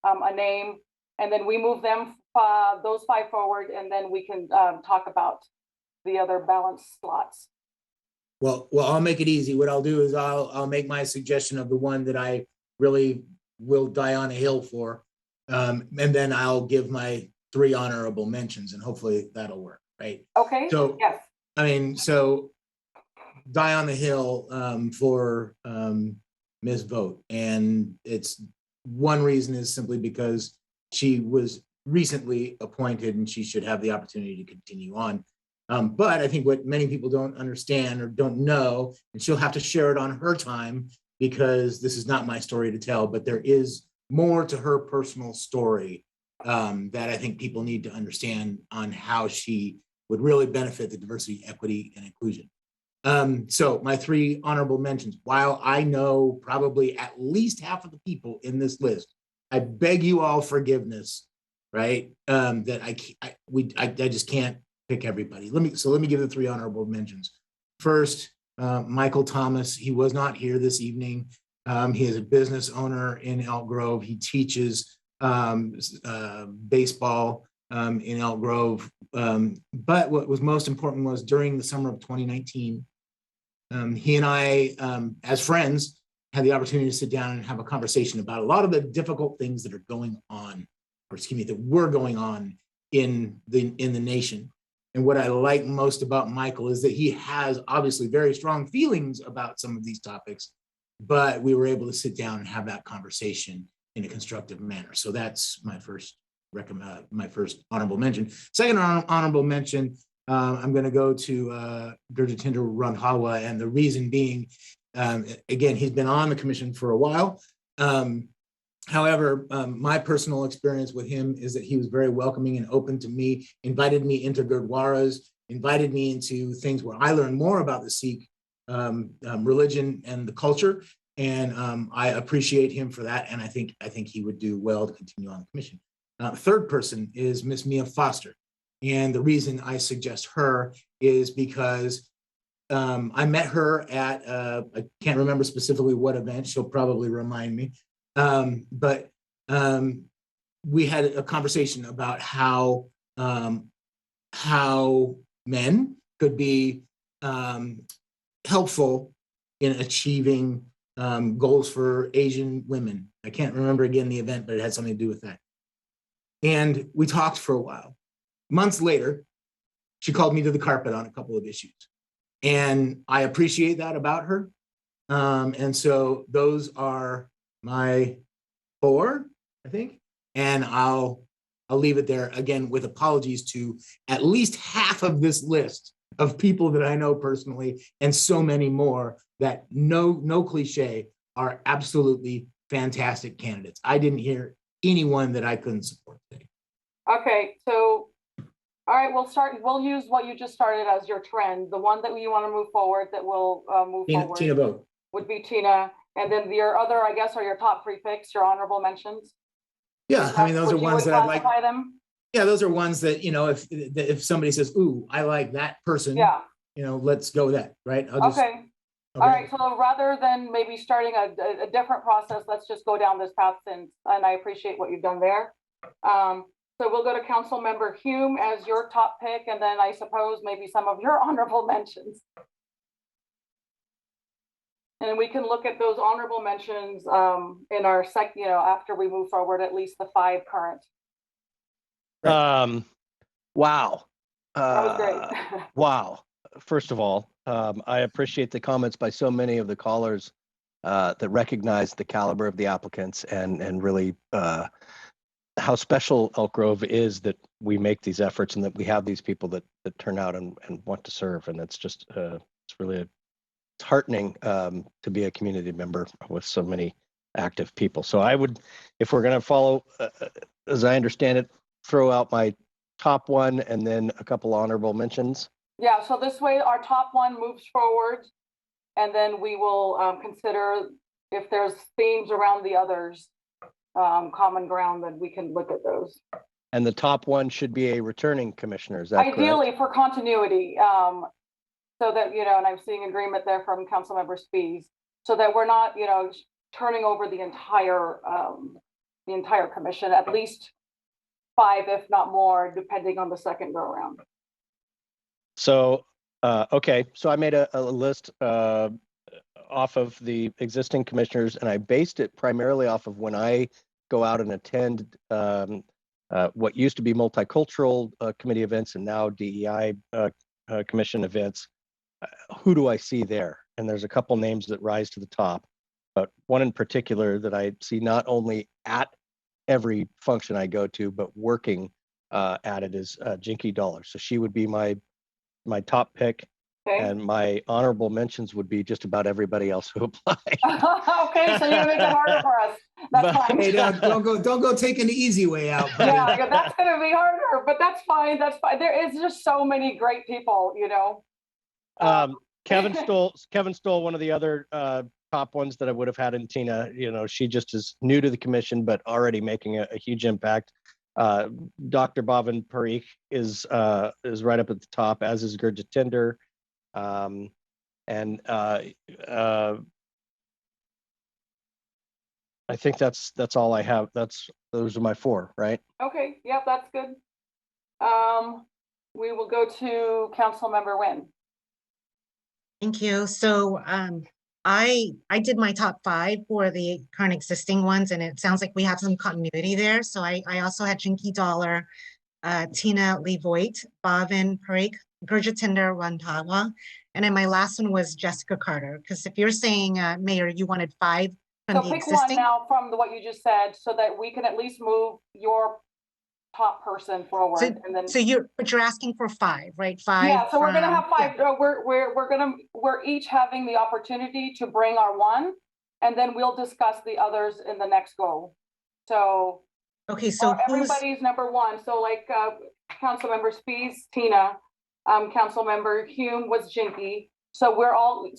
Speaker 1: a name, and then we move them, those 5 forward, and then we can talk about the other balanced slots.
Speaker 19: Well, I'll make it easy. What I'll do is I'll make my suggestion of the one that I really will die on a hill for, and then I'll give my 3 honorable mentions, and hopefully that'll work, right?
Speaker 1: Okay.
Speaker 19: So
Speaker 1: yes.
Speaker 19: I mean, so die on the hill for Ms. Vogt, and it's one reason is simply because she was recently appointed and she should have the opportunity to continue on. But I think what many people don't understand or don't know, and she'll have to share it on her time, because this is not my story to tell, but there is more to her personal story that I think people need to understand on how she would really benefit the diversity, equity, and inclusion. So my 3 honorable mentions, while I know probably at least half of the people in this list, I beg you all forgiveness, right? That I just can't pick everybody. Let me give the 3 honorable mentions. First, Michael Thomas. He was not here this evening. He is a business owner in Elk Grove. He teaches baseball in Elk Grove. But what was most important was during the summer of 2019, he and I, as friends, had the opportunity to sit down and have a conversation about a lot of the difficult things that are going on, or excuse me, that were going on in the nation. And what I like most about Michael is that he has obviously very strong feelings about some of these topics, but we were able to sit down and have that conversation in a constructive manner. So that's my first honorable mention. Second honorable mention, I'm going to go to Gurjitendra Randhawa, and the reason being, again, he's been on the commission for a while. However, my personal experience with him is that he was very welcoming and open to me, invited me into Gurdwaras, invited me into things where I learned more about the Sikh religion and the culture. And I appreciate him for that. And I think he would do well to continue on the commission. Third person is Miss Mia Foster. And the reason I suggest her is because I met her at, I can't remember specifically what event, she'll probably remind me. But we had a conversation about how men could be helpful in achieving goals for Asian women. I can't remember again the event, but it had something to do with that. And we talked for a while. Months later, she called me to the carpet on a couple of issues. And I appreciate that about her. And so those are my 4, I think. And I'll leave it there, again, with apologies to at least half of this list of people that I know personally, and so many more that no cliche are absolutely fantastic candidates. I didn't hear anyone that I couldn't support today.
Speaker 1: Okay, so, all right, we'll use what you just started as your trend. The one that you want to move forward, that will move forward.
Speaker 19: Tina Vogt.
Speaker 1: Would be Tina. And then your other, I guess, are your top 3 picks, your honorable mentions?
Speaker 19: Yeah, I mean, those are ones that I'd like.
Speaker 1: Them?
Speaker 19: Yeah, those are ones that, you know, if somebody says, ooh, I like that person,
Speaker 1: yeah,
Speaker 19: you know, let's go with that, right?
Speaker 1: Okay. All right, so rather than maybe starting a different process, let's just go down this path, and I appreciate what you've done there. So we'll go to Council Member Hume as your top pick, and then I suppose maybe some of your honorable mentions. And we can look at those honorable mentions in our after we move forward, at least the 5 current.
Speaker 17: Wow.
Speaker 1: That was great.
Speaker 17: Wow. First of all, I appreciate the comments by so many of the callers that recognize the caliber of the applicants and really how special Elk Grove is that we make these efforts and that we have these people that turn out and want to serve. And it's just, it's really it's heartening to be a community member with so many active people. So I would, if we're going to follow, as I understand it, throw out my top 1 and then a couple honorable mentions.
Speaker 1: Yeah, so this way our top 1 moves forward, and then we will consider if there's themes around the others, common ground, then we can look at those.
Speaker 17: And the top 1 should be a returning commissioner, is that
Speaker 1: ideally
Speaker 17: correct?
Speaker 1: For continuity, so that, and I'm seeing agreement there from Councilmember Spies, so that we're not, turning over the entire commission, at least 5, if not more, depending on the second go around.
Speaker 17: So, okay, so I made a list off of the existing commissioners, and I based it primarily off of when I go out and attend what used to be multicultural committee events and now DEI commission events. Who do I see there? And there's a couple names that rise to the top, but one in particular that I see not only at every function I go to, but working at it is Jinky Dollar. So she would be my top pick. Okay. And my honorable mentions would be just about everybody else who applied.
Speaker 1: Okay, so you make it harder for us. That's fine.
Speaker 19: Hey, don't go taking the easy way out.
Speaker 1: Yeah, that's going to be harder, but that's fine. That's fine. There is just so many great people,
Speaker 17: Kevin Stoll, one of the other top ones that I would have had in Tina. She just is new to the commission, but already making a huge impact. Dr. Bhavin Parikh is right up at the top, as is Gurjit Tinder. I think that's all I have. Those are my four, right?
Speaker 1: Okay, yep, that's good. We will go to Councilmember Nguyen.
Speaker 18: Thank you. So I did my top 5 for the current existing ones, and it sounds like we have some continuity there. So I also had Jinky Dollar, Tina Lee Voigt, Bhavin Parikh, Gurjitinder Randhawa, and then my last one was Jessica Carter. Because if you're saying, Mayor, you wanted 5 from
Speaker 1: So
Speaker 18: the
Speaker 1: pick
Speaker 18: existing.
Speaker 1: one now from what you just said, so that we can at least move your top person forward, and then.
Speaker 18: So you're asking for 5, right? 5.
Speaker 1: Yeah, so we're gonna have
Speaker 18: from-
Speaker 1: 5. We're each having the opportunity to bring our one, and then we'll discuss the others in the next go. So.
Speaker 18: Okay, so
Speaker 1: everybody's number 1. So like Councilmember Spies, Tina, Councilmember Hume was Jinky. So we're all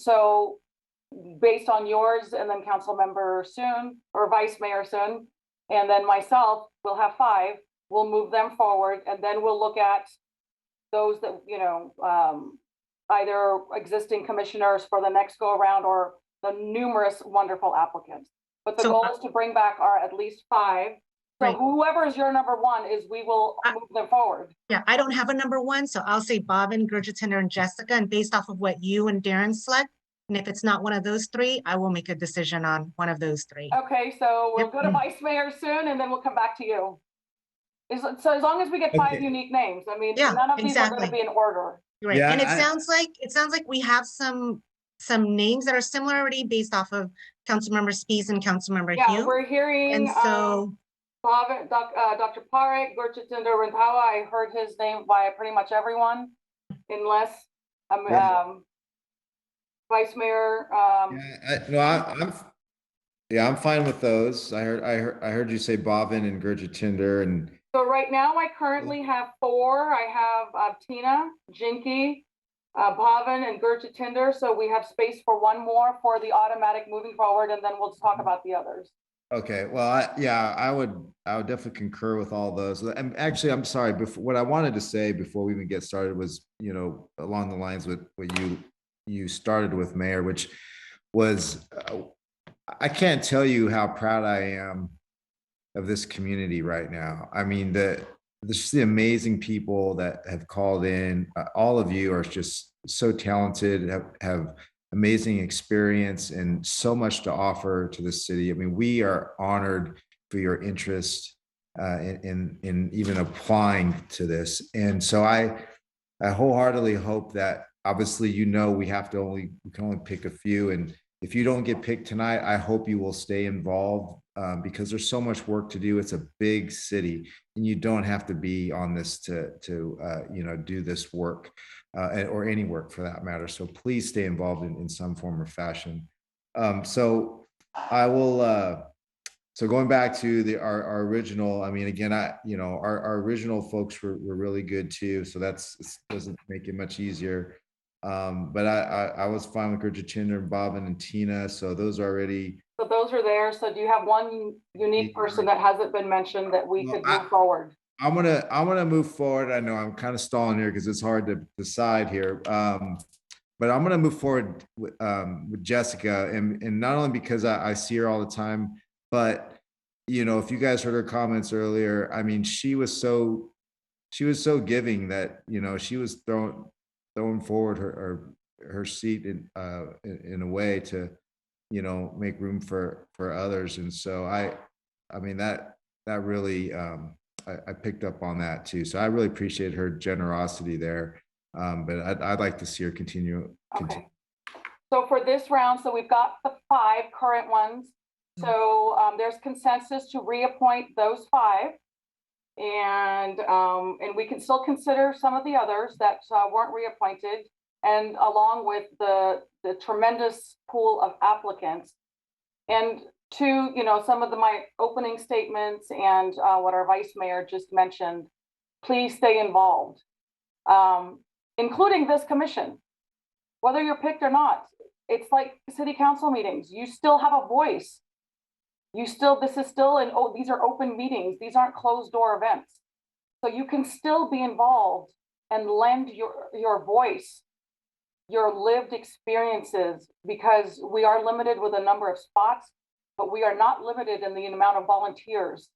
Speaker 1: based on yours, and then Councilmember Soon or Vice Mayor Soon, and then myself, we'll have 5. We'll move them forward, and then we'll look at those that, either existing commissioners for the next go around or the numerous wonderful applicants. But the goal is to bring back at least 5. So
Speaker 18: Right.
Speaker 1: whoever is your number 1 is, we will move them forward.
Speaker 18: Yeah, I don't have a number 1, so I'll say Bhavin, Gurjitinder, and Jessica, and based off of what you and Darren select, and if it's not one of those 3, I will make a decision on one of those 3.
Speaker 1: Okay, so we'll go to Vice Mayor Soon, and then we'll come back to you. So as long as we get 5 unique names, I mean,
Speaker 18: Yeah,
Speaker 1: none of these are
Speaker 18: exactly.
Speaker 1: gonna be in order.
Speaker 18: Right,
Speaker 5: Yeah,
Speaker 18: and it sounds like we have some names that are similar already based off of Councilmember Spies and Councilmember
Speaker 1: Yeah,
Speaker 18: Hume.
Speaker 1: we're hearing,
Speaker 18: And so,
Speaker 1: Dr. Parikh, Gurjitinder Randhawa, I heard his name by pretty much everyone, unless, Vice Mayor,
Speaker 5: I'm fine with those. I heard you say Bhavin and Gurjitinder and
Speaker 1: so right now I currently have 4. I have Tina, Jinky, Bhavin, and Gurjitinder. So we have space for 1 more for the automatic moving forward, and then we'll talk about the others.
Speaker 5: Okay, well, I would definitely concur with all those. And actually, I'm sorry, what I wanted to say before we even get started was, along the lines with what you started with, Mayor, which was, I can't tell you how proud I am of this community right now. I mean, the amazing people that have called in, all of you are just so talented, have amazing experience and so much to offer to the city. I mean, we are honored for your interest in even applying to this. And so I wholeheartedly hope that, obviously, we can only pick a few. And if you don't get picked tonight, I hope you will stay involved because there's so much work to do. It's a big city, and you don't have to be on this to do this work or any work for that matter. So please stay involved in some form or fashion. So I will. So going back to our original, I mean, again, our original folks were really good too. So doesn't make it much easier. But I was fine with Gurjitinder and Bhavin and Tina. So those are already.
Speaker 1: So those are there. So do you have one unique person that hasn't been mentioned that we could move forward?
Speaker 5: I'm gonna move forward. I know I'm kind of stalling here because it's hard to decide here. But I'm gonna move forward with Jessica, and not only because I see her all the time, but if you guys heard her comments earlier, I mean, she was so giving that she was throwing forward her seat in a way to make room for others. And so I mean that really I picked up on that too. So I really appreciate her generosity there. But I'd like to see her continue.
Speaker 1: Okay. So for this round, so we've got the 5 current ones. So there's consensus to reappoint those 5. And we can still consider some of the others that weren't reappointed, and along with the tremendous pool of applicants. And to some of my opening statements and what our Vice Mayor just mentioned, please stay involved, including this commission, whether you're picked or not. It's like city council meetings. You still have a voice. this is still these are open meetings. These aren't closed door events. So you can still be involved and lend your voice, your lived experiences, because we are limited with a number of spots, but we are not limited in the amount of volunteers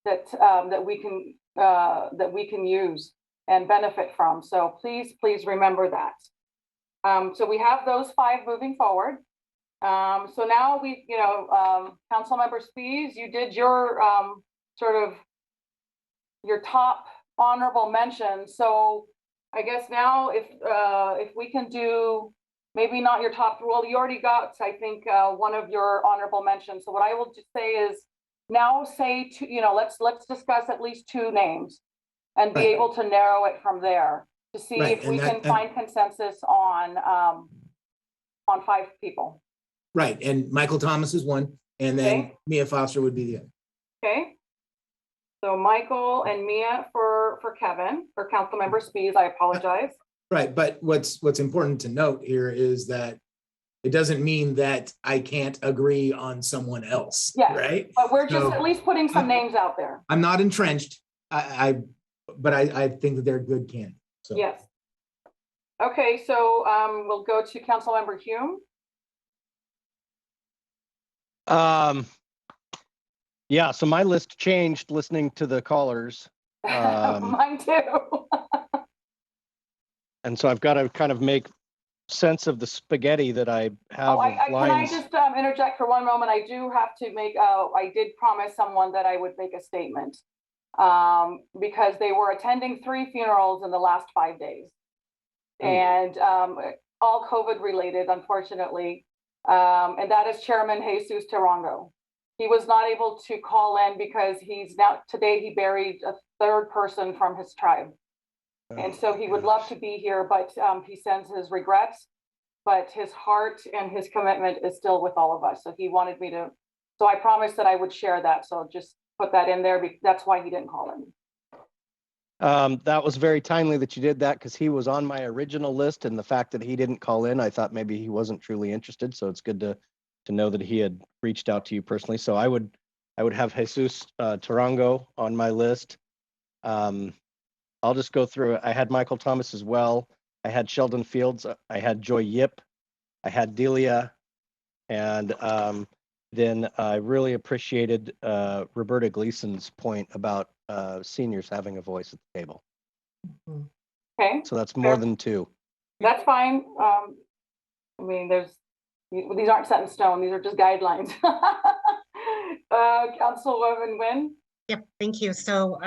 Speaker 1: that we can use and benefit from. So please remember that. So we have those 5 moving forward. So now Councilmember Spies, you did your your top honorable mention. So I guess now if we can do maybe not your top, well, you already got, I think, one of your honorable mentions. So what I will just say is now say two, let's discuss at least 2 names and be able to narrow it from there to see if we can find consensus on 5 people.
Speaker 19: Right, and Michael Thomas is one, and then Mia Foster would be the other.
Speaker 1: Okay. So Michael and Mia for Kevin, for Councilmember Spies, I apologize.
Speaker 19: Right, but what's important to note here is that it doesn't mean that I can't agree on someone else, right?
Speaker 1: But we're just at least putting some names out there.
Speaker 19: I'm not entrenched, but I think that they're good candidates. So.
Speaker 1: Yes. Okay, so we'll go to Councilmember Hume.
Speaker 17: Yeah, so my list changed listening to the callers.
Speaker 1: Mine too.
Speaker 17: And so I've got to kind of make sense of the spaghetti that I have.
Speaker 1: Can I just interject for one moment? I do have to make, I did promise someone that I would make a statement because they were attending 3 funerals in the last 5 days. And all COVID related, unfortunately. And that is Chairman Jesus Tarango. He was not able to call in because today he buried a 3rd person from his tribe. And so he would love to be here, but he sends his regrets, but his heart and his commitment is still with all of us. So he wanted me to, so I promised that I would share that. So just put that in there. That's why he didn't call in.
Speaker 17: That was very timely that you did that because he was on my original list, and the fact that he didn't call in, I thought maybe he wasn't truly interested. So it's good to know that he had reached out to you personally. So I would have Jesus Tarango on my list. I'll just go through it. I had Michael Thomas as well. I had Sheldon Fields. I had Joy Yip. I had Delia. And then I really appreciated Roberta Gleason's point about seniors having a voice at the table.
Speaker 1: Okay.
Speaker 17: So that's more than 2.
Speaker 1: That's fine. I mean, these aren't set in stone. These are just guidelines. Councilwoman Nguyen.
Speaker 18: Yep, thank you. So,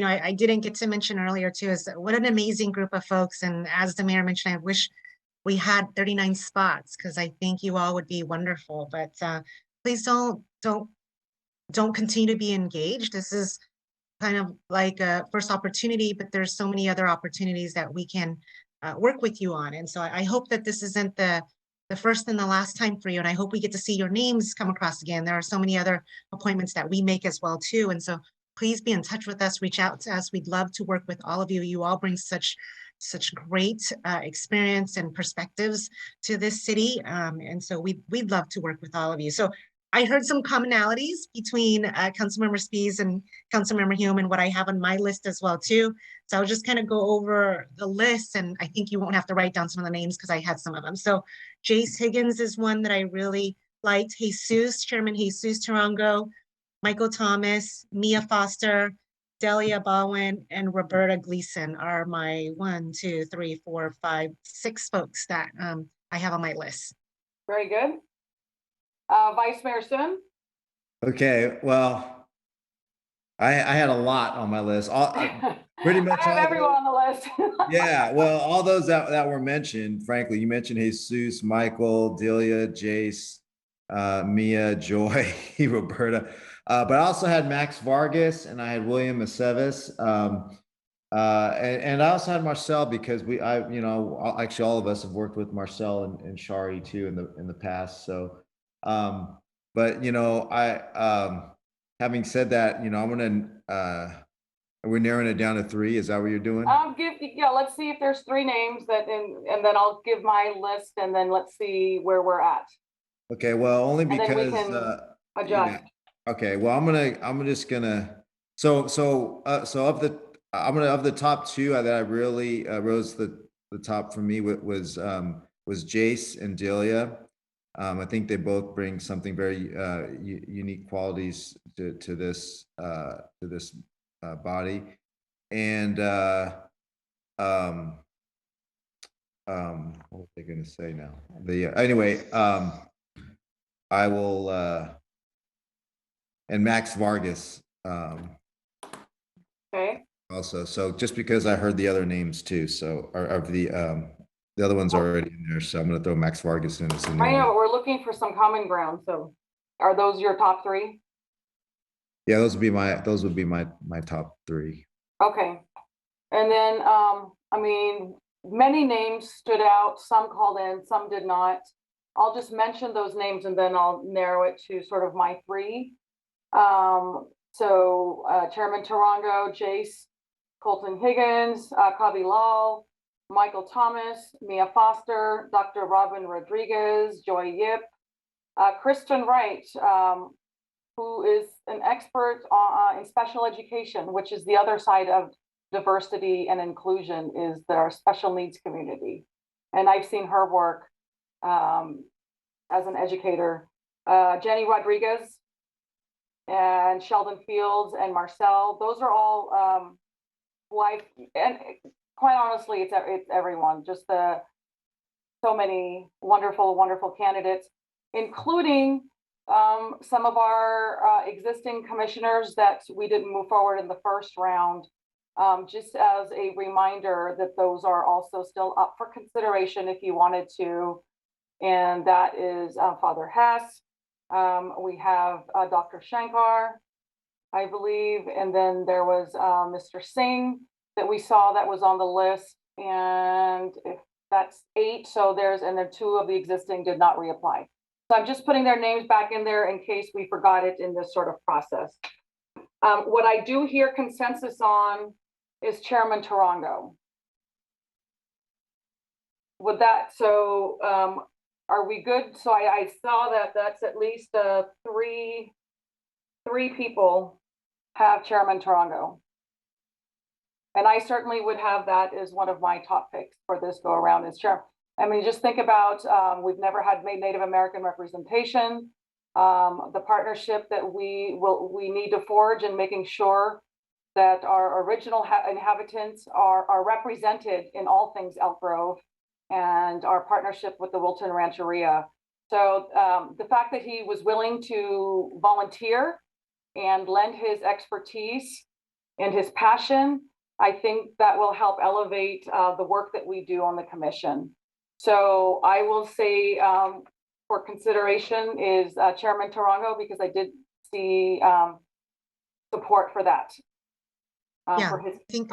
Speaker 18: I didn't get to mention earlier too, is what an amazing group of folks. And as the mayor mentioned, I wish we had 39 spots because I think you all would be wonderful. But please don't continue to be engaged. This is kind of like a first opportunity, but there's so many other opportunities that we can work with you on. And so I hope that this isn't the first and the last time for you. And I hope we get to see your names come across again. There are so many other appointments that we make as well too. And so please be in touch with us, reach out to us. We'd love to work with all of you. You all bring such great experience and perspectives to this city. And so we'd love to work with all of you. So I heard some commonalities between Councilmember Spies and Councilmember Hume and what I have on my list as well too. So I'll just kind of go over the list, and I think you won't have to write down some of the names because I had some of them. So Jace Higgins is one that I really liked. Chairman Jesus Tarango, Michael Thomas, Mia Foster, Delia Bowen, and Roberta Gleason are my 1, 2, 3, 4, 5, 6 folks that I have on my list.
Speaker 1: Very good. Vice Mayor Sun.
Speaker 5: Okay, well, I had a lot on my list. Pretty much
Speaker 1: I have everyone on the list.
Speaker 5: Yeah, well, all those that were mentioned, frankly, you mentioned Jesus, Michael, Delia, Jace, Mia, Joy, Roberta. But I also had Max Vargas and I had William Aceves. And I also had Marcel because actually all of us have worked with Marcel and Shari too in the past. So, but having said that, I'm gonna, we're narrowing it down to 3. Is that what you're doing?
Speaker 1: Let's see if there's 3 names and then I'll give my list and then let's see where we're at.
Speaker 5: Okay, well, only because
Speaker 1: adjust.
Speaker 5: Okay, well, I'm just gonna, so of the top two that I really rose the top for me was Jace and Delia. I think they both bring something very unique qualities to this body. And what was I gonna say now? Anyway, I will and Max Vargas
Speaker 1: Okay,
Speaker 5: also. So just because I heard the other names too, so of the other one's already in there, so I'm gonna throw Max Vargas in as a new
Speaker 1: I know,
Speaker 5: one.
Speaker 1: but we're looking for some common ground, so are those your top three?
Speaker 5: Yeah, those would be my top three.
Speaker 1: Okay, and then, I mean, many names stood out, some called in, some did not. I'll just mention those names and then I'll narrow it to sort of my three. Chairman Tarango, Jace, Colton Higgins, Kavi Lal, Michael Thomas, Mia Foster, Dr. Robin Rodriguez, Joy Yip, Kristen Wright, who is an expert in special education, which is the other side of diversity and inclusion, is our special needs community. And I've seen her work as an educator. Jenny Rodriguez and Sheldon Fields and Marcel, those are all and quite honestly, it's everyone, just so many wonderful candidates, including some of our existing commissioners that we didn't move forward in the first round. Just as a reminder that those are also still up for consideration if you wanted to. And that is Father Hess. We have Dr. Shankar, I believe. And then there was Mr. Singh that we saw that was on the list. And if that's 8, so and then 2 of the existing did not reapply. So I'm just putting their names back in there in case we forgot it in this sort of process. What I do hear consensus on is Chairman Tarango. With that, so are we good? So I saw that that's at least 3 people have Chairman Tarango. And I certainly would have that as one of my top picks for this go around as chair. I mean, just think about, we've never had Native American representation. The partnership that we need to forge and making sure that our original inhabitants are represented in all things Elk Grove, and our partnership with the Wilton Rancheria. So the fact that he was willing to volunteer and lend his expertise and his passion, I think that will help elevate the work that we do on the commission. So I will say for consideration is Chairman Tarango, because I did see support for that.
Speaker 18: Yeah,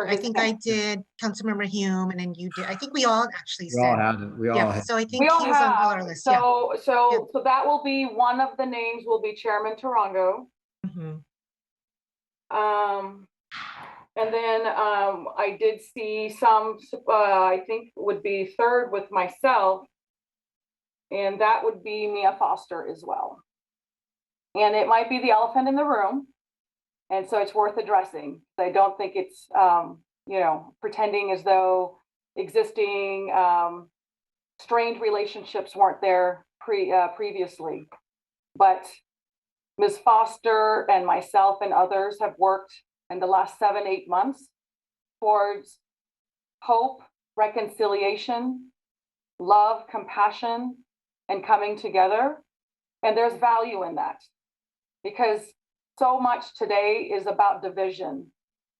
Speaker 18: I think I did, Councilmember Hume, and then you did. I think we all actually
Speaker 5: We all
Speaker 18: said.
Speaker 5: have it. We all have.
Speaker 18: So I think he was on all our lists. Yeah.
Speaker 1: So that will be one of the names. Will be Chairman Tarango. And then I did see some. I think would be third with myself, and that would be Mia Foster as well. And it might be the elephant in the room. And so it's worth addressing. I don't think it's, pretending as though existing strained relationships weren't there previously. But Ms. Foster and myself and others have worked in the last 7-8 months towards hope, reconciliation, love, compassion, and coming together. And there's value in that, because so much today is about division,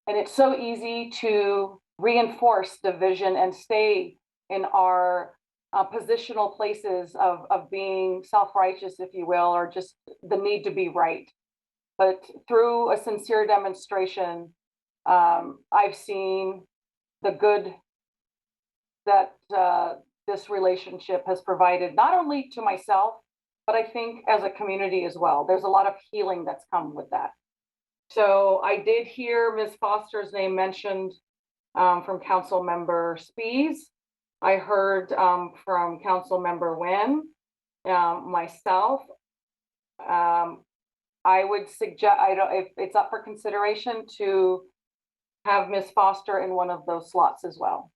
Speaker 1: and it's so easy to reinforce division and stay in our positional places of being self-righteous, if you will, or just the need to be right. But through a sincere demonstration, I've seen the good that this relationship has provided, not only to myself, but I think as a community as well. There's a lot of healing that's come with that. So I did hear Ms. Foster's name mentioned from Council Member Spies. I heard from Council Member Nguyen, myself. I would suggest, I don't, if it's up for consideration to have Ms. Foster in one of those slots as well.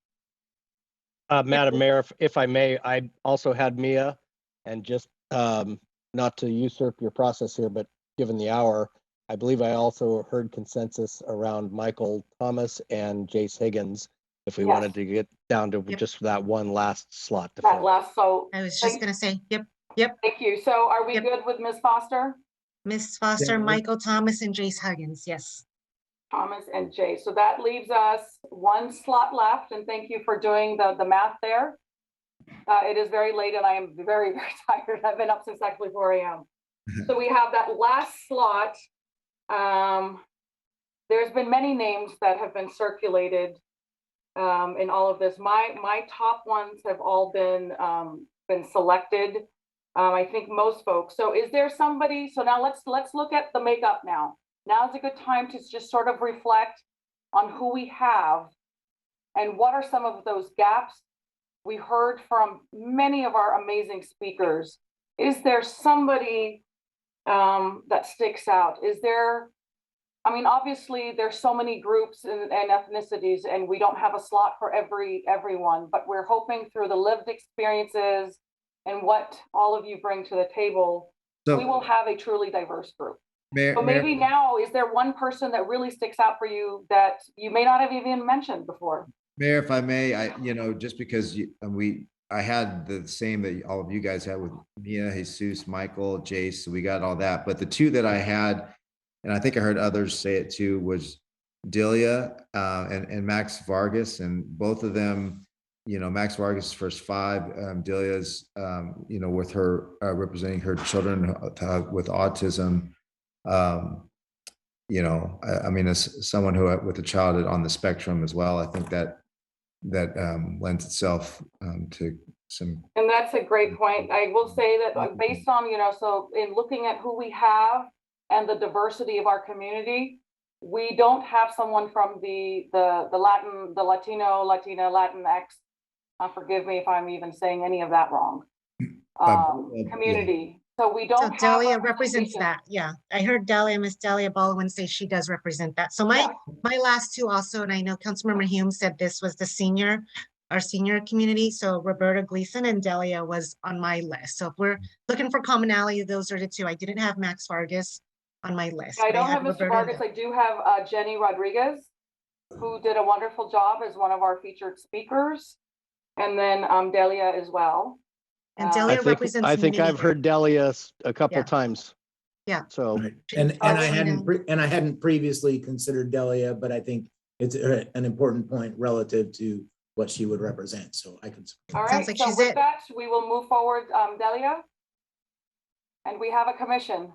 Speaker 17: Madam Mayor, if I may, I also had Mia, and just not to usurp your process here, but given the hour, I believe I also heard consensus around Michael Thomas and Jace Higgins, if we
Speaker 1: Yes.
Speaker 17: wanted to get down to just that one last slot to
Speaker 1: That
Speaker 17: fill.
Speaker 1: last, so.
Speaker 18: I was just gonna say, yep.
Speaker 1: Thank you. So are we
Speaker 18: Yep.
Speaker 1: good with Ms. Foster?
Speaker 18: Miss Foster,
Speaker 19: Yeah.
Speaker 18: Michael Thomas, and Jace Huggins, yes.
Speaker 1: Thomas and Jay. So that leaves us one slot left, and thank you for doing the math there. It is very late and I am very, very tired. I've been up since actually 4 a.m. So we have that last slot. There's been many names that have been circulated in all of this. My top ones have all been selected. I think most folks. So is there somebody? So now let's look at the makeup now. Now's a good time to just sort of reflect on who we have and what are some of those gaps. We heard from many of our amazing speakers. Is there somebody that sticks out? Is there, I mean, obviously there's so many groups and ethnicities and we don't have a slot for everyone, but we're hoping through the lived experiences and what all of you bring to the table, we will have a truly diverse group. So maybe now, is there one person that really sticks out for you that you may not have even mentioned before?
Speaker 5: Mayor, if I may, just because I had the same that all of you guys had with Mia, Jesus, Michael, Jace, so we got all that. But the two that I had, and I think I heard others say it too, was Delia and Max Vargas, and both of them, Max Vargas' first 5, Delia's, with her representing her children with autism. I mean, as someone who with a child on the spectrum as well, I think that lends itself to some.
Speaker 1: And that's a great point. I will say that based on, so in looking at who we have and the diversity of our community, we don't have someone from the Latino, Latina, Latinx, forgive me if I'm even saying any of that wrong, community. So we don't have.
Speaker 18: Delia represents that. Yeah, I heard Miss Delia Baldwin say she does represent that. So my last two also, and I know Councilmember Hume said this was our senior community. So Roberta Gleason and Delia was on my list. So if we're looking for commonality, those are the two. I didn't have Max Vargas on my list.
Speaker 1: I don't have Mr. Vargas. I do have Jenny Rodriguez, who did a wonderful job as one of our featured speakers. And then Delia as well.
Speaker 18: And Delia represents.
Speaker 17: I think I've heard Delia a couple times.
Speaker 18: Yeah.
Speaker 17: So.
Speaker 19: Right. And I hadn't previously considered Delia, but I think it's an important point relative to what she would represent. So I can.
Speaker 1: All right. So with that, we will move forward, Delia. And we have a commission.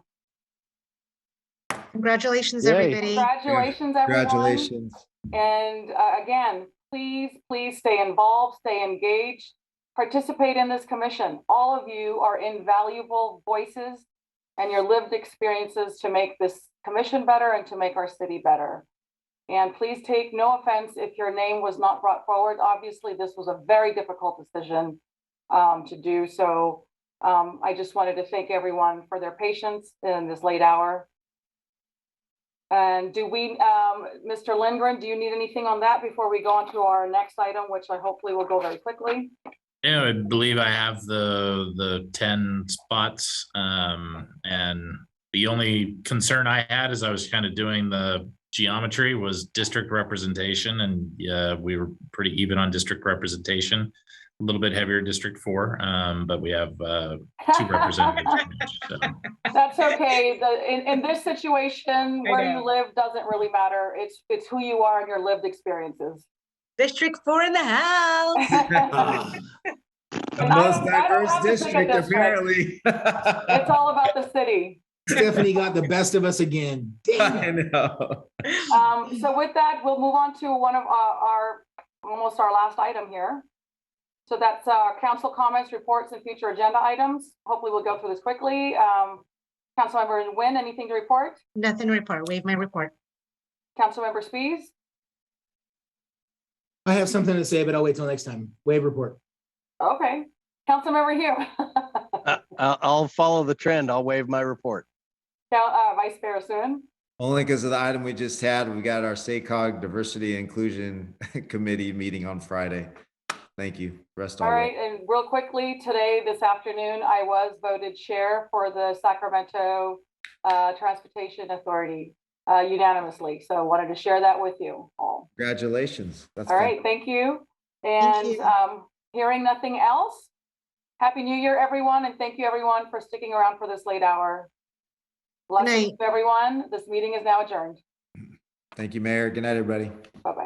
Speaker 18: Congratulations, everybody.
Speaker 1: Congratulations, everyone.
Speaker 5: Congratulations.
Speaker 1: And again, please stay involved, stay engaged. Participate in this commission. All of you are invaluable voices and your lived experiences to make this commission better and to make our city better. And please take no offense if your name was not brought forward. Obviously, this was a very difficult decision to do. So I just wanted to thank everyone for their patience in this late hour. And do we, Mr. Lindgren, do you need anything on that before we go on to our next item, which I hopefully will go very quickly?
Speaker 3: Yeah, I believe I have the 10 spots. And the only concern I had as I was kind of doing the geometry was district representation. And we were pretty even on district representation, a little bit heavier District 4, but we have 2 representatives. So.
Speaker 1: That's okay. In this situation, where you live doesn't really matter. It's who you are and your lived experiences.
Speaker 18: District 4 in the house.
Speaker 5: The most diverse district, apparently.
Speaker 1: It's all about the city.
Speaker 19: Stephanie got the best of us again.
Speaker 5: I know.
Speaker 1: So with that, we'll move on to one of almost our last item here. So that's council comments, reports, and future agenda items. Hopefully we'll go through this quickly. Councilmember Nguyen, anything to report?
Speaker 18: Nothing to report. Waive my report.
Speaker 1: Councilmember Spies?
Speaker 19: I have something to say, but I'll wait till next time. Waive report.
Speaker 1: Okay. Councilmember Hume.
Speaker 17: I'll follow the trend. I'll waive my report.
Speaker 1: Vice Mayor Sun.
Speaker 5: Only because of the item we just had, we got our SACOG Diversity and Inclusion Committee meeting on Friday. Thank you. Rest all
Speaker 1: All
Speaker 5: right.
Speaker 1: right, and real quickly, this afternoon, I was voted chair for the Sacramento Transportation Authority unanimously. So wanted to share that with you all.
Speaker 5: Congratulations. That's
Speaker 1: All right, thank you. And hearing nothing else, Happy New Year, everyone, and thank you everyone for sticking around for this late hour. Blessings to everyone. This meeting is now adjourned.
Speaker 5: Thank you, Mayor. Good night, everybody.
Speaker 1: Bye-bye.